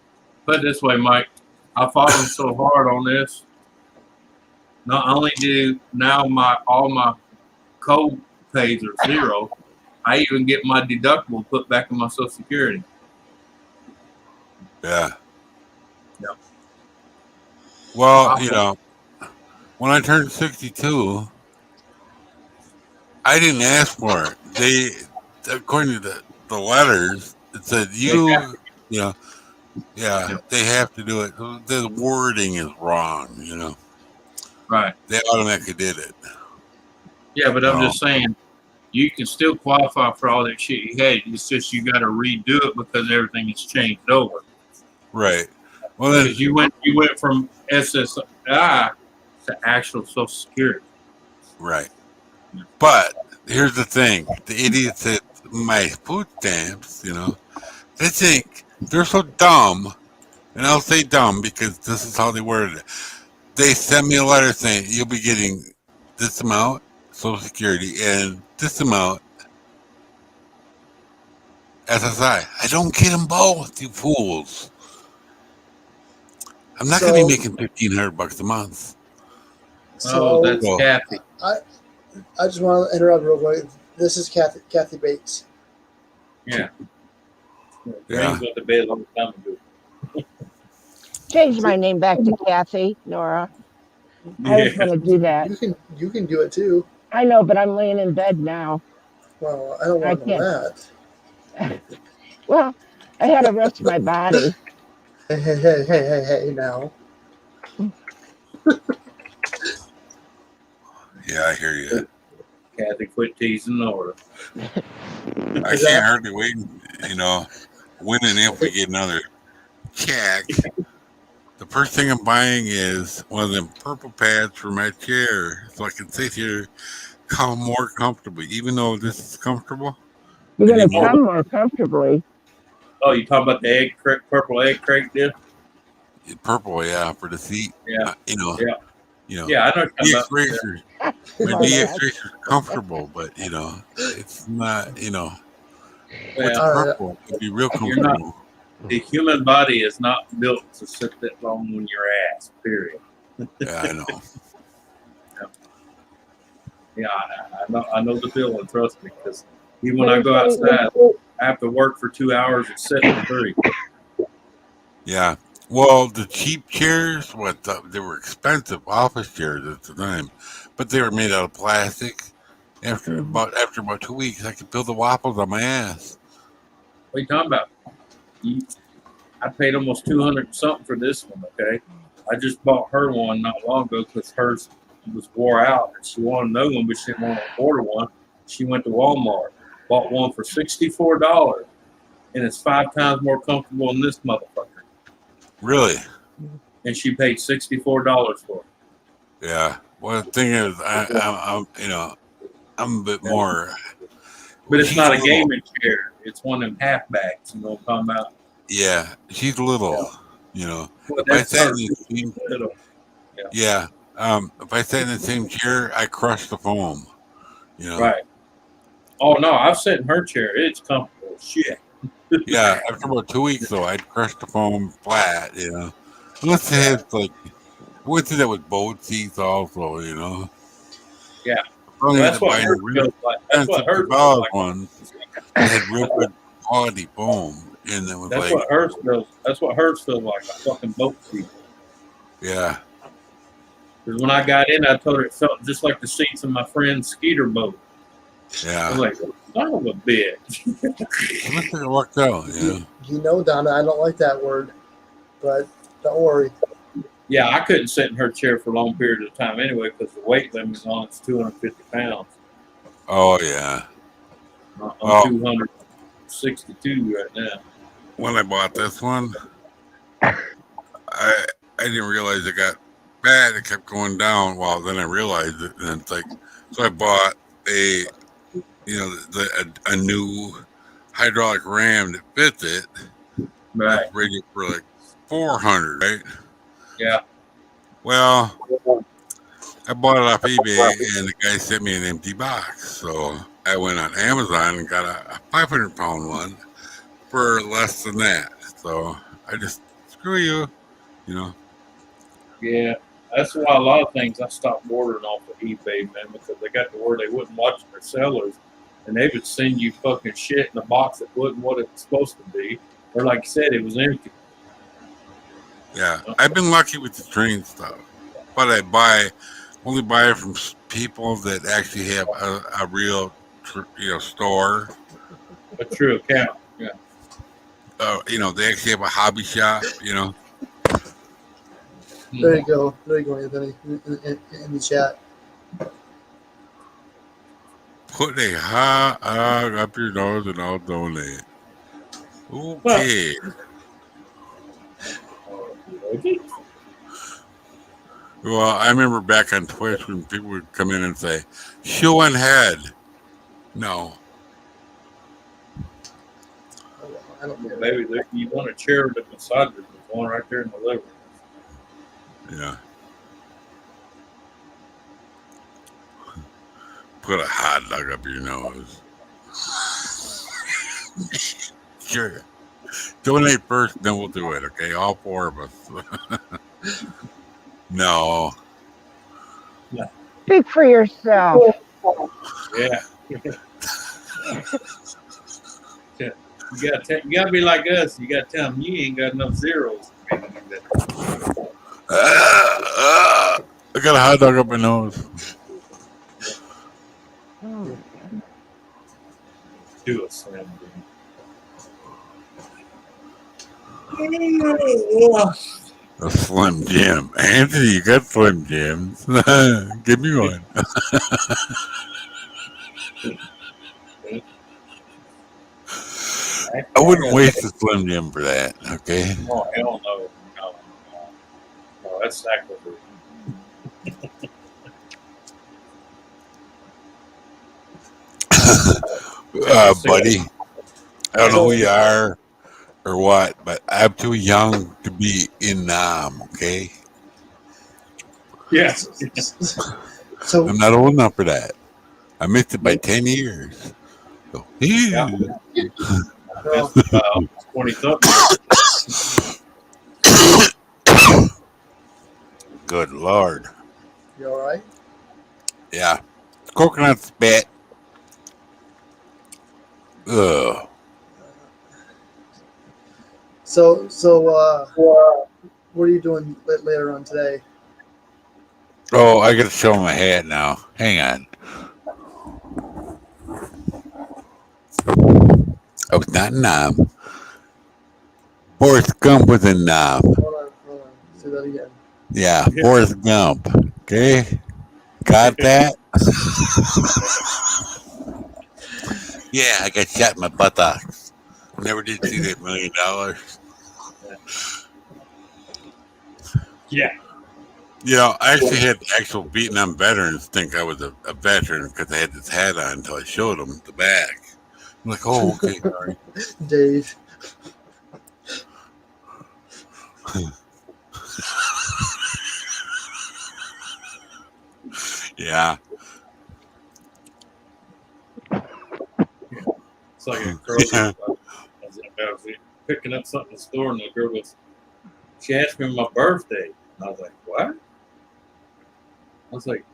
Put it this way, Mike. I fought them so hard on this. Not only do now all my co-pays are zero, I even get my deductible put back in my Social Security. Yeah. Yeah. Well, when I turned 62, I didn't ask for it. They, according to the letters, it said they have to do it. The wording is wrong, Right. they automatically did it. Yeah, but I'm No. just saying, you can still qualify for all that shit you had. It's just you got to redo it because everything has changed over. Right. Well, then, Because you went from SSI to actual Social Security. right. But here's the thing: the idiots at my food stamps, they think they're so dumb, and I'll say dumb because this is how they worded it. They sent me a letter saying you'll be getting this amount Social Security and this amount SSI. I don't get them both, you fools. I'm not going to be making $1,500 a month. Oh, that's So- Kathy. I just want to interrupt real quick. This is Kathy Bates. Yeah. Yeah. Green's went to bed a long time ago. Change my name back to Kathy, Nora. I was going to do that. You can do it too. I know, but I'm laying in bed now. Well, I don't want to know that. Well, I had to rest my body. Hey, now. Yeah, I hear you. Kathy, quit teasing Nora. I can't hardly wait, when and if we get another check. The first thing I'm buying is one of them purple pads for my chair so I can sit here more comfortably. Even though this is comfortable, You're going to come more comfortably. Oh, you talking about the purple egg crate deal? Purple, yeah, for the seat. Yeah. Yeah, Yeah, I know. DX Racer. My DX Racer's comfortable, but it's not. With the purple, it'd be real comfortable. The human body is not built to sit that long on your ass. Period. Yeah, I know. Yeah, I know the feeling. Trust me, because even when I go outside, I have to work for 2 hours and sit for 3. Yeah. Well, the cheap chairs, they were expensive office chairs at the time, but they were made out of plastic. After about 2 weeks, I could feel the waffles on my ass. What are you talking about? I paid almost $200 something for this one. Okay, I just bought her one not long ago because hers was wore out and she wanted another one, but she didn't want to order one. She went to Walmart, bought one for $64, and it's 5 times more comfortable than this motherfucker. Really? And she paid $64 for it. Yeah. Well, the thing is, I'm a bit more. But it's not a gaming chair. It's one of them halfbacks. You know what I'm talking about? Yeah, she's little. Well, if I sat in the same, if I sat in the same chair, I crush the foam. Right. Oh no, I've sat in her chair. It's comfortable as shit. Yeah, after about 2 weeks though, I'd crush the foam flat. Unless it has I went through that with boat seats also. Yeah. Well, that's what hers feels like. That's what hers feels like. One had real good quality foam, and it was that's what hers feels. That's what hers feels like. A fucking boat seat. Yeah. Because when I got in, I told her it felt just like the seats in my friend's skeeter boat. Yeah. I was like, son of a bitch. It must have worked out. You know, Donna, I don't like that word, but don't worry. Yeah, I couldn't sit in her chair for a long period of time anyway because the weight limit on it's 250 pounds. Oh yeah. I'm 262 right now. When I bought this one, I didn't realize it got bad. It kept going down. Well, then I realized it, and it's like, so I bought a new hydraulic ram that fits it. Right. Rated for like $400, right? Yeah. Well, I bought it off eBay, and the guy sent me an empty box. So I went on Amazon and got a 500-pound one for less than that. So I just, screw you, Yeah. That's why a lot of things I stopped ordering off of eBay, man, because they got to where they wouldn't watch their sellers, and they would send you fucking shit in a box that wasn't what it was supposed to be, or like you said, it was empty. Yeah, I've been lucky with the train stuff, but I only buy it from people that actually have a real, store. A true account. Yeah. They actually have a hobby shop. There you go. There you go, Anthony, in the chat. Put a hot dog up your nose and I'll donate. Okay. Well, I remember back on Twitch when people would come in and say, show on head. No. I don't care. Maybe you want a chair with massages. There's one right there in the living room. Yeah. Put a hot dog up your nose. Sure. Donate first, then we'll do it, okay? All four of us. No. Speak for yourself. Yeah. You gotta be like us. You gotta tell them you ain't got enough zeros. I got a hot dog up my nose. Do a slam A Slim Jim. Anthony, you got Slim Jims. Give me one. I wouldn't waste a Slim Jim for that, okay? Oh, hell no. No, that's sacrilege. Buddy, I don't know who you are or what, but I'm too young to be in Nam, okay? Yes. So I'm not old enough for that. I missed it by 10 years. So, Yeah. Well, 20 something. Good Lord. you all right? Yeah. Coconut spit. Ugh. So what are you doing later on today? Oh, I gotta show my hat now. Hang on. I was not in Nam. Forrest Gump was in Nam. Hold on. Say that again. Yeah, Forrest Gump. Okay? Got that? Yeah, I got shot in my buttocks. Never did see that $1 million. Yeah. You know, I actually had actual Vietnam veterans think I was a veteran because I had this hat on until I showed them the back. I'm like, oh, okay, sorry. Dave. Yeah. It's like a girl. I was picking up something in the store, and the girl she asked me my birthday. And I was like, what? I was like,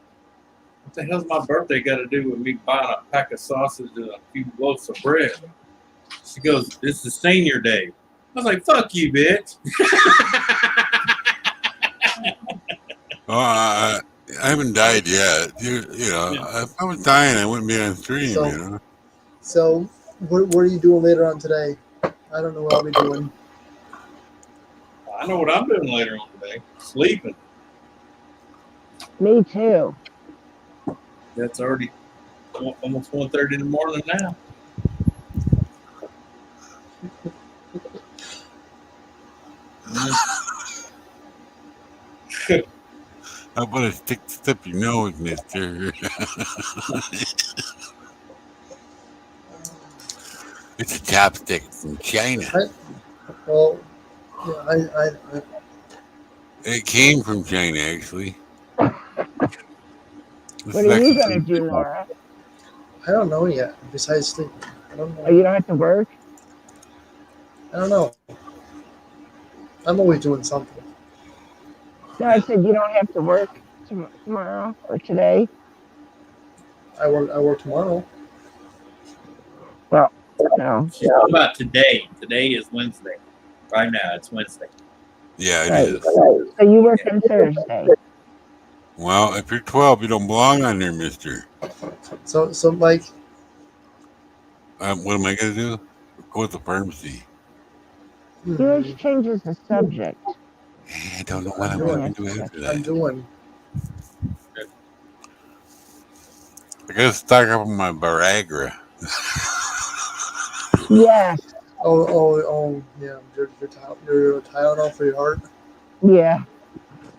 what the hell's my birthday got to do with me buying a pack of sausage and a few loaves of bread? She goes, this is senior day. I was like, fuck you, bitch. I haven't died yet. You know, if I was dying, I wouldn't be on stream, you know. So what are you doing later on today? I don't know what I'll be doing. I know what I'm doing later on today. Sleeping. Me too. That's already almost 1:30 in the morning now. How about a stick up your nose, mister? It's a chopstick from China. It came from China, actually. What are you going to do, Nora? I don't know yet. Besides sleep, I don't know. Oh, you don't have to work? I don't know. I'm always doing something. No, I said you don't have to work tomorrow or today. I work tomorrow. Well, no. How about today? Today is Wednesday. Right now, it's Wednesday. Yeah, it is. So you work on Thursday. Well, if you're 12, you don't belong on there, mister. So Mike. What am I going to do? Go to the pharmacy. He always changes the subject. I don't know what I'm going to do after I'm that. doing. I got to stock up on my Viagra. Yes. Oh, yeah. Your Tylenol for your heart. Yeah.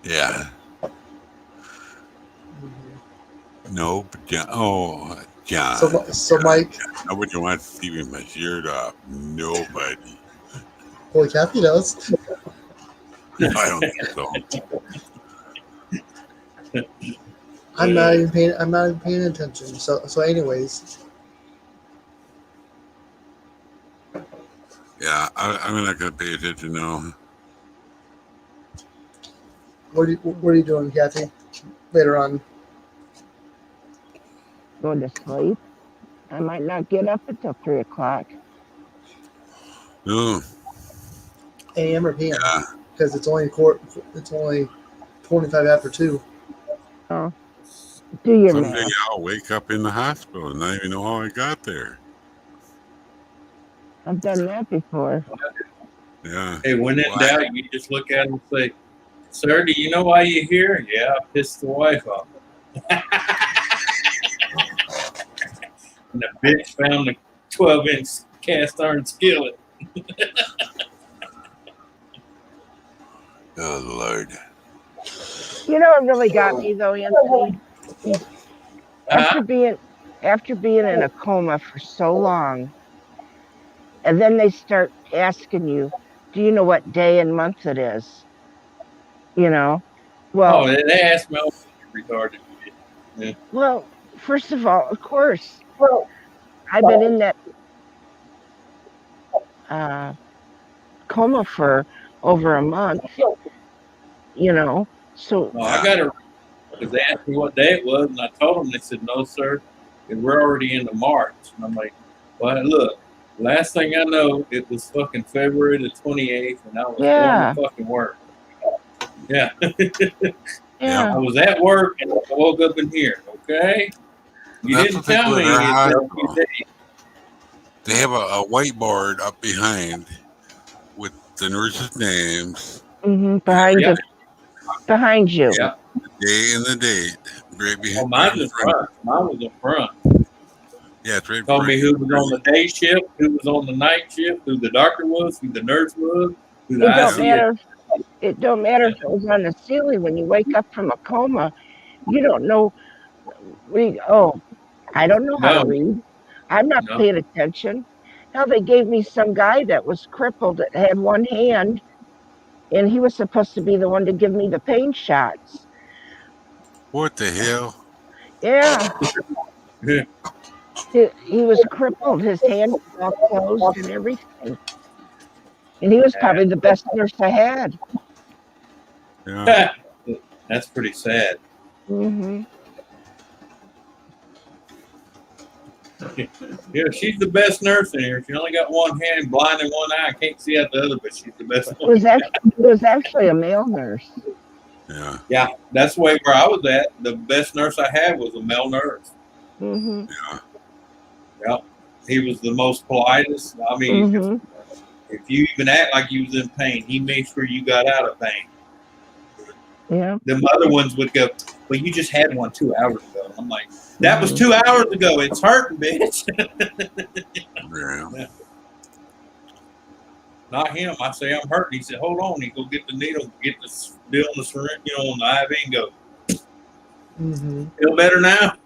Yeah. Mm-hmm. No, but John. Oh, John. So Mike. Nobody wants to see me with my shirt off. Nobody. Boy, Kathy does. I don't think so. I'm not even paying attention. So anyways. Yeah, I'm not going to pay attention now. What are you doing, Kathy? Later on. Going to sleep. I might not get up until 3 o'clock. No. AM or PM? Yeah. Because it's only 25 after 2. Oh, do your Someday math. I'll wake up in the hospital and not even know how I got there. I've done that before. Yeah. Hey, when in doubt, you just look at him and say, "Sir, do you know why you're here?" "Yeah, I pissed the wife off." And the bitch found the 12-inch cast iron skillet. Oh, Lord. You know what really got me though, Anthony? After being in a coma for so long, and then they start asking you, do you know what day and month it is? You know? Well, Oh, they asked me, retarded shit. Yeah. well, first of all, of course, I've been in that coma for over a month, so No, I got it because they asked me what day it was, and I told them. They said, "No, sir, and we're already into March." And I'm like, "Well, look, last thing I know, it was fucking February the 28th, and I was going to fucking work." Yeah. Yeah. I was at work and I woke up in here. Okay. You That's didn't what they tell do me in our it's been a few hospital. days. They have a whiteboard up behind with the nurses' names. Behind you. Yeah. The day and the date. Right behind. Oh, mine was front. Mine was in front. Yeah, it's right. Told me who was on the day shift, who was on the night shift, who the doctor was, who the nurse was, who the It don't IC matter. It don't matter if it was on the ceiling. When you wake up from a coma, you don't know. I don't know how to read. I'm not paying attention. Now they gave me some guy that was crippled that had one hand, and he was supposed to be the one to give me the pain shots. What the hell? Yeah. He was crippled. His hand was all closed and everything. And he was probably the best nurse I had. Yeah. That's pretty sad. Mm-hmm. Yeah, she's the best nurse in here. She only got one hand, blind in one eye. I can't see out the other, but she's the best. It was actually a male nurse. Yeah. Yeah, that's the way where I was at. The best nurse I had was a male nurse. Mm-hmm. Yeah. Yeah, he was the most politest. I mean, if you even act like you was in pain, he made sure you got out of pain. Yeah. The other ones would go, "Well, you just had one 2 hours ago." I'm like, "That was 2 hours ago. It's hurting, bitch." Yeah. Not him. I say I'm hurting. He said, "Hold on." He go get the needle, get the bill on the syringe, on the IV, and go. Mm-hmm. Feel better now?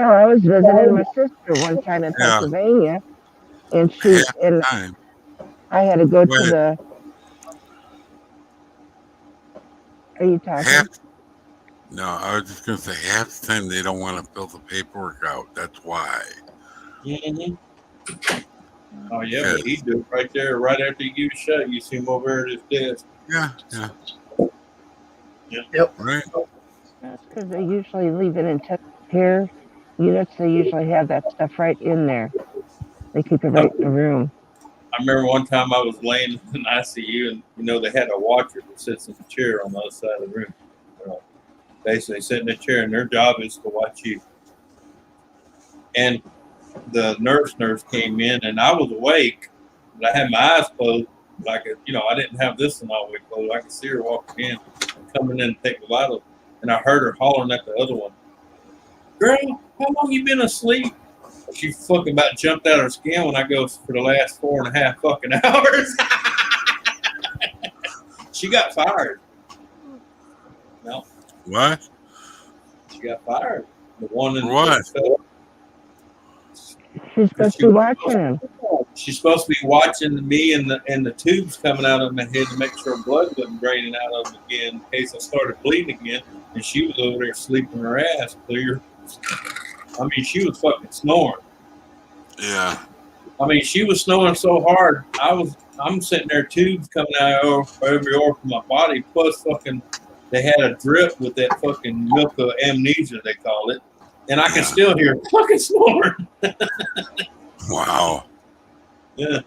Oh, I was visiting my sister one time in Pennsylvania, and I had to go to the. Are you talking? No, I was just gonna say half the time they don't want to fill the paperwork out. That's why. Mm-hmm. Oh yeah, but he do it right there, right after you get shut. You see him over at his desk. Yeah. Yep. Right. That's because they usually leave it in care units. They usually have that stuff right in there. They keep it right in the room. I remember one time I was laying in an ICU, and they had a watcher that sits in the chair on the other side of the room. Basically, sit in the chair, and their job is to watch you. And the nurse came in, and I was awake, But I had my eyes closed. But I could, I didn't have this one all the way closed. I could see her walking in, coming in and taking the light off. And I heard her hollering at the other one. Girl, how long you been asleep? She fucking about jumped out of her skin when I go for the last 4.5 fucking hours. She got fired. No. What? She got fired. The one in What? She's supposed to be watching him. She's supposed to be watching me and the tubes coming out of my head to make sure blood wasn't draining out of them again in case I started bleeding again. And she was over there sleeping her ass clear. I mean, she was fucking snoring. Yeah. I mean, she was snoring so hard. I'm sitting there, tubes coming out every orifice of my body. Plus, fucking, they had a drip with that fucking milk of amnesia, they call it. And I can still hear fucking snoring. Wow. Yeah.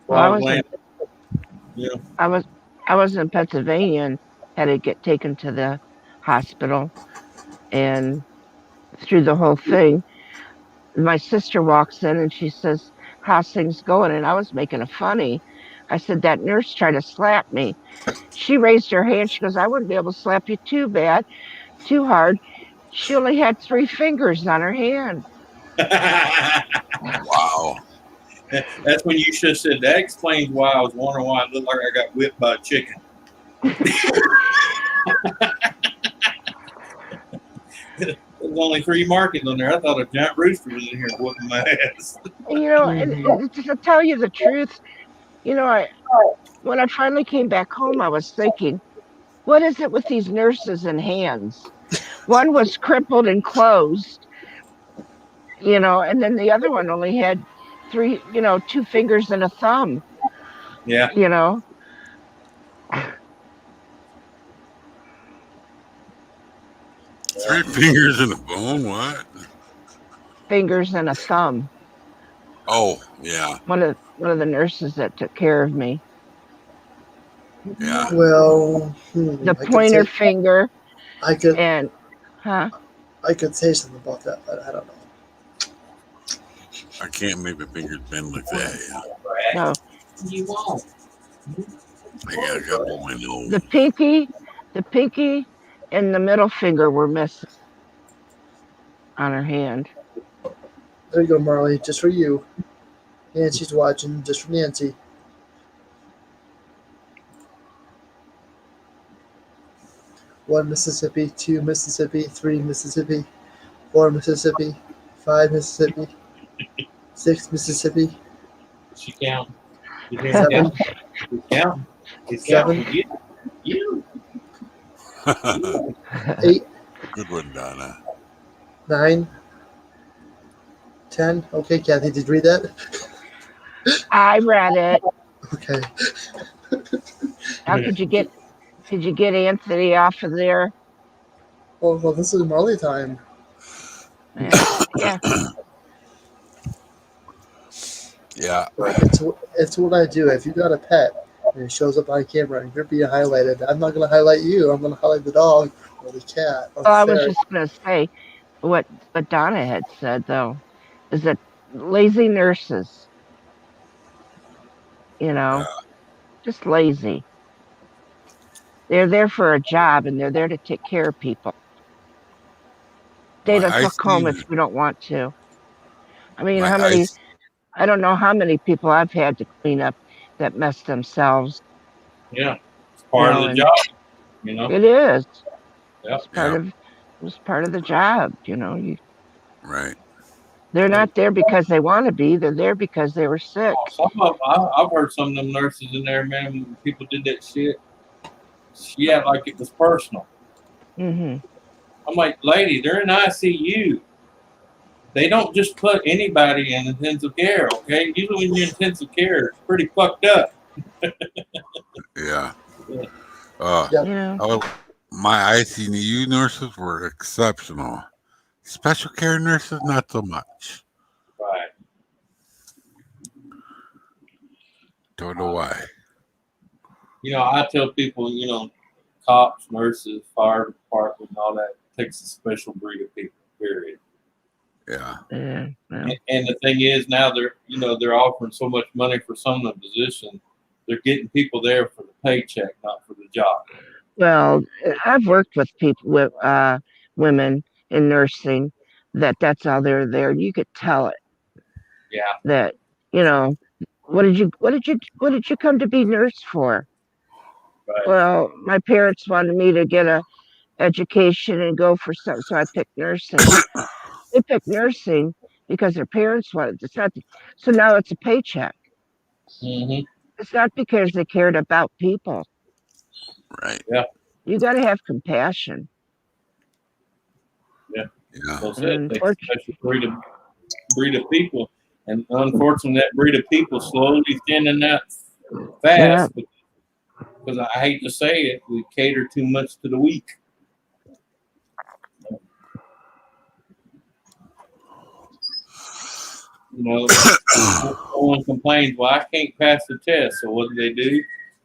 Well, I was in Pennsylvania and had to get taken to the hospital, and through the whole thing, my sister walks in and she says, "How's things going?" And I was making a funny. I said, "That nurse tried to slap me." She raised her hand. She goes, "I wouldn't be able to slap you too hard." She only had 3 fingers on her hand. Wow. That's when you should have said, that explains why I was wondering why I looked like I got whipped by a chicken. There's only 3 markings on there. I thought a giant rooster was in here whooping my ass. And to tell you the truth, when I finally came back home, I was thinking, what is it with these nurses and hands? One was crippled and closed, and then the other one only had 2 fingers and a thumb. Yeah. 3 fingers and a bone? What? Fingers and a thumb. Oh, yeah. One of the nurses that took care of me. Yeah. Well, The pointer finger. I could say something about that, but I don't know. I can't make my fingers bend like that. Yeah. No. You won't. I got a couple of my nose. The pinky, and the middle finger were missing on her hand. There you go, Marley, just for you. Nancy's watching, just for Nancy. One Mississippi, 2 Mississippi, 3 Mississippi, 4 Mississippi, 5 Mississippi, 6 Mississippi. She count. You 7. She's counting. She's 7. counting. You. 8. Good one, Donna. 9. 10. Okay, Kathy, did you read that? I read it. Okay. How could you get Anthony off of there? Well, this is Marley time. Yeah. Yeah. It's what I do. If you got a pet and it shows up on camera and you're being highlighted, I'm not going to highlight you. I'm going to highlight the dog or the cat. Or I was just going to say what Donna had said, though, is that lazy nurses, just lazy. They're there for a job and they're there to take care of people. They don't fuck home if you don't want to. I mean, I don't know how many people I've had to clean up that mess themselves. Yeah. It's part of the job, It is. Yep. It's part of the job, Right. They're not there because they want to be. They're there because they were sick. I've heard some of them nurses in there, man, when people did that shit. She acted like it was personal. Mm-hmm. I'm like, lady, they're in ICU. They don't just put anybody in intensive care, okay? Usually when you're in intensive care, it's pretty fucked up. Yeah. Yep. My ICU nurses were exceptional. Special care nurses, not so much. Right. Don't know why. I tell people, cops, nurses, fire department, and all that takes a special breed of people, period. Yeah. Yeah. And the thing is, now they're offering so much money for some of the positions. They're getting people there for the paycheck, not for the job. Well, I've worked with people with women in nursing that's all they're there. You could tell it Yeah. that, you know, what did you come to be nurse for? Right. Well, my parents wanted me to get a education and go for something, so I picked nursing. They picked nursing because their parents wanted. It's not, so now it's a paycheck. Mm-hmm. It's not because they cared about people. Right. Yeah. You got to have compassion. Yeah. Yeah. Well, And it's a special breed of people, and unfortunately, that breed of people slowly thinning out fast. Because I hate to say it, we cater too much to the weak. You know, no one complains, well, I can't pass the test. So what do?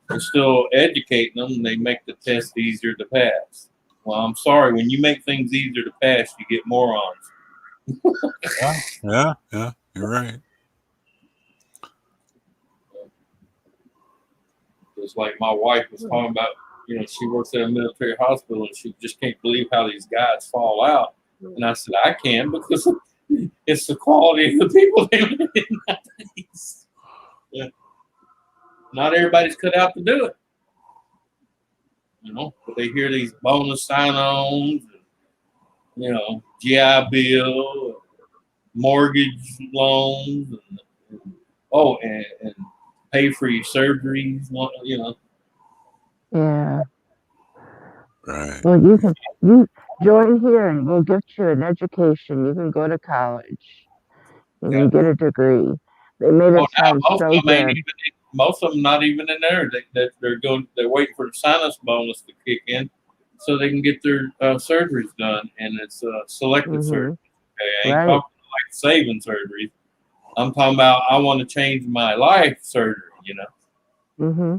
They're still educating them, and they make the test easier to pass. Well, I'm sorry, when you make things easier to pass, you get morons. Yeah. You're right. It's like my wife was talking about, she works at a military hospital, and she just can't believe how these guys fall out. And I said, I can, because it's the quality of the people they live in nowadays. Yeah. Not everybody's cut out to do it. But they hear these bonus sign-ons, GI Bill, mortgage loans, and pay for your surgeries, yeah. Right. Well, you join here, and we'll get you an education. You can go to college. You can get a degree. They made it sound so good. Most of them not even in there. They're waiting for the sinus bonus to kick in, so they can get their surgeries done, and it's selective surgery. Okay, I ain't talking like saving surgeries. I'm talking about I want to change my life surgery. Mm-hmm.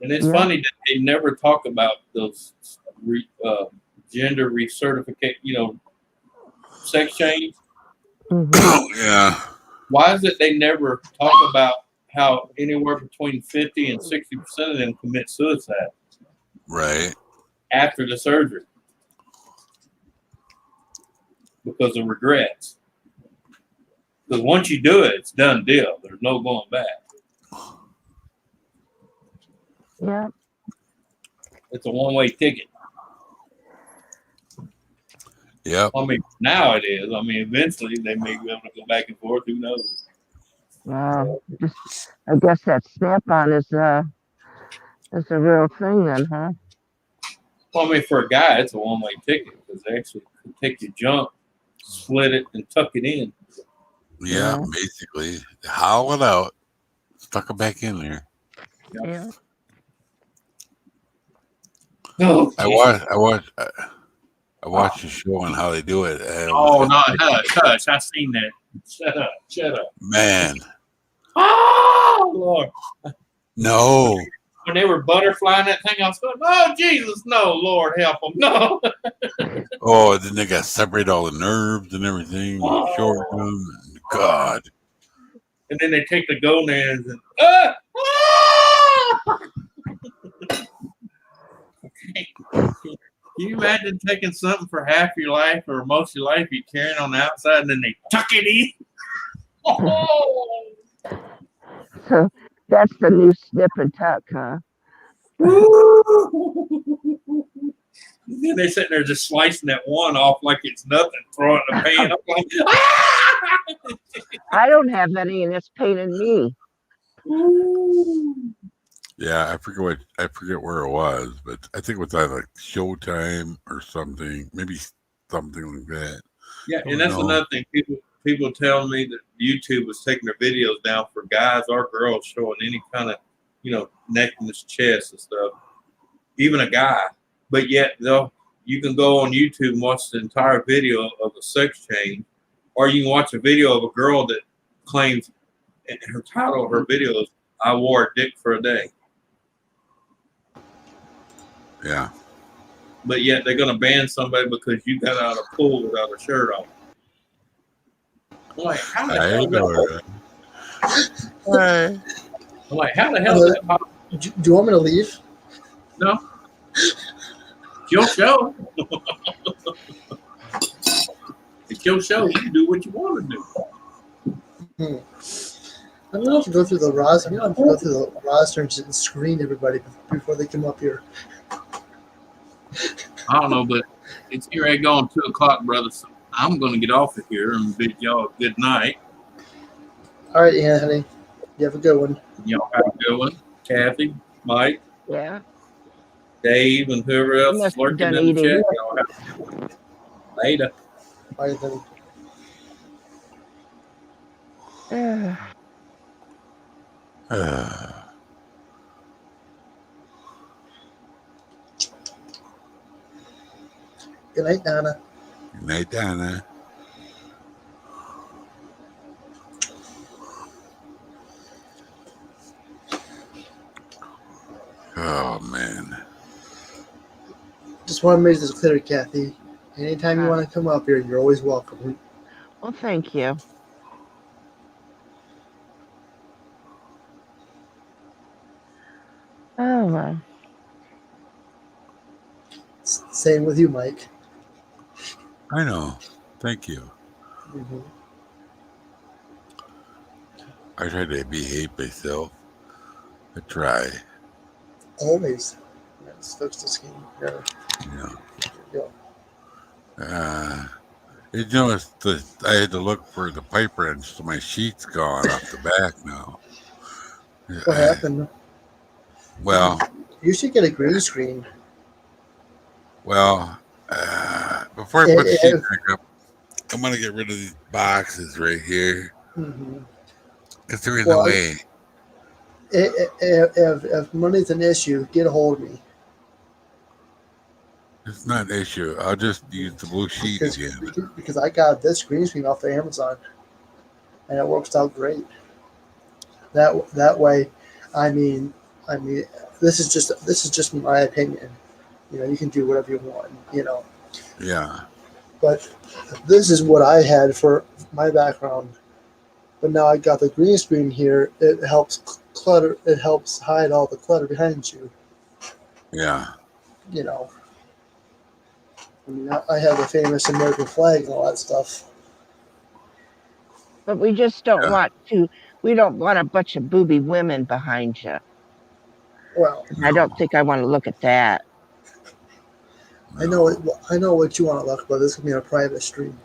And it's funny that they never talk about those gender recertification, sex change. Mm-hmm. Yeah. Why is it they never talk about how anywhere between 50 and 60% of them commit suicide? Right. After the surgery. Because of regrets. Because once you do it, it's done deal. There's no going back. Yeah. It's a one-way ticket. Yep. I mean, now it is. I mean, eventually they may be able to go back and forth. Who knows? I guess that Snap-on is a real thing then, huh? Well, I mean, for a guy, it's a one-way ticket because they actually take your junk, split it, and tuck it in. Yeah, basically. Hollow it out, stuck it back in there. Yeah. Oh, I watched the show on how they do it. No, hush. I seen that. Shut up. Man. Oh, Lord. No. When they were butterflying that thing, I was going, oh, Jesus, no, Lord, help them. No. Oh, then they got to separate all the nerves and everything. Short them. God. And then they take the gonads and, Can you imagine taking something for half your life or most of your life you're carrying on the outside and then they tuck it in? Oh. So that's the new snip and tuck, huh? Then they're sitting there just slicing that one off like it's nothing, throwing it in the pan. I'm like, ah! I don't have any, and it's paining me. Yeah, I forget where it was, but I think it was either like Showtime or something, maybe something like that. Yeah, and that's another thing. People tell me that YouTube was taking their videos down for guys or girls showing any kind of, necklace, chest and stuff, even a guy. But yet, though, you can go on YouTube and watch the entire video of a sex change, or you can watch a video of a girl that claims, and her title of her video is, I wore a dick for a day. Yeah. but yet they're going to ban somebody because you got out of a pool without a shirt on. I'm like, how the hell is that? I'm like, how the hell is that possible? Do you want me to leave? No. It's your show. It's your show. You can do what you want to do. I'm gonna have to go through the roster. I'm gonna have to go through the roster and screen everybody before they come up here. I don't know, but it's here I go on 2 o'clock, brother. So I'm going to get off of here and bid y'all a good night. All right, Anthony. You have a good one. Y'all have a good one. Kathy, Mike, Yeah. Dave, and whoever else is Must be lurking done in the eating. chat. Y'all have a good one. Later. All right, then. Good night, Donna. Good night, Donna. Oh, man. Just want to make this clear, Kathy. Anytime you want to come up here, you're always welcome. Well, thank you. Oh, well. Same with you, Mike. I know. Thank you. Mm-hmm. I try to behave myself. I try. Always. Let's fix this game. Here. Yeah. You know, I had to look for the pipe wrench, so my sheet's gone off the back now. What happened? Well, you should get a green screen. Well, before I put the sheet back up, I'm going to get rid of these boxes right here. Because they're in the way. If money's an issue, get a hold of me. It's not an issue. I'll just use the blue sheet again. Because I got this green screen off of Amazon, and it works out great. That way, I mean, this is just my opinion. You know, you can do whatever you want. You know. Yeah. But this is what I had for my background. But now I got the green screen here. It helps clutter. It helps hide all the clutter behind you. Yeah. You know. I mean, I have the famous American flag and all that stuff. But we just don't want to. We don't want a bunch of booby women behind you. Well, I don't think I want to look at that. I know what you want to look, but this could be a private stream.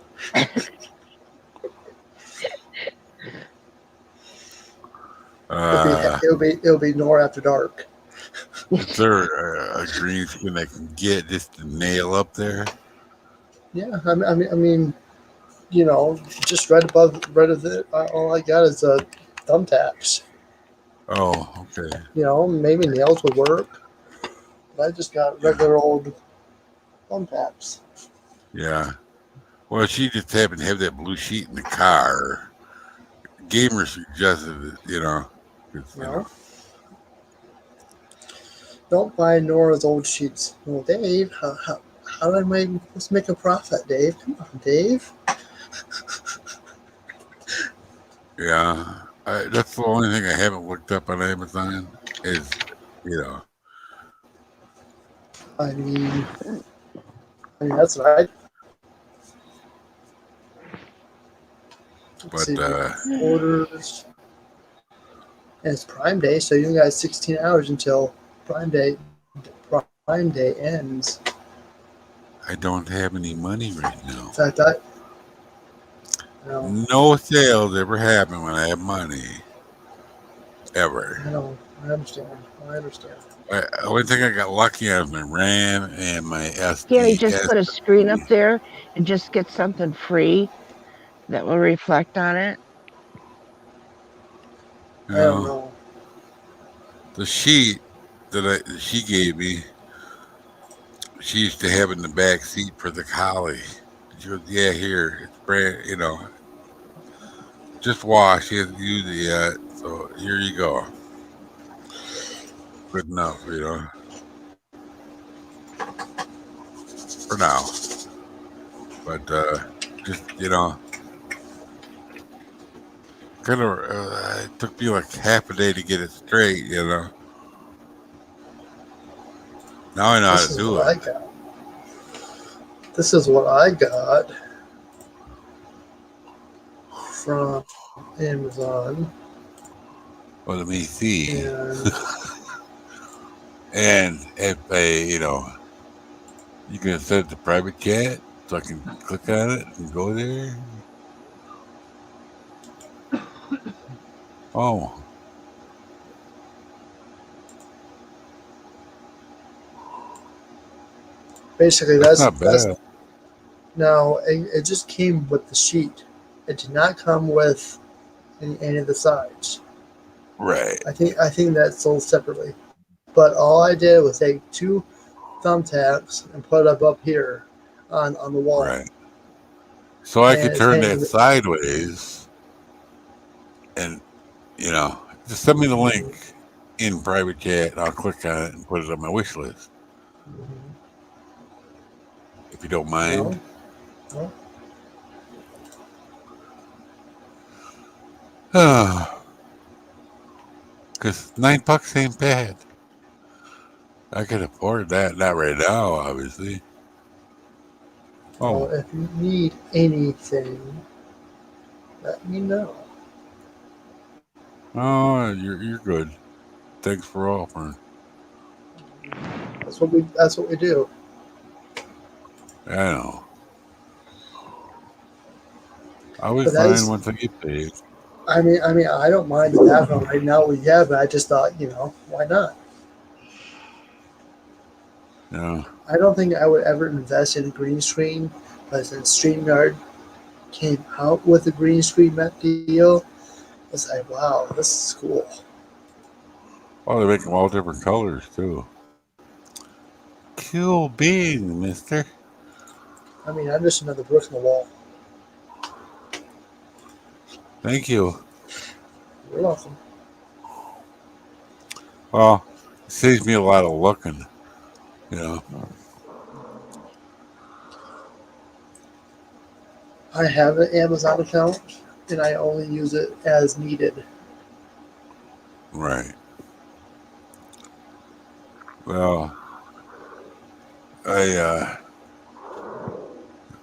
It'll be NORA after dark. Is there a green screen I can get just to nail up there? Yeah, I mean, you know, just right above it, all I got is thumbtacks. Oh, okay. You know, maybe nails would work. But I just got regular old thumbtacks. Yeah. Well, she just happened to have that blue sheet in the car. Gamer suggested it, you know. No. Don't buy NORA's old sheets. Well, Dave, how do I make a profit, Dave? Come on, Dave. Yeah. That's the only thing I haven't looked up on Amazon is, you know. I mean that's right. But orders. And it's Prime Day, so you got 16 hours until Prime Day ends. I don't have any money right now. In fact, no sales ever happen when I have money. Ever. I understand. The only thing I got lucky on is my RAM and my SD. Can't he just put a screen up there and just get something free that will reflect on it? I don't know. The sheet that she gave me, she used to have in the back seat for the collie. She goes, yeah, here, it's brand, you know, just wash. She hasn't used it yet, so here you go. Good enough, you know. for now. But just kind of it took me like half a day to get it straight. Now I know how This to is do what it. I got. This is what I got from Amazon. Well, let me see. And And if you can set it to private chat so I can click on it and go there. Oh, basically, that's that's not that's bad. now it just came with the sheet. It did not come with any of the sides. Right, I think that's sold separately. But all I did was take two thumbtacks and put it up here on the wall, right. So I and could it's turn connected that to sideways and, just send me the link the. in private chat. And I'll click on it and put it on my wish list if you don't mind. No, no. Because $9 ain't bad. I can afford that. Not right now, obviously. Well, Oh, if you need anything, let me know. oh, you're good. Thanks for offering. That's what we do. I know. I'll be But that fine is, once I get paid. I mean, I don't mind the background right now we have, but I just thought, why not? Yeah. I don't think I would ever invest in a green screen, but since StreamYard came out with a green screen deal, it's like, wow, this is cool. Oh, they make them all different colors too. Cool bean, mister. I mean, I'm just another brick in the wall. Thank you. You're welcome. Well, it saves me a lot of looking, you know. I have an Amazon account, and I only use it as needed. Right. Well,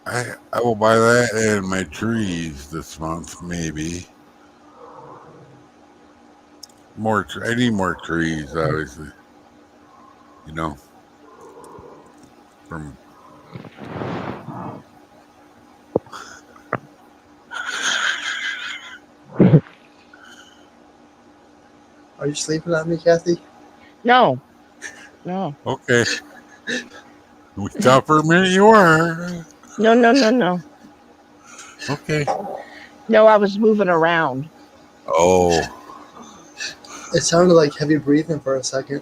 I I will buy that and my trees this month, maybe. I need more trees, obviously. You know, from Are you sleeping on me, Kathy? No, no, okay. We stop for a minute. You are no. okay. No, I was moving around. Oh, It sounded like heavy breathing for a second.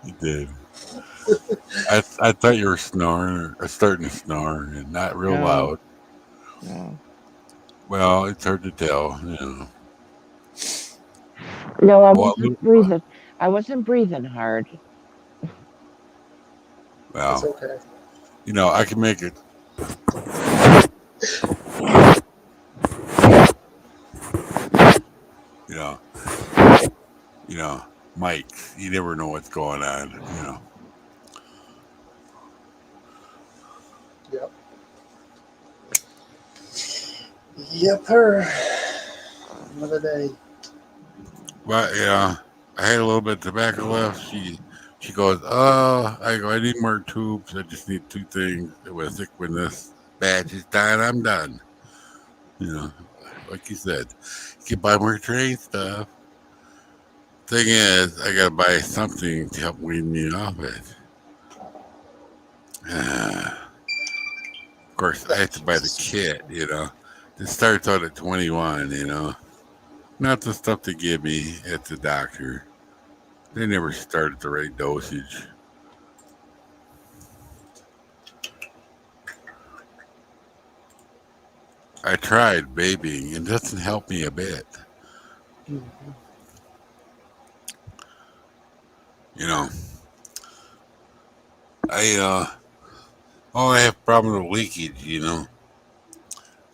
you did. I thought you were snoring or starting to snore and not real No, loud. no. Well, it's hard to tell. No, I Well, wasn't breathing. I wasn't breathing hard. It's well, okay. I can make it. You know, you know, mics. You never know what's going on. Yep. Yep, her. Another day. But I had a little bit of tobacco left. She goes, oh, I go, I need more tubes. I just need two things. I think when this batch is done, I'm done. You know, like you said, you can buy more train stuff. Thing is, I gotta buy something to help wean me off it. Of course, I have to buy the kit. It starts out at 21. Not the stuff they give me at the doctor. They never start at the right dosage. I tried vaping and it doesn't help me a bit. Mhm. You know, I Oh, I have problems with leakage, you know.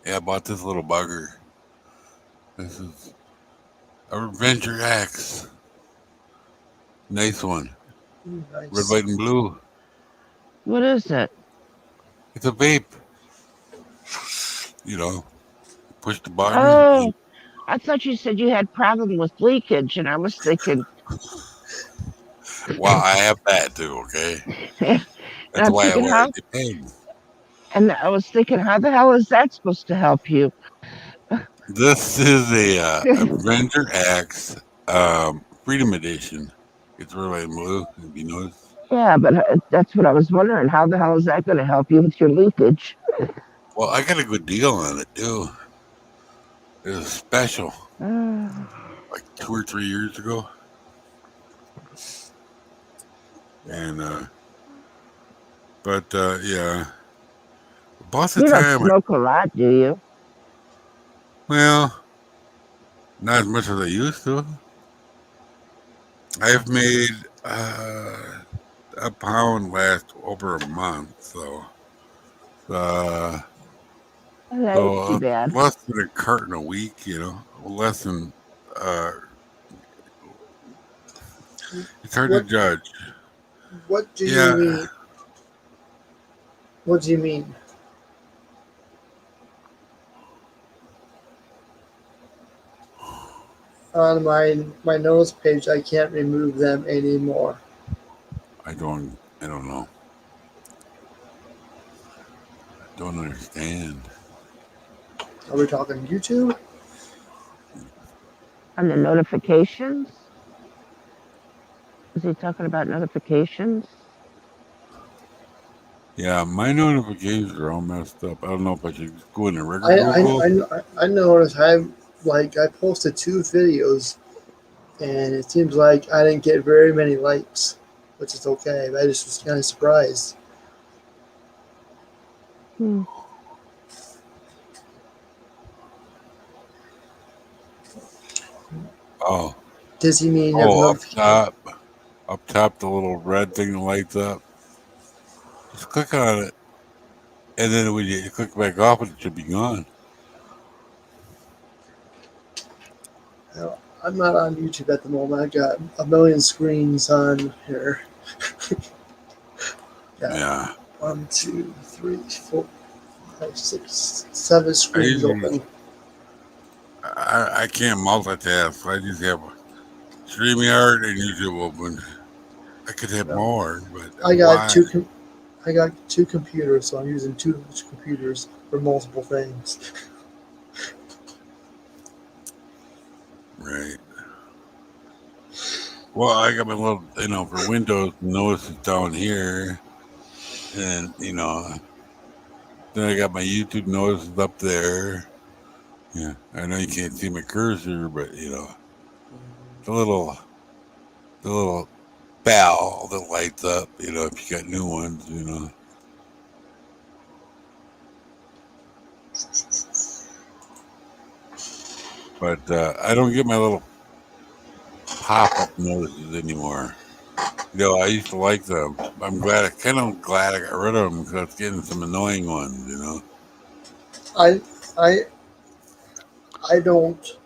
Yeah, I bought this little bugger. This is a Venture X. Nice one. Red, Nice. white, and blue. What is it? It's a vape. You know, push the button. Oh, I thought you said you had problem with leakage, and I was thinking. Well, I have that too, okay? And That's I'm why I thinking wear how, it. Depends. and I was thinking, how the hell is that supposed to help you? This is a Avenger X Freedom Edition. It's red, white, and blue, if you notice. Yeah, but that's what I was wondering. How the hell is that going to help you with your leakage? Well, I got a good deal on it too. It was special like 2 or 3 years ago. And but yeah, about the You don't time, smoke a lot, do you? well, not as much as I used to. I've made a pound last over a month, so uh, That ain't so too bad. less than a carton a week, you know, less than. Uh, it's hard to What judge. What do you Yeah, mean? What do you mean? On my notes page, I can't remove them anymore. I don't know. I don't understand. Are we talking YouTube? On the notifications? Is he talking about notifications? Yeah, my notifications are all messed up. I don't know if I should just go in the I regular I Google. I noticed I posted 2 videos, and it seems like I didn't get very many likes, which is okay. But I just was kind of surprised. Hmm. Oh, Does he mean of oh, notification? up top, the little red thing that lights up. Just click on it, and then when you click back off, it should be gone. I'm not on YouTube at the moment. I got a million screens on here. Got Yeah, 1, 2, 3, 4, 5, 6, 7 I screens usually open. I can't multitask. I just have StreamYard and YouTube open. I could have No. more, but I got why? two. I got 2 computers, so I'm using 2 computers for multiple things. Right. Well, I got my little, you know, for Windows, notice is down here, and you know, then I got my YouTube notices up there. Yeah, I know you can't see my cursor, but you know, the little bell that lights up. You know, if you got new ones, you know. But I don't get my little pop-up notices anymore. You know, I used to like them. I'm glad. I got rid of them because I was getting some annoying ones. You know. I I I don't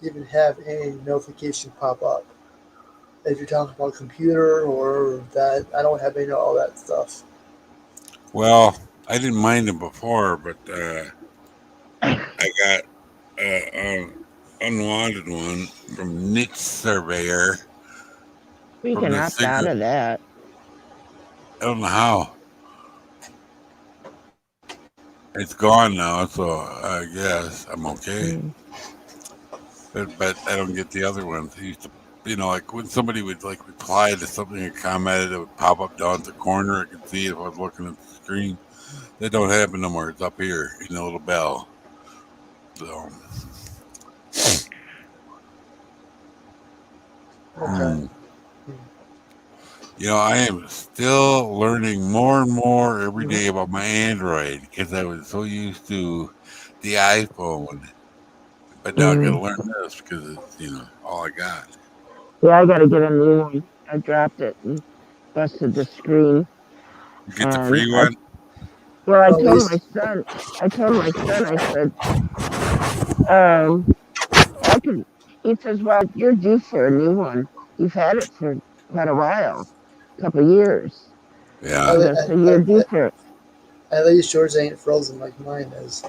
even have any notification pop up. If you're talking about computer or that, I don't have any of all that stuff. Well, I didn't mind them before, but I got an unwanted one from Niche Surveyor We from can the opt out cigarette. of that. I don't know how. It's gone now, so I guess I'm okay. Hmm. But I don't get the other ones. I used to, you know, like when somebody would like reply to something or commented, it would pop up down at the corner. I could see it if I was looking at the screen. That don't happen no more. It's up here in the little bell. So, Okay. you know, I am still learning more and more every day about my Android because I was so used to the iPhone. But now I got to Mm. learn this because it's, you know, all I got. Yeah, I got to get a new one. I dropped it and busted the screen, You get the and free one? Well, Well, at least I told my son, I said, I can. He says, "Well, you're due for a new one. You've had it for quite a while, a couple of years." Yeah. He goes, "So you're due for it." at least yours ain't frozen like mine is.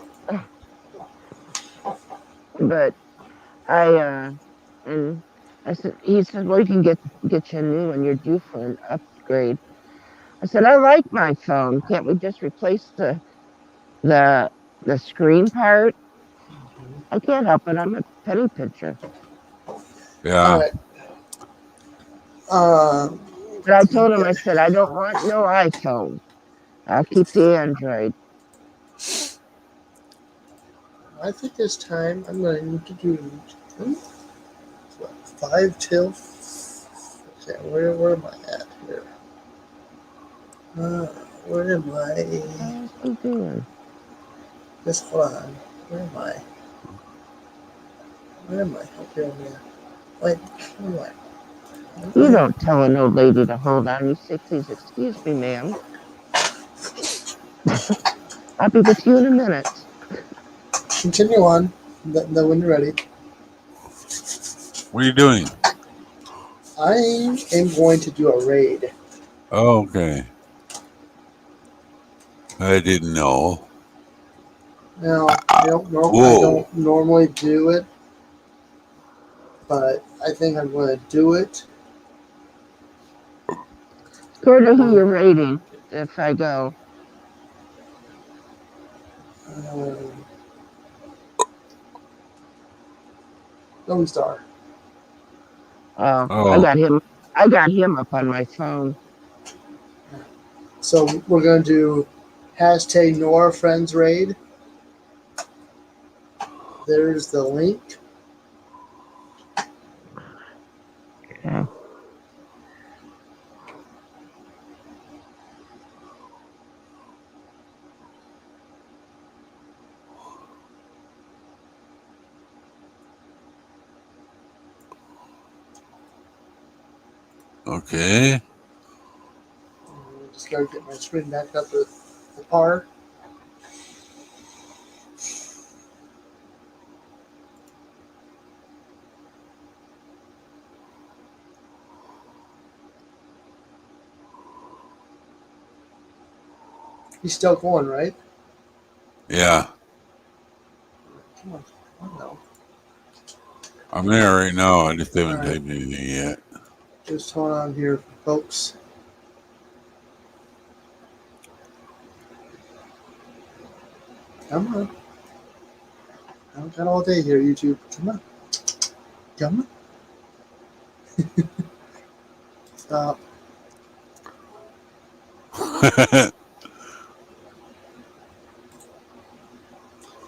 But and I said, he said, "Well, you can get you a new one. You're due for an upgrade." I said, "I like my phone. Can't we just replace the the screen part?" I can't help it. I'm a penny pincher. All Yeah. right. Um, But I told him, I said, "I don't want no iPhone. I'll keep the Android." I think this time I'm going to do what, 5 till. Okay, where am I at here? Where am I? How's he doing? Just hold on. Where am I? Where am I? Okay, man. Wait, where am You I? don't tell an old lady to hold on. You say, "Please excuse me, ma'am. I'll be with you in a minute." Continue on. When you're ready. What are you doing? I am going to do a raid. Oh, okay. I didn't know. Now, I Whoa. don't normally do it, but I think I'm going to do it. According to who you're rating, if I go. Um, Lone Star. Oh, I Oh. got him. I got him up on my phone. So we're going to do hashtag NORA Friends Raid. There's the link. Okay. Okay. Just got to get my screen back up to par. He's still going, right? Yeah. Come on. Oh, no. I'm there right now. I just All haven't right. typed anything yet. Just hold on here, folks. Come on. I don't got all day here, YouTube. Come on. Come on. Stop.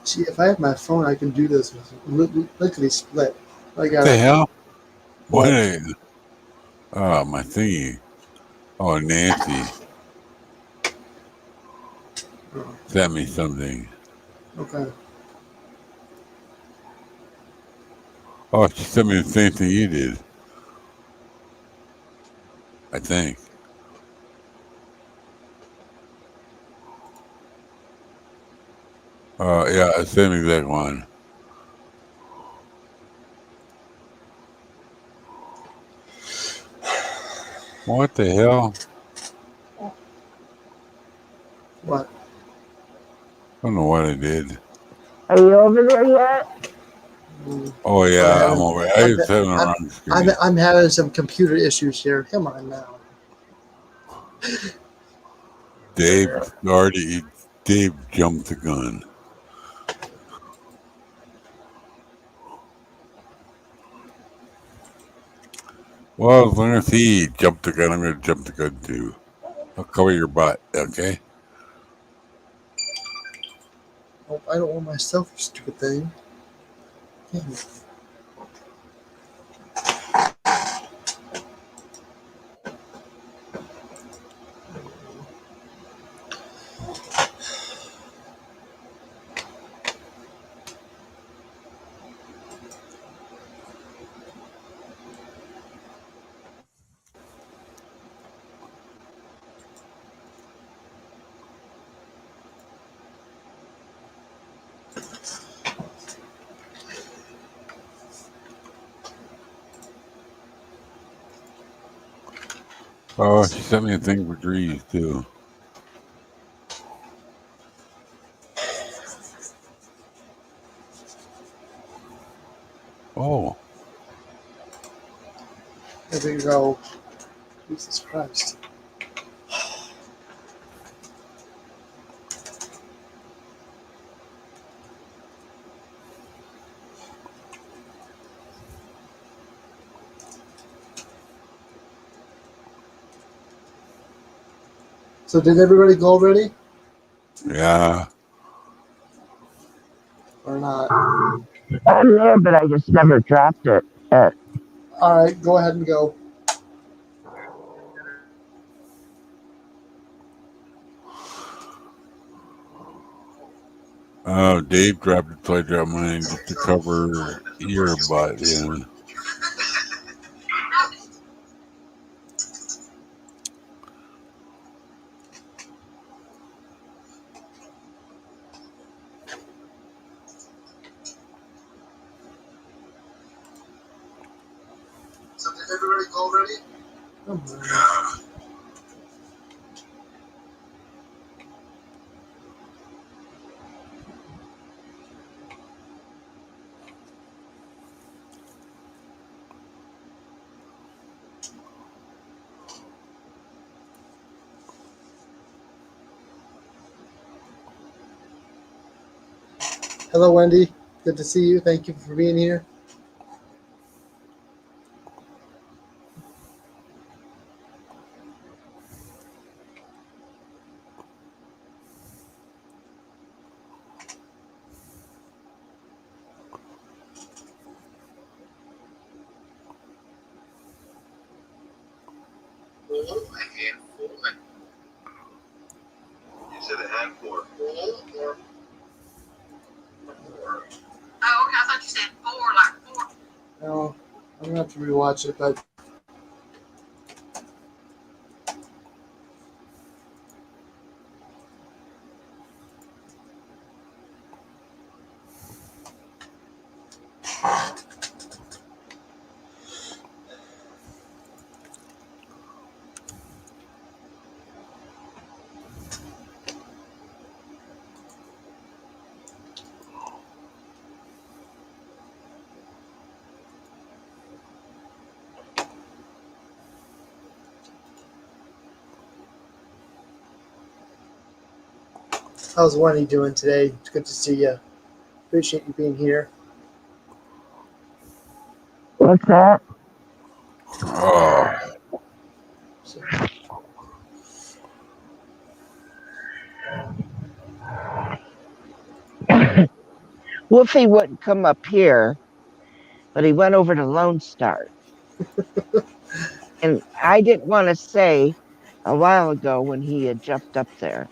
See, if I have my phone, I can do this lickety split. I What got the it. hell? What? What? Oh, my thingy. Oh, Nancy Oh, sent me something. okay. Oh, she sent me the same thing you did. I think. Yeah, same exact one. What the hell? What? I don't know what I did. Are you over there yet? Mm, Oh I'm yeah, I'm having. over. I I'm, just having a I'm, wrong screen. I'm having some computer issues here. Come on now. Dave already. Dave jumped the gun. Well, as long as he jumped the gun, I'm gonna jump the gun too. I'll cover your butt, okay? Oh, I don't want myself, stupid thing. Damn it. Oh, she sent me a thing for trees too. Oh, There we go. Jesus Christ. So did everybody go already? yeah. Or not? I'm there, but I just never dropped it. All right, go ahead and go. Dave dropped it, so I dropped mine just to cover your butt. Yeah. So did everybody go already? Oh, hello, Wendy. Good to see you. Thank you for being here. You said a handful. Or Oh, okay. I thought you said four, like four. No, I'm gonna have to rewatch it, but how's Wendy doing today? It's good to see you. Appreciate you being here. What's that? Oh, So, Wolfie wouldn't come up here, but he went over to Lone Star. And I didn't want to say a while ago when he had jumped up there.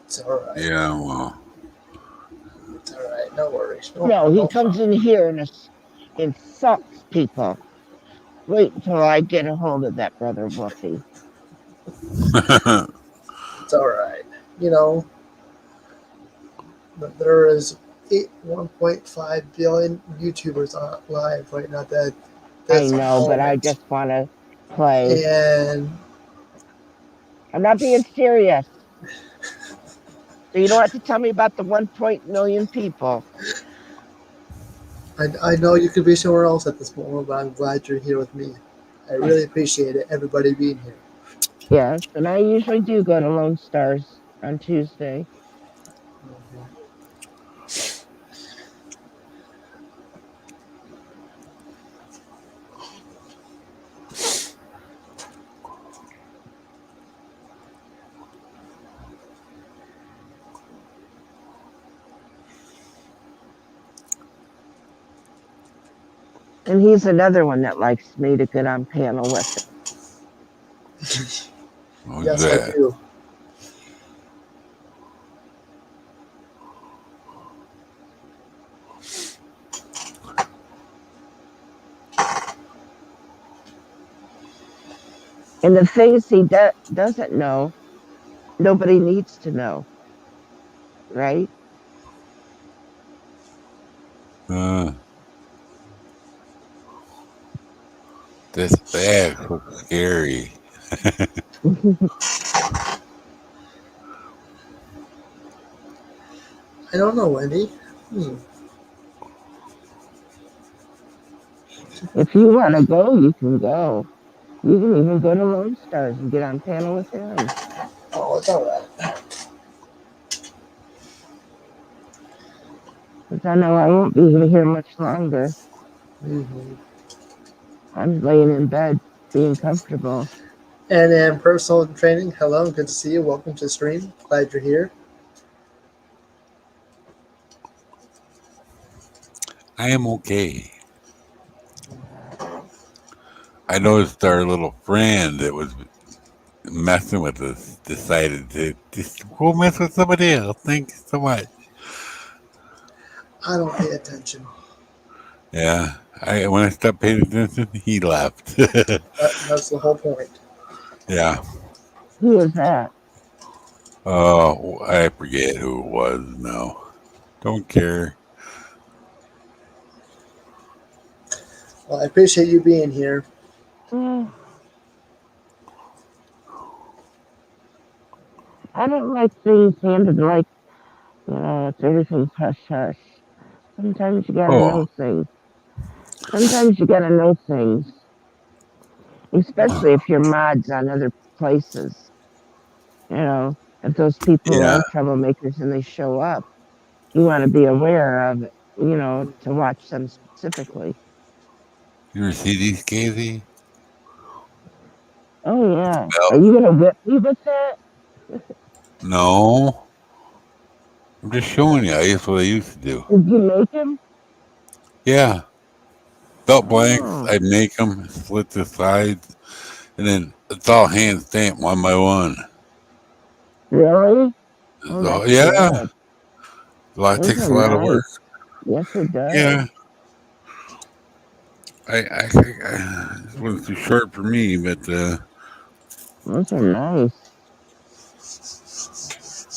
it's all right. yeah. Well, It's all right. No worries. No, he No comes problem. in here and insults people. Wait until I get a hold of that brother Wolfie. It's all right. You know, but there is 1.5 billion YouTubers on live right now. That I this know, but I moment, just want to play. and I'm not being serious. So you don't have to tell me about the 1 million people. I know you could be somewhere else at this moment, but I'm glad you're here with me. I really appreciate it. Everybody being here. Yes, and I usually do go to Lone Stars on Tuesday. And he's another one that likes me to get on panel with him. who's Yes, I that? do. And the things he doesn't know, nobody needs to know, right? Uh, this bag looks scary. I don't know, Wendy. If you want to go, you can go. You can even go to Lone Stars and get on panel with him. Oh, it's all right. Because I know I won't be here much longer. Mm-hmm. I'm laying in bed, being comfortable. And then personal training. Hello, good to see you. Welcome to the stream. Glad you're here. I am okay. I noticed our little friend that was messing with us decided to just go mess with somebody else. Thank you so much. I don't pay attention. Yeah. When I stopped paying attention, he left. That's the whole point. Yeah. Who is that? Oh, I forget who it was now. Don't care. Well, I appreciate you being here. I don't like things handled like, it's everything's hush hush. Sometimes you gotta Oh, know things. Sometimes you gotta know things, especially if you're mods on other places. If those people yeah. are troublemakers and they show up, you want to be aware of it, to watch them specifically. You ever see these, Casey? Oh, yeah. Are Well, you going to whip me with that? no. I'm just showing you. That's what I used to do. Did you make him? Yeah. Belt blanks, Oh, I'd make them, split the sides, and then it's all hand stamped one by one. really? Oh, So, that's yeah. good. It Those takes are a lot of work. nice. Yes, it does. Yeah. I think this one's too short for me, but Those are nice.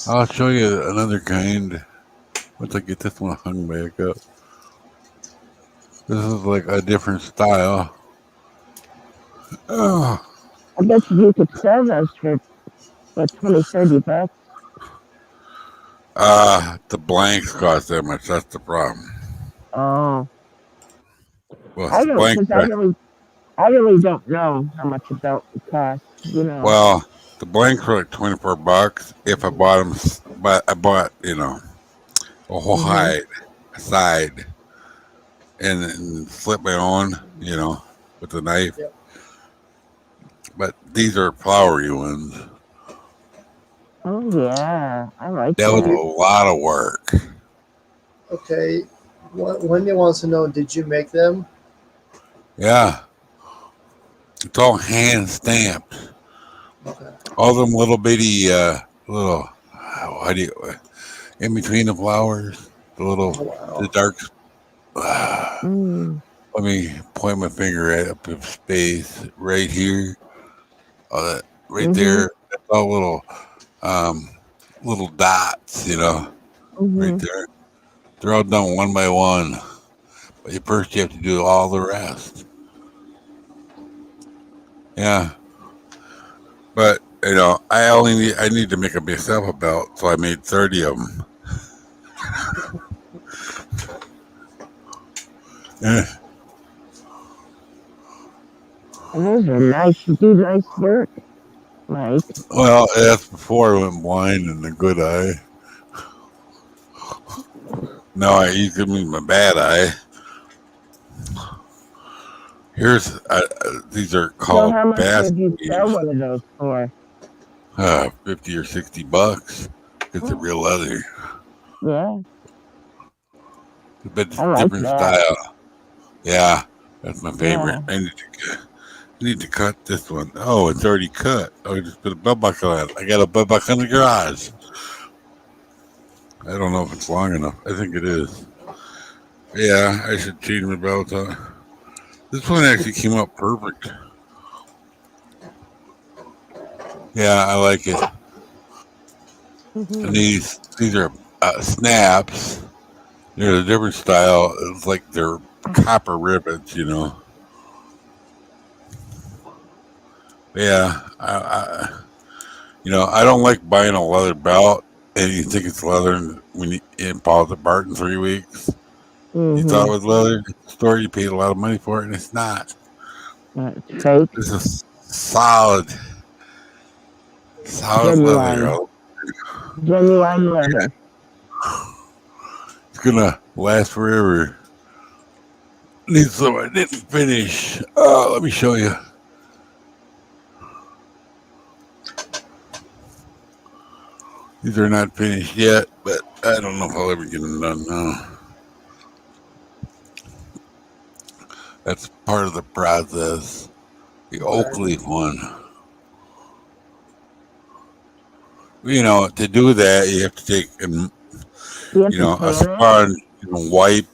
I'll show you another kind once I get this one hung back up. This is like a different style. Oh, I bet you could sell those for, what, 20, 30 bucks? the blanks cost that much. That's the problem. Oh, Well, I the don't, blank. because I really don't know how much a belt would cost. Well, the blanks were like 24 bucks. If I bought them, but I bought a whole Mm-hmm. hide, a side, and flip my own, with the knife. Yep. But these are flowery ones. Oh, yeah. I like That was a that. lot of work. Okay. Wendy wants to know, did you make them? Yeah, it's all hand stamped. Okay. All them little bitty, little, how do you, in between the flowers, Oh, the wow. dark. Mm. Let me point my finger at up in space right here. That right Mm-hmm. there. That's all um, little dots, right Mm-hmm. there. They're all done one by one. But first you have to do all the rest. Yeah. But I need to make myself a belt, so I made 30 of them. Yeah. And those are nice. You do nice work, Mike. Well, that's before I went blind in the good eye. No, you give me my bad eye. Here's these are So called how much would basket you sell weaves. one of those for? 50 or 60 bucks. It's a Oh, real leather, yeah, but it's I like different that. style. Yeah, that's my favorite. Yeah. I need to cut this one. Oh, it's already cut. Oh, I just put a belt buckle on it. I got a belt buckle in the garage. I don't know if it's long enough. I think it is. Yeah, I should change my belt. This one actually came out perfect. Yeah, I like it. And Mm-hmm. these are snaps, There's a different style. It's like they're copper rivets, Yeah, I don't like buying a leather belt and you think it's leather and when you bought it apart in 3 weeks. You thought it was leather. At the store, you paid a lot of money for it, and it's not. It's fake. This is solid leather. Genuine leather. It's gonna last forever. Need some I didn't finish. Let me show you. These are not finished yet, but I don't know if I'll ever get them done now. That's part of the process. The oak leaf one. To do that, you have to take a sponge, wipe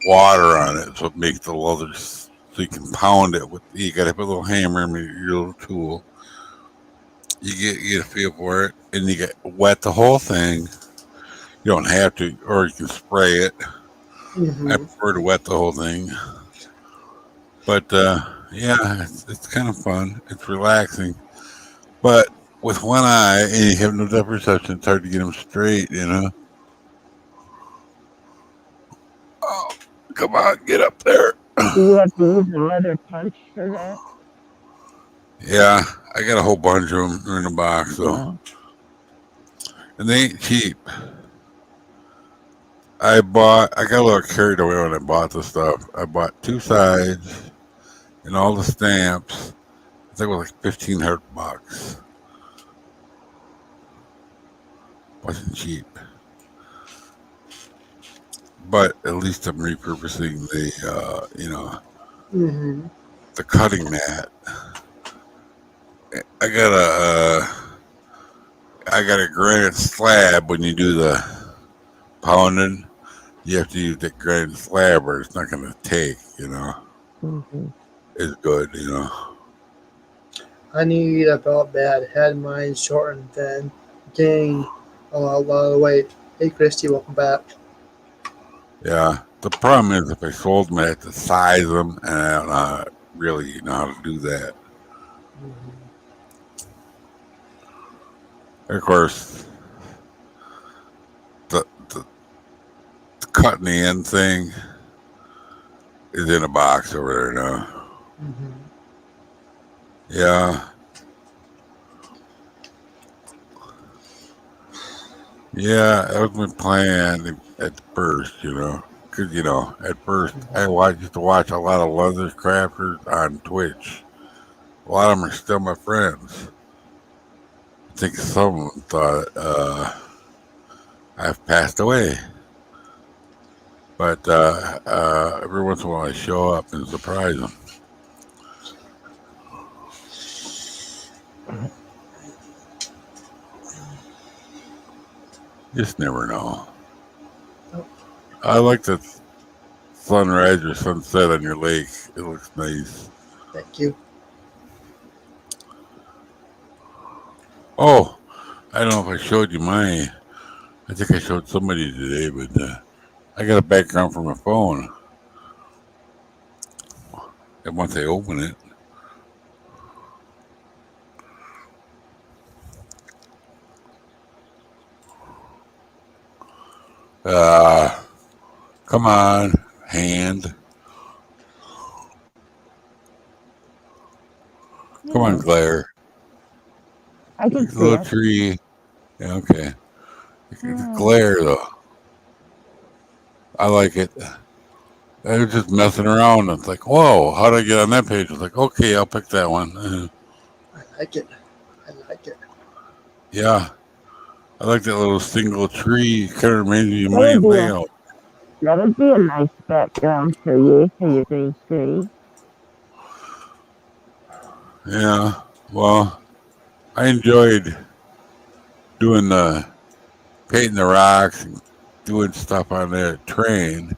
water on it so it makes the leather, so you can pound it. You got to have a little hammer and your little tool. You get a feel for it, and you wet the whole thing. You don't have to, or you can spray it. I prefer to wet the whole thing. But yeah, it's kind of fun. It's relaxing. But with one eye and you have no depth perception, it's hard to get them straight, Oh, come on, get up there. Do you have to use a leather punch for that? Yeah, I got a whole bunch of them. They're in a box, so. And they ain't cheap. I got a little carried away when I bought the stuff. I bought 2 sides and all the stamps. I think it was like $1,500. Wasn't cheap. But at least I'm repurposing the, the cutting mat. I got a granite slab. When you do the pounding, you have to use the granite slab or it's not going to take, It's good, I need a belt bad. Had mine short and thin. Gained a lot of weight. Hey, Christy, welcome back. Yeah. The problem is if I sold them, I have to size them, and I don't really know how to do that. Of course, the cut in the end thing is in a box over there now. Yeah. Yeah, that was my plan at first, Because, at first I used to watch a lot of leather crafters on Twitch. A lot of them are still my friends. I think some of them thought I've passed away. But every once in a while I show up and surprise them. Just never know. I like the sunrise or sunset on your lake. It looks nice. Thank you. Oh, I don't know if I showed you mine. I think I showed somebody today, but I got a background for my phone. And once I open it, come on, hand. Come on, glare. I can see a see little it. tree. Yeah, okay. It's glare though. I like it. I was just messing around. It's like, whoa, how did I get on that page? It's like, okay, I'll pick that one. I like it. Yeah. I like that little single tree. Kind of reminds me of my layout. That would be a nice background for your green screen. Yeah. Well, I enjoyed doing painting the rocks and doing stuff on the train.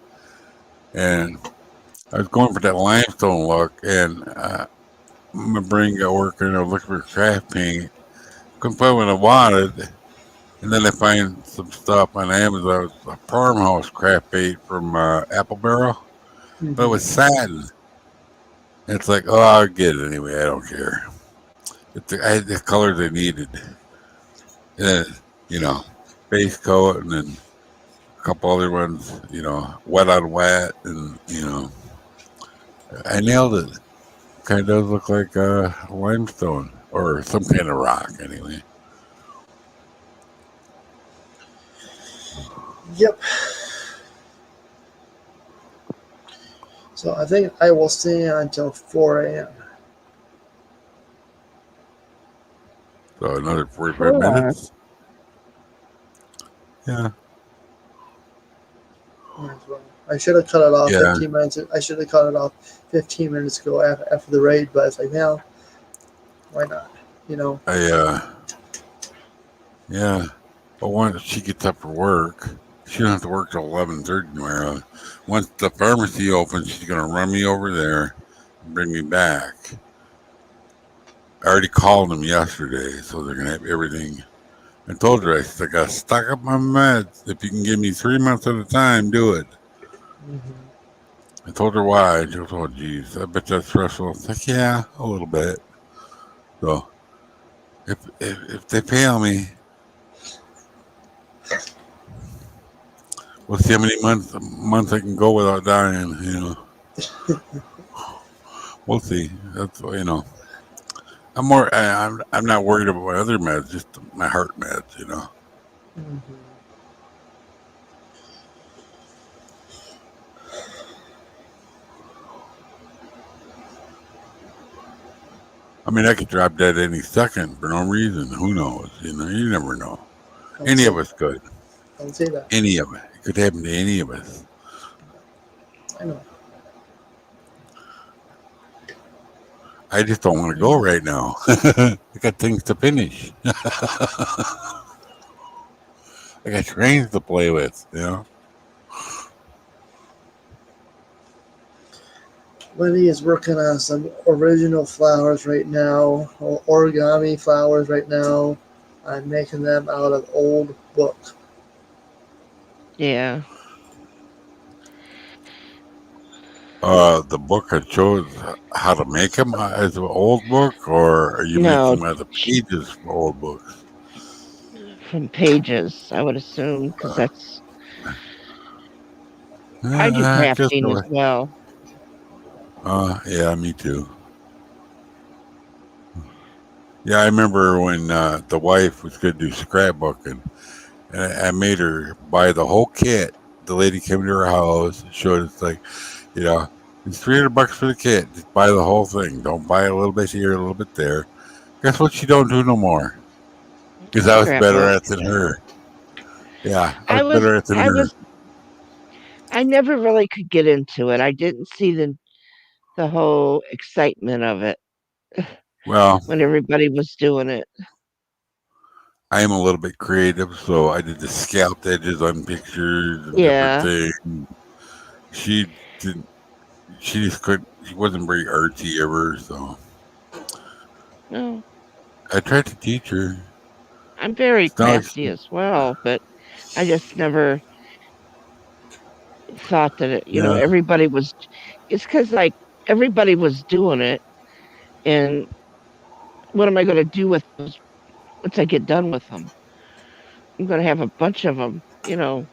And I was going for that limestone look, and my brain got working. I was looking for craft paint. Couldn't find what I wanted. And then I find some stuff on Amazon, a farmhouse craft bait from Apple Barrel, but it was satin. It's like, oh, I'll get it anyway. I don't care. I had the colors I needed. And then, you know, base coat and then a couple other ones, wet on wet. And, I nailed it. Kind of does look like limestone or some kind of rock anyway. Yep. So I think I will stay until 4 a.m. So another 45 Cool. minutes. Yeah. Might as well. I should have cut it off Yeah. 15 minutes. I should have cut it off 15 minutes ago after the raid, but it's like, now, why not? Yeah. But once she gets up for work, she don't have to work till 11:30 tomorrow. Once the pharmacy opens, she's gonna run me over there and bring me back. I already called them yesterday, so they're gonna have everything. I told her, I said, I gotta stock up my meds. If you can give me 3 months at a time, do it. I told her why. She goes, oh, geez, I bet that's stressful. I was like, yeah, a little bit. So if they fail me, we'll see how many months I can go without dying. We'll see. That's I'm not worried about my other meds, just my heart meds. I mean, I could drop dead any second for no reason. Who knows? You never know. Any of us could. Don't say that. Any of it. It could happen to any of us. I know. I just don't want to go right now. I got things to finish. I got trains to play with, Liddy is working on some original flowers right now, origami flowers right now. I'm making them out of old book. Yeah. The book I chose how to make them as an old book, or are you No, making them out of pages from old books? from pages, I would assume, because that's. I do I guess crafting as well. yeah, me too. Yeah, I remember when the wife was going to do scrapbooking, and I made her buy the whole kit. The lady came to her house, showed us like, it's $300 for the kit. Just buy the whole thing. Don't buy a little bit here, a little bit there. Guess what? She don't do no more because I was better Scrapbook. at than her. Yeah, I I was was. better at than her. I never really could get into it. I didn't see the whole excitement of it Well, when everybody was doing it. I am a little bit creative, so I did the scalped edges on pictures and different Yeah. things. She didn't. She just couldn't. She wasn't very artsy ever, so No, I tried to teach her. I'm very It's not like crafty as well, but I just never thought that yeah, everybody was. It's because like everybody was doing it, and what am I going to do with those once I get done with them? I'm going to have a bunch of them. I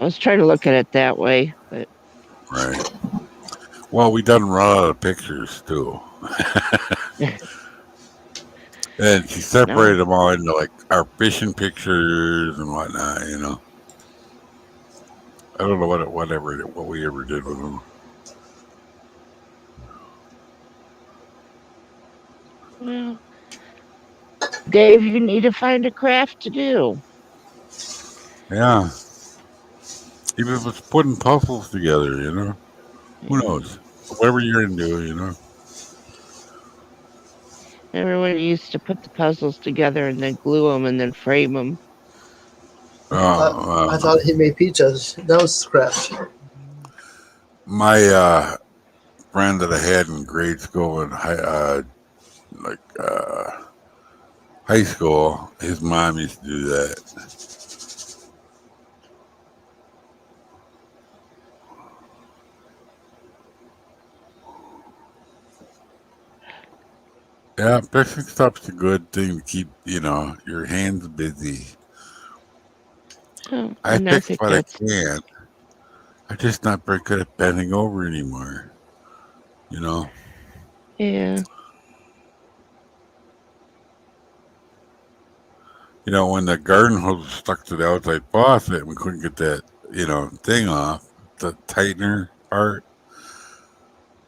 was trying to look at it that way, but right. Well, we done run out of pictures too, and she no. separated them all into like our fishing pictures and whatnot. I don't know what we ever did with them. Well, Dave, you need to find a craft to do. Yeah, even if it's putting puzzles together, who Yeah. knows? Whatever you're into. Everyone used to put the puzzles together and then glue them and then frame them. I thought he made pizzas. That was scratch. My friend that I had in grade school and high school, his mom used to do that. Yeah, fixing stuff's a good thing to keep, your hands busy. Oh, I and fix Nancy what I gets. can. I'm just not very good at bending over anymore. You know, Yeah. when the garden hose was stuck to the outside faucet and we couldn't get that, thing off, the tightener part.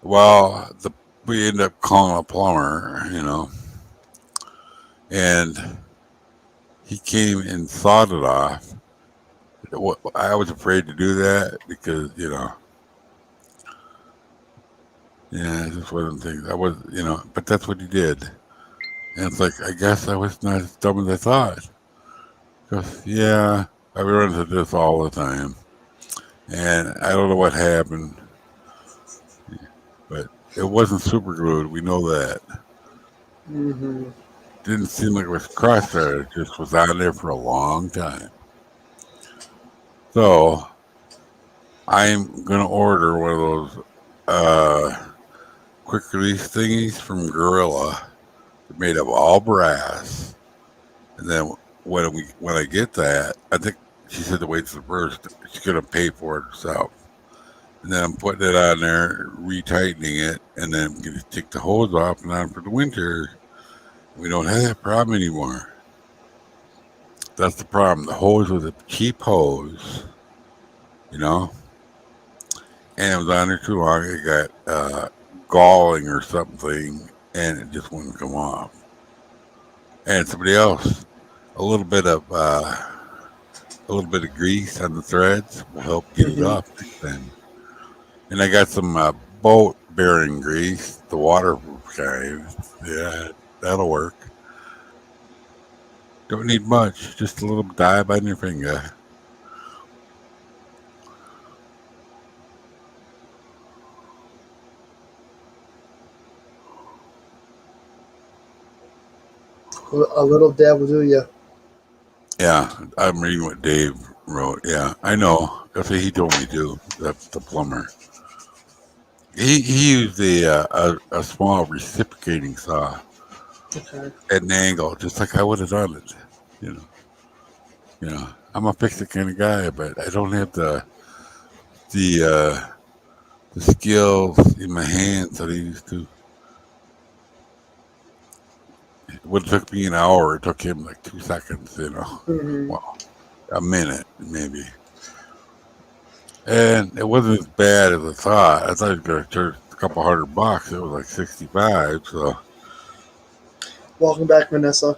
Well, we ended up calling a plumber, and he came and sawed it off. I was afraid to do that because, yeah, it's just one of the things. I was, but that's what he did. And it's like, I guess I was not as dumb as I thought. Because, yeah, I run into this all the time. And I don't know what happened, but it wasn't super glued. We know that. Mm-hmm. Didn't seem like it was cross-threaded. It just was on there for a long time. So I'm going to order one of those quick release thingies from Gorilla. They're made of all brass. And then when I get that, I think she said to wait till the first. She's gonna pay for it herself. And then I'm putting it on there, retightening it, and then I'm gonna take the hose off and on for the winter. We don't have that problem anymore. That's the problem. The hose was a cheap hose, you know, and it was on there too long. It got galling or something, and it just wouldn't come off. And somebody else, a little bit of grease on the threads will help get it Mm-hmm. off then. And I got some boat bearing grease, the waterproof kind. Yeah, that'll work. Don't need much, just a little dab on your finger. A little dab will do you. Yeah, I'm reading what Dave wrote. Yeah, I know. That's what he told me to. The plumber. He used a small reciprocating saw Okay. at an angle, just like I would have done it. You know, I'm a fix it kind of guy, but I don't have the uh, the skills in my hands that I used to. What took me an hour, it took him like 2 seconds. Mm-hmm. Well, a minute maybe. And it wasn't as bad as I thought. I thought it was going to charge a couple $100. It was like 65. Welcome back, Vanessa.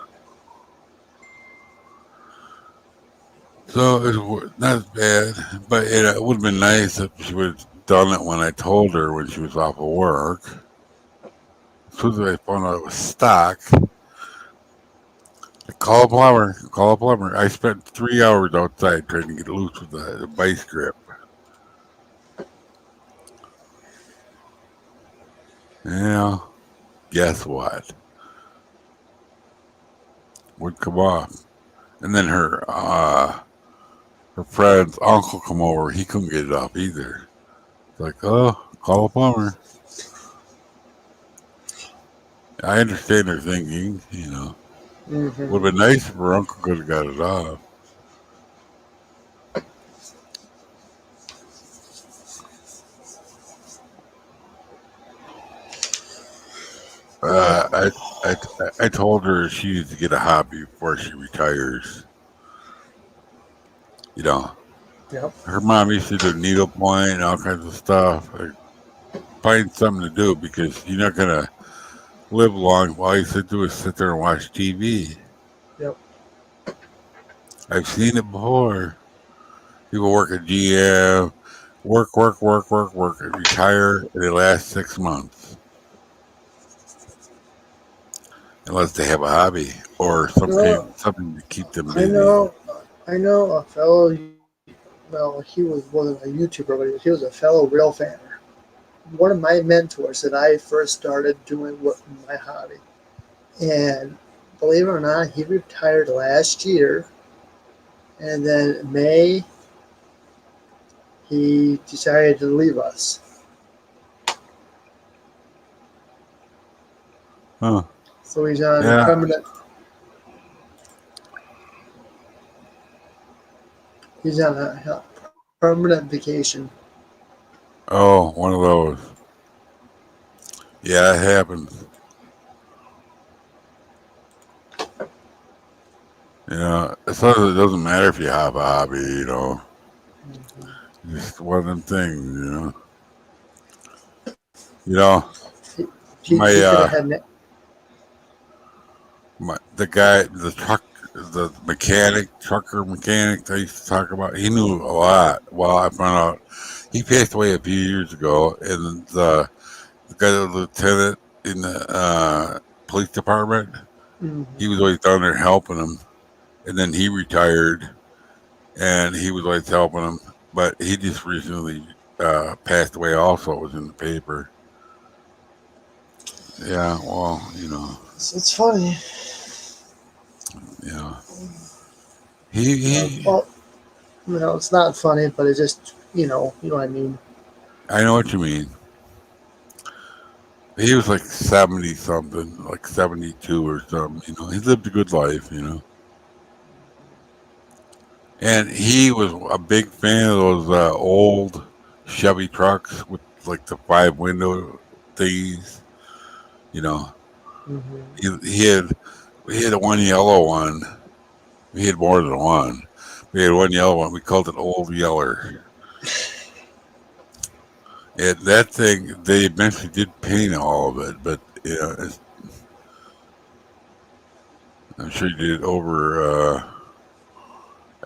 So it was not as bad, but it would have been nice if she would have done it when I told her when she was off of work. As soon as I found out it was stock, I call a plumber. Call a plumber. I spent 3 hours outside trying to get loose with the vice grip. Yeah, guess what? Would come off. And then her friend's uncle come over. He couldn't get it off either. It's like, oh, call a plumber. I understand her thinking. Mm-hmm. Would have been nice if her uncle could have got it off. Well, I, I I told her she needs to get a hobby before she retires. You know, yep. her mom used to do needlepoint and all kinds of stuff. Find something to do because you're not gonna live long. All you should do is sit there and watch TV. Yep. I've seen it before. People work at GM, work, and retire, and they last 6 months. Unless they have a hobby or Well, something to keep them I busy. know. I know a fellow. Well, he wasn't a YouTuber, but he was a fellow rail fanner. One of my mentors that I first started doing my hobby, and believe it or not, he retired last year, and then in May he decided to leave us. Huh. So he's on Yeah. permanent. He's on a permanent vacation. Oh, one of those. Yeah, it happens. You know, it doesn't matter if you have a hobby, you know. Just one of them things, you know. You know, He my could have had. the guy, the trucker mechanic I used to talk about, he knew a lot. Well, I found out he passed away a few years ago, and the guy, the lieutenant in the police department, he was always down there helping him, and then he retired, and he was always helping him, but he just recently passed away. Also, it was in the paper. Yeah, well, you know. It's funny. Yeah. He Well, no, it's not funny, but it's just you know what I mean. I know what you mean. He was like 70 something, like 72 or something. You know, he lived a good life. You know, and he was a big fan of those old Chevy trucks with like the 5 window thingies. You know, he had one yellow one. We had more than one. We had one yellow one. We called it Old Yeller. And that thing, they eventually did paint all of it, but yeah, I'm sure you did it over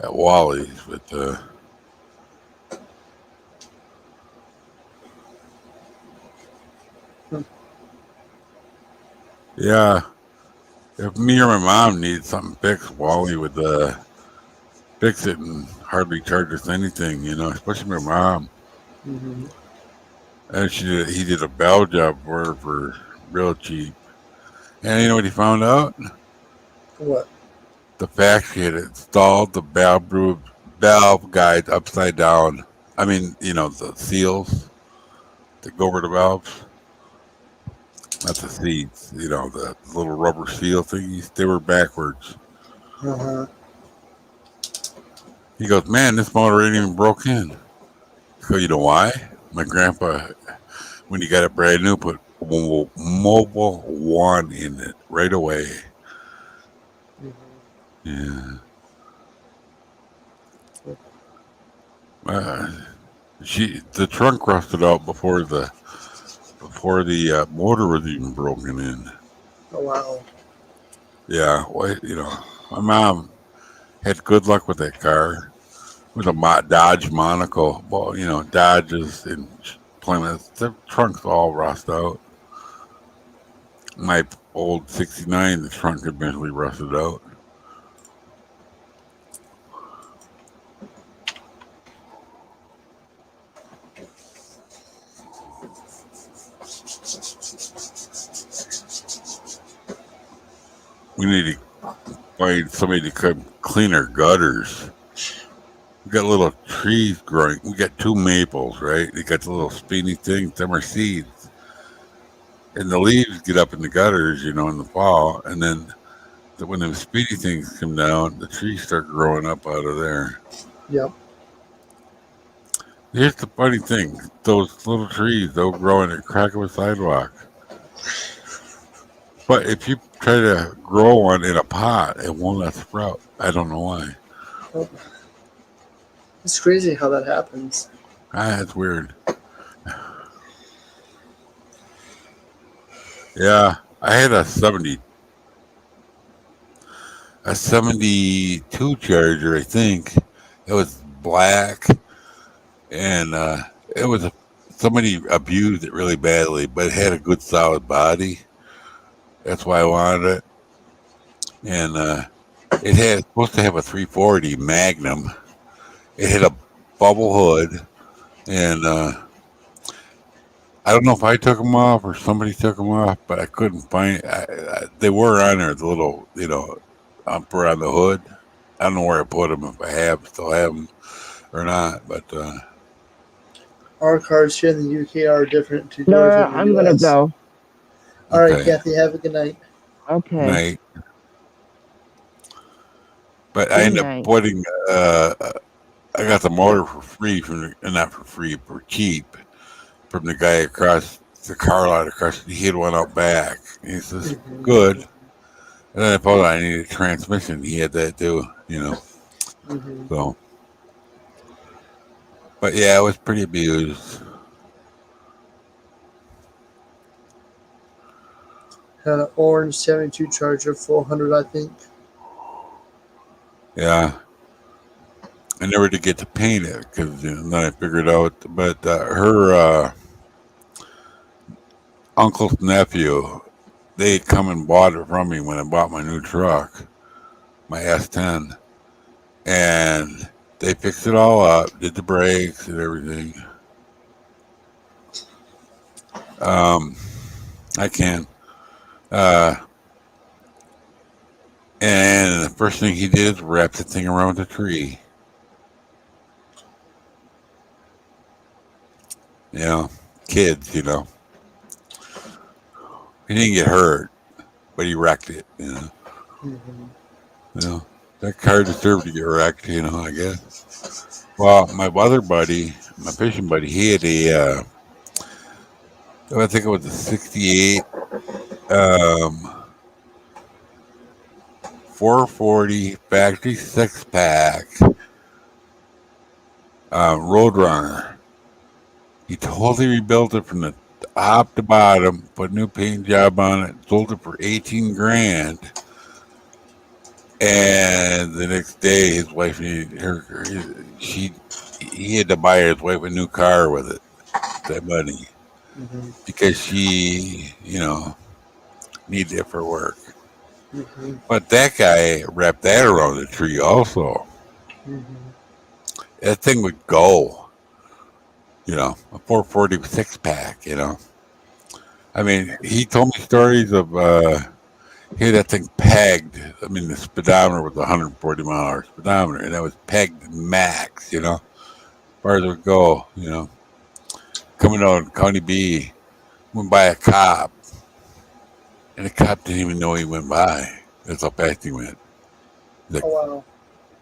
at Wally's, but yeah, if me or my mom needed something fixed, Wally would fix it and hardly charge us anything, you know, especially my mom. And he did a bell job for her for real cheap. And you know what he found out? What? The factory had installed the valve guides upside down. I mean, you know, the seals that go over the valves. Not the seats, you know, the little rubber seal thingies. They were backwards. He goes, man, this motor ain't even broke in. So you know why? My grandpa, when he got it brand new, put Mobile One in it right away. Yeah. The trunk rusted out before the motor was even broken in. Oh wow. Yeah, well, you know, my mom had good luck with that car. It was a Dodge Monaco. Well, you know, Dodges and Plymouth, the trunks all rust out. My old '69, the trunk eventually rusted out. We need to find somebody to come clean our gutters. We got little trees growing. We got 2 maples, right? They got the little spiny things. Them are seeds. And the leaves get up in the gutters, you know, in the fall. And then when the spiny things come down, the trees start growing up out of there. Yep. Here's the funny thing. Those little trees, they'll grow in a crack of a sidewalk. But if you try to grow one in a pot, it won't let sprout. I don't know why. Well, it's crazy how that happens. That's weird. Yeah, I had a 72 Charger, I think. It was black, and it was somebody abused it really badly, but it had a good solid body. That's why I wanted it. And it had supposed to have a 340 Magnum. It had a bubble hood, and I don't know if I took them off or somebody took them off, but I couldn't find. They were on there, the little, up around the hood. I don't know where I put them, if I still have them or not. But Our cars here in the UK are different to yours Nora, in the I'm gonna US. go. All right, okay, Kathy, have a good night. Okay. night. But I Good ended up night. putting. I got the motor for free not for free, for cheap, from the guy across the car lot across. He had one out back. He says, "Good." And then I found out I needed a transmission. He had that too. Mm-hmm. So, but yeah, it was pretty abused. Had an orange 72 Charger 400, I think. Yeah, I never did get to paint it because then I figured out. But her uncle's nephew, they had come and bought it from me when I bought my new truck, my S10, and they fixed it all up, did the brakes and everything. I can. Uh, and the first thing he did is wrap the thing around the tree. You know, kids. He didn't get hurt, but he wrecked it. Mm-hmm. That car deserved to get wrecked, I guess. Well, my other buddy, my fishing buddy, he had I think it was a 68 440 factory 6-pack Roadrunner. He totally rebuilt it from the top to bottom, put a new paint job on it, sold it for 18 grand. And the next day, his wife needed he had to buy his wife a new car with that money, Mm-hmm. because she needed it for work. Mm-hmm. But that guy wrapped that around the tree also. Mm-hmm. That thing would go, a 440 6-pack. I mean, he told me stories of he had that thing pegged. I mean, the speedometer was 140-mile-an-hour speedometer, and that was pegged max. As far as it would go. Coming on County B, went by a cop, and the cop didn't even know he went by. That's how fast he went. He's like, Oh,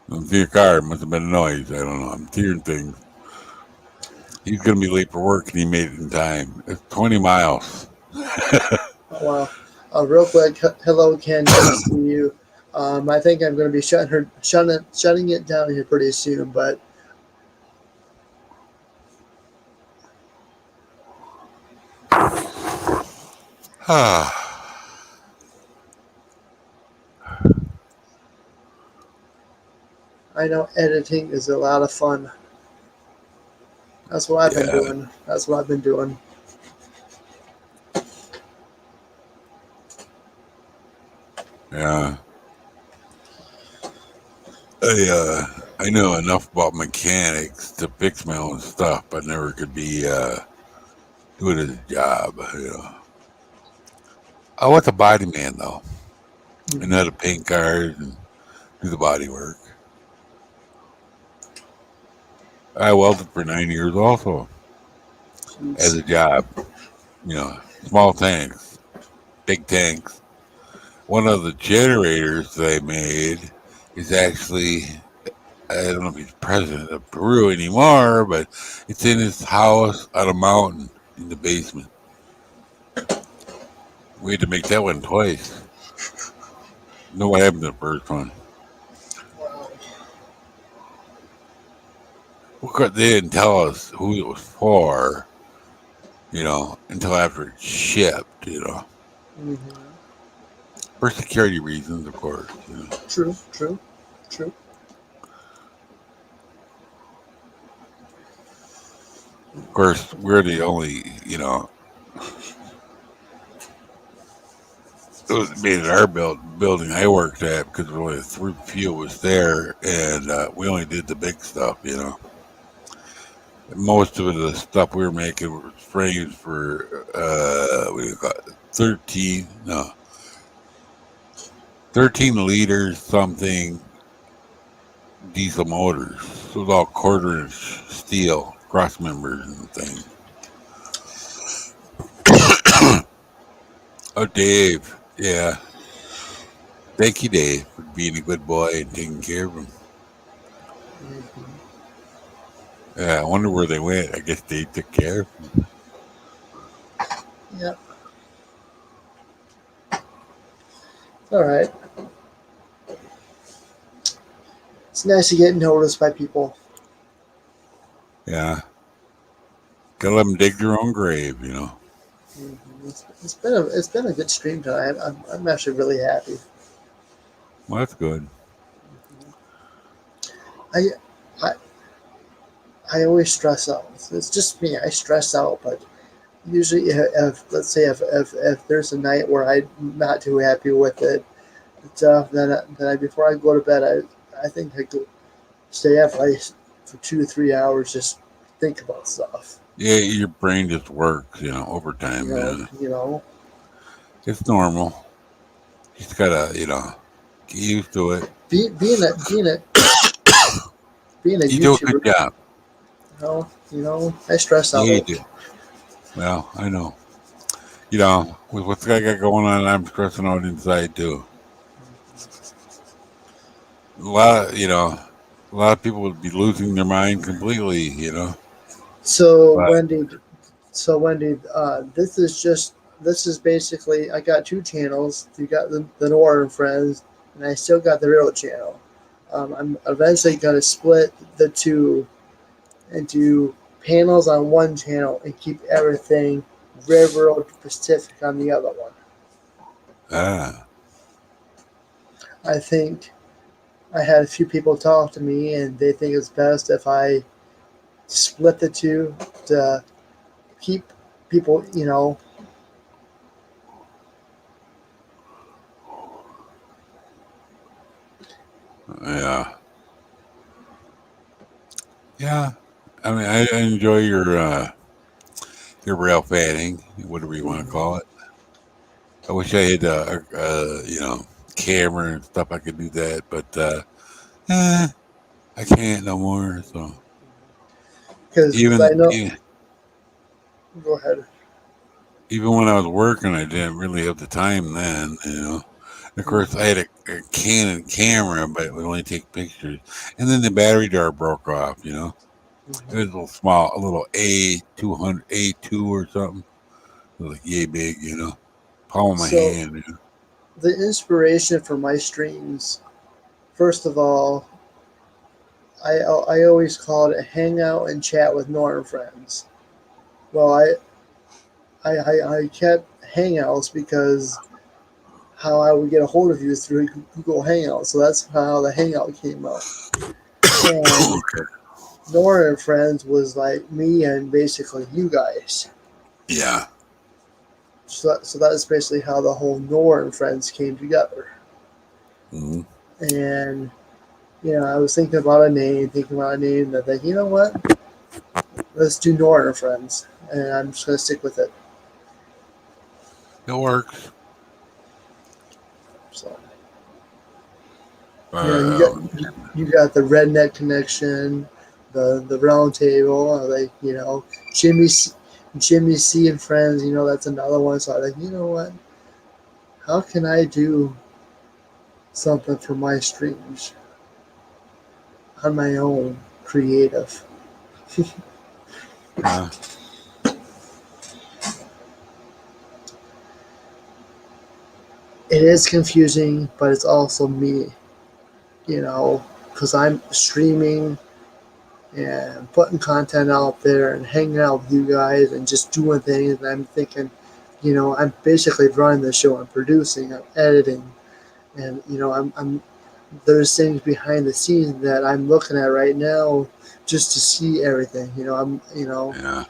wow. "See your car, must have been a noise. I don't know. I'm hearing things." He's gonna be late for work, and he made it in time. It's 20 miles. Oh, wow. Real quick, hello, Ken. Good to see you. I think I'm going to be shutting it down here pretty soon, but I know editing is a lot of fun. That's what I've been doing. That's what I've been doing. Yeah. I know enough about mechanics to fix my own stuff, but never could be do it as a job. I was a body man though. I know how to paint cars and do the body work. I welded for 9 years also as a job. Small tanks, big tanks. One of the generators that I made is actually, I don't know if he's president of Peru anymore, but it's in his house on a mountain in the basement. We had to make that one twice. Know what happened to the first one? They didn't tell us who it was for, until after it shipped, Mm-hmm. for security reasons, of course. True. Of course, we're the only, it was made in our building I worked at, because only three few was there, and we only did the big stuff. Most of the stuff we were making was frames for what do you call it? 13 liters something diesel motors. So it was all quarter-inch steel cross members and things. Oh, Dave. Yeah. Thank you, Dave, for being a good boy and taking care of him. Yeah, I wonder where they went. I guess they took care of him. Yep. All right. It's nice to get noticed by people. Yeah. Gotta let them dig their own grave, you know. It's been a good stream tonight. I'm actually really happy. Well, that's good. I I I always stress out. It's just me. I stress out, but usually, if let's say if there's a night where I'm not too happy with it, then before I go to bed, I think I could stay up like for 2 to 3 hours, just think about stuff. Yeah, your brain just works, you know, over time. You know. It's normal. You just gotta, you know, get used to it. Being a You do a good YouTuber, job. I stress out. Yeah, you do. Well, I know. You know, with what I got going on, I'm stressing out inside too. A lot of people would be losing their mind completely, you know. So But Wendy, this is basically I got two channels. You got the N.O.R.A and Friends, and I still got the real channel. I'm eventually gonna split the two into panels on one channel and keep everything railroad specific on the other one. I think I had a few people talk to me, and they think it's best if I split the two to keep people, yeah, yeah. I mean, I enjoy your rail fanning, whatever you want to call it. I wish I had camera and stuff. I could do that, but I can't no more. So because even I know. even Go ahead. even when I was working, I didn't really have the time then. You know, of course, I had a Canon camera, but it would only take pictures. And then the battery jar broke off. You know, it was a little small, a little A200 A2 or something. It was like yay big. You know, palm of my So hand. You know? the inspiration for my streams, first of all, I always called it hangout and chat with N.O.R.A and friends. Well, I kept hangouts because how I would get a hold of you is through Google Hangouts. So that's how the hangout came up. And N.O.R.A and friends was like me and basically you guys. Yeah. So that's basically how the whole N.O.R.A and friends came together. Mm-hmm. And I was thinking about a name, and I think, you know what? Let's do N.O.R.A and friends, and I'm just gonna stick with it. It works. So, Uh, you got the redneck connection, the round table, like Jimmy Jimmy C and friends. That's another one. So I like, you know what? How can I do something for my streams on my own, creative? yeah. It is confusing, but it's also me, because I'm streaming and putting content out there and hanging out with you guys and just doing things. And I'm thinking, I'm basically running the show. I'm producing, I'm editing, and I'm there's things behind the scenes that I'm looking at right now just to see everything. Yeah.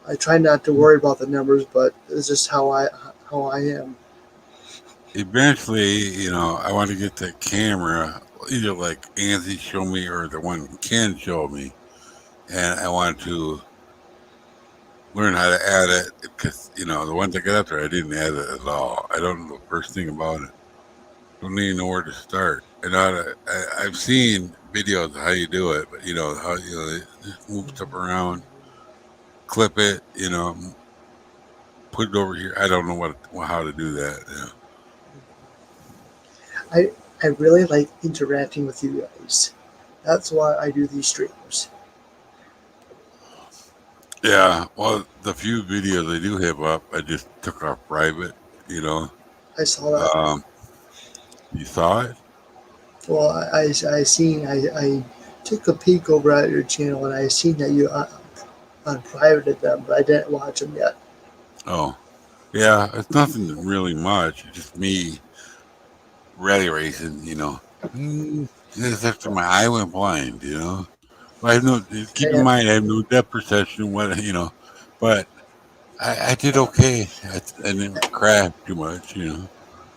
I try not to worry about the numbers, but it's just how I am. Eventually, I want to get that camera, either like Anthony showed me or the one Ken showed me, and I wanted to learn how to add it because the ones I got up there, I didn't add it at all. I don't know the first thing about it. Don't even know where to start. I've seen videos of how you do it, but how they just move stuff around, clip it, put it over here. I don't know how to do that. I really like interacting with you guys. That's why I do these streams. Yeah, well, the few videos I do have up, I just took off private. You know, I saw that. You saw it? Well, I took a peek over at your channel and I seen that you unprivated them, but I didn't watch them yet. Oh, yeah, it's nothing really much. It's just me rally racing. Just after my eye went blind. I have no. Keep in mind, I have no depth perception. But I did okay. I didn't crash too much.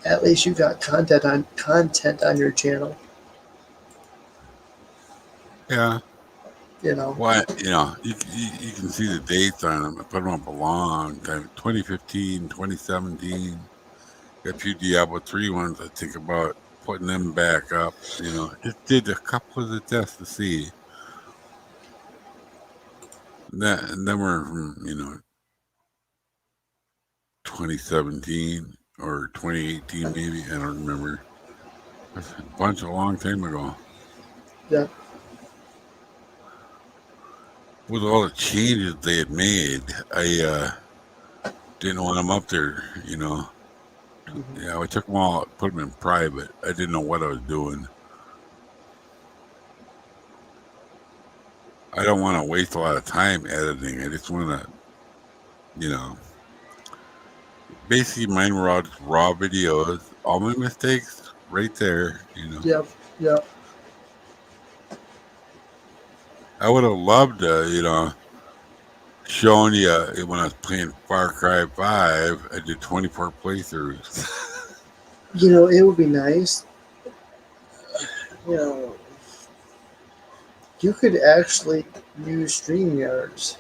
At least you got content on your channel. Yeah. You know. Well, you can see the dates on them. I put them up a long time. 2015, 2017. Got a few Diablo 3 ones. I think about putting them back up. Just did a couple of the tests to see. And then we're from 2017 or 2018 maybe. I don't remember. That's a long time ago. Yeah. With all the changes they had made, I didn't want them up there. Mm-hmm. Yeah, I took them all, put them in private. I didn't know what I was doing. I don't want to waste a lot of time editing. I just want to, basically mine were all just raw videos. All my mistakes right there. Yep. I would have loved to, showing you when I was playing Far Cry 5. I did 24 playthroughs. It would be nice. You could actually use StreamYards.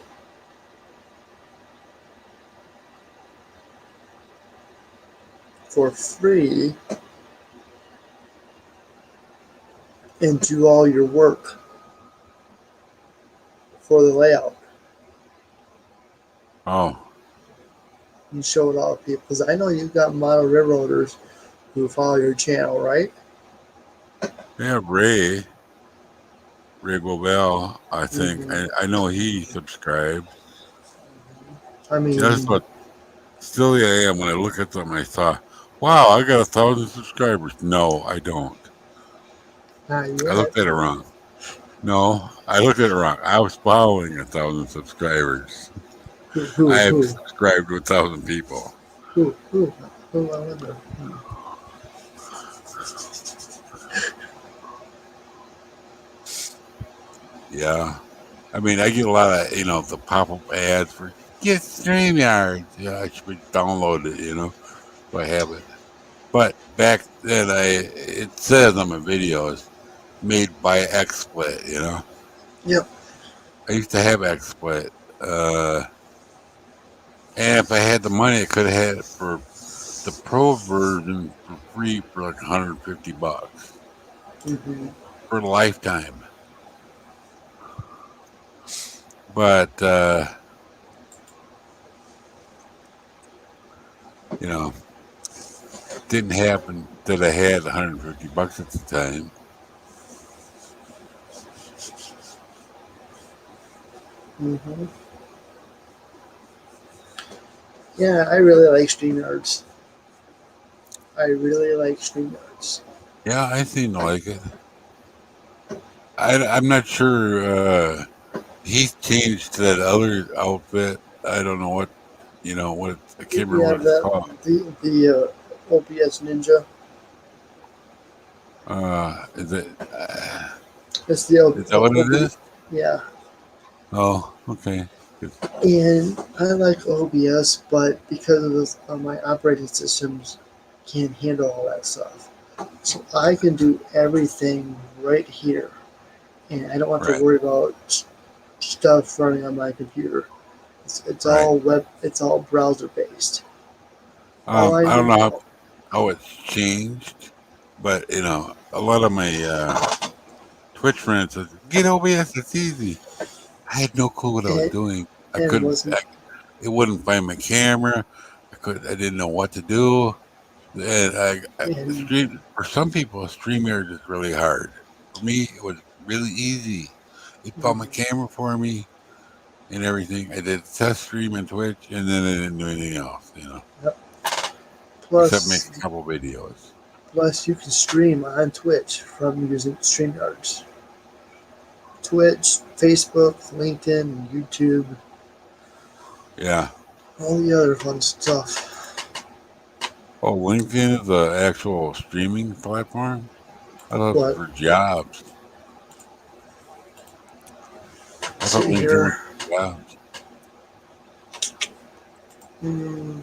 For free and do all your work for the layout. Oh. You show it all to people. Because I know you've got model railroaders who follow your channel, right? Yeah, Ray Gobel, I think. Mm-hmm. I know he subscribed. I mean, that's what silly I am when I look at them. I thought, wow, I got 1,000 subscribers. No, I don't. not yet. I looked at it wrong. No, I looked at it wrong. I was following 1,000 subscribers. I have subscribed to 1,000 people. Who? I wonder. Yeah. I mean, I get a lot of, the pop-up ads for get StreamYard. Yeah, I should download it, so I have it. But back then, it says on my videos, made by XSplit, Yep. I used to have XSplit. And if I had the money, I could have had it for the pro version for free for like $150 Mm-hmm. for a lifetime. But didn't happen that I had $150 at the time. Mm-hmm. Yeah, I really like StreamYards. Yeah, I seem to like it. I'm not sure. He's changed to that other outfit. I don't know what, I can't remember what it's called. The OBS Ninja. Is it? It's the Is that what it is? Yeah. Oh, okay. Good. And I like OBS, but because of my operating systems can't handle all that stuff. So I can do everything right here. And I don't have to worry about stuff running on my computer. It's Right. all web. It's all browser based. All I I don't do. know how it's changed, but a lot of my Twitch friends said, "Get OBS, it's easy." I had no clue what I was It, doing. I and it couldn't. wasn't. It wouldn't find my camera. I didn't know what to do. And And stream for some people, StreamYard is really hard. For me, it was really easy. It found my camera for me and everything. I did a test stream on Twitch, and then I didn't do anything else. yep. Except make Plus, a couple videos. plus you can stream on Twitch from using StreamYards. Twitch, Facebook, LinkedIn, YouTube, Yeah. all the other fun stuff. Oh, LinkedIn is the actual streaming platform. I thought it was But for jobs. I thought see LinkedIn was here, for jobs. mm,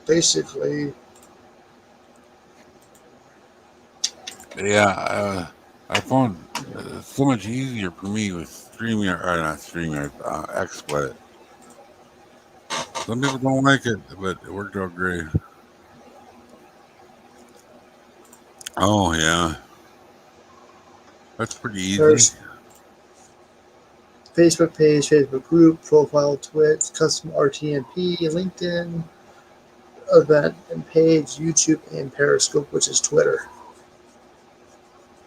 basically, Yeah, I found it's so much easier for me with StreamYard, or not StreamYard, XSplit. Some people don't like it, but it worked out great. Oh yeah, that's pretty easy. there's Facebook page, Facebook group, profile, Twitch, custom RTMP, LinkedIn, event and page, YouTube, and Periscope, which is Twitter.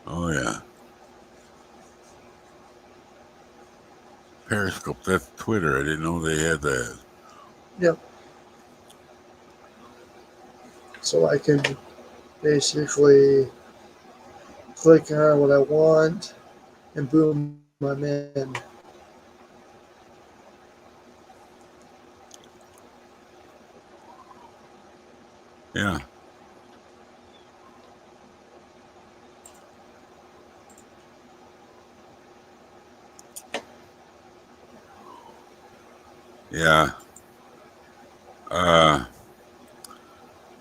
Oh yeah, Periscope. That's Twitter. I didn't know they had that. Yep. So I can basically click on what I want, and boom, I'm in. Yeah, yeah.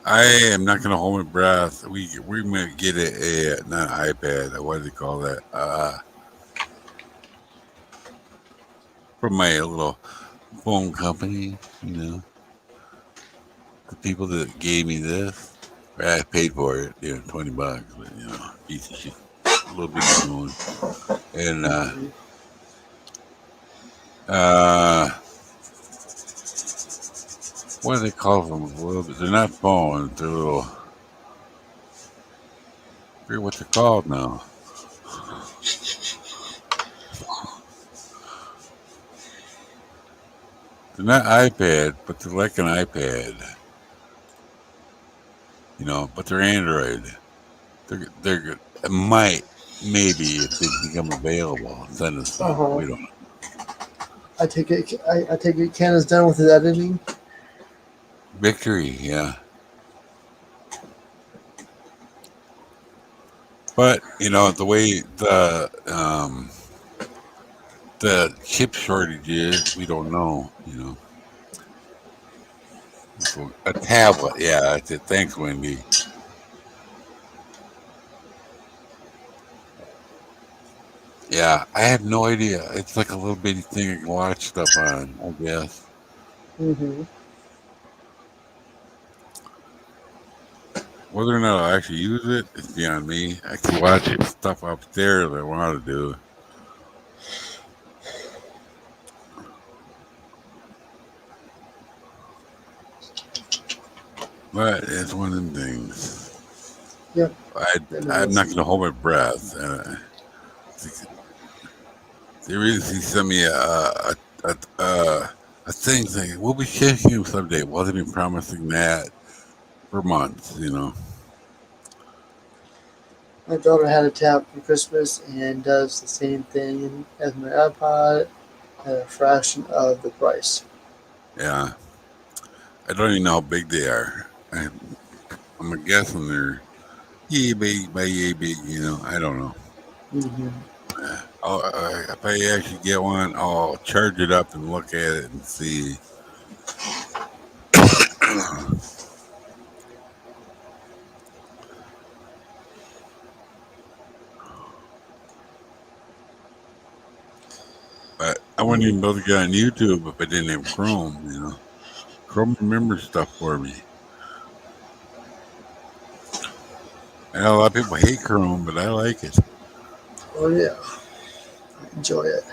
I am not gonna hold my breath. We might get a not an iPad. What do they call that? From my little phone company. The people that gave me this, I paid for it. $20, but piece of shit, little bitty phone, and uh, what do they call them? A little bit. They're not phones. They're little. I forget what they're called now. They're not iPad, but they're like an iPad. But they're Android. They're good. Might maybe if they become available, send us some. Uh-huh. We don't know. I take it. I take it. Ken is done with his editing. Victory, yeah. But the way the chip shortage is, we don't know. So a tablet, yeah, that's it. Thanks, Wendy. Yeah, I have no idea. It's like a little bitty thing I can watch stuff on, I guess. Mm-hmm. Whether or not I actually use it is beyond me. I can watch it stuff upstairs I want to do. But it's one of them things. Yep. I'm not going to hold my breath. They recently sent me a thing saying we'll be shaking him someday. Well, they've been promising that for months. My daughter had a tab for Christmas and does the same thing as my iPod at a fraction of the price. Yeah, I don't even know how big they are. I'm guessing they're yay big by yay big. I don't know. Mm-hmm. If I actually get one, I'll charge it up and look at it and see. I wouldn't even be able to get on YouTube if I didn't have Chrome. You know, Chrome remembers stuff for me. I know a lot of people hate Chrome, but I like it. Oh yeah, I enjoy it.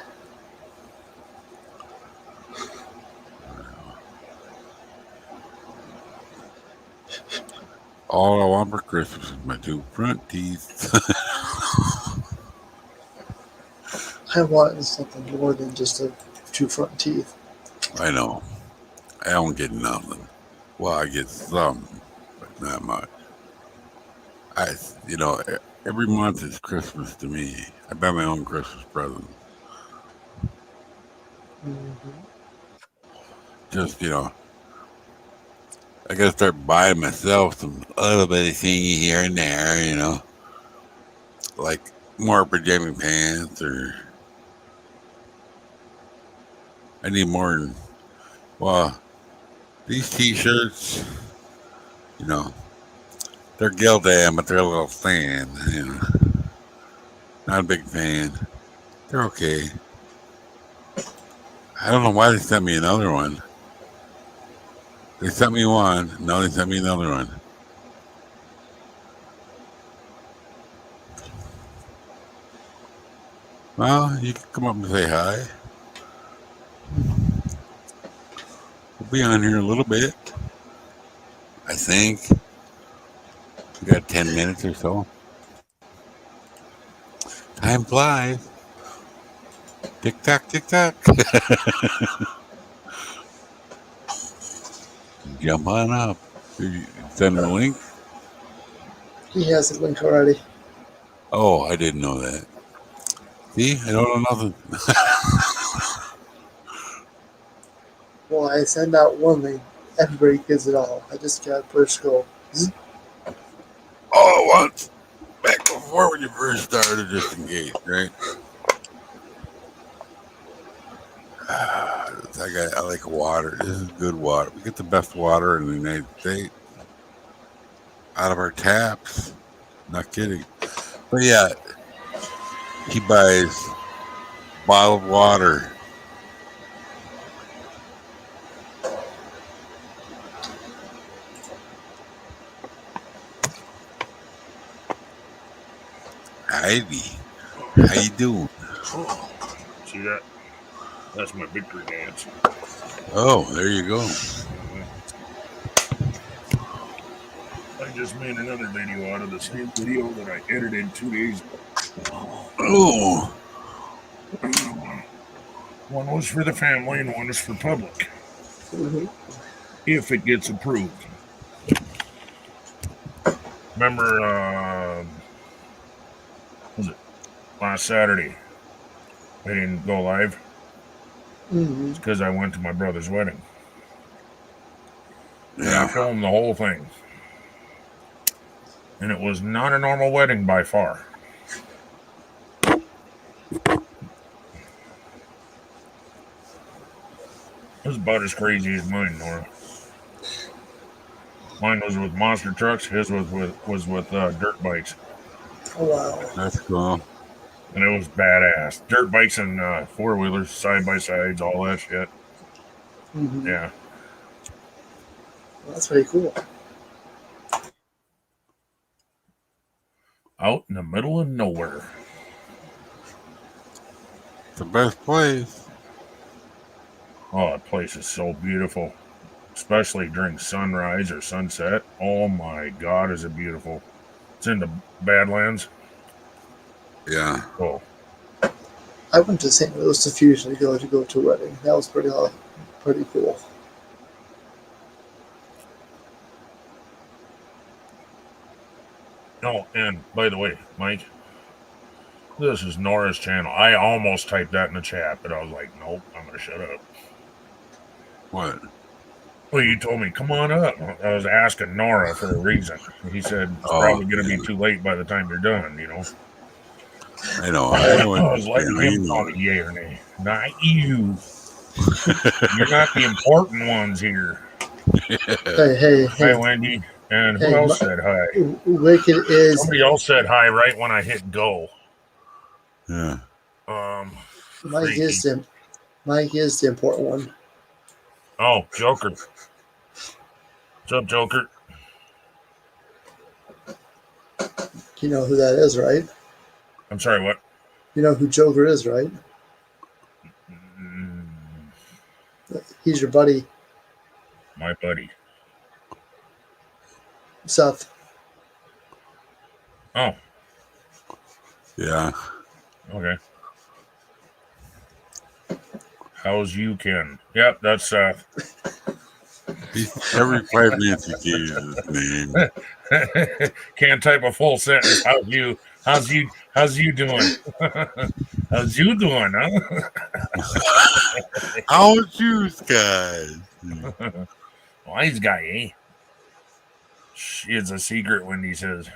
All I want for Christmas is my 2 front teeth. I want something more than just 2 front teeth. I know. I don't get nothing. Well, I get some, but not much. Every month is Christmas to me. I buy my own Christmas present. Mm-hmm. Just, I gotta start buying myself some little bitty thingy here and there, like more pajama pants, or I need more. Well, these t-shirts, they're Gildan, but they're a little thin. Not a big fan. They're okay. I don't know why they sent me another one. They sent me one. Now they sent me another one. Well, you can come up and say hi. We'll be on here a little bit. I think. We got 10 minutes or so. Time flies. Tick tock, tick tock. Jump on up. Send her a link. He has a link already. Oh, I didn't know that. See, I don't know nothing. Well, I send out one link. Everybody gets it all. I just got to push go. All at once. Back before when you first started, just in case, right? I like water. This is good water. We get the best water in the United States out of our taps. Not kidding. But yeah, he buys bottled water. Ivy, how you doing? Oh, see that? That's my victory dance. Oh, there you go. I just made another video out of the same video that I edited 2 days ago. Oh. One was for the family and one is for public. Mm-hmm. If it gets approved. Remember, was it last Saturday? I didn't go live. Mm-hmm. It's because I went to my brother's wedding. Yeah. And I filmed the whole thing. And it was not a normal wedding by far. It was about as crazy as mine, Nora. Mine was with monster trucks. His was with dirt bikes. Oh, wow. That's cool. And it was badass. Dirt bikes and 4-wheelers, side-by-sides, all that shit. Mm-hmm. Yeah. Well, that's pretty cool. Out in the middle of nowhere. The best place. Oh, that place is so beautiful. Especially during sunrise or sunset. Oh my God, is it beautiful. It's in the Badlands. Yeah. Oh. I went to St. Louis a few years ago to go to a wedding. That was pretty cool. Oh, and by the way, Mike, this is Nora's channel. I almost typed that in the chat, but I was like, nope, I'm going to shut up. What? Well, you told me, come on up. I was asking N.O.R.A for a reason. He said, it's probably going to be too late by the time you're done, I know. I was letting him tell me yay or nay. Not you. You're not the important ones here. Hey. Hi, Wendy. And who else said hi? Wicked is... Somebody else said hi right when I hit go. Yeah. Mike Mike is the important one. Oh, Joker. What's up, Joker? You know who that is, right? I'm sorry, what? You know who Joker is, right? Mm, He's your buddy, my buddy. Seth. Oh, Yeah. okay. How's you, Ken? Yep, that's Seth. Every 5 minutes he gives his name. Can't type a full sentence. How's you doing? How's you doing, huh? How's you guys? Wise guy, eh? It's a secret when he says.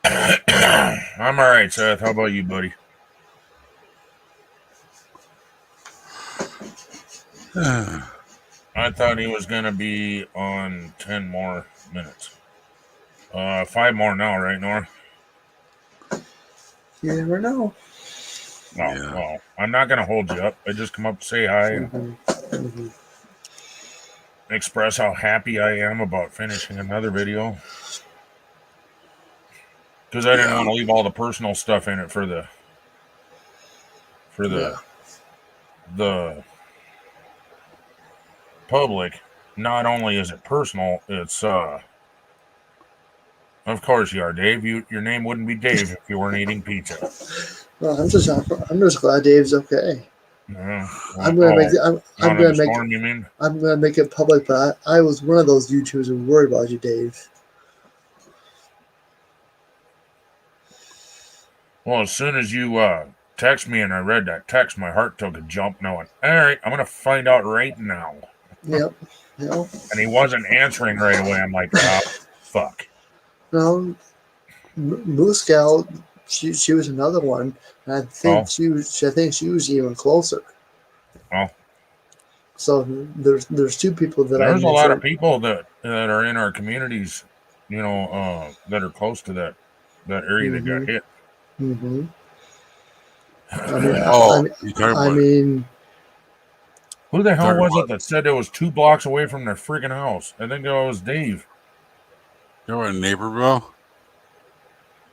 I'm all right, Seth. How about you, buddy? I thought he was going to be on 10 more minutes. 5 more now, right, Nora? You never know. No, yeah. Well, I'm not going to hold you up. I just come up to say hi and express how happy I am about finishing another video. Because I didn't want to leave all the personal stuff in it for the public. Not only is it personal, it's of course you are, Dave. Your name wouldn't be Dave if you weren't eating pizza. Well, I'm just glad Dave's okay. Yeah. I'm gonna make it public, but I was one of those YouTubers who worried about you, Dave. Well, as soon as you text me and I read that text, my heart took a jump, knowing, all right, I'm gonna find out right now. Yep. And he wasn't answering right away. I'm like, oh, fuck. No, Moose Gal, she was another one. And I think she was even closer. Oh. So there's two people that there's a lot of people that are in our communities, that are close to that area that got hit. Mm-hmm. I mean, who the hell was it that said it was 2 blocks away from their friggin' house? I think it was Dave. You were in Naperville?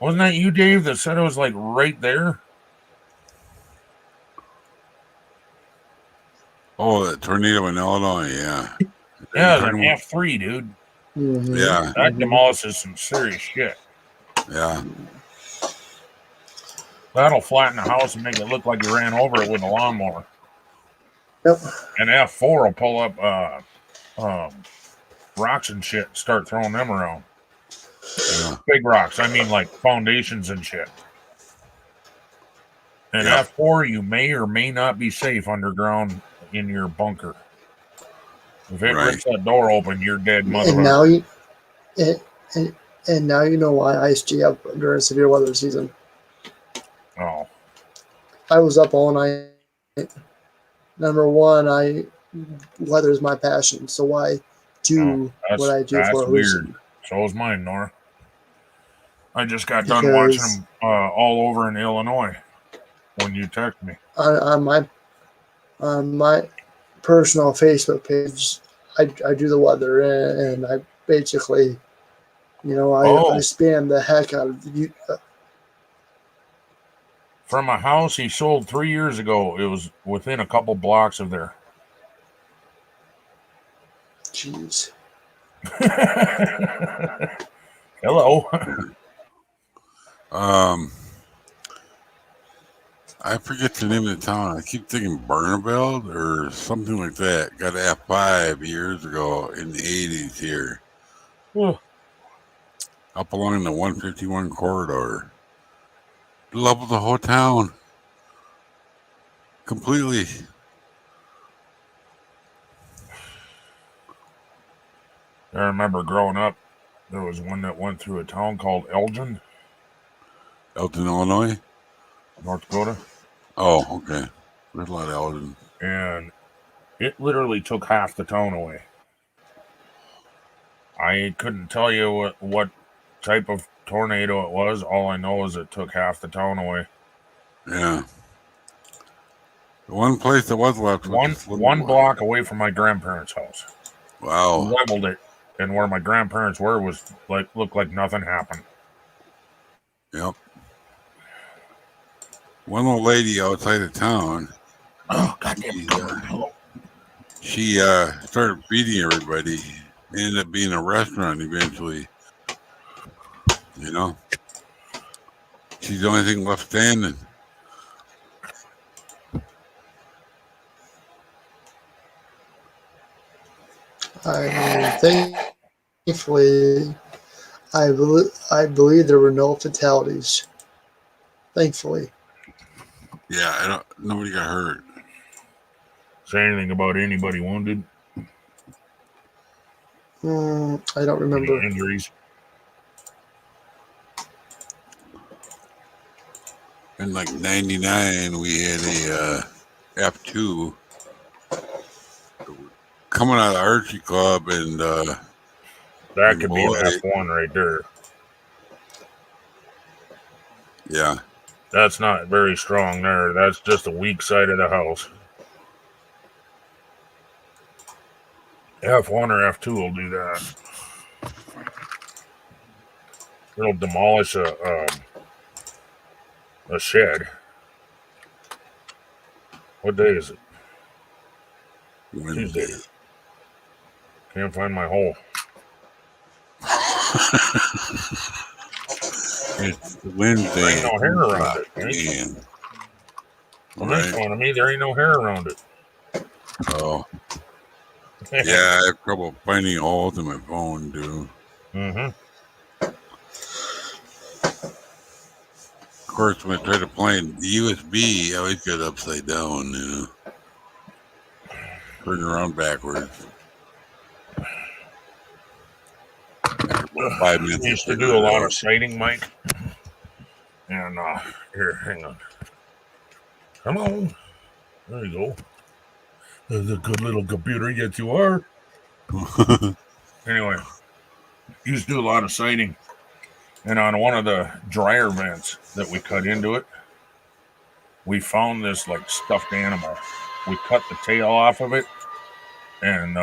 Wasn't that you, Dave, that said it was like right there? Oh, that tornado in Illinois, yeah. Yeah, it was an F3, dude. Mm-hmm. Yeah. That demolishes some serious shit. Yeah. That'll flatten the house and make it look like you ran over it with a lawnmower. Yep. And F4 will pull up rocks and shit and start throwing them around. Yeah. Big rocks. I mean, like foundations and shit. And F4, you may or may not be safe underground in your bunker. If it rips that door open, you're dead, mother. And now and now you know why I stay up during severe weather season. Oh. I was up all night. Number one, weather is my passion, so I do what I do for a reason. Weird. So is mine, Nora. I just got done watching them all over in Illinois when you text me. On my personal Facebook page, I do the weather, and I basically, I spam the heck out of you. From a house he sold 3 years ago, it was within a couple blocks of there. Jeez. Hello. I forget the name of the town. I keep thinking Barneveld or something like that. Got F5 years ago in the 80s here. Up along the 151 corridor. Leveled the whole town. Completely. I remember growing up, there was one that went through a town called Elgin. Elgin, Illinois? North Dakota. Oh, okay. There's a lot of Elgin. And it literally took half the town away. I couldn't tell you what type of tornado it was. All I know is it took half the town away. Yeah. The one place that was left was this little one block away from my grandparents' house. Wow. Leveled it, and where my grandparents were was looked like nothing happened. Yep. One little lady outside of town. Oh, goddamn! She started feeding everybody. Ended up being a restaurant eventually. You know, she's the only thing left standing. I mean, thankfully, I believe there were no fatalities. Thankfully. Yeah, nobody got hurt. Say anything about anybody wounded? I don't remember. Any injuries? In like '99, we had a F2 coming out of the archery club, and that could be an F1 right there. Yeah, that's not very strong there. That's just a weak side of the house. F1 or F2 will do that. It'll demolish a shed. What day is it? Wednesday. Tuesday. Can't find my hole. It's Wednesday. There ain't no hair around it. Don't make fun of me. There ain't no hair around it. Oh. Yeah, I have trouble finding holes in my phone, too. Mm-hmm. Of course, when I try to find the USB, I always get upside down, you know. Turn around backwards. 5 minutes. I used to do a lot of sighting, Mike. And here, hang on. Come on. There you go. There's a good little computer, yet you are. Anyway, used to do a lot of sighting. And on one of the dryer vents that we cut into it, we found this like stuffed animal. We cut the tail off of it and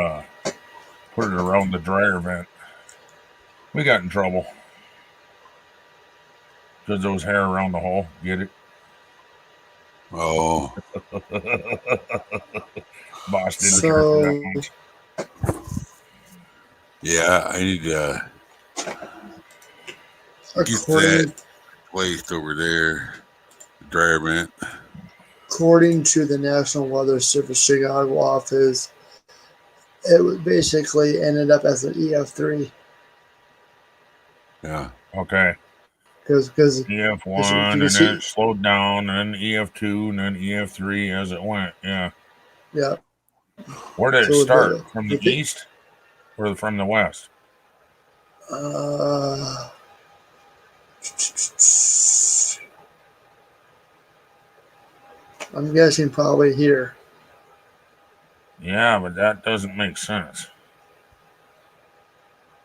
put it around the dryer vent. We got in trouble because there was hair around the hole. Get it? Oh. Boss didn't care for that much. Yeah, I need to get that placed over there. The dryer vent. According to the National Weather Service Chicago office, it basically ended up as an EF3. Yeah. Okay. Because EF1 and then it slowed down, and then EF2 and then EF3 as it went. Yeah. Yeah. Where did it start? From the east or from the west? I'm guessing probably here. Yeah, but that doesn't make sense.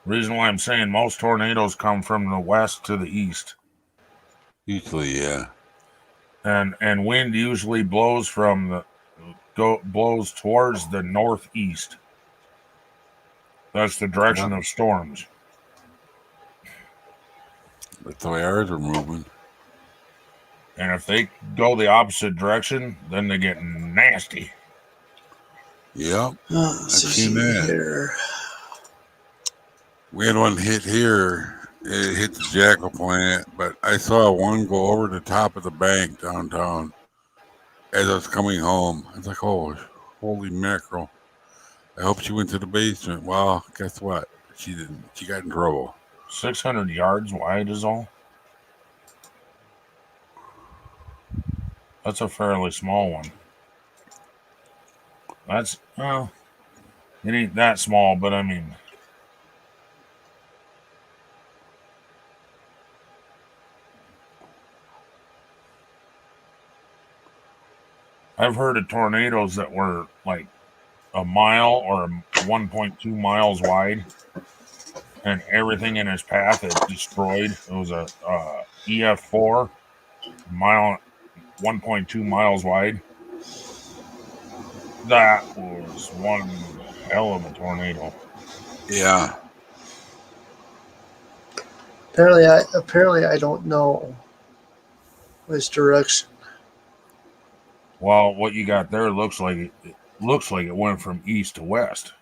Reason why I'm saying most tornadoes come from the west to the east. Usually, yeah. And wind usually blows from blows towards the northeast. That's the direction of storms. That's the way ours are moving. And if they go the opposite direction, then they get nasty. Yep. I've seen that. Here. We had one hit here. It hit the jackal plant, but I saw one go over the top of the bank downtown as I was coming home. I was like, oh, holy mackerel. I hope she went to the basement. Well, guess what? She didn't. She got in trouble. 600 yards wide is all? That's a fairly small one. That's, well, it ain't that small, but I mean... I've heard of tornadoes that were like a mile or 1.2 miles wide, and everything in its path is destroyed. It was a EF4, 1.2 miles wide. That was one hell of a tornado. Yeah. Apparently I don't know which direction. Well, what you got there looks like it went from east to west.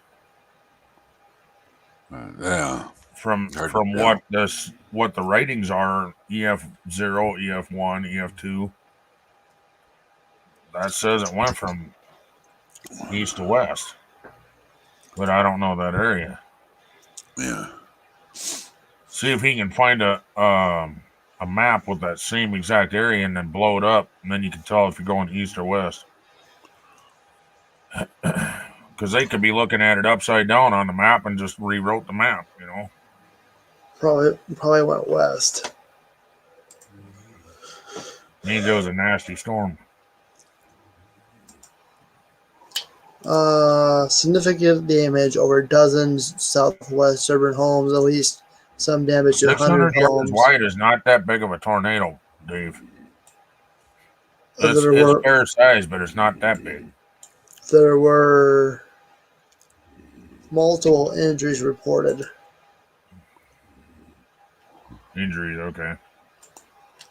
Yeah. From Hard to what tell. what the ratings are, EF0, EF1, EF2. That says it went from east to west, but I don't know that area. Yeah. See if he can find a map with that same exact area and then blow it up, and then you can tell if you're going east or west. Because they could be looking at it upside down on the map and just rewrote the map, you know. Probably went west. Means it was a nasty storm. Significant damage over dozens southwest suburban homes, at least some damage to 100 600 yards homes. wide is not that big of a tornado, Dave. It's There were fair size, but it's not that big. there were multiple injuries reported. Injuries, okay.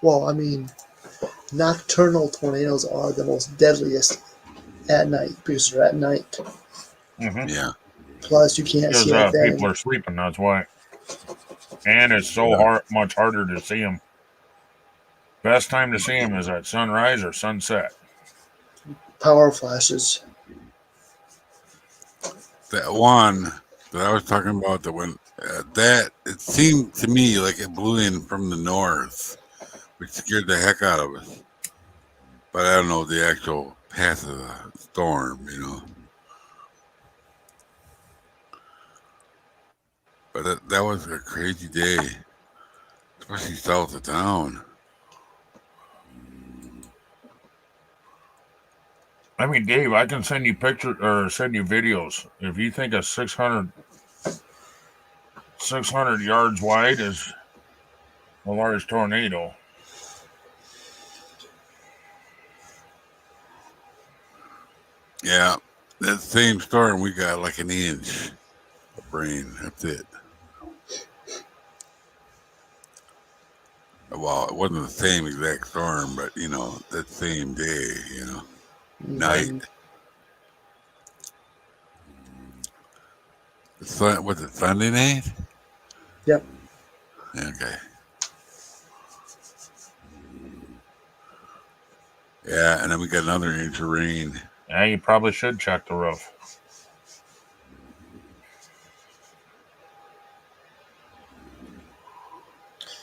Well, I mean, nocturnal tornadoes are the most deadliest at night because they're at night. Mm-hmm. Yeah. Plus, you can't see Because anything. people are sleeping, that's why. And it's so much harder to see them. Best time to see them is at sunrise or sunset. Power flashes. That one that I was talking about, that it seemed to me like it blew in from the north, which scared the heck out of us. But I don't know the actual path of the storm, you know. But that was a crazy day, especially south of town. I mean, Dave, I can send you pictures or send you videos. If you think a 600 yards wide is a large tornado. Yeah, that same storm we got like an inch of rain. That's it. Well, it wasn't the same exact storm, but you know, that same day, you know, night. Was it Sunday night? Yep. Okay. Yeah, and then we got another inch of rain. Yeah, you probably should check the roof.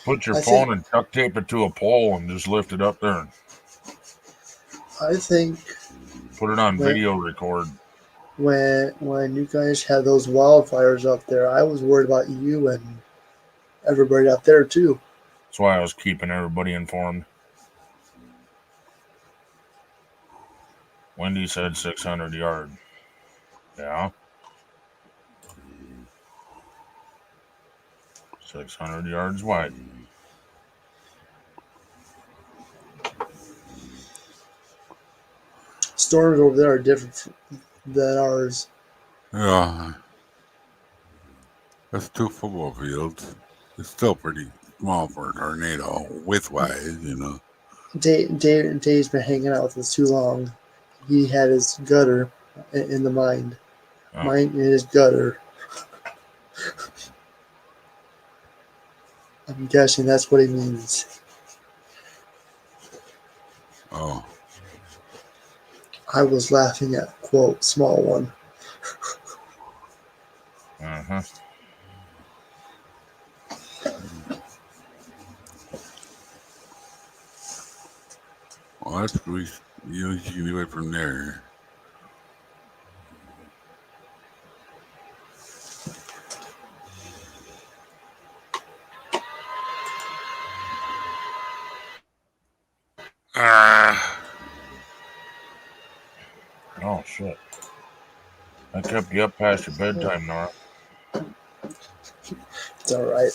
Put your phone and duct tape it to a pole and just lift it up there. I think. Put it on video record. When you guys had those wildfires up there, I was worried about you and everybody out there too. That's why I was keeping everybody informed. Wendy said 600 yard. Yeah. 600 yards wide. Storms over there are different than ours. Yeah. That's 2 football fields. It's still pretty small for a tornado, width-wise, you know. Dave's been hanging out with us too long. He had his gutter in the mind. Oh. Mine in his gutter. I'm guessing that's what he means. Oh. I was laughing at, quote, small one. Uh-huh. Well, that's good. You can do it from there. Oh, shit. I kept you up past your bedtime, Nora. It's all right.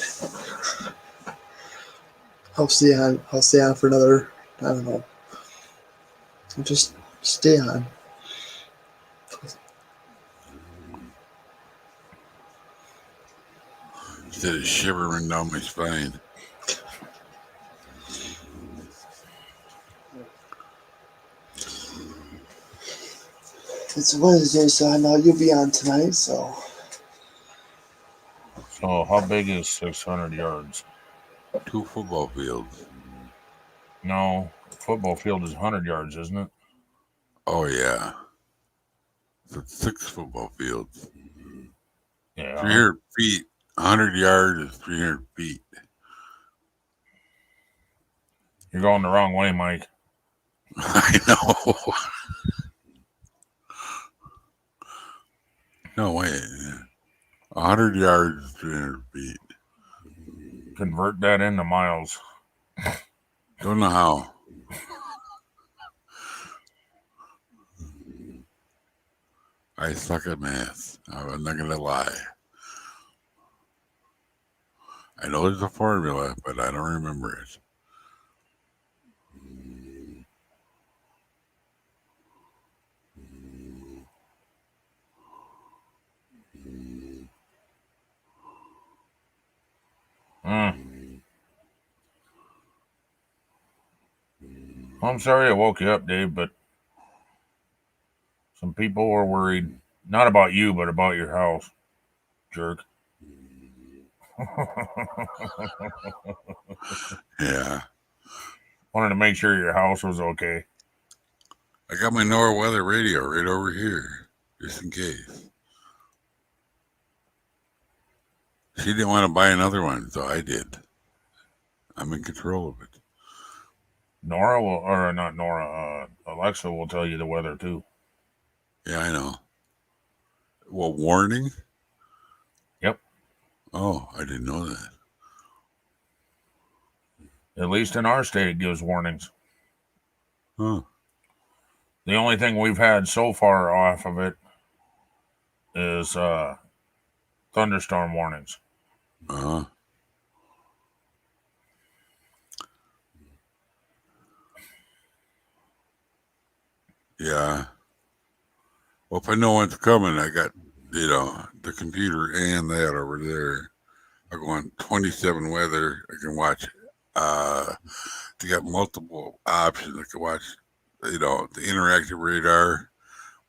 I'll stay on for another, I don't know. Just stay on. Instead of shivering down my spine. It's Wednesday, so I know you'll be on tonight. So how big is 600 yards? 2 football fields. No, football field is 100 yards, isn't it? Oh yeah. So 6 football fields. Yeah. 300 feet. 100 yards is 300 feet. You're going the wrong way, Mike. I know. No way. 100 yards is 300 feet. Convert that into miles. Don't know how. I suck at math. I'm not going to lie. I know there's a formula, but I don't remember it. I'm sorry I woke you up, Dave, but some people were worried. Not about you, but about your house, jerk. Yeah. Wanted to make sure your house was okay. I got my NORA weather radio right over here, just in case. She didn't want to buy another one, so I did. I'm in control of it. NORA will, or not NORA, Alexa will tell you the weather too. Yeah, I know. Well, warning? Yep. Oh, I didn't know that. At least in our state, it gives warnings. Huh. The only thing we've had so far off of it is thunderstorm warnings. Uh-huh. Yeah. Well, if I know what's coming, I got, the computer and that over there. I go on 27 weather. I can watch. They got multiple options. I can watch, the interactive radar,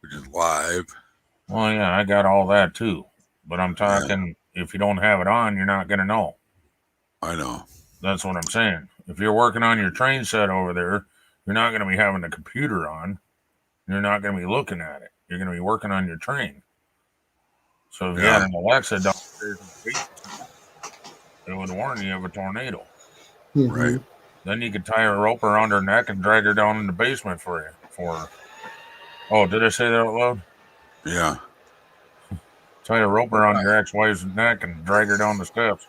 which is live. Well, yeah, I got all that too. But I'm talking, if you don't have it on, you're not going to know. I know. That's what I'm saying. If you're working on your train set over there, you're not going to be having the computer on. You're not going to be looking at it. You're going to be working on your train. So if you had an Alexa downstairs in the basement, it would warn you of a tornado. Mm-hmm. Right. Then you could tie a rope around her neck and drag her down in the basement for her. Oh, did I say that out loud? Yeah. Tie a rope around your ex-wife's neck and drag her down the steps.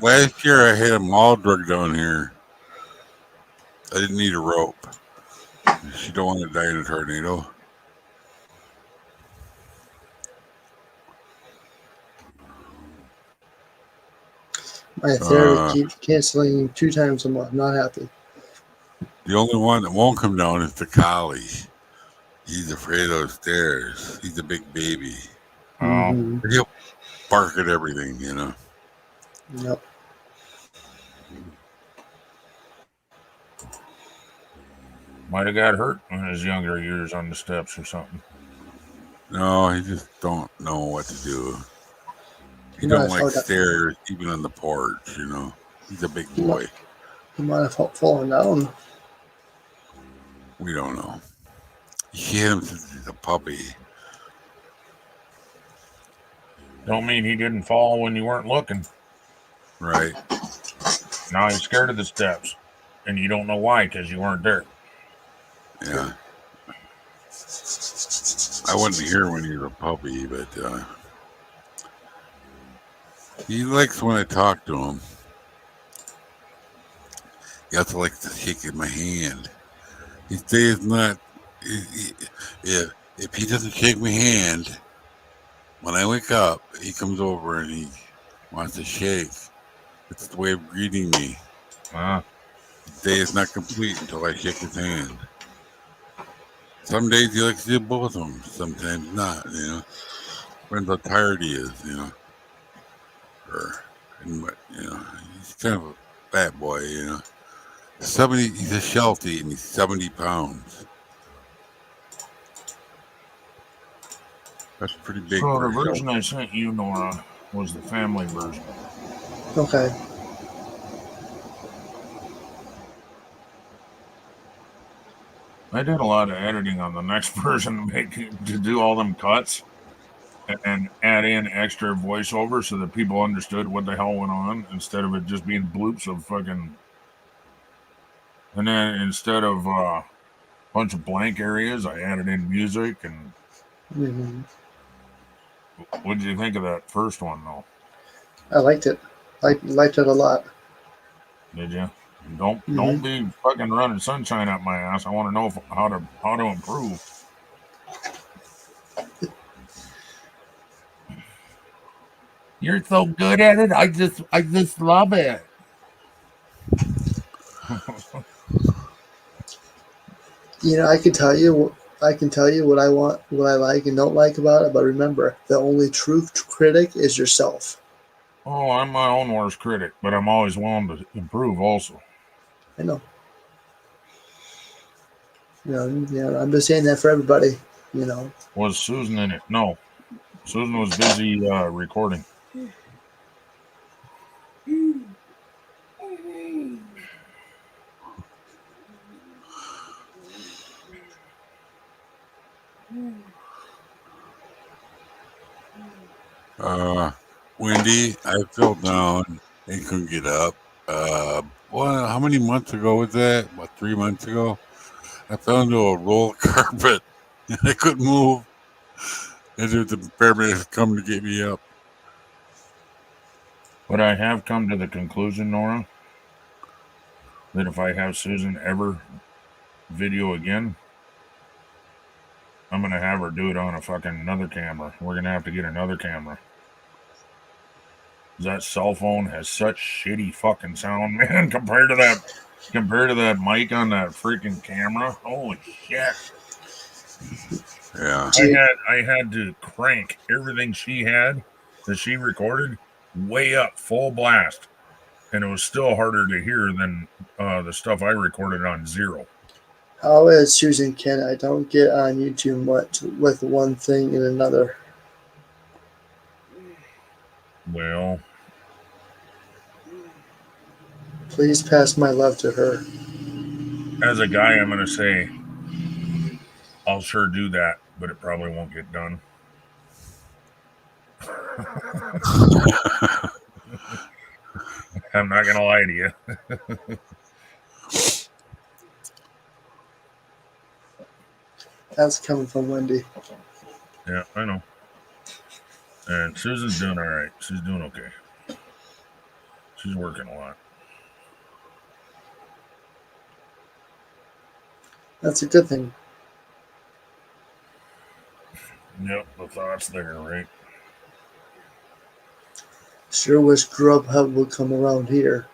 Last year I had them all drugged down here. I didn't need a rope. She don't want to die in a tornado. My therapy keeps canceling 2 times a month. Not happy. The only one that won't come down is the collie. He's afraid of those stairs. He's a big baby. Mm-hmm. He'll bark at everything, Yep. Might have got hurt in his younger years on the steps or something. No, he just don't know what to do. He don't like stairs, even on the porch, He's a big boy. He might have fallen down. We don't know. He hit him since he's a puppy. Don't mean he didn't fall when you weren't looking. Right. Now he's scared of the steps. And you don't know why, because you weren't there. Yeah. I wasn't here when he was a puppy, but he likes when I talk to him. He also likes to shake my hand. He stays not. If he doesn't shake my hand, when I wake up, he comes over and he wants to shake. It's the way of greeting me. The day is not complete until I shake his hand. Some days he likes to do both of them, sometimes not, Depends how tired he is, He's kind of a fat boy, you know. He's a Sheltie, and he's 70 pounds. That's pretty big. So the version I sent you, Nora, was the family version. Okay. I did a lot of editing on the next version to do all them cuts and add in extra voiceover so that people understood what the hell went on instead of it just being bloops of fucking. And then instead of a bunch of blank areas, I added in music. And what did you think of that first one, though? I liked it. Liked it a lot. Did you? Don't be fucking running sunshine up my ass. I want to know how to improve. You're so good at it. I just love it. I can tell you what I want, what I like and don't like about it. But remember, the only true critic is yourself. Oh, I'm my own worst critic, but I'm always willing to improve. Also, I know. I'm just saying that for everybody. Was Susan in it? No, Susan was busy recording. Wendy, I fell down and couldn't get up. How many months ago was that? About 3 months ago. I fell into a roll carpet and I couldn't move. And there's the paramedics come to get me up. But I have come to the conclusion, Nora, that if I have Susan ever video again, I'm going to have her do it on a fucking another camera. We're going to have to get another camera. That cell phone has such shitty fucking sound, man, compared to that mic on that freaking camera. Holy shit. Yeah. I had to crank everything she had that she recorded way up, full blast. And it was still harder to hear than the stuff I recorded on zero. How is Susan Ken? I don't get on YouTube much with one thing and another. Well, please pass my love to her. As a guy, I'm going to say I'll sure do that, but it probably won't get done. I'm not going to lie to you. That's coming from Wendy. Yeah, I know. And Susan's doing all right. She's doing okay. She's working a lot. That's a good thing. Yep, the thought's there, right? Sure wish Grubhub would come around here.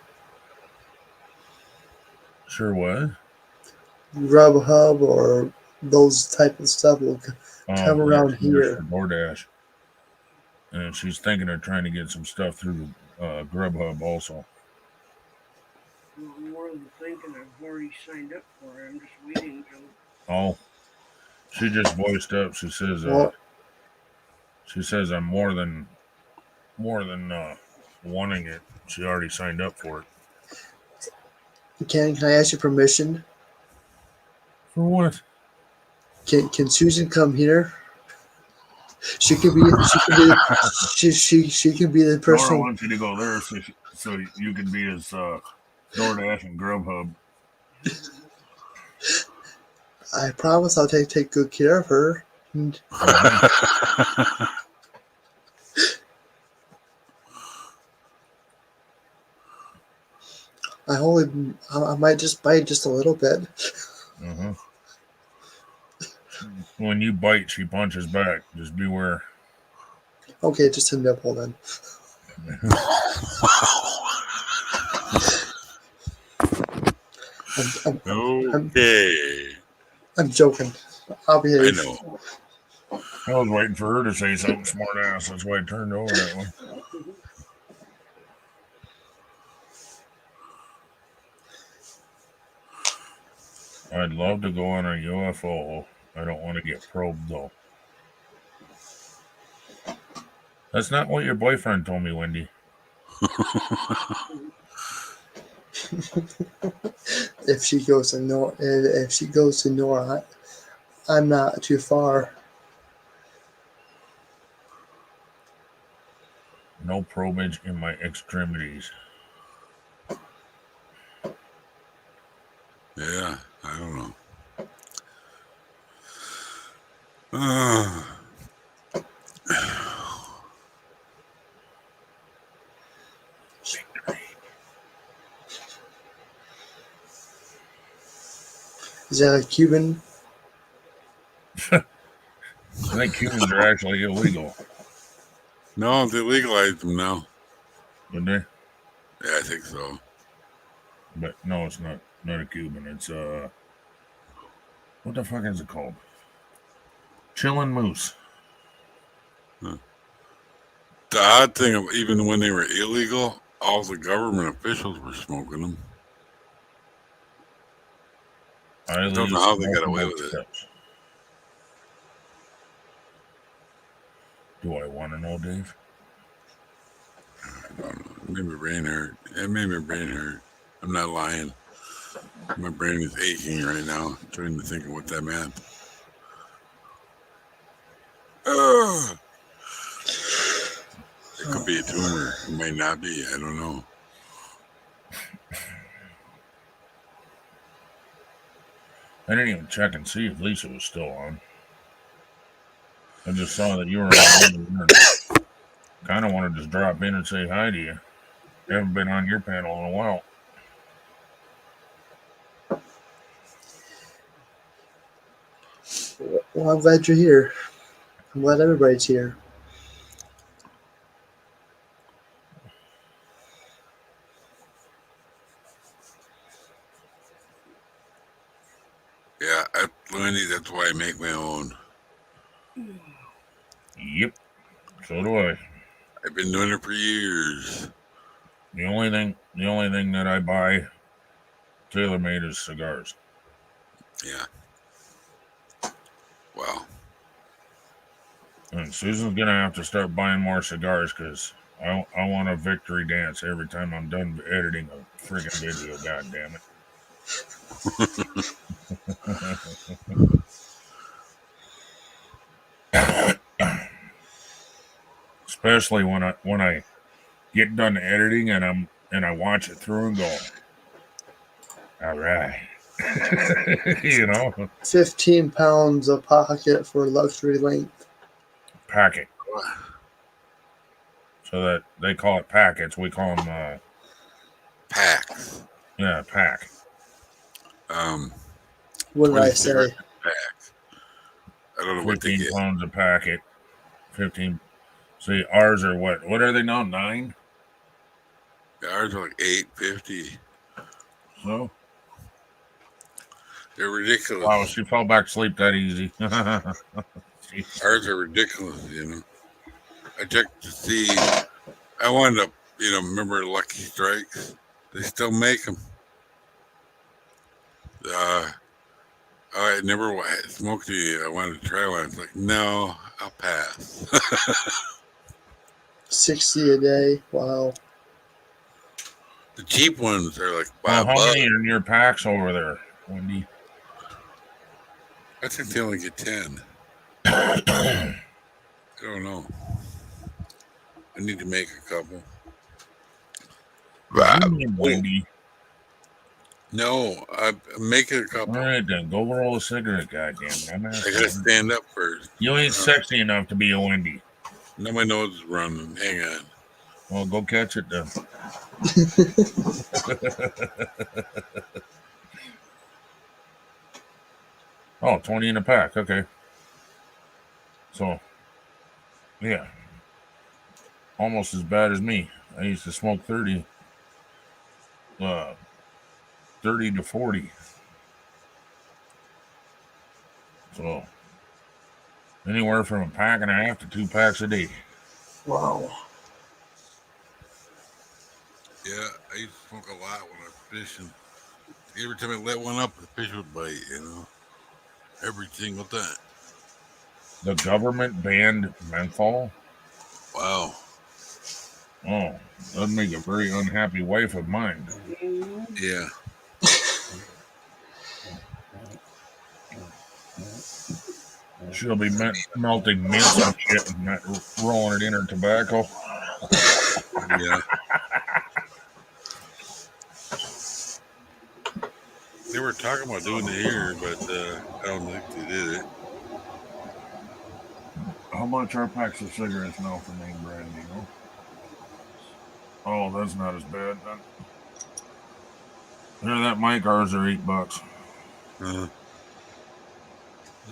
Sure what? Grubhub or those type of stuff will come around here. DoorDash. And she's thinking of trying to get some stuff through Grubhub also. I'm more than thinking I've already signed up for it. I'm just waiting until. Oh, she just voiced up. She says, I'm more than wanting it. She already signed up for it. Can I ask your permission? For what? Can Susan come here? She can be the person. Nora wants you to go there so you can be his DoorDash and Grubhub. I promise I'll take good care of her. I might just bite just a little bit. Mm-hmm. When you bite, she punches back. Just beware. Okay, just a nipple then. I'm joking. I'll behave. I know. I was waiting for her to say something smart ass. That's why I turned over that one. I'd love to go on a UFO. I don't want to get probed, though. That's not what your boyfriend told me, Wendy. If she goes to NORA, I'm not too far. No probage in my extremities. Yeah, I don't know. Is that a Cuban? I think Cubans are actually illegal. No, they legalized them now. Did they? Yeah, I think so. But no, it's not a Cuban. It's what the fuck is it called? Chillin' moose. Huh. The odd thing of even when they were illegal, all the government officials were smoking them. I don't know how they got away with it. Do I want to know, Dave? I don't know. It made my brain hurt. It made my brain hurt. I'm not lying. My brain is aching right now, trying to think of what that meant. It could be a tumor. It might not be. I don't know. I didn't even check and see if Lisa was still on. I just saw that you were on. Kind of want to just drop in and say hi to you. Haven't been on your panel in a while. Well, I'm glad you're here. I'm glad everybody's here. Yeah, Wendy, that's why I make my own. Yep. So do I. I've been doing it for years. The only thing that I buy tailor-made is cigars. Yeah. Wow. And Susan's gonna have to start buying more cigars because I want a victory dance every time I'm done editing a friggin' video. God damn it! Especially when I get done editing and I watch it through and go, all right. You know, 15 pounds of pocket for luxury length. Packet. So that they call it packets. We call them packs. Yeah, pack. What did I say? Pack. I don't know what they 15 get. pounds a packet. 15. See, ours are what? What are they now? 9? Ours are like $8.50. So they're ridiculous. Wow, she fell back asleep that easy. Ours are ridiculous, you know. I checked to see. I wanted to, remember Lucky Strikes? They still make them. I never smoked any. I wanted to try one. It's like, no, I'll pass. 60 a day. Wow. The cheap ones are like Well, $5. how many are in your packs over there, Wendy? I think they only get 10. I don't know. I need to make a couple. Wendy. No, I'm making a couple. All right, then. Go roll a cigarette, goddamn. I gotta stand up first. You ain't sexy enough to be a Wendy. Now my nose is running. Hang on. Well, go catch it then. Oh, 20 in a pack. Okay. So, yeah. Almost as bad as me. I used to smoke 30 to 40. So, anywhere from a pack and a half to 2 packs a day. Wow. Yeah, I used to smoke a lot when I was fishing. every time I let one up, the fish would bite. Every single time. The government banned menthol. Wow. Oh, that'd make a very unhappy wife of mine. Yeah. She'll be melting mints and shit and not rolling it in her tobacco. Yeah. They were talking about doing it here, but I don't think they did it. How much are packs of cigarettes now for name brand, you know? Oh, that's not as bad then. Hear that, Mike? Ours are $8.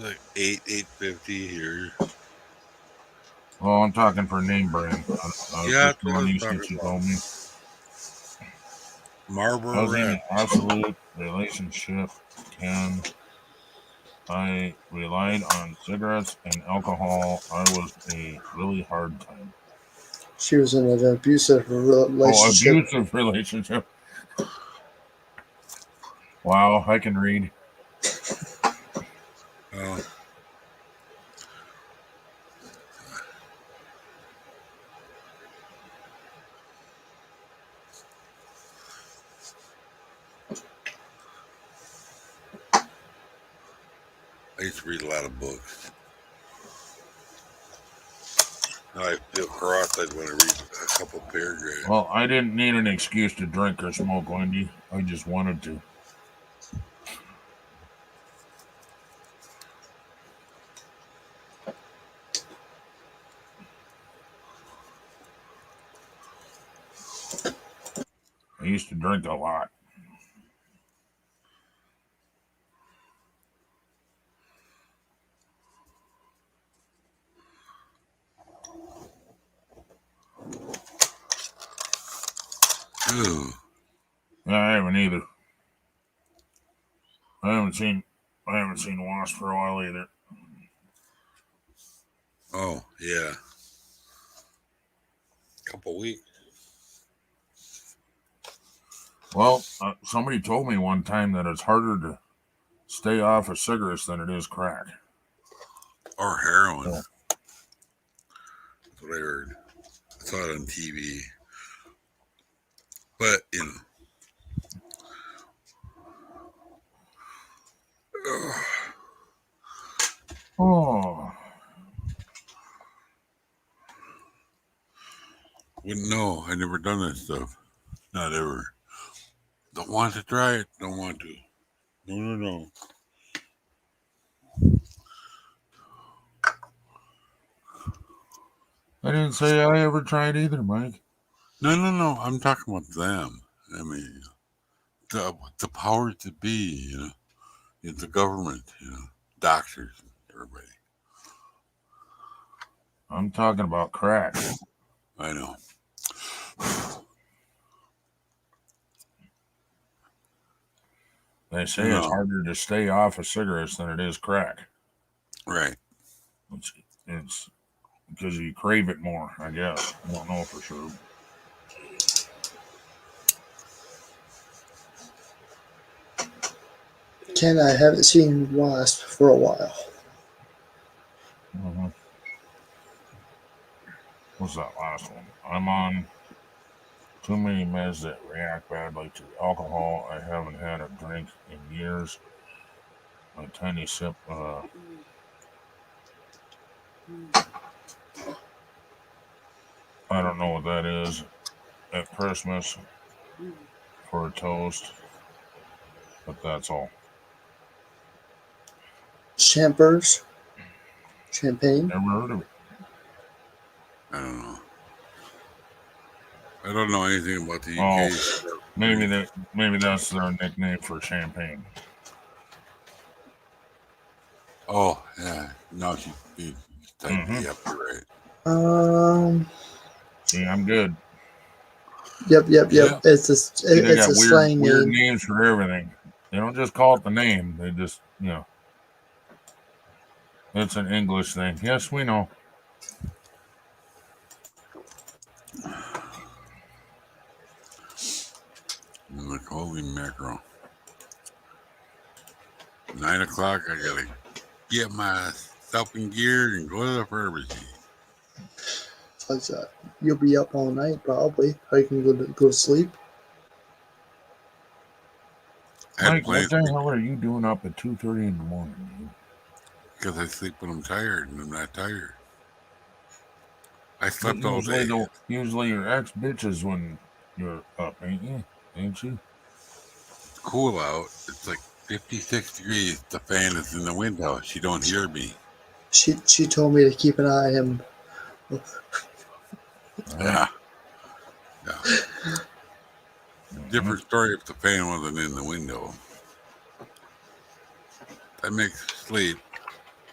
Like $8.50 here. Oh, I'm talking for name brand. I was Yeah, just that's what I telling was you talking since you about. told me. Marlboro I was in Red. an absolute relationship. I relied on cigarettes and alcohol. I was a really hard time. She was in an abusive Oh, relationship. abusive relationship. Wow, I can read. Oh. I used to read a lot of books. Now I feel cross-eyed when I read a couple paragraphs. Well, I didn't need an excuse to drink or smoke, Wendy. I just wanted to. I used to drink a lot. Ew. Yeah, I haven't either. I haven't seen Wasp for a while either. Oh, yeah. Couple weeks. Well, somebody told me one time that it's harder to stay off of cigarettes than it is crack. Or heroin. Yeah. That's what I heard. I saw it on TV. But, Oh. Wouldn't know. I never done that stuff. Not ever. Don't want to try it. Don't want to. No. I didn't say I ever tried either, Mike. No. I'm talking about them. I mean, the powers that be, the government, doctors, everybody. I'm talking about crack. I know. They say it's harder to stay off of cigarettes than it is crack. Right. It's because you crave it more, I guess. I don't know for sure. Ken, I haven't seen Wasp for a while. Mm-hmm. What's that last one? I'm on too many meds that react badly to alcohol. I haven't had a drink in years. A tiny sip. I don't know what that is. At Christmas for a toast. But that's all. Champers. Champagne. Never heard of it. I don't know. I don't know anything about the UK. Oh, maybe that's their nickname for champagne. Oh, yeah. No, you typed Mm-hmm. Yep, you're right. See, I'm good. Yep. Yeah. It's They got a slang weird name. names for everything. They don't just call it the name. They just, it's an English thing. Yes, we know. I'm like, holy mackerel. 9 o'clock, I gotta get myself in gear and go to the pharmacy. Like that. You'll be up all night probably. How you can go to sleep? I had Mike, plenty what of the sleep hell are you doing up at 2:30 in the morning, dude? because I sleep when I'm tired, and I'm not tired. I But slept all day. usually your ex bitches when you're up, ain't you? Ain't she? It's cool out. It's like 56 degrees. The fan is in the window. She don't hear me. She told me to keep an eye on him. Yeah. Different story if the fan wasn't in the window. That makes sleep.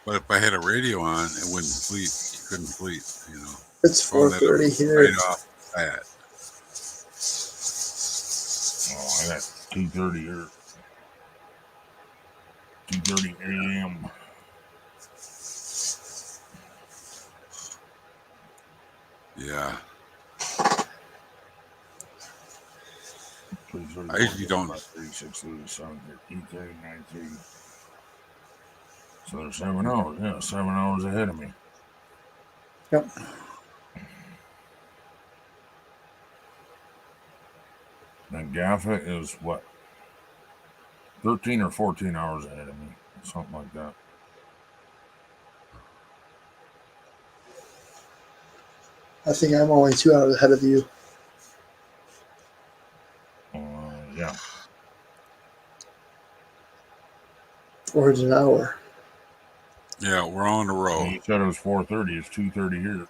But if I had a radio on, it wouldn't sleep. You couldn't sleep, you know. It's Phone that 4:30 here. right off the bat. Oh, I got 2:30 or 2:30 a.m. Yeah. 3:30, I usually 4:30, don't. 5:30, 6:30, 7:30, 8:30, 9:30. So they're 7 hours. Yeah, 7 hours ahead of me. Yep. And Gaffa is what? 13 or 14 hours ahead of me. Something like that. I think I'm only 2 hours ahead of you. Yeah. Or it's an hour. Yeah, we're on a roll. You said it was 4:30. It's 2:30 here.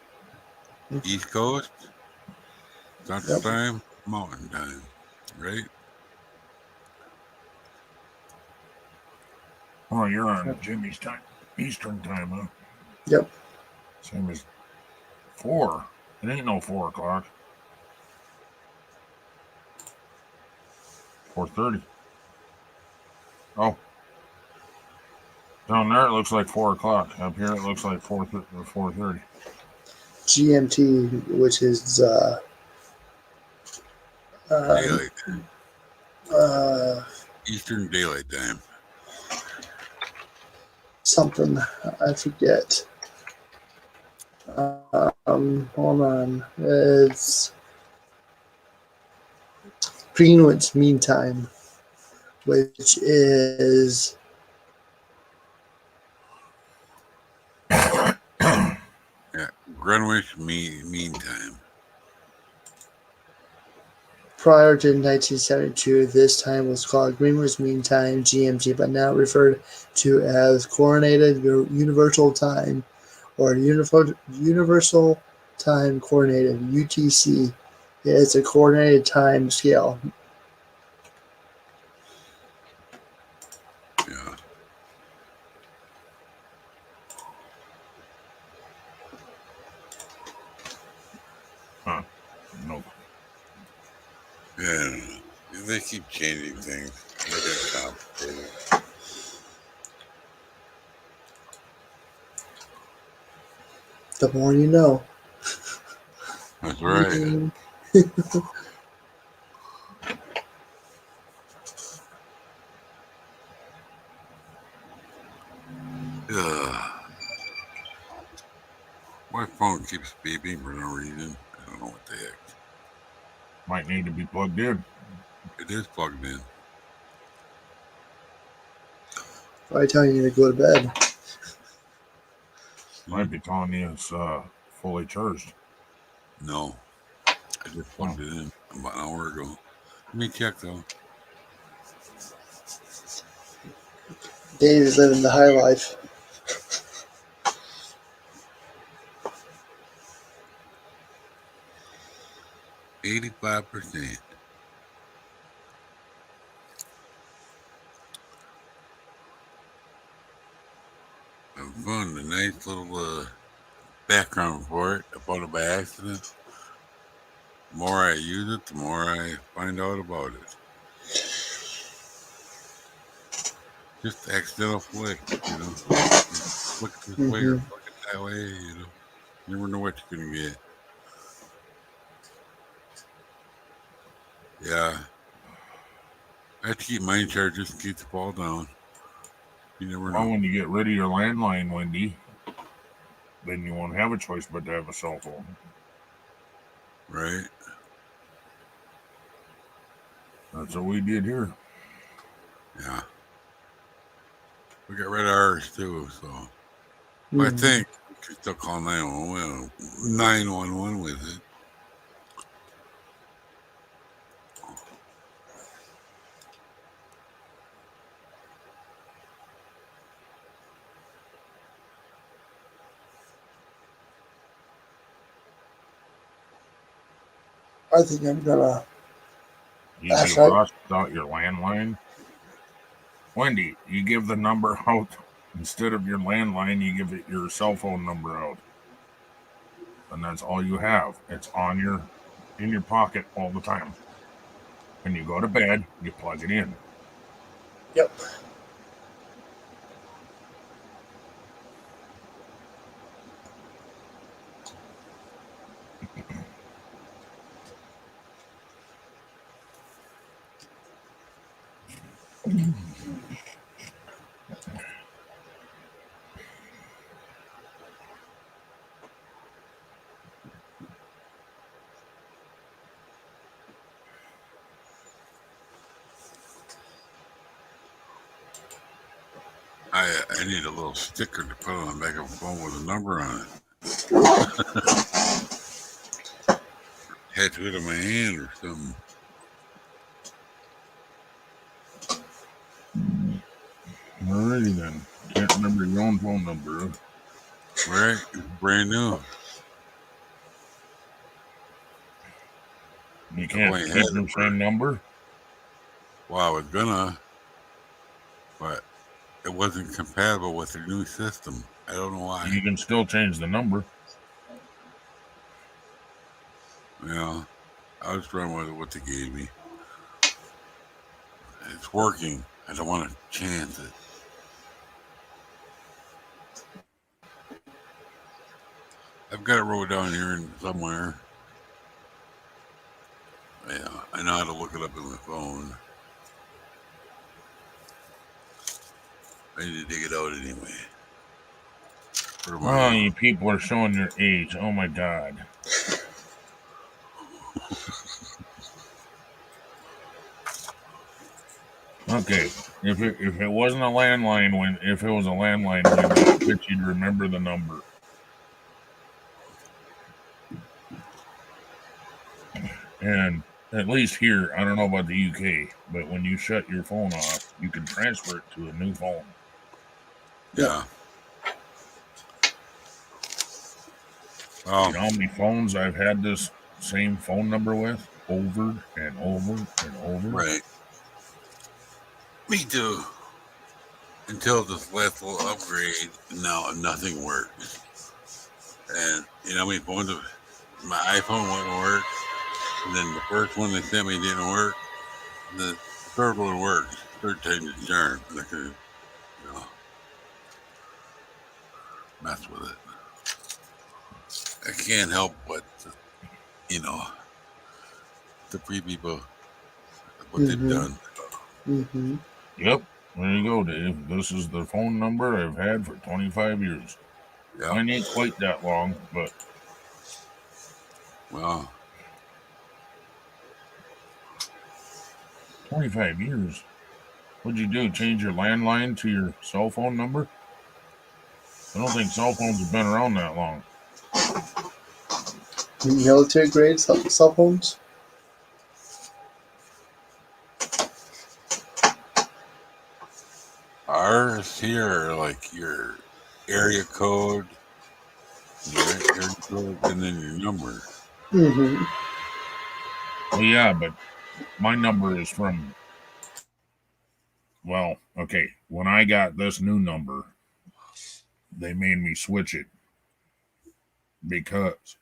East Coast, Central Yep. Time, Mountain Time, right? Oh, you're on Jimmy's time. Eastern time, huh? Yep. Same as 4. It ain't no 4 o'clock. 4:30. Oh. Down there it looks like 4 o'clock. Up here it looks like 4:30. GMT, which is Daylight Time. Eastern Daylight Time. Something I forget. Hold on. It's Greenwich Mean Time, which is Yeah, Greenwich Mean Time. prior to 1972. This time was called Greenwich Mean Time (GMT), but now referred to as Coordinated Universal Time or Universal Time Coordinated (UTC). It's a coordinated time scale. Yeah. Huh. Nope. Yeah. They keep changing things. Making it complicated. The more you know. That's right. My phone keeps beeping for no reason. I don't know what the heck. Might need to be plugged in. It is plugged in. Probably telling you to go to bed. Might be telling you it's fully charged. No. I just plugged it in about an hour ago. Let me check though. Dave is living the high life. %85. I'm fun. A nice little background for it. I bought it by accident. The more I use it, the more I find out about it. Just accidental flick, you know. Flick it this way or flick it that way, you know. You never know what you're gonna get. Yeah. I have to keep mine charged just in case it fall down. You never Well, know. when you get rid of your landline, Wendy, then you won't have a choice but to have a cell phone. Right? That's what we did here. Yeah. We got rid of ours too, so I Mhm. think we could still call 911 with it. I think I'm gonna. You'd be Actually, lost without your landline. Wendy, you give the number out instead of your landline. You give it your cell phone number out, and that's all you have. It's in your pocket all the time. When you go to bed, you plug it in. yep. I need a little sticker to put on the back of a phone with a number on it. Tattoo it on my hand or something. Alrighty then. Can't remember your own phone number. Right? Brand new. You I've can't only had keep it your for, same number. well, I was gonna, but it wasn't compatible with the new system. I don't know why. You can still change the number. Yeah, I was trying with what they gave me. It's working. I don't want to chance it. I've got it wrote down here somewhere. Yeah, I know how to look it up in my phone. I need to dig it out anyway. Oh, you people are showing your age. Oh my God. Okay, if it wasn't a landline, if it was a landline, I bet you'd remember the number. And at least here, I don't know about the UK, but when you shut your phone off, you can transfer it to a new phone. Yeah. You know how many phones I've had this same phone number with over and over and over? Right. Me too. Until this last little upgrade, now nothing works. And you know how many phones? My iPhone wouldn't work. And then the first one they sent me didn't work. And the third one works. Third time the charm. And I could, mess with it. I can't help but, the free people, what they've done. Mm-hmm. Yep. There you go, Dave. This is the phone number I've had for 25 years. Yep. Mine ain't quite that long, but. Wow. 25 years? What'd you do? Change your landline to your cell phone number? I don't think cell phones have been around that long. Military grade cell phones. Ours here are like your area code, and then your number. Mm-hmm. Well, yeah, but my number is from. Well, okay. When I got this new number, they made me switch it because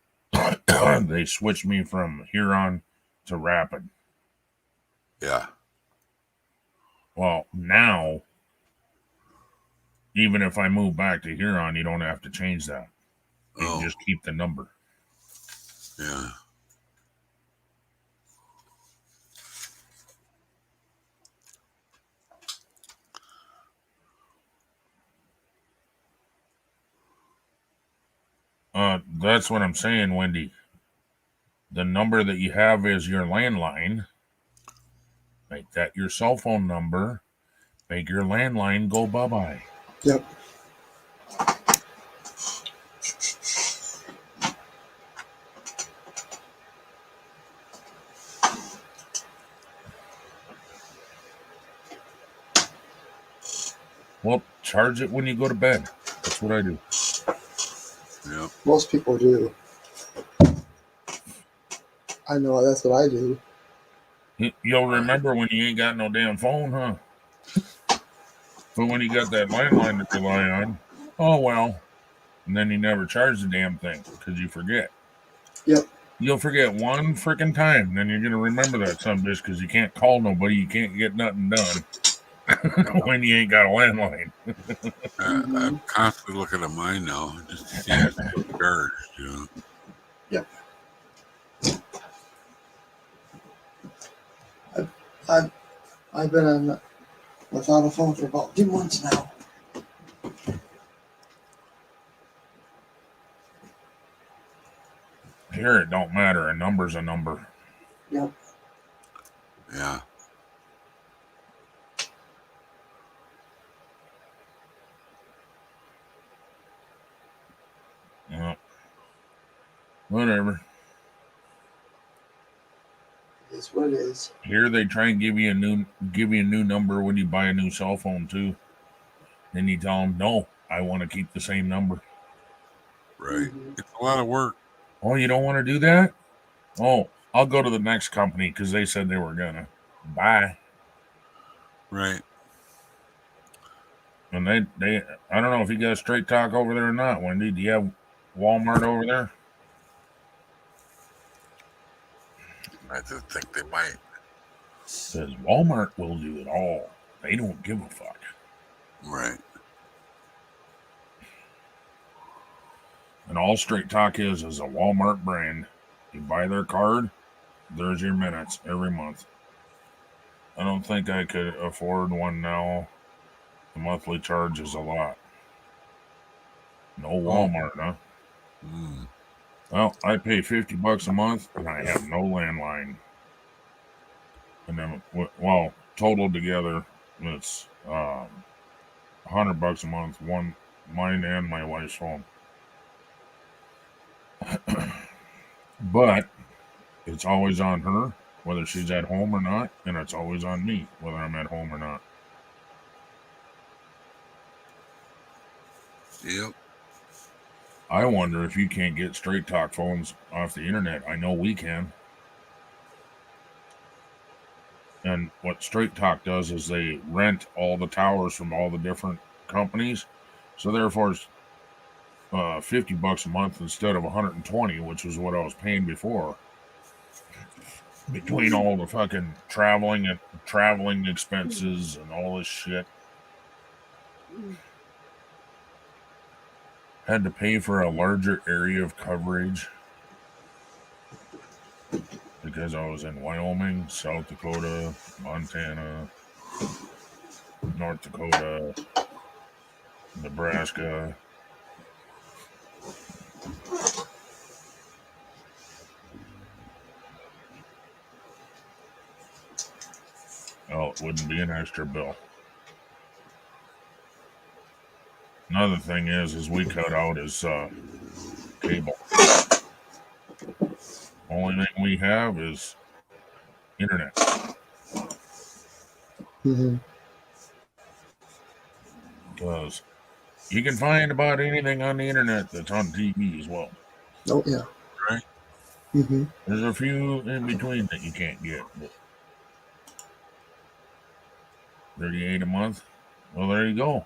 they switched me from Huron to Rapid. Yeah. Well, now, even if I move back to Huron, you don't have to change that. You can just keep the number. Yeah. That's what I'm saying, Wendy. The number that you have is your landline. Make that your cell phone number. Make your landline go bye-bye. Yep. Well, charge it when you go to bed. That's what I do. Yep. Most people do. I know that's what I do. You'll remember when you ain't got no damn phone, huh? But when you got that landline to rely on, oh well. And then you never charge the damn thing because you forget. Yep. You'll forget one freaking time, then you're gonna remember that some bitch because you can't call nobody, you can't get nothing done when you ain't got a landline. I'm constantly looking at mine now just to see if it's still charged. You know. Yep. I've been without a phone for about 2 months now. Here it don't matter. A number's a number. Yep. Yeah. Whatever. It's what it is. Here they try and give you a new number when you buy a new cell phone too. Then you tell them, no, I want to keep the same number. Right. It's a lot of work. Oh, you don't want to do that? Oh, I'll go to the next company because they said they were gonna. Bye. Right. And they I don't know if you got Straight Talk over there or not, Wendy. Do you have Walmart over there? I just think they might. Because Walmart will do it all. They don't give a fuck. Right. And all Straight Talk is a Walmart brand. You buy their card, there's your minutes every month. I don't think I could afford one now. The monthly charge is a lot. No Walmart, huh? Mm. Well, I pay $50 a month and I have no landline. And then, well, total together, it's $100 a month. Mine and my wife's phone. But it's always on her, whether she's at home or not, and it's always on me, whether I'm at home or not. Yep. I wonder if you can't get Straight Talk phones off the internet. I know we can. And what Straight Talk does is they rent all the towers from all the different companies. So therefore, it's $50 a month instead of 120, which was what I was paying before. Between all the fucking traveling expenses and all this shit. Had to pay for a larger area of coverage because I was in Wyoming, South Dakota, Montana, North Dakota, Nebraska. Oh, it wouldn't be an extra bill. Another thing is we cut out is cable. Only thing we have is internet. Because you can find about anything on the internet that's on TV as well. Oh, yeah. Right. There's a few in between that you can't get, but $38 a month. Well, there you go.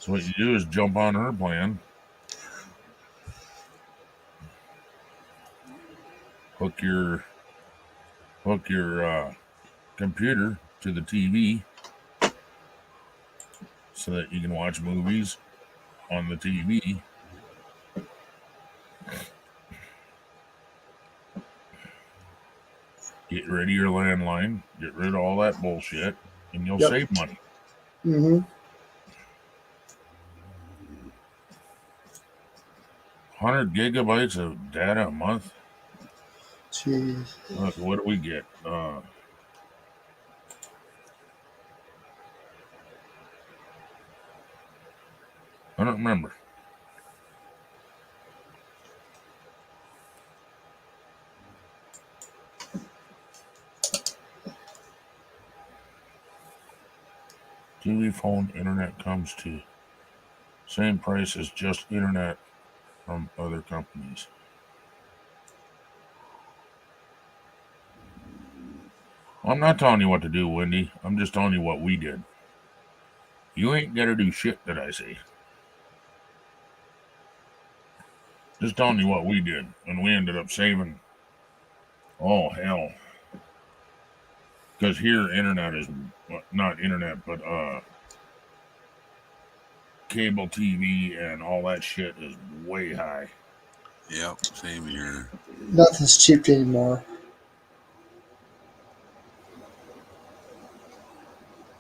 So what you do is jump on her plan, hook your computer to the TV so that you can watch movies on the TV. Get rid of your landline, get rid of all that bullshit, and you'll save money. 100 gigabytes of data a month. Jeez. Look, what do we get? I don't remember. TV, phone, internet comes to same price as just internet from other companies. I'm not telling you what to do, Wendy. I'm just telling you what we did. You ain't gotta do shit that I say. Just telling you what we did, and we ended up saving. Oh hell! Because here, internet is not internet, but cable TV and all that shit is way high. Yep, same here. Nothing's cheap anymore.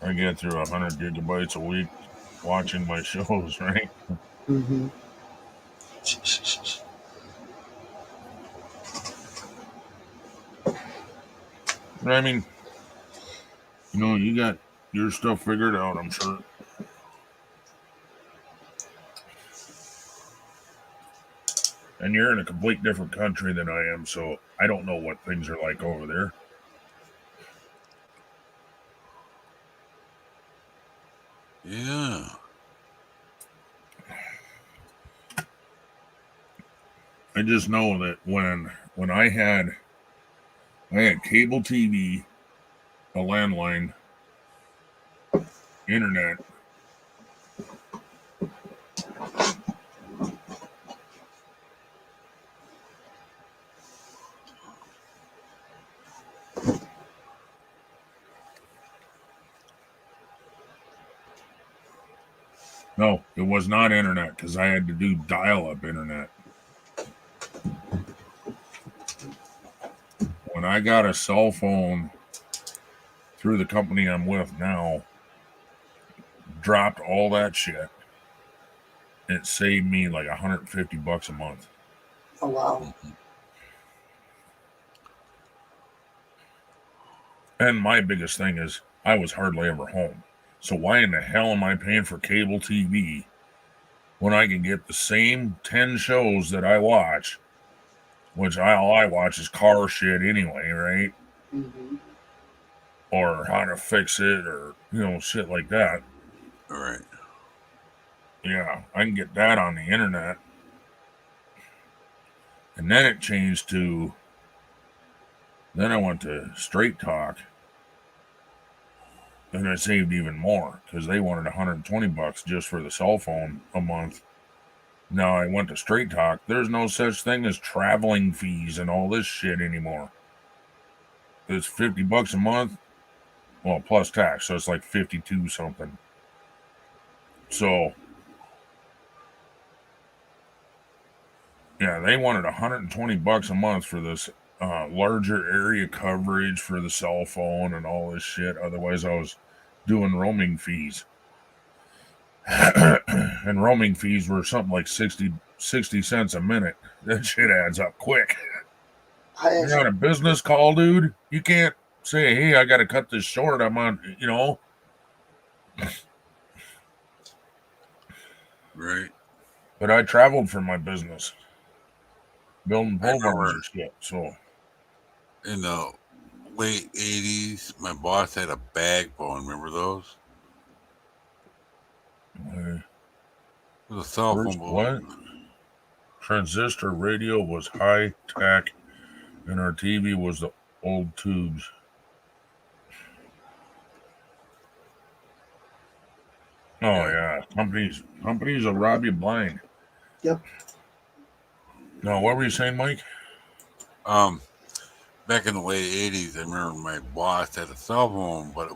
I get through 100 gigabytes a week watching my shows, right? Mm-hmm. I mean, you got your stuff figured out, I'm sure. And you're in a complete different country than I am, so I don't know what things are like over there. Yeah. I just know that when I had cable TV, a landline, internet. No, it was not internet because I had to do dial-up internet. When I got a cell phone through the company I'm with now, dropped all that shit, it saved me like $150 a month. Oh wow. And my biggest thing is I was hardly ever home. So why in the hell am I paying for cable TV when I can get the same 10 shows that I watch, which all I watch is car shit anyway, right? Mm-hmm. Or how to fix it, or shit like that. All right. Yeah, I can get that on the internet. And then it changed to, then I went to Straight Talk, and I saved even more because they wanted $120 just for the cell phone a month. Now I went to Straight Talk. There's no such thing as traveling fees and all this shit anymore. It's $50 a month, well, plus tax, so it's like 52 something. So yeah, they wanted $120 a month for this larger area coverage for the cell phone and all this shit. Otherwise, I was doing roaming fees. And roaming fees were something like 60 cents a minute. That shit adds up quick. You're on a business call, dude. You can't say, hey, I got to cut this short. I'm on, Right. But I traveled for my business, building pole barns and shit. So in the late 80s, my boss had a bag phone. Remember those? It was a cell phone. What? Transistor radio was high tech, and our TV was the old tubes. Oh yeah, companies will rob you blind. Yep. No, what were you saying, Mike? Back in the late 80s, I remember my boss had a cell phone, but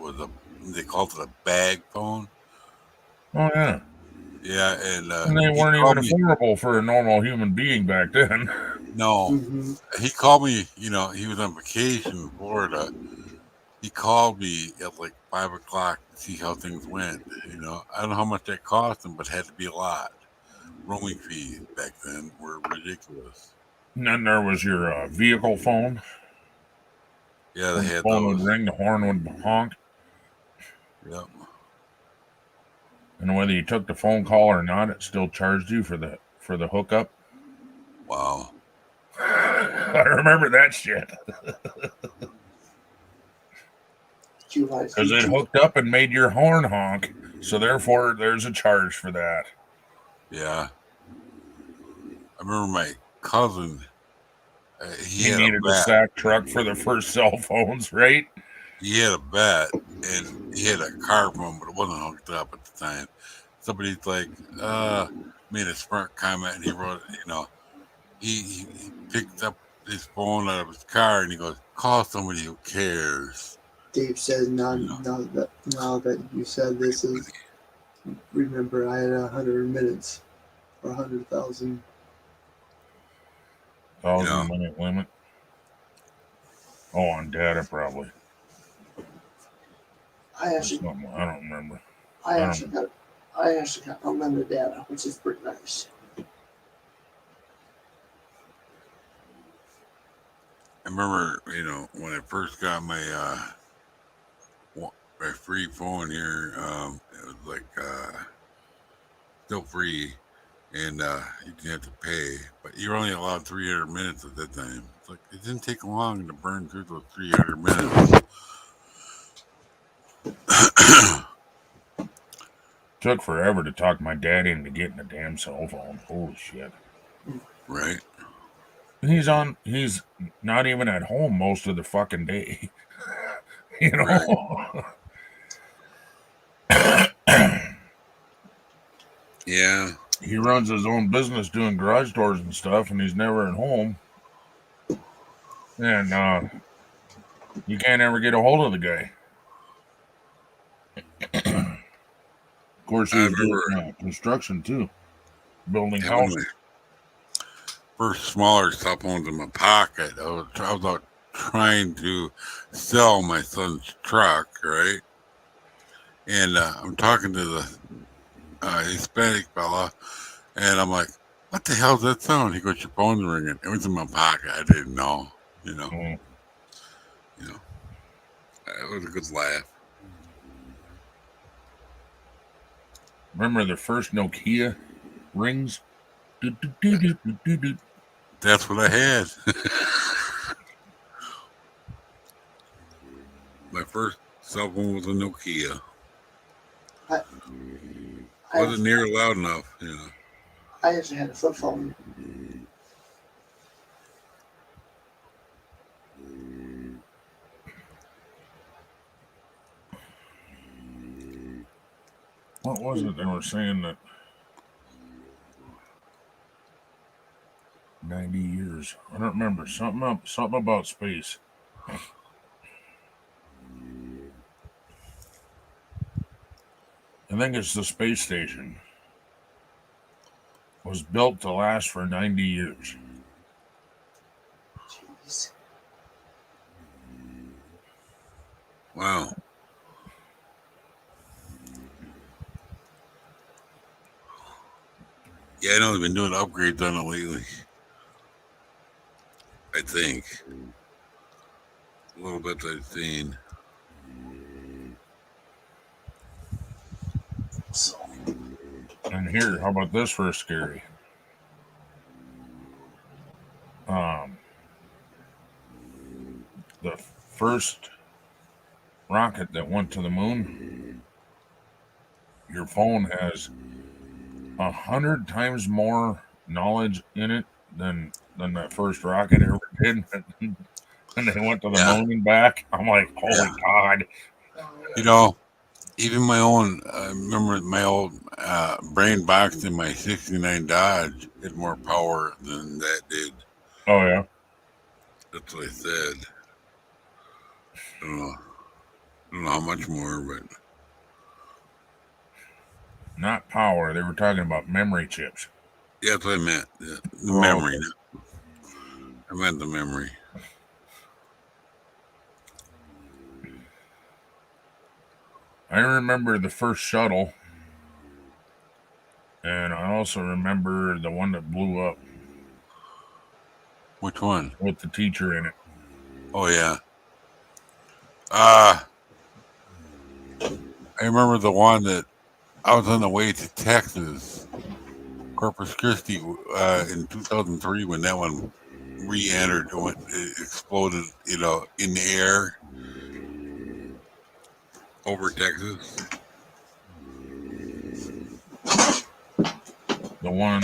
they called it a bag phone. Oh yeah. Yeah, and they weren't even affordable for a normal human being back then. No, he called me. He was on vacation in Florida. He called me at like 5 o'clock to see how things went. I don't know how much that cost him, but it had to be a lot. roaming fees back then were ridiculous. And then there was your vehicle phone. Yeah, When they the had phone would those. ring, the horn would honk. Yep. And whether you took the phone call or not, it still charged you for the hookup. Wow. I remember that shit. Because it hooked up and made your horn honk. So therefore, there's a charge for that. Yeah. I remember my cousin. He He had a needed a bat. sack truck for the first cell phones, right? He had a bat, and he had a car phone, but it wasn't hooked up at the time. Somebody's like, made a smart comment, and he wrote, he picked up his phone out of his car, and he goes, "Call somebody who cares." Dave says, now that you said this is, remember I had 100 minutes or 100,000. 1,000-minute limit. Oh, on data probably. I don't remember. I actually got unlimited data, which is pretty nice. I remember, when I first got my free phone here, it was like still free, and you didn't have to pay, but you're only allowed 300 minutes at that time. It's like it didn't take long to burn through those 300 minutes. Took forever to talk my dad into getting a damn cell phone. Holy shit. Right. He's not even at home most of the fucking day. You know? Right. Yeah. He runs his own business doing garage doors and stuff, and he's never at home. And you can't ever get a hold of the guy. Of course, he was doing construction too, building houses. First smaller cell phones in my pocket. I was out trying to sell my son's truck, right? And I'm talking to the Hispanic fella, and I'm like, "What the hell's that sound?" He goes, "Your phone's ringing." It was in my pocket. I didn't know. It was a good laugh. Remember the first Nokia rings? That's what I had. My first cell phone was a Nokia. Wasn't near loud enough, I actually had a flip phone. What was it they were saying that 90 years? I don't remember. Something about space. I think it's the space station. Was built to last for 90 years. Jeez. Wow. Yeah, I know they've been doing upgrades on it lately. I think. A little bit I've seen. And here, how about this for a scary? The first rocket that went to the moon, your phone has 100 times more knowledge in it than that first rocket ever did. And they went to the moon and back. I'm like, holy God. Even my own, I remember my old brain box in my 69 Dodge had more power than that did. Oh, yeah? That's what I said. I don't know how much more, but. Not power. They were talking about memory chips. Yeah, that's what I meant. The memory. Okay. I meant the memory. I remember the first shuttle, and I also remember the one that blew up. Which one? With the teacher in it. Oh yeah. I remember the one that I was on the way to Texas, Corpus Christi, in 2003 when that one re-entered, it exploded, in the air over Texas. The one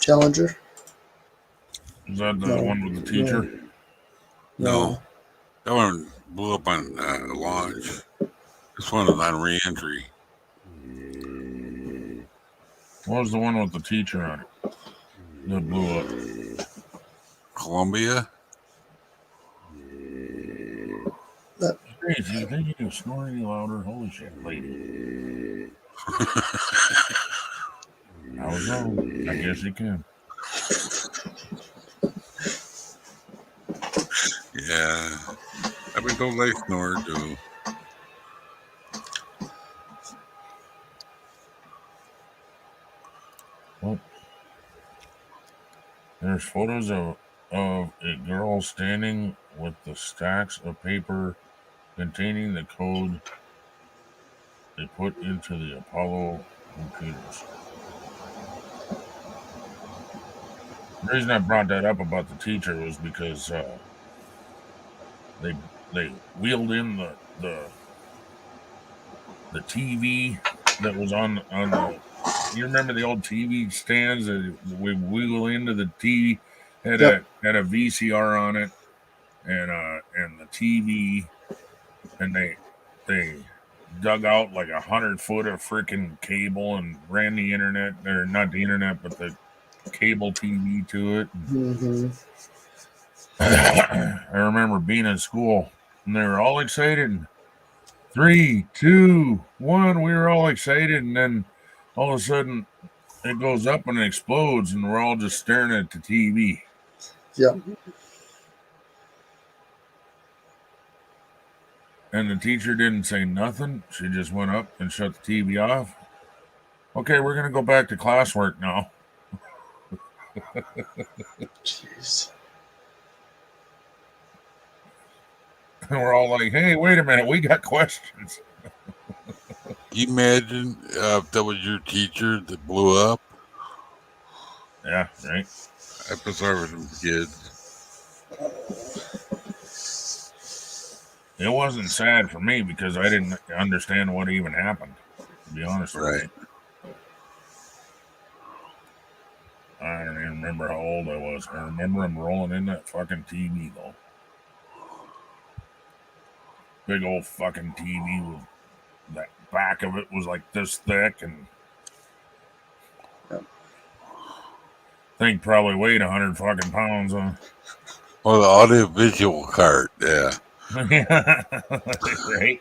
Challenger. Is that the No, one with the teacher? No. That one blew up on launch. This one is on re-entry. What was the one with the teacher on it that blew up? Columbia? Crazy, you think you can snore any louder? Holy shit, lady. I was wrong. I guess you can. Yeah. I've been told I snore too. Well, there's photos of a girl standing with the stacks of paper containing the code they put into the Apollo computers. The reason I brought that up about the teacher was because they wheeled in the TV that was on the. You remember the old TV stands that we wheel into the TV had a VCR on it and the TV, and they dug out like 100 foot of freaking cable and ran the internet, or not the internet, but the cable TV to it. Mm-hmm. I remember being in school and they were all excited. 3, 2, 1. We were all excited, and then all of a sudden it goes up and it explodes, and we're all just staring at the TV. Yeah. And the teacher didn't say nothing. She just went up and shut the TV off. Okay, we're gonna go back to classwork now. Jeez. And we're all like, hey, wait a minute, we got questions. Can you imagine if that was your teacher that blew up? Yeah, right. I feel sorry for them kids. It wasn't sad for me because I didn't understand what even happened, to be honest with you. I don't even remember how old I was. I remember him rolling in that fucking TV, though. Big old fucking TV with that back of it was like this thick, and thing probably weighed 100 fucking pounds. Well, the audio-visual cart, yeah. Yeah, right.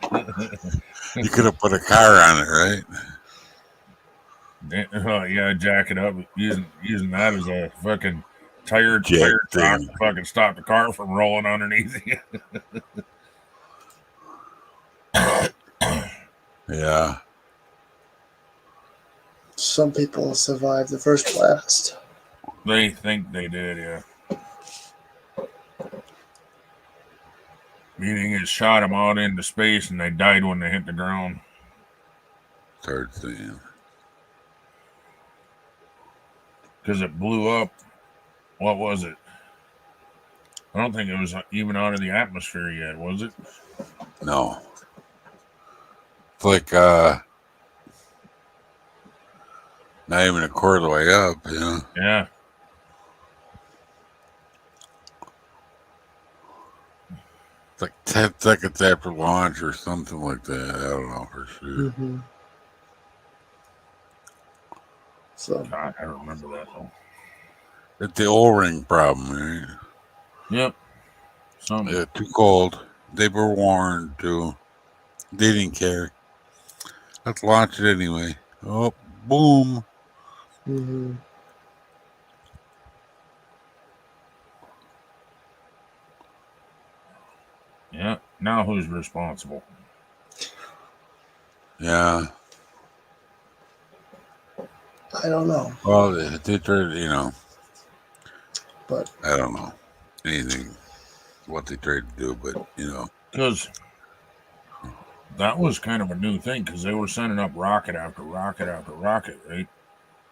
You could have put a car on it, right? Yeah, jack it up using that as a fucking tire Jack shock thing. to fucking stop the car from rolling underneath you. Yeah. Some people survived the first blast. They think they did, yeah. Meaning it shot them out into space and they died when they hit the ground. Third thing. Because it blew up. What was it? I don't think it was even out of the atmosphere yet, was it? No. It's like not even a quarter of the way up, you know? Yeah. It's like 10 seconds after launch or something like that. I don't know for sure. Mm-hmm. So God, I don't remember that though. It's the O-ring problem, right? Yep. Yeah, too cold. They were warned too. They didn't care. Let's launch it anyway. Oh, boom. Mm-hmm. Yeah. Now who's responsible? Yeah. I don't know. Well, they tried, you know, but I don't know anything what they tried to do, but you know, because that was kind of a new thing because they were sending up rocket after rocket after rocket, right?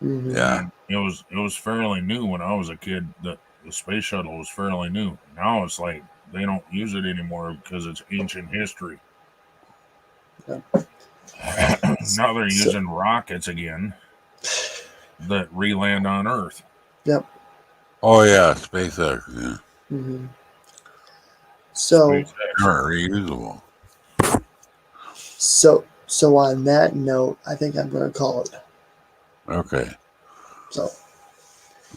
Yeah. And it was fairly new when I was a kid that the space shuttle was fairly new. Now it's like they don't use it anymore because it's ancient history. Yeah. Now they're using rockets again that re-land on Earth. Yep. Oh yeah, SpaceX. Yeah. Mm-hmm. So Are reusable. So on that note, I think I'm going to call it. Okay. So.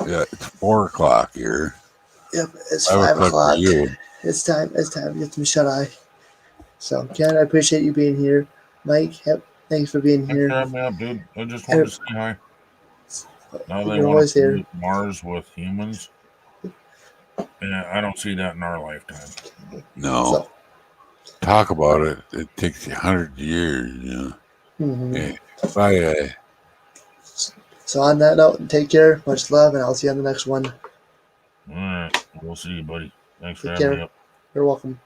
Yeah, it's 4 o'clock here. Yep, it's 5 5 o'clock. for you. It's time to get some shut eye. So, Ken, I appreciate you being here. Mike, yep, thanks for being Thanks here. for having me up, dude. I just wanted to say hi. Now they You're want always to here. pollute Mars with humans. And I don't see that in our lifetime. No. So. Talk about it. It takes 100 years, you know. Mm-hmm. Okay. Bye. So on that note, take care. Much love, and I'll see you on the next one. All right. We'll see you, buddy. Thanks for Take having me care. up. You're welcome.